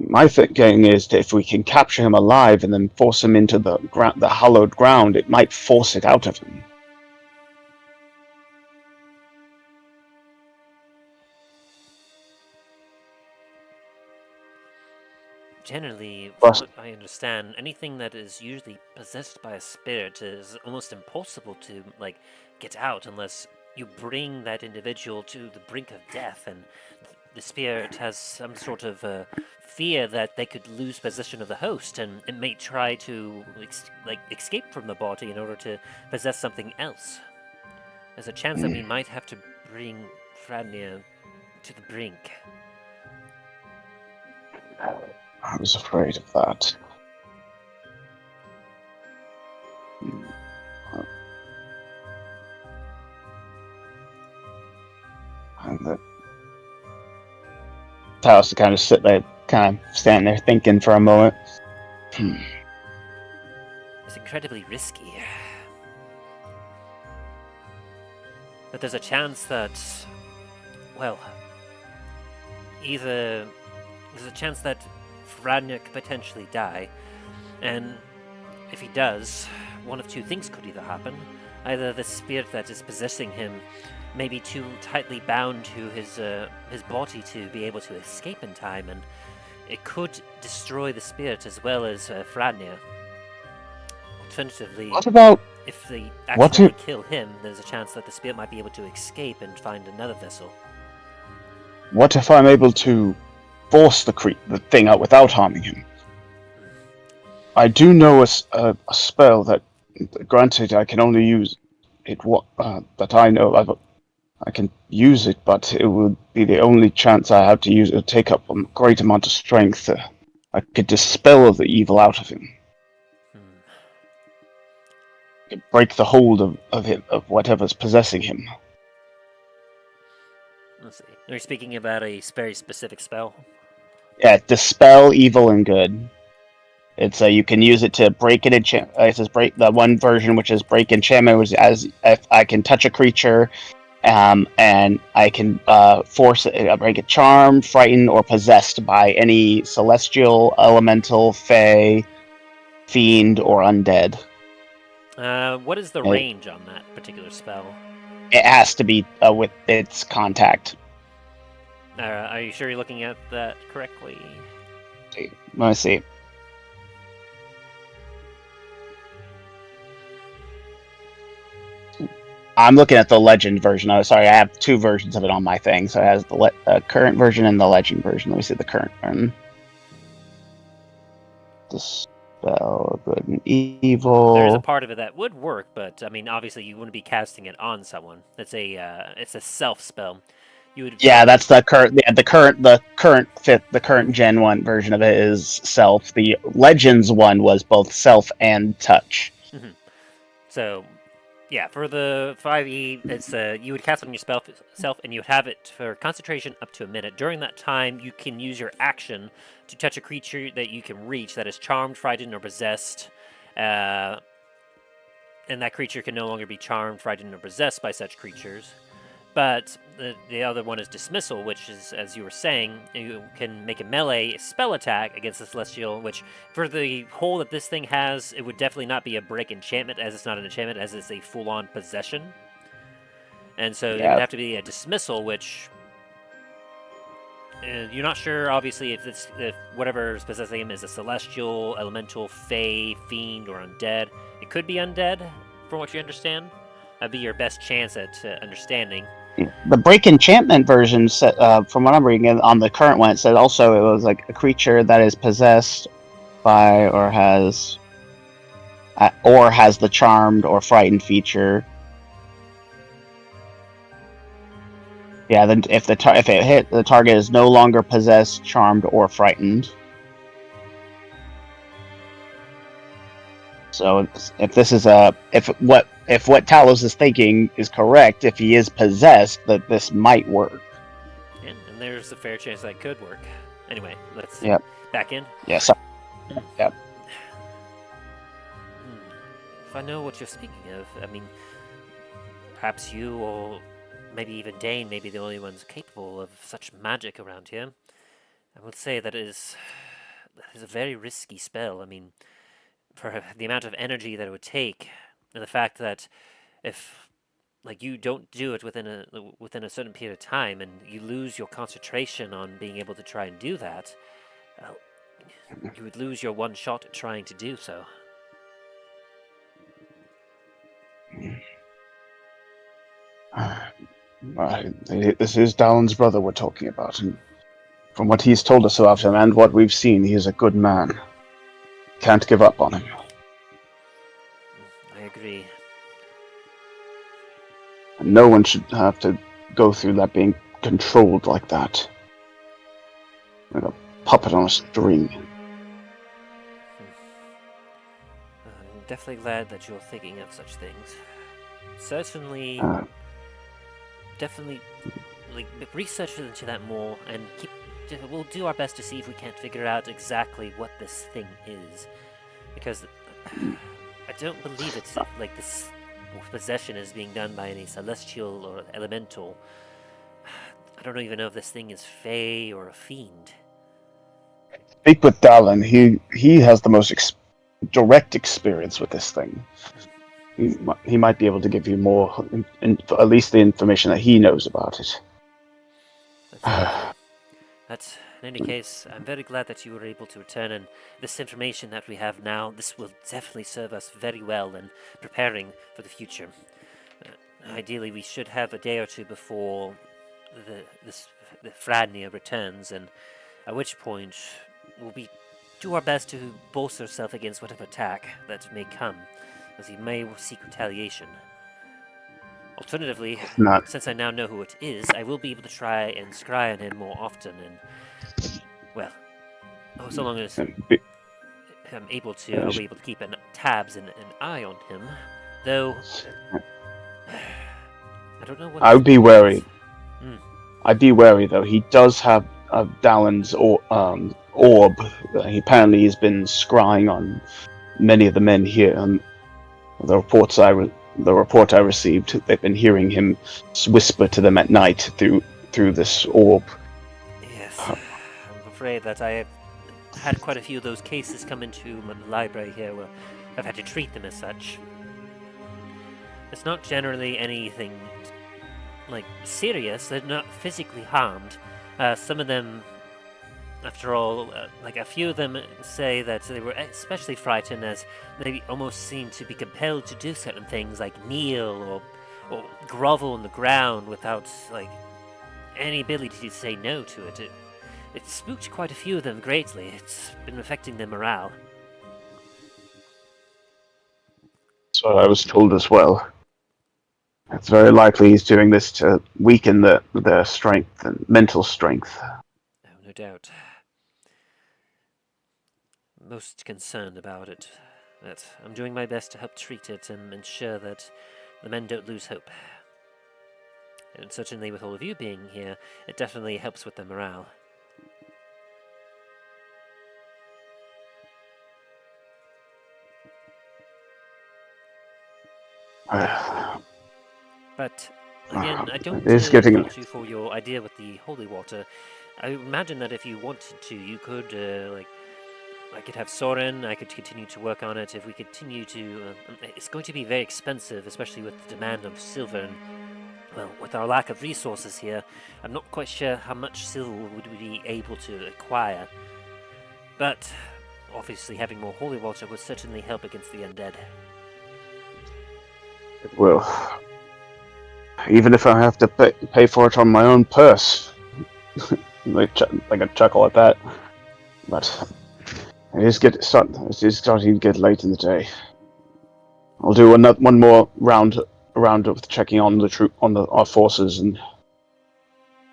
My thinking is that if we can capture him alive and then force him into the hallowed ground, it might force it out of him. Generally, from Plus- what I understand, anything that is usually possessed by a spirit is almost impossible to, like, get out unless you bring that individual to the brink of death, and the spirit has some sort of fear that they could lose possession of the host, and it may try to, escape from the body in order to possess something else. There's a chance that we might have to bring Fradnir to the brink. I was afraid of that. And the Talos to kind of sit there, kind of standing there thinking for a moment. It's incredibly risky. But there's a chance that, well, there's a chance that Fradnir could potentially die, and if he does, one of two things could either happen. Either the spirit that is possessing him may be too tightly bound to his body to be able to escape in time, and it could destroy the spirit as well as Fradnir. Alternatively, What about if they what accidentally kill him, there's a chance that the spirit might be able to escape and find another vessel. what if I'm able to force the thing out without harming him? I do know a spell that, granted, I can only use it. That I know I can use it, but it would be the only chance I have to use it. It would take up a great amount of strength. I could dispel the evil out of him. I could break the hold of him, of whatever's possessing him. Let's see. Are you speaking about a very specific spell? Yeah, dispel evil and good. It's you can use it to break an enchantment. It says break the one version, which is break enchantment, which as if I can touch a creature, and I can force it, break it charmed, frightened, or possessed by any celestial, elemental, fey, fiend, or undead. What is the range on that particular spell? It has to be with its contact. Are you sure you're looking at that correctly? Let me see. I'm looking at the legend version. Oh, sorry, I have two versions of it on my thing. So it has the current version and the legend version. Let me see the current one. Dispel good and evil. There's a part of it that would work, but I mean, obviously, you wouldn't be casting it on someone. It's a self spell. You would. Yeah, that's the current. Yeah, the current Gen 1 version of it is self. The Legends one was both self and touch. Mm-hmm. So, yeah, for the 5e, it's you would cast it on yourself, and you would have it for concentration up to a minute. During that time, you can use your action to touch a creature that you can reach that is charmed, frightened, or possessed, and that creature can no longer be charmed, frightened, or possessed by such creatures. But the other one is dismissal, which is, as you were saying, you can make a melee spell attack against the celestial, which for the hole that this thing has, it would definitely not be a break enchantment, as it's not an enchantment, as it's a full-on possession. And so it would have to be a dismissal, which you're not sure, obviously, if whatever is possessing him is a celestial, elemental, fey, fiend, or undead. It could be undead, from what you understand. That'd be your best chance at understanding. The break enchantment version, from what I'm reading on the current one, it said also it was like a creature that is possessed by or has the charmed or frightened feature. Yeah, then if it hit, the target is no longer possessed, charmed, or frightened. So if this is if what Talos is thinking is correct, if he is possessed, that this might work. And there's a fair chance that could work. Anyway, let's back in. Yes. Yep. If I know what you're speaking of, I mean, perhaps you or maybe even Dain may be the only ones capable of such magic around here. I would say that is a very risky spell. I mean, for the amount of energy that it would take, and the fact that if like you don't do it within a certain period of time, and you lose your concentration on being able to try and do that, well, you would lose your one shot at trying to do so. This is Dallen's brother we're talking about, and from what he's told us about him and what we've seen, he is a good man. Can't give up on him. I agree. And no one should have to go through that being controlled like that. Like a puppet on a string. I'm definitely glad that you're thinking of such things. Certainly, definitely, like, research into that more, and we'll do our best to see if we can't figure out exactly what this thing is, because I don't believe it's like this possession is being done by any celestial or elemental. I don't even know if this thing is fey or a fiend. Speak with Dallen. He has the most direct experience with this thing. He might be able to give you more, at least the information that he knows about it. But in any case, I'm very glad that you were able to return, and this information that we have now, this will definitely serve us very well in preparing for the future. Ideally, we should have a day or two before the Fradnir returns, and at which point we'll do our best to bolster ourselves against whatever attack that may come, as he may seek retaliation. Alternatively, since I now know who it is, I will be able to try and scry on him more often, and, well, so long as I'm able to, I'll be able to keep tabs and an eye on him, though I don't know what... I would be wary. I'd be wary, though. He does have Dallen's orb. He apparently has been scrying on many of the men here, and the report I received, they've been hearing him whisper to them at night through this orb. Yes, I'm afraid that I have had quite a few of those cases come into my library here where I've had to treat them as such. It's not generally anything like serious. They're not physically harmed. Some of them, after all, like a few of them say that they were especially frightened as they almost seemed to be compelled to do certain things like kneel or grovel on the ground without like any ability to say no to it. It spooked quite a few of them greatly. It's been affecting their morale. That's what I was told as well. It's very likely he's doing this to weaken their strength and mental strength. Oh, no doubt. Most concerned about it. But I'm doing my best to help treat it and ensure that the men don't lose hope. And certainly with all of you being here, it definitely helps with their morale. But again, I don't fault you for your idea with the holy water. I imagine that if you wanted to, you could, I could have Soren, I could continue to work on it. If we continue to... it's going to be very expensive, especially with the demand of silver. And, well, with our lack of resources here, I'm not quite sure how much silver would we be able to acquire. But, obviously, having more holy water would certainly help against the undead. It will. Even if I have to pay for it on my own purse. like a chuckle at that. But it is starting to get late in the day. I'll do one more round of checking on our forces, and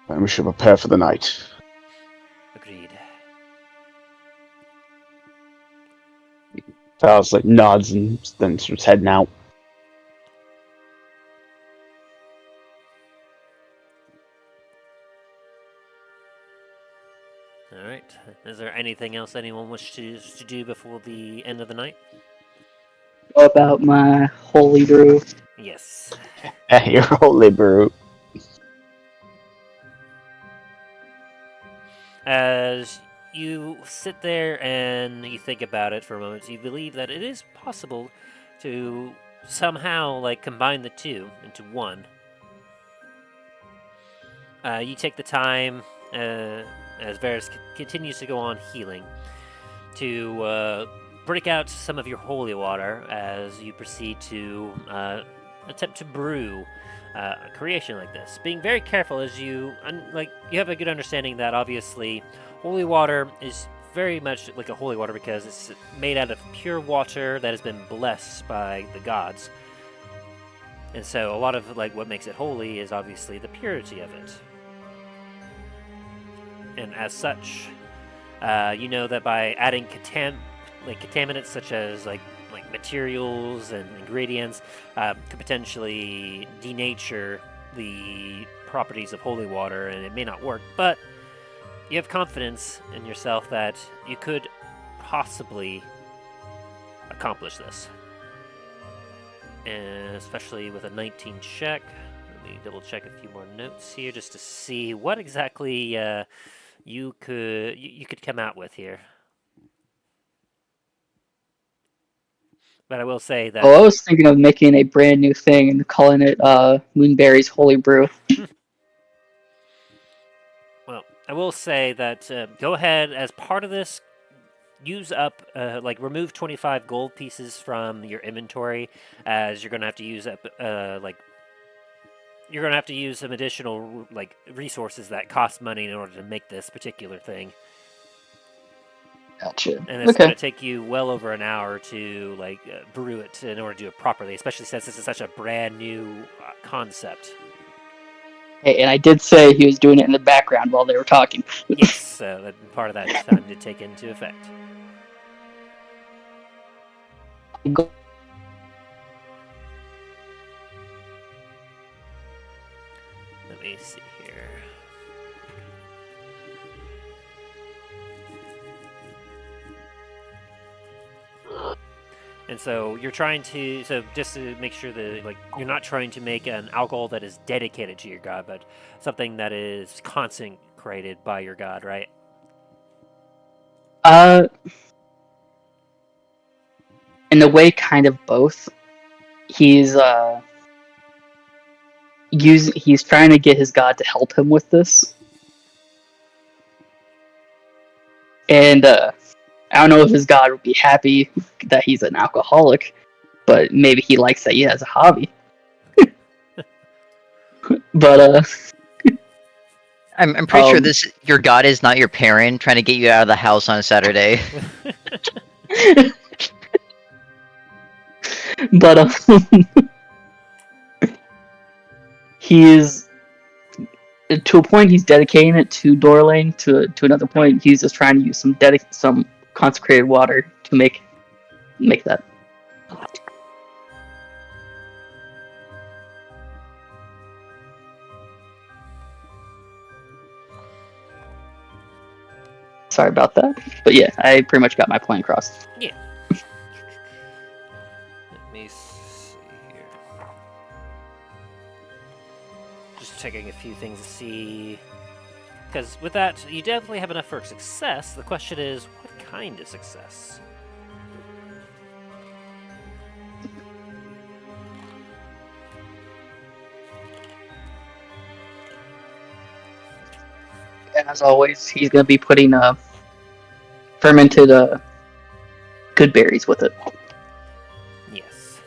then we should prepare for the night. Agreed. Talos like nods and then starts heading out. Alright. Is there anything else anyone wishes to do before the end of the night? About my holy brew. Yes. Your holy brew. As you sit there and you think about it for a moment, you believe that it is possible to somehow like combine the two into one. You take the time, as Varys continues to go on healing, to break out some of your holy water as you proceed to attempt to brew a creation like this. Being very careful as you you have a good understanding that obviously holy water is very much like a holy water because it's made out of pure water that has been blessed by the gods. And so a lot of like what makes it holy is obviously the purity of it. And as such, you know that by adding contaminants such as like materials and ingredients could potentially denature the properties of holy water, and it may not work, but you have confidence in yourself that you could possibly accomplish this. And especially with a 19 check. Let me double check a few more notes here just to see what exactly you could come out with here. But I will say that. Oh, I was thinking of making a brand new thing and calling it Moonberry's Holy Brew. Well, I will say that go ahead as part of this. Use up, remove 25 gold pieces from your inventory, as you're gonna have to use up, you're gonna have to use some additional resources that cost money in order to make this particular thing. Gotcha. And it's gonna take you well over an hour to brew it in order to do it properly, especially since this is such a brand new concept. Hey, and I did say he was doing it in the background while they were talking. Yes, so that part of that time did take into effect. Let me see here. And so you're trying to, just to make sure that you're not trying to make an alcohol that is dedicated to your god, but something that is consecrated by your god, right? In a way, kind of both. He's trying to get his god to help him with this, and I don't know if his god would be happy that he's an alcoholic, but maybe he likes that he has a hobby. But I'm pretty sure your god is not your parent trying to get you out of the house on a Saturday. But he is, to a point, he's dedicating it to Dorlane. To another point, he's just trying to use some consecrated water to make that. Sorry about that, but yeah, I pretty much got my point across. Yeah. Let me see here. Just checking a few things to see. Because with that, you definitely have enough for success. The question is, what kind of success? And as always, he's going to be putting fermented good berries with it. Yes.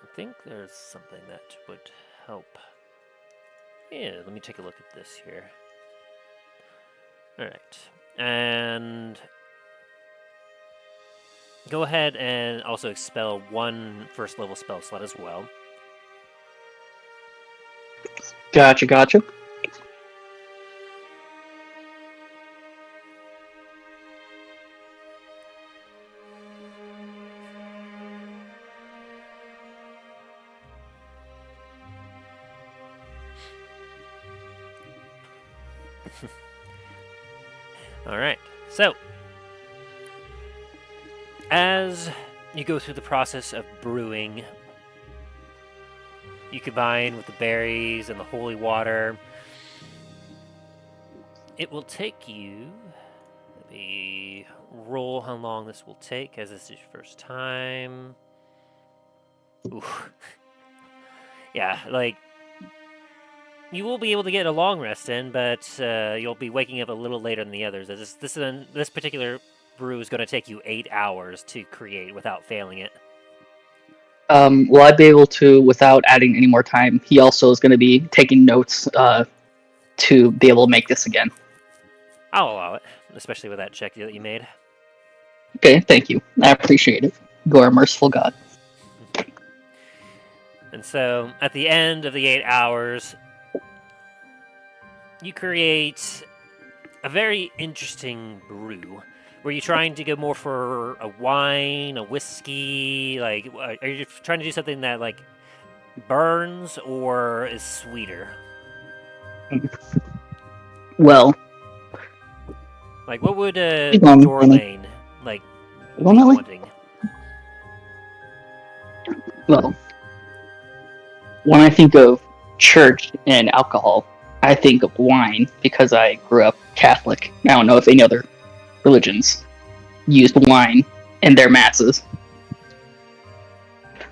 I think there's something that would help. Yeah, let me take a look at this here. Alright. And Go ahead and also expel one first level spell slot as well. Gotcha. Alright, so as you go through the process of brewing, you combine with the berries and the holy water. It will take you, let me roll how long this will take, as this is your first time. Ooh. Yeah, like, you will be able to get a long rest in, but you'll be waking up a little later than the others. This particular brew is going to take you 8 hours to create without failing it. Will I be able to, without adding any more time? He also is going to be taking notes to be able to make this again. I'll allow it, especially with that check that you made. Okay, thank you. I appreciate it. You are a merciful God. And so, at the end of the 8 hours, you create a very interesting brew. Were you trying to go more for a wine, a whiskey? Like, are you trying to do something that, like, burns or is sweeter? Well, like, what would on, Dorlane, like, be Normally? wanting? well, when I think of church and alcohol, I think of wine because I grew up Catholic. I don't know if any other religions used wine in their masses.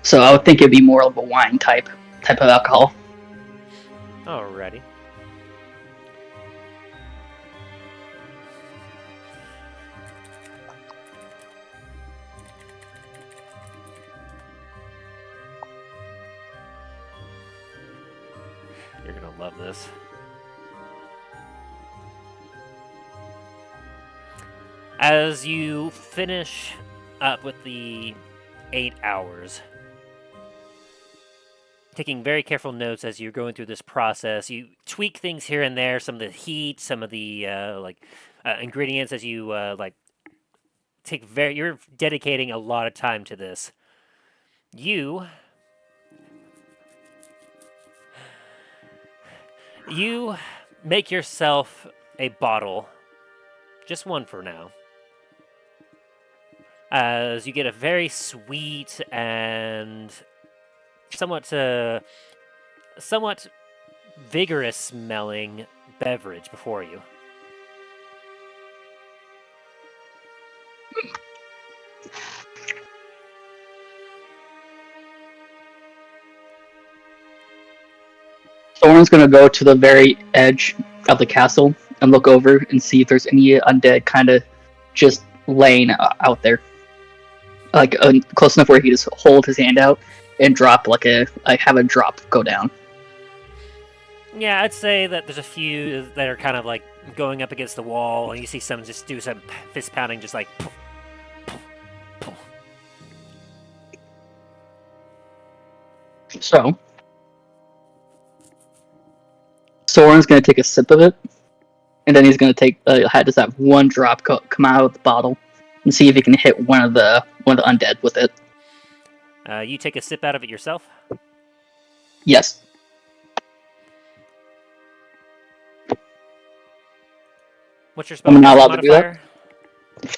So I would think it'd be more of a wine type of alcohol. Alrighty. You're gonna love this. As you finish up with the 8 hours, taking very careful notes as you're going through this process, you tweak things here and there, some of the heat, some of the ingredients as you you're dedicating a lot of time to this. You make yourself a bottle, just one for now, as you get a very sweet and somewhat vigorous smelling beverage before you. Someone's gonna go to the very edge of the castle and look over and see if there's any undead kind of just laying out there, like close enough where he just hold his hand out and drop have a drop go down. Yeah, I'd say that there's a few that are kind of like going up against the wall, and you see some just do some fist pounding, just like. Poof, poof, poof. So Soren's going to take a sip of it, and then he's going to take just have one drop come out of the bottle and see if he can hit one of the undead with it. You take a sip out of it yourself? Yes. What's your I'm not allowed modifier? to do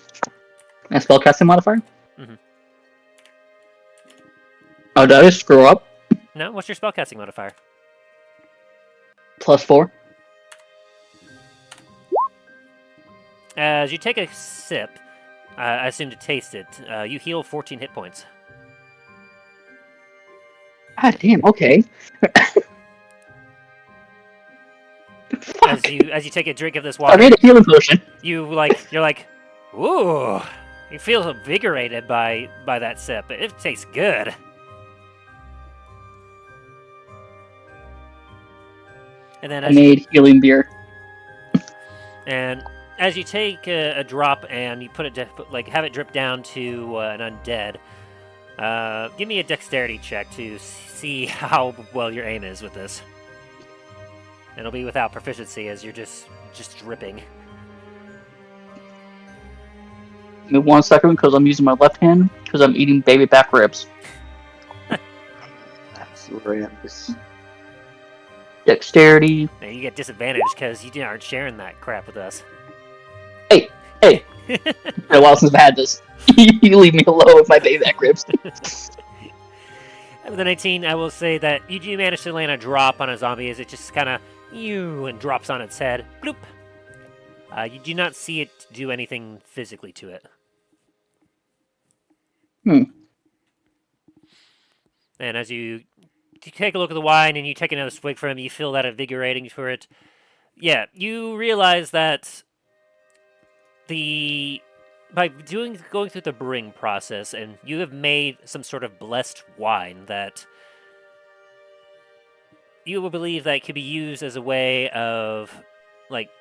that. A spellcasting modifier? Mm-hmm. Oh, did I just screw up? No, what's your spellcasting modifier? +4. As you take a sip, I assume to taste it, you heal 14 hit points. Ah, damn, okay. As you take a drink of this water, I made a healing potion. you're like, ooh, you feel invigorated by that sip. It tastes good. And then I made healing beer. and as you take a drop and you put it, have it drip down to an undead, give me a dexterity check to see how well your aim is with this. It'll be without proficiency as you're just dripping. Give me 1 second because I'm using my left hand because I'm eating baby back ribs. That's horrendous. Dexterity. Now you get disadvantage because you aren't sharing that crap with us. Hey! It's been a while since I've had this. You leave me alone with my baby back ribs. With an 18, I will say that you do manage to land a drop on a zombie as it just kind of and drops on its head. Bloop. You do not see it do anything physically to it. And as you take a look at the wine and you take another swig from it, you feel that invigorating for it. Yeah, you realize that by going through the brewing process, and you have made some sort of blessed wine that you will believe that could be used as a way of,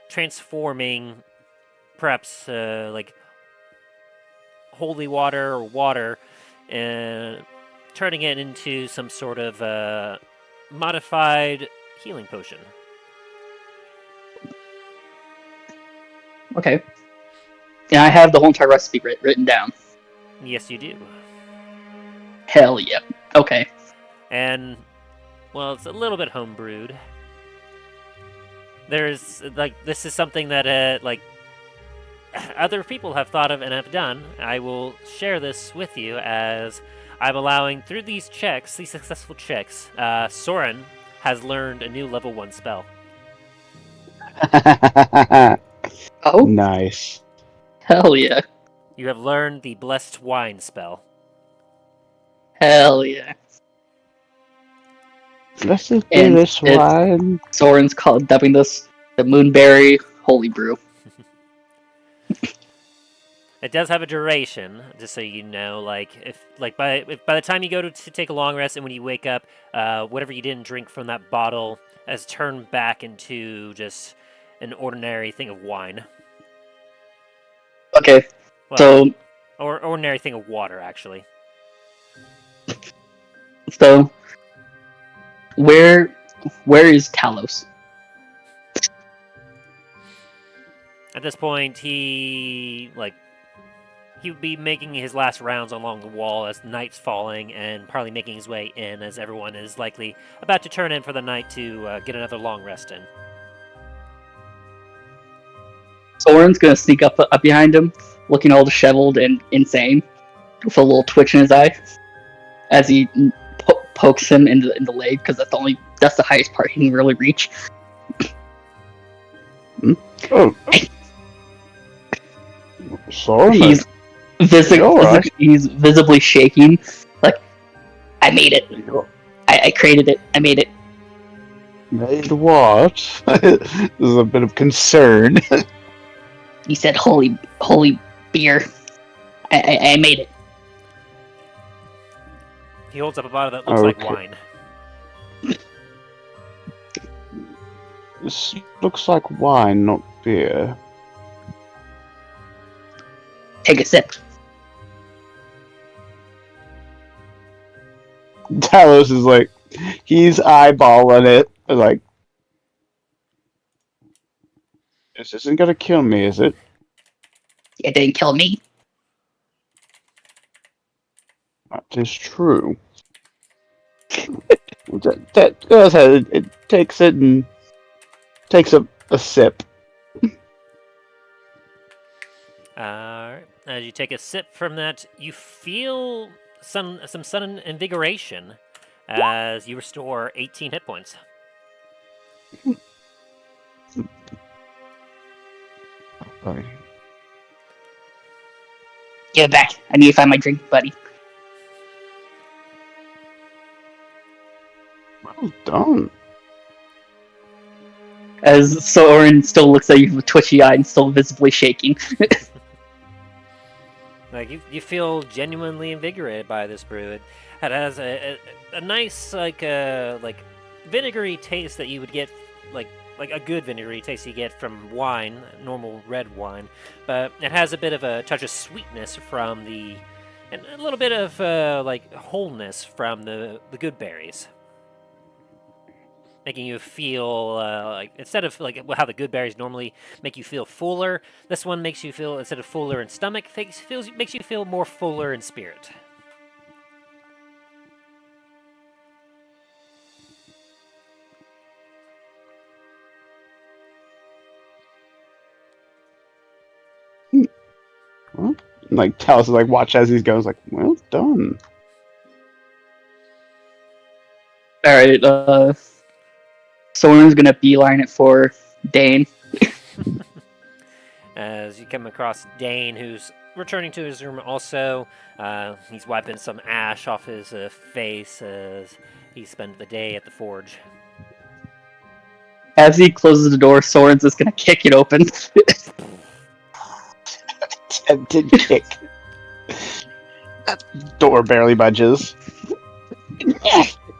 transforming perhaps, holy water or water and turning it into some sort of modified healing potion. Okay. And I have the whole entire recipe written down. Yes, you do. Hell yeah. Okay. And, well, it's a little bit homebrewed. There's, this is something that, other people have thought of and have done. I will share this with you as I'm allowing, through these successful checks, Soren has learned a new level 1 spell. Oh? Nice. Hell yeah. You have learned the Blessed Wine spell. Hell yeah. Let's just do And this one. Soren's dubbing this the Moonberry Holy Brew. It does have a duration, just so you know. If by the time you go to take a long rest and when you wake up, whatever you didn't drink from that bottle has turned back into just an ordinary thing of wine. Okay, or ordinary thing of water, actually. So, where is Talos? At this point, he would be making his last rounds along the wall as night's falling and partly making his way in as everyone is likely about to turn in for the night to get another long rest in. Soren's gonna sneak up behind him, looking all disheveled and insane, with a little twitch in his eye, as he pokes him in the leg, because that's the highest part he can really reach. Oh. Sorry. He's visibly shaking. I made it. I created it. I made it. Made what? There's a bit of concern. He said, "Holy beer." I made it. He holds up a bottle that looks like wine. This looks like wine, not beer. Take a sip. Talos is he's eyeballing it. This isn't gonna kill me, is it? It didn't kill me. That is true. that goes ahead. It takes it and takes a sip. Alright. As you take a sip from that, you feel some sudden invigoration as you restore 18 hit points. Okay. Give it back. I need to find my drink, buddy. Well done. As Soren still looks at you with twitchy eye and still visibly shaking. You feel genuinely invigorated by this brew. It has a nice vinegary taste that you would get, like a good vinegary taste you get from wine, normal red wine, but it has a bit of a touch of sweetness from and a little bit of like wholeness from the good berries, making you feel like instead of like how the good berries normally make you feel fuller, this one makes you feel instead of fuller in stomach, makes you feel more fuller in spirit. Well, like Talos is like watch as he goes like, well done. Alright, Soren's gonna beeline it for Dain. As you come across Dain, who's returning to his room also. He's wiping some ash off his face as he spent the day at the forge. As he closes the door, Soren's just gonna kick it open. Attempted kick. That door barely budges.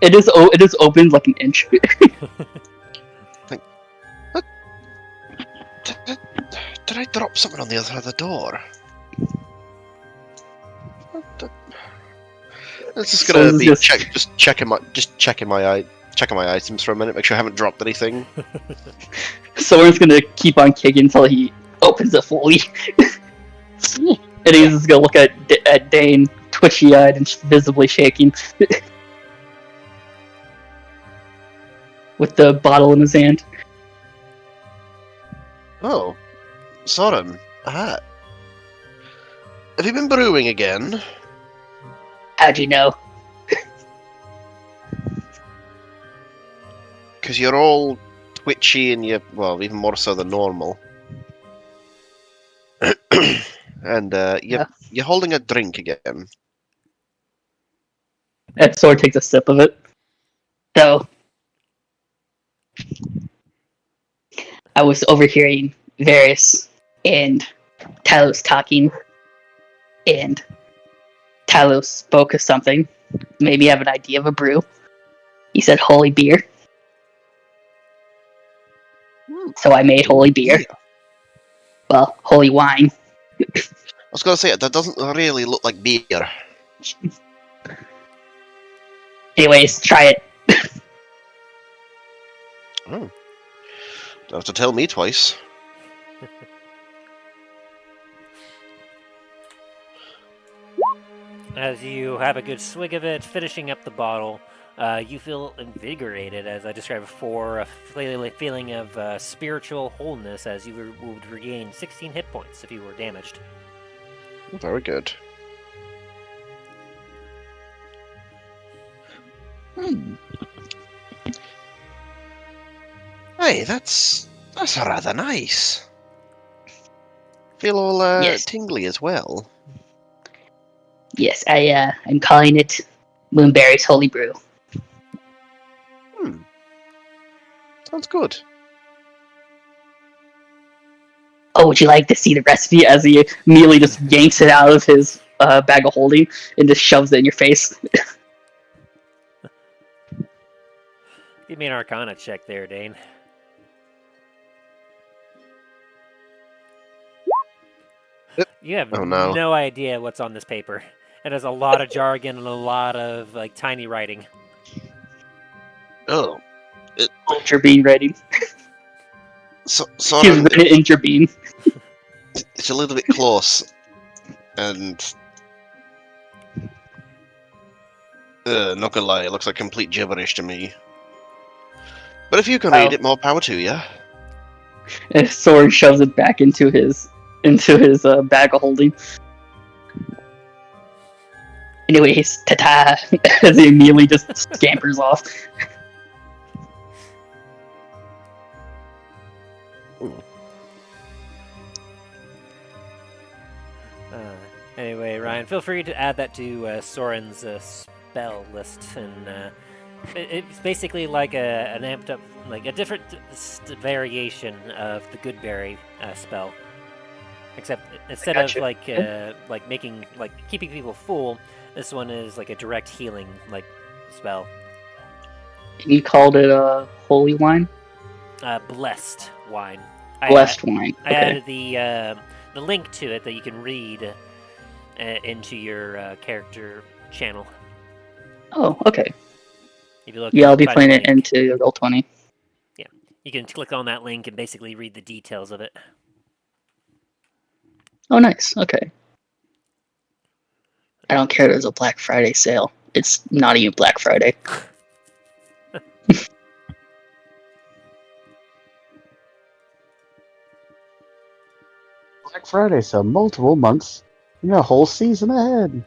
It is opened like an inch. Did I drop something on the other side of the door? It's just gonna be checking my items for a minute, make sure I haven't dropped anything. Soren's gonna keep on kicking until he opens it fully. And he's just gonna look at Dain, twitchy-eyed and visibly shaking. With the bottle in his hand. Oh, Soren, a hat. Have you been brewing again? How'd you know? Because you're all twitchy and well, even more so than normal. And you're holding a drink again. And Soren takes a sip of it. So, I was overhearing Varys and Talos talking, and Talos spoke of something, made me have an idea of a brew. He said holy beer. So I made holy beer. Well, holy wine. I was going to say, that doesn't really look like beer. Anyways, try it. Oh. Don't have to tell me twice. As you have a good swig of it, finishing up the bottle, you feel invigorated, as I described before, a feeling of spiritual wholeness, as you would regain 16 hit points if you were damaged. Very good. Hey, that's rather nice. Feel all Yes. tingly as well. Yes, I'm calling it Moonberry's Holy Brew. Sounds good. Oh, would you like to see the recipe? As he immediately just yanks it out of his bag of holding and just shoves it in your face. Give me an Arcana check there, Dain. You have no idea what's on this paper. It has a lot of jargon and a lot of like tiny writing. Oh. Turbine ready. So He's written it in Turbine. it's a little bit close. And... not gonna lie, it looks like complete gibberish to me. But if you can read it, more power to you. And Soren shoves it back into his bag of holding. Anyways, ta-ta! As he immediately just scampers off. Anyway, Ryan, feel free to add that to Soren's spell list, and it's basically like an amped up, like a different variation of the Goodberry spell. Except instead of like making keeping people full, this one is like a direct healing spell. You called it a holy wine? Blessed wine. Blessed wine. I Okay. added the link to it that you can read into your character channel. Oh, okay. If you look, Yeah, I'll be find playing the it link. into Roll20. You can click on that link and basically read the details of it. Oh, nice. Okay. I don't care. There's a Black Friday sale. It's not even Black Friday. Black Friday, so multiple months. A whole season ahead.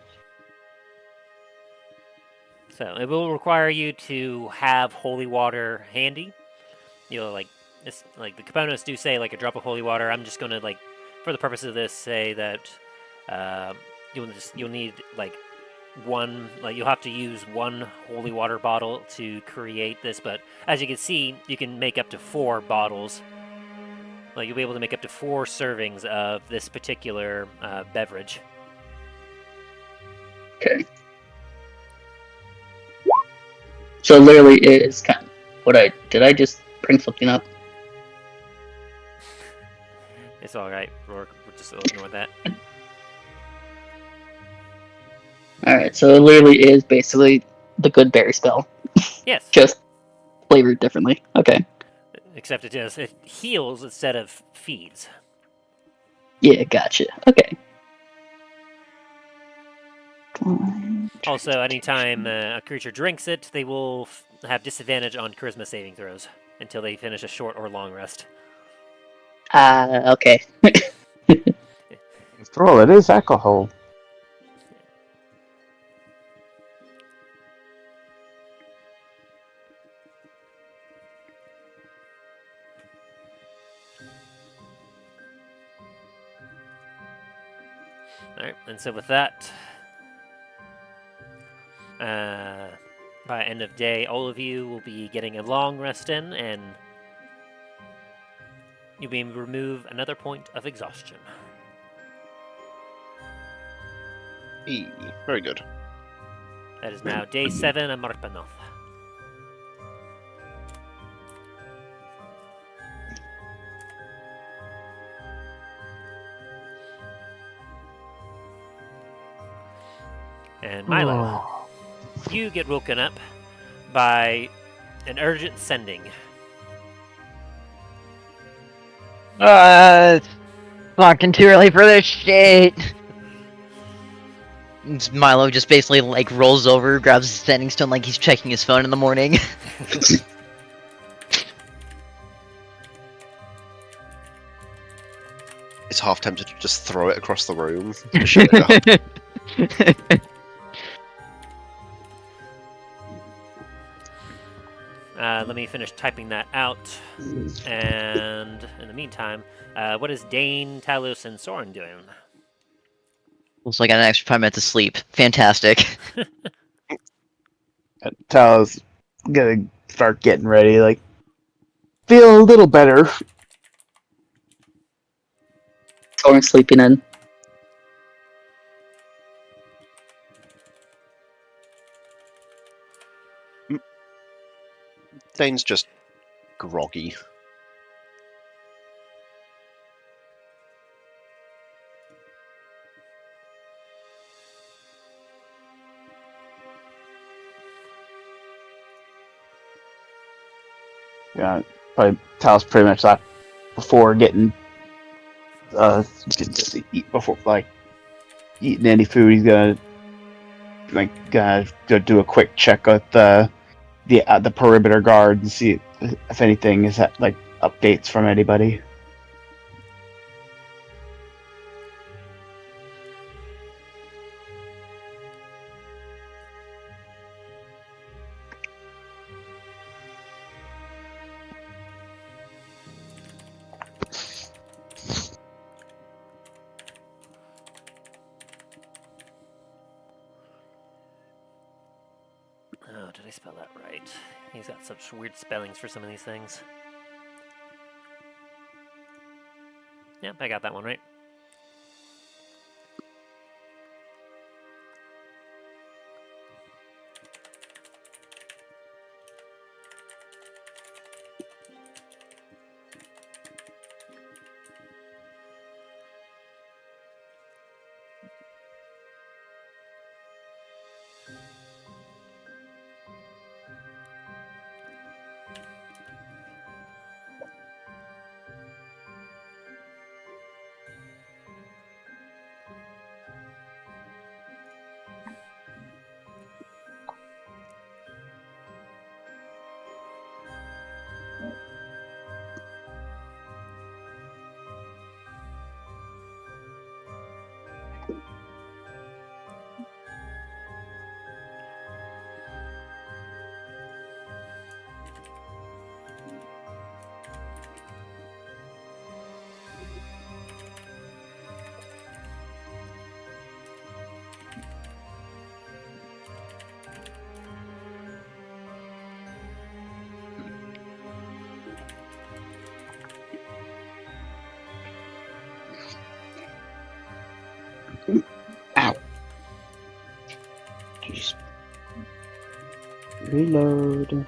So it will require you to have holy water handy. Like the components do say like a drop of holy water. I'm just gonna like, for the purpose of this, say that you'll need like one, like you'll have to use one holy water bottle to create this. But as you can see, you can make up to 4 bottles. Like you'll be able to make up to 4 servings of this particular beverage. Okay. So literally, it is kind of did I just bring something up? It's all right. We'll just ignore that. All right. So it literally is basically the good berry spell, Yes. just flavored differently. Okay. Except it heals instead of feeds. Yeah, gotcha. Okay. Also, anytime a creature drinks it, they will have disadvantage on charisma saving throws until they finish a short or long rest. Okay. After all, it is alcohol. Alright, and so with that, by end of day, all of you will be getting a long rest in, and you'll be able to remove another point of exhaustion. Very good. That is now day 7 of Marpanoth. And Milo, you get woken up by an urgent sending. It's fucking too early for this shit. Milo just basically like rolls over, grabs his standing stone like he's checking his phone in the morning. It's half tempted to just throw it across the room. Shut it down. Let me finish typing that out. And in the meantime, what is Dain, Talos, and Soren doing? Looks like I got an extra 5 minutes of sleep. Fantastic. Talos gonna start getting ready, like, feel a little better. Soren sleeping in. Dane's just groggy. Yeah, probably Talos pretty much thought before getting just eat before like eating any food, he's gonna go do a quick check at the perimeter guard and see if anything is like updates from anybody. Oh, did I spell that right? He's got such weird spellings for some of these things. Yep, I got that one right. Ow. Just reload.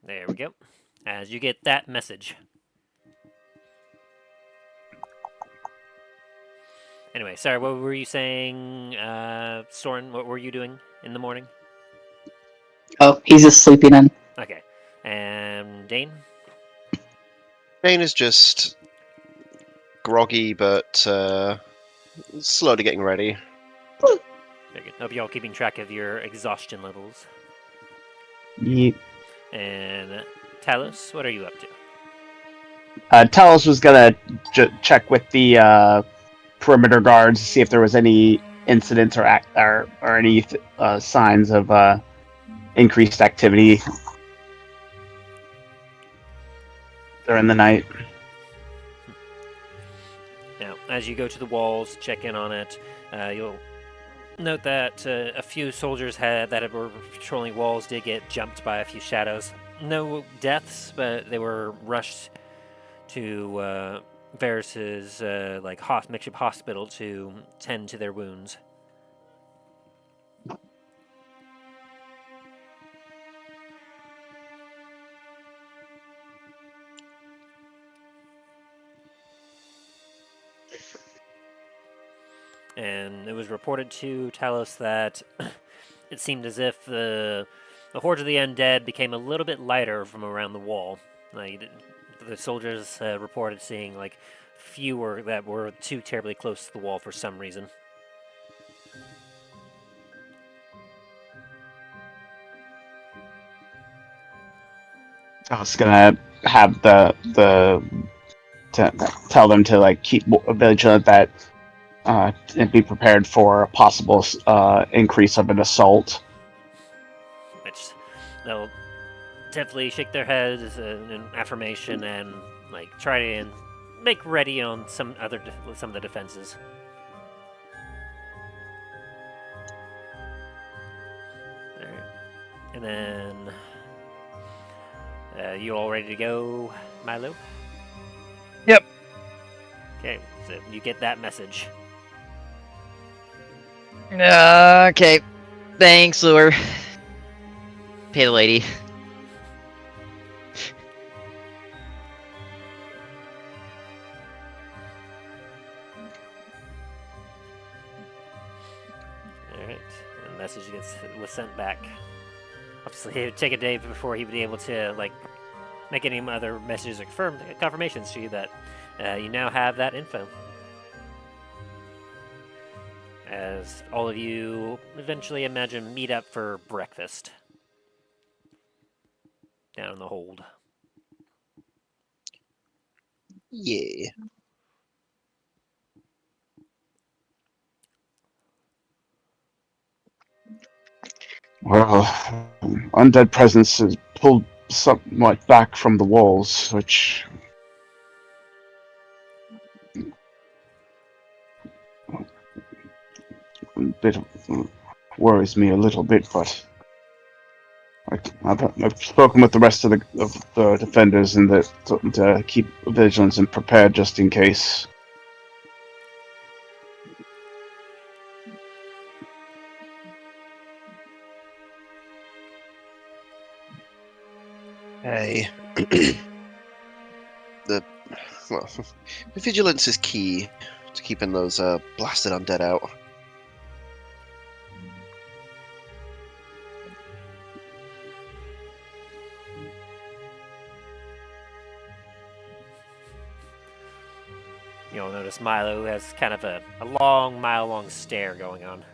There we go. As you get that message. Anyway, sorry, what were you saying, Soren? What were you doing in the morning? Oh, he's just sleeping in. Okay. And Dane? Bane is just groggy, but slowly getting ready. Very good. Hope y'all keeping track of your exhaustion levels. Yeet. And Talos, what are you up to? Talos was gonna check with the perimeter guards to see if there was any incidents or any signs of increased activity during the night. Now, as you go to the walls, check in on it, you'll note that a few soldiers that were patrolling walls did get jumped by a few shadows. No deaths, but they were rushed to Varus's makeshift hospital to tend to their wounds. And it was reported to Talos that it seemed as if the hordes of the undead became a little bit lighter from around the wall. Like, the soldiers reported seeing fewer that were too terribly close to the wall for some reason. I was gonna have to tell them to keep vigilant that and be prepared for a possible increase of an assault. Which they'll definitely shake their heads in affirmation and try to make ready on some of the defenses. All right. And then you all ready to go, Milo? Yep. Okay, so you get that message. Okay. Thanks, Lure. Pay the lady. Alright, and the message was sent back. Obviously, it would take a day before he would be able to, make any other messages or confirmations to you that you now have that info. As all of you eventually imagine meet up for breakfast down in the hold. Yeah. Well, undead presence is pulled somewhat back from the walls, which worries me a little bit, but I've spoken with the rest of the defenders and to keep vigilance and prepared just in case. Hey. the vigilance is key to keeping those blasted undead out. You'll notice Milo has kind of a long, mile-long stare going on.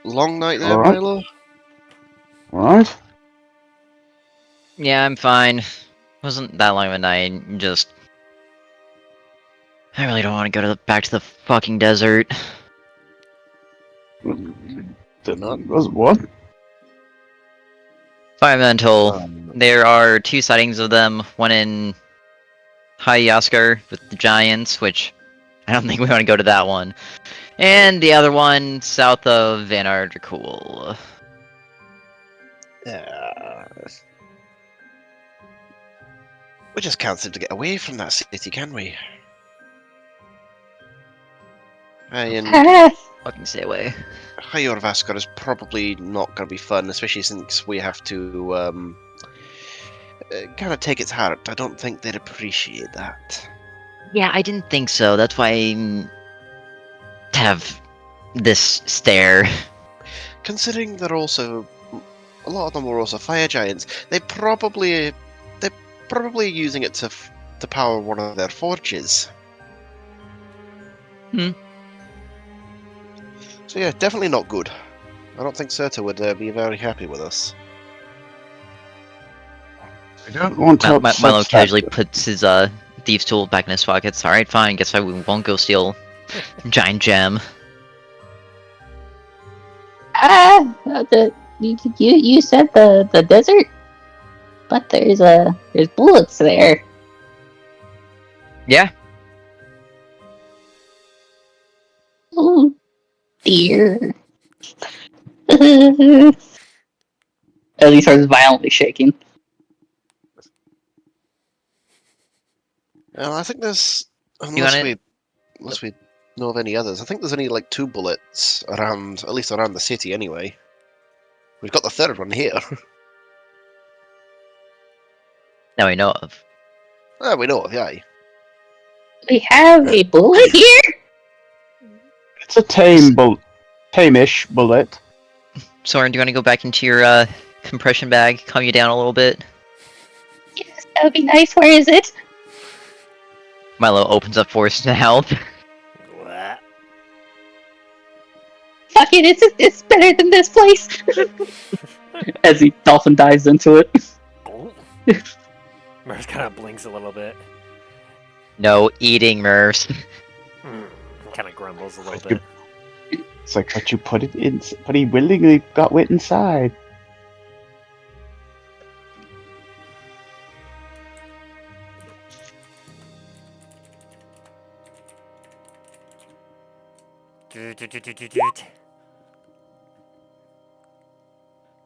Long night there, Alright. Milo? Alright? Yeah, I'm fine. Wasn't that long of a night. Just, I really don't want to go back to the fucking desert. What? Environmental. There are 2 sightings of them. One in High Yaskar with the giants, which I don't think we want to go to that one. And the other one south of Van Ardercool. We just can't seem to get away from that city, can we? And Fucking stay away. Higher Vaskar is probably not going to be fun, especially since we have to kind of take its heart. I don't think they'd appreciate that. Yeah, I didn't think so. That's why I have this stare. Considering they're also a lot of them were also fire giants, they're probably using it to power one of their forges. So yeah, definitely not good. I don't think Serta would be very happy with us. I don't want to. Milo casually puts his thieves' tool back in his pockets. Alright, fine. Guess we won't go steal giant gem. You said the desert, but there's bullets there. Yeah. Oh dear. As he starts violently shaking. Well, I think there's wanna- unless we know of any others. I think there's only like 2 bullets around, at least around the city anyway. We've got the 3rd one here. That we know of. We know of, yeah. We have a bullet here. It's a tame-ish bullet. Soren, do you want to go back into your compression bag, calm you down a little bit? Yes, that would be nice. Where is it? Milo opens up for us to help. What? Fuck it, it's better than this place. As he dolphin dives into it. Oh. Murs kind of blinks a little bit. No eating, Mervs. Kind of grumbles a little bit. It's like, but you put it in, but he willingly got wet inside.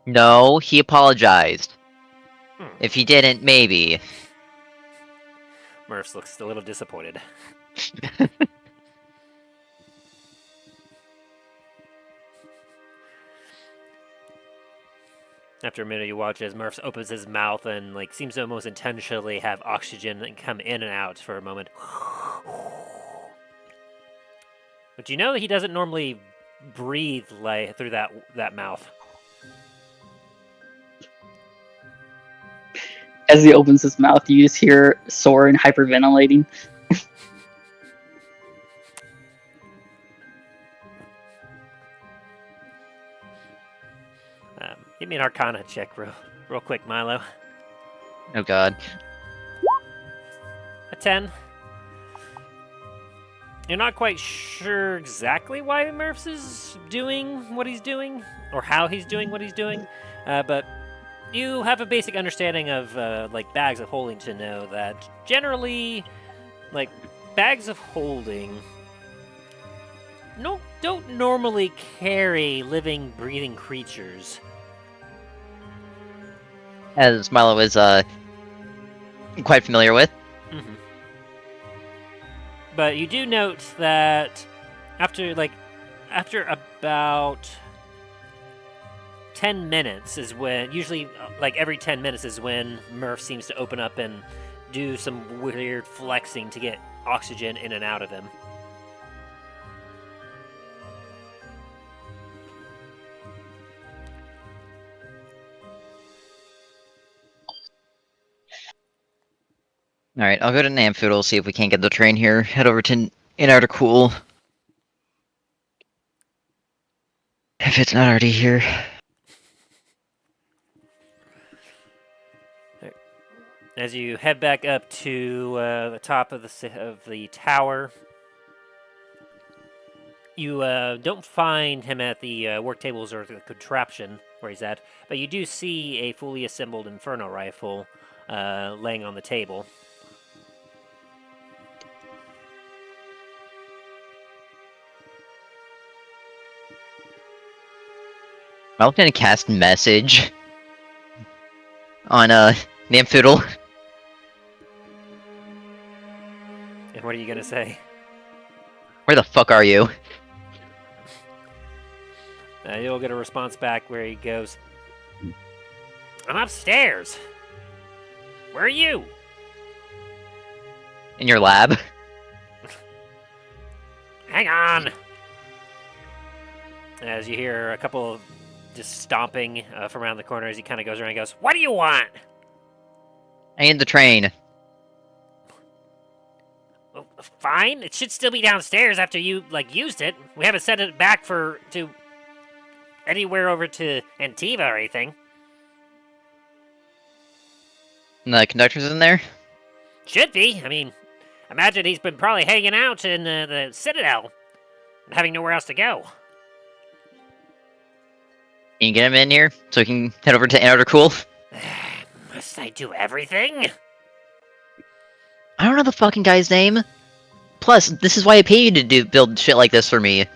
No, he apologized. Hmm. If he didn't, maybe. Murph looks a little disappointed. After a minute, you watch as Murph opens his mouth and like seems to almost intentionally have oxygen and come in and out for a moment. But you know that he doesn't normally breathe like through that mouth. As he opens his mouth, you just hear Soren hyperventilating. Give me an Arcana check, real quick, Milo. Oh god. A 10. You're not quite sure exactly why Murphs is doing what he's doing, or how he's doing what he's doing, but you have a basic understanding of like bags of holding to know that generally, like bags of holding, don't normally carry living, breathing creatures. As Milo is quite familiar with. Mm-hmm. But you do note that after about 10 minutes is when, usually like every 10 minutes is when Murph seems to open up and do some weird flexing to get oxygen in and out of him. Alright, I'll go to Namfoodle, see if we can't get the train here. Head over to Inarticool. If it's not already here. As you head back up to the top of the tower, you don't find him at the work tables or the contraption where he's at, but you do see a fully assembled Inferno rifle laying on the table. I'm gonna cast message on Namfoodle. And what are you gonna say? Where the fuck are you? You'll get a response back where he goes, I'm upstairs. Where are you? In your lab? Hang on. As you hear a couple of just stomping from around the corner as he kind of goes around and goes, what do you want? I need the train. Well, fine. It should still be downstairs after you, used it. We haven't sent it back to anywhere over to Antiva or anything. And the conductor's in there? Should be. I mean, imagine he's been probably hanging out in the Citadel and having nowhere else to go. Can you get him in here so we can head over to Antarctica? Must I do everything? I don't know the fucking guy's name. Plus, this is why I pay you to build shit like this for me.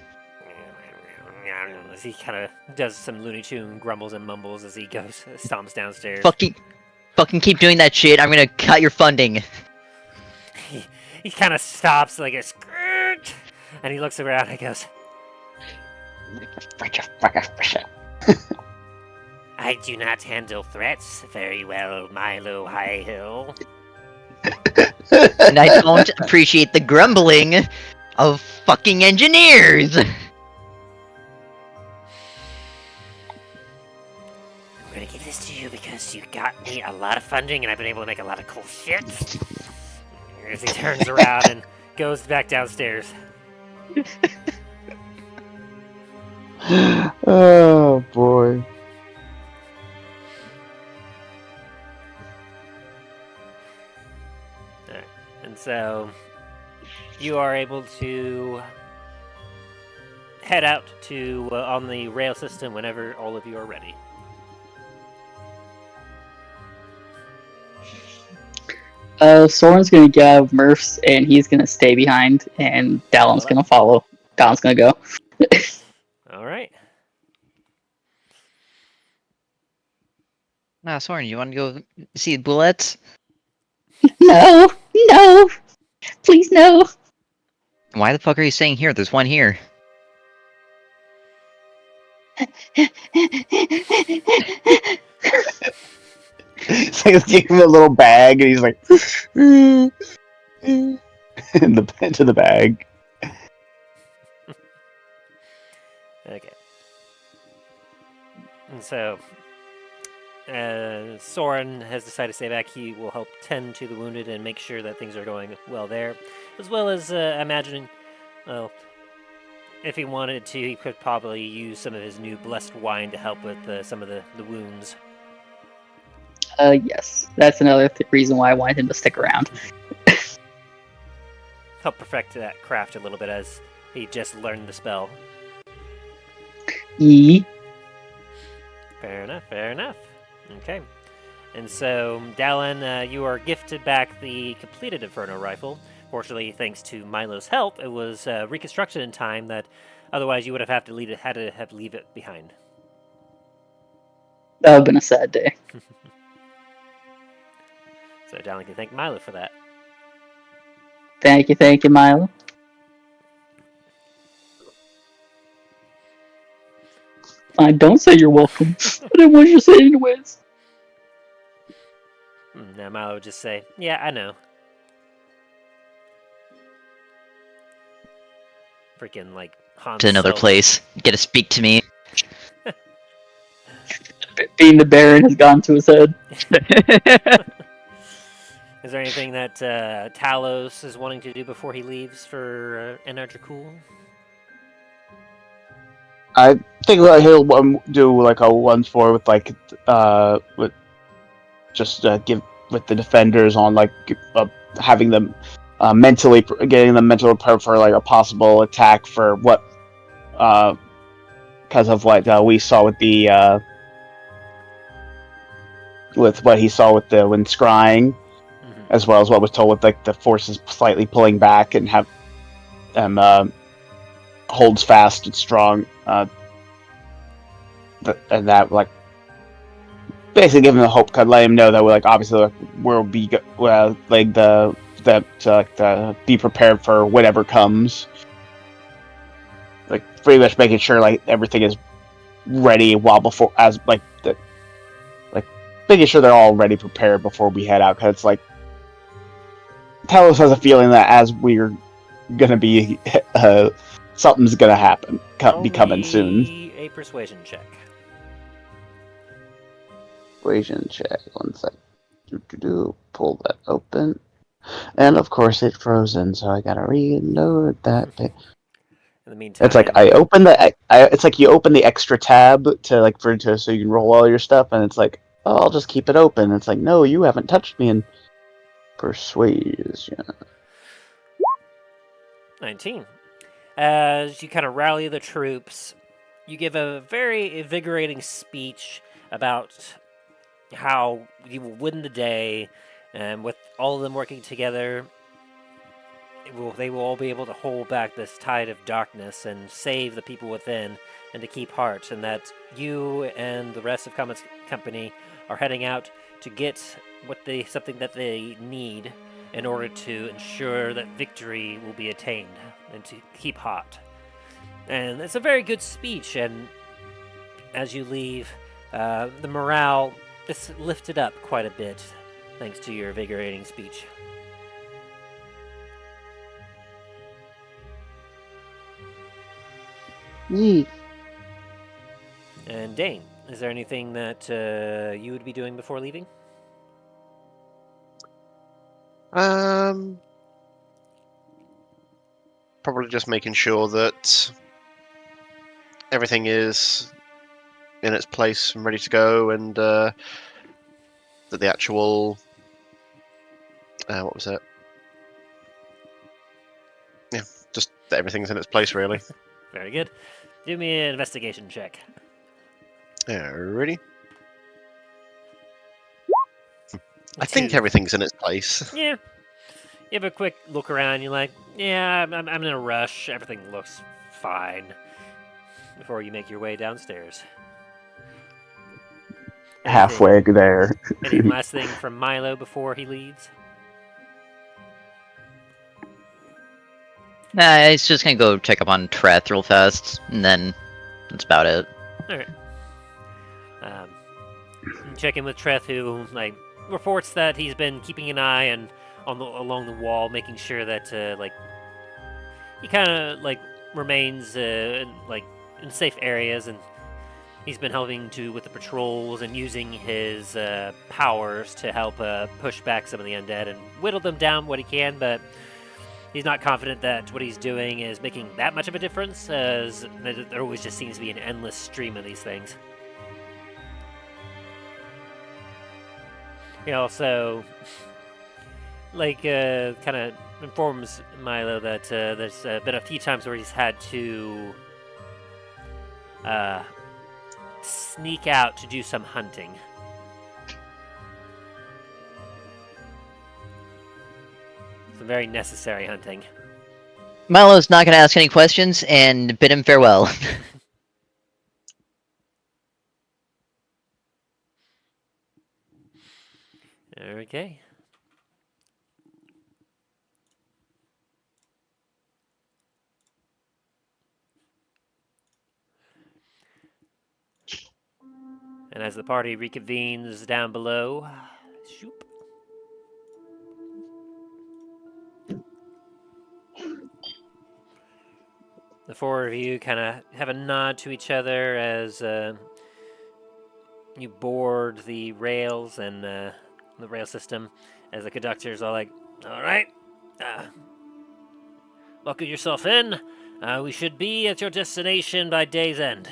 As he kind of does some Looney Tune grumbles and mumbles as he goes, stomps downstairs. Fucking keep doing that shit. I'm gonna cut your funding. He kind of stops like a skirt, and he looks around and goes, I do not handle threats very well, Milo Highhill. And I don't appreciate the grumbling of fucking engineers. I'm gonna give this to you because you got me a lot of funding and I've been able to make a lot of cool shit. As he turns around and goes back downstairs. Oh boy. And so you are able to head out to on the rail system whenever all of you are ready. Soren's gonna get out of Murph's and he's gonna stay behind, and Dallen's gonna follow. Dallen's gonna go. All right. Nah, Soren, you want to go see bullets? No, no, please no. Why the fuck are you staying here? There's one here. It's like give him a little bag, and he's like, into the bag. Okay. And so, Soren has decided to stay back. He will help tend to the wounded and make sure that things are going well there, as well as imagining, well, if he wanted to, he could probably use some of his new blessed wine to help with some of the wounds. Yes, that's another reason why I wanted him to stick around. Help perfect that craft a little bit as he just learned the spell. Yee. Fair enough, fair enough. Okay. And so, Dallen, you are gifted back the completed Inferno rifle. Fortunately, thanks to Milo's help, it was reconstructed in time that otherwise you would have to leave it behind. That would have been a sad day. So Dallen can thank Milo for that. Thank you, Milo. Fine, don't say you're welcome. I didn't want you to say it anyways. Now Milo would just say, yeah, I know. Freaking, Han To another Solo. place. Get to speak to me. Being the Baron has gone to his head. Is there anything that Talos is wanting to do before he leaves for Antarctica? I think that he'll do like a 1-4 with with just give with the defenders on like having them getting them mentally prepared for like a possible attack for what because of what we saw with the with what he saw with the when scrying, as well as what was told with like the forces slightly pulling back and have them holds fast and strong, and that like basically give him the hope, let him know that we're like obviously like, we'll be like be prepared for whatever comes. Like pretty much making sure like everything is ready making sure they're all ready prepared before we head out, because it's like Talos has a feeling that as we're gonna be something's gonna happen, be coming soon. A persuasion check. Persuasion check. 1 sec. Pull that open, and of course it's frozen, so I gotta reload that. In the meantime, it's like it's like you open the extra tab to like so you can roll all your stuff, and it's like, oh, I'll just keep it open. It's like, no, you haven't touched me in persuasion. 19. As you kind of rally the troops, you give a very invigorating speech about how you will win the day, and with all of them working together, they will all be able to hold back this tide of darkness and save the people within, and to keep heart, and that you and the rest of Comet's company are heading out to get something that they need in order to ensure that victory will be attained and to keep hot. And it's a very good speech, and as you leave, the morale is lifted up quite a bit thanks to your invigorating speech. Neat. And Dain, is there anything that you would be doing before leaving? Probably just making sure that everything is in its place and ready to go, and that the actual what was it? Yeah, just that everything's in its place, really. Very good. Do me an investigation check. Alrighty. I think everything's in its place. Yeah. You have a quick look around. You're like, yeah, I'm in a rush. Everything looks fine. Before you make your way downstairs. Halfway there. Any last thing from Milo before he leaves? Nah, it's just gonna go check up on Treth real fast, and then that's about it. Alright. Check in with Treth, who reports that he's been keeping an eye along the wall, making sure that he kind of remains in safe areas, and he's been helping with the patrols and using his powers to help push back some of the undead and whittle them down what he can, but he's not confident that what he's doing is making that much of a difference, as there always just seems to be an endless stream of these things. He also kind of informs Milo that there's been a few times where he's had to sneak out to do some hunting. Some very necessary hunting. Milo's not gonna ask any questions and bid him farewell. Okay. And as the party reconvenes down below, shoop. The four of you kind of have a nod to each other as you board the rails and the rail system, as the conductors are like, all right, buckle yourself in. We should be at your destination by day's end.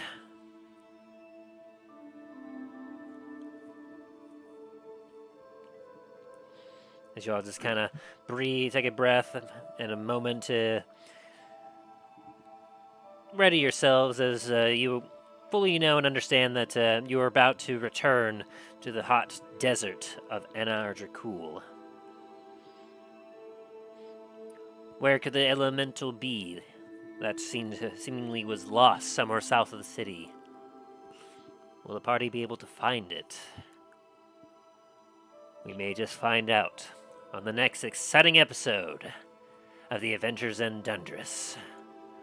As you all just kind of breathe, take a breath, and a moment to ready yourselves as you fully know and understand that you are about to return to the hot desert of Anar-Dracul. Where could the elemental be that seemingly was lost somewhere south of the city? Will the party be able to find it? We may just find out on the next exciting episode of The Adventures in Dundras,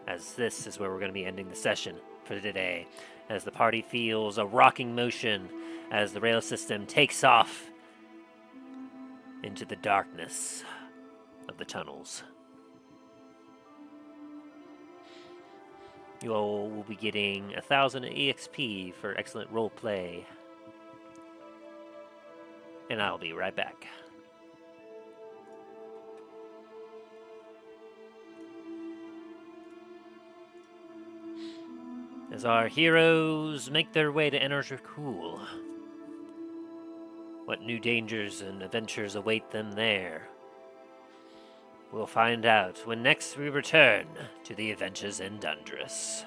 as this is where we're going to be ending the session for today, as the party feels a rocking motion as the rail system takes off into the darkness of the tunnels. You all will be getting 1,000 EXP for excellent roleplay. And I'll be right back. As our heroes make their way to Anar-Dracul, what new dangers and adventures await them there? We'll find out when next we return to the Adventures in Dundras.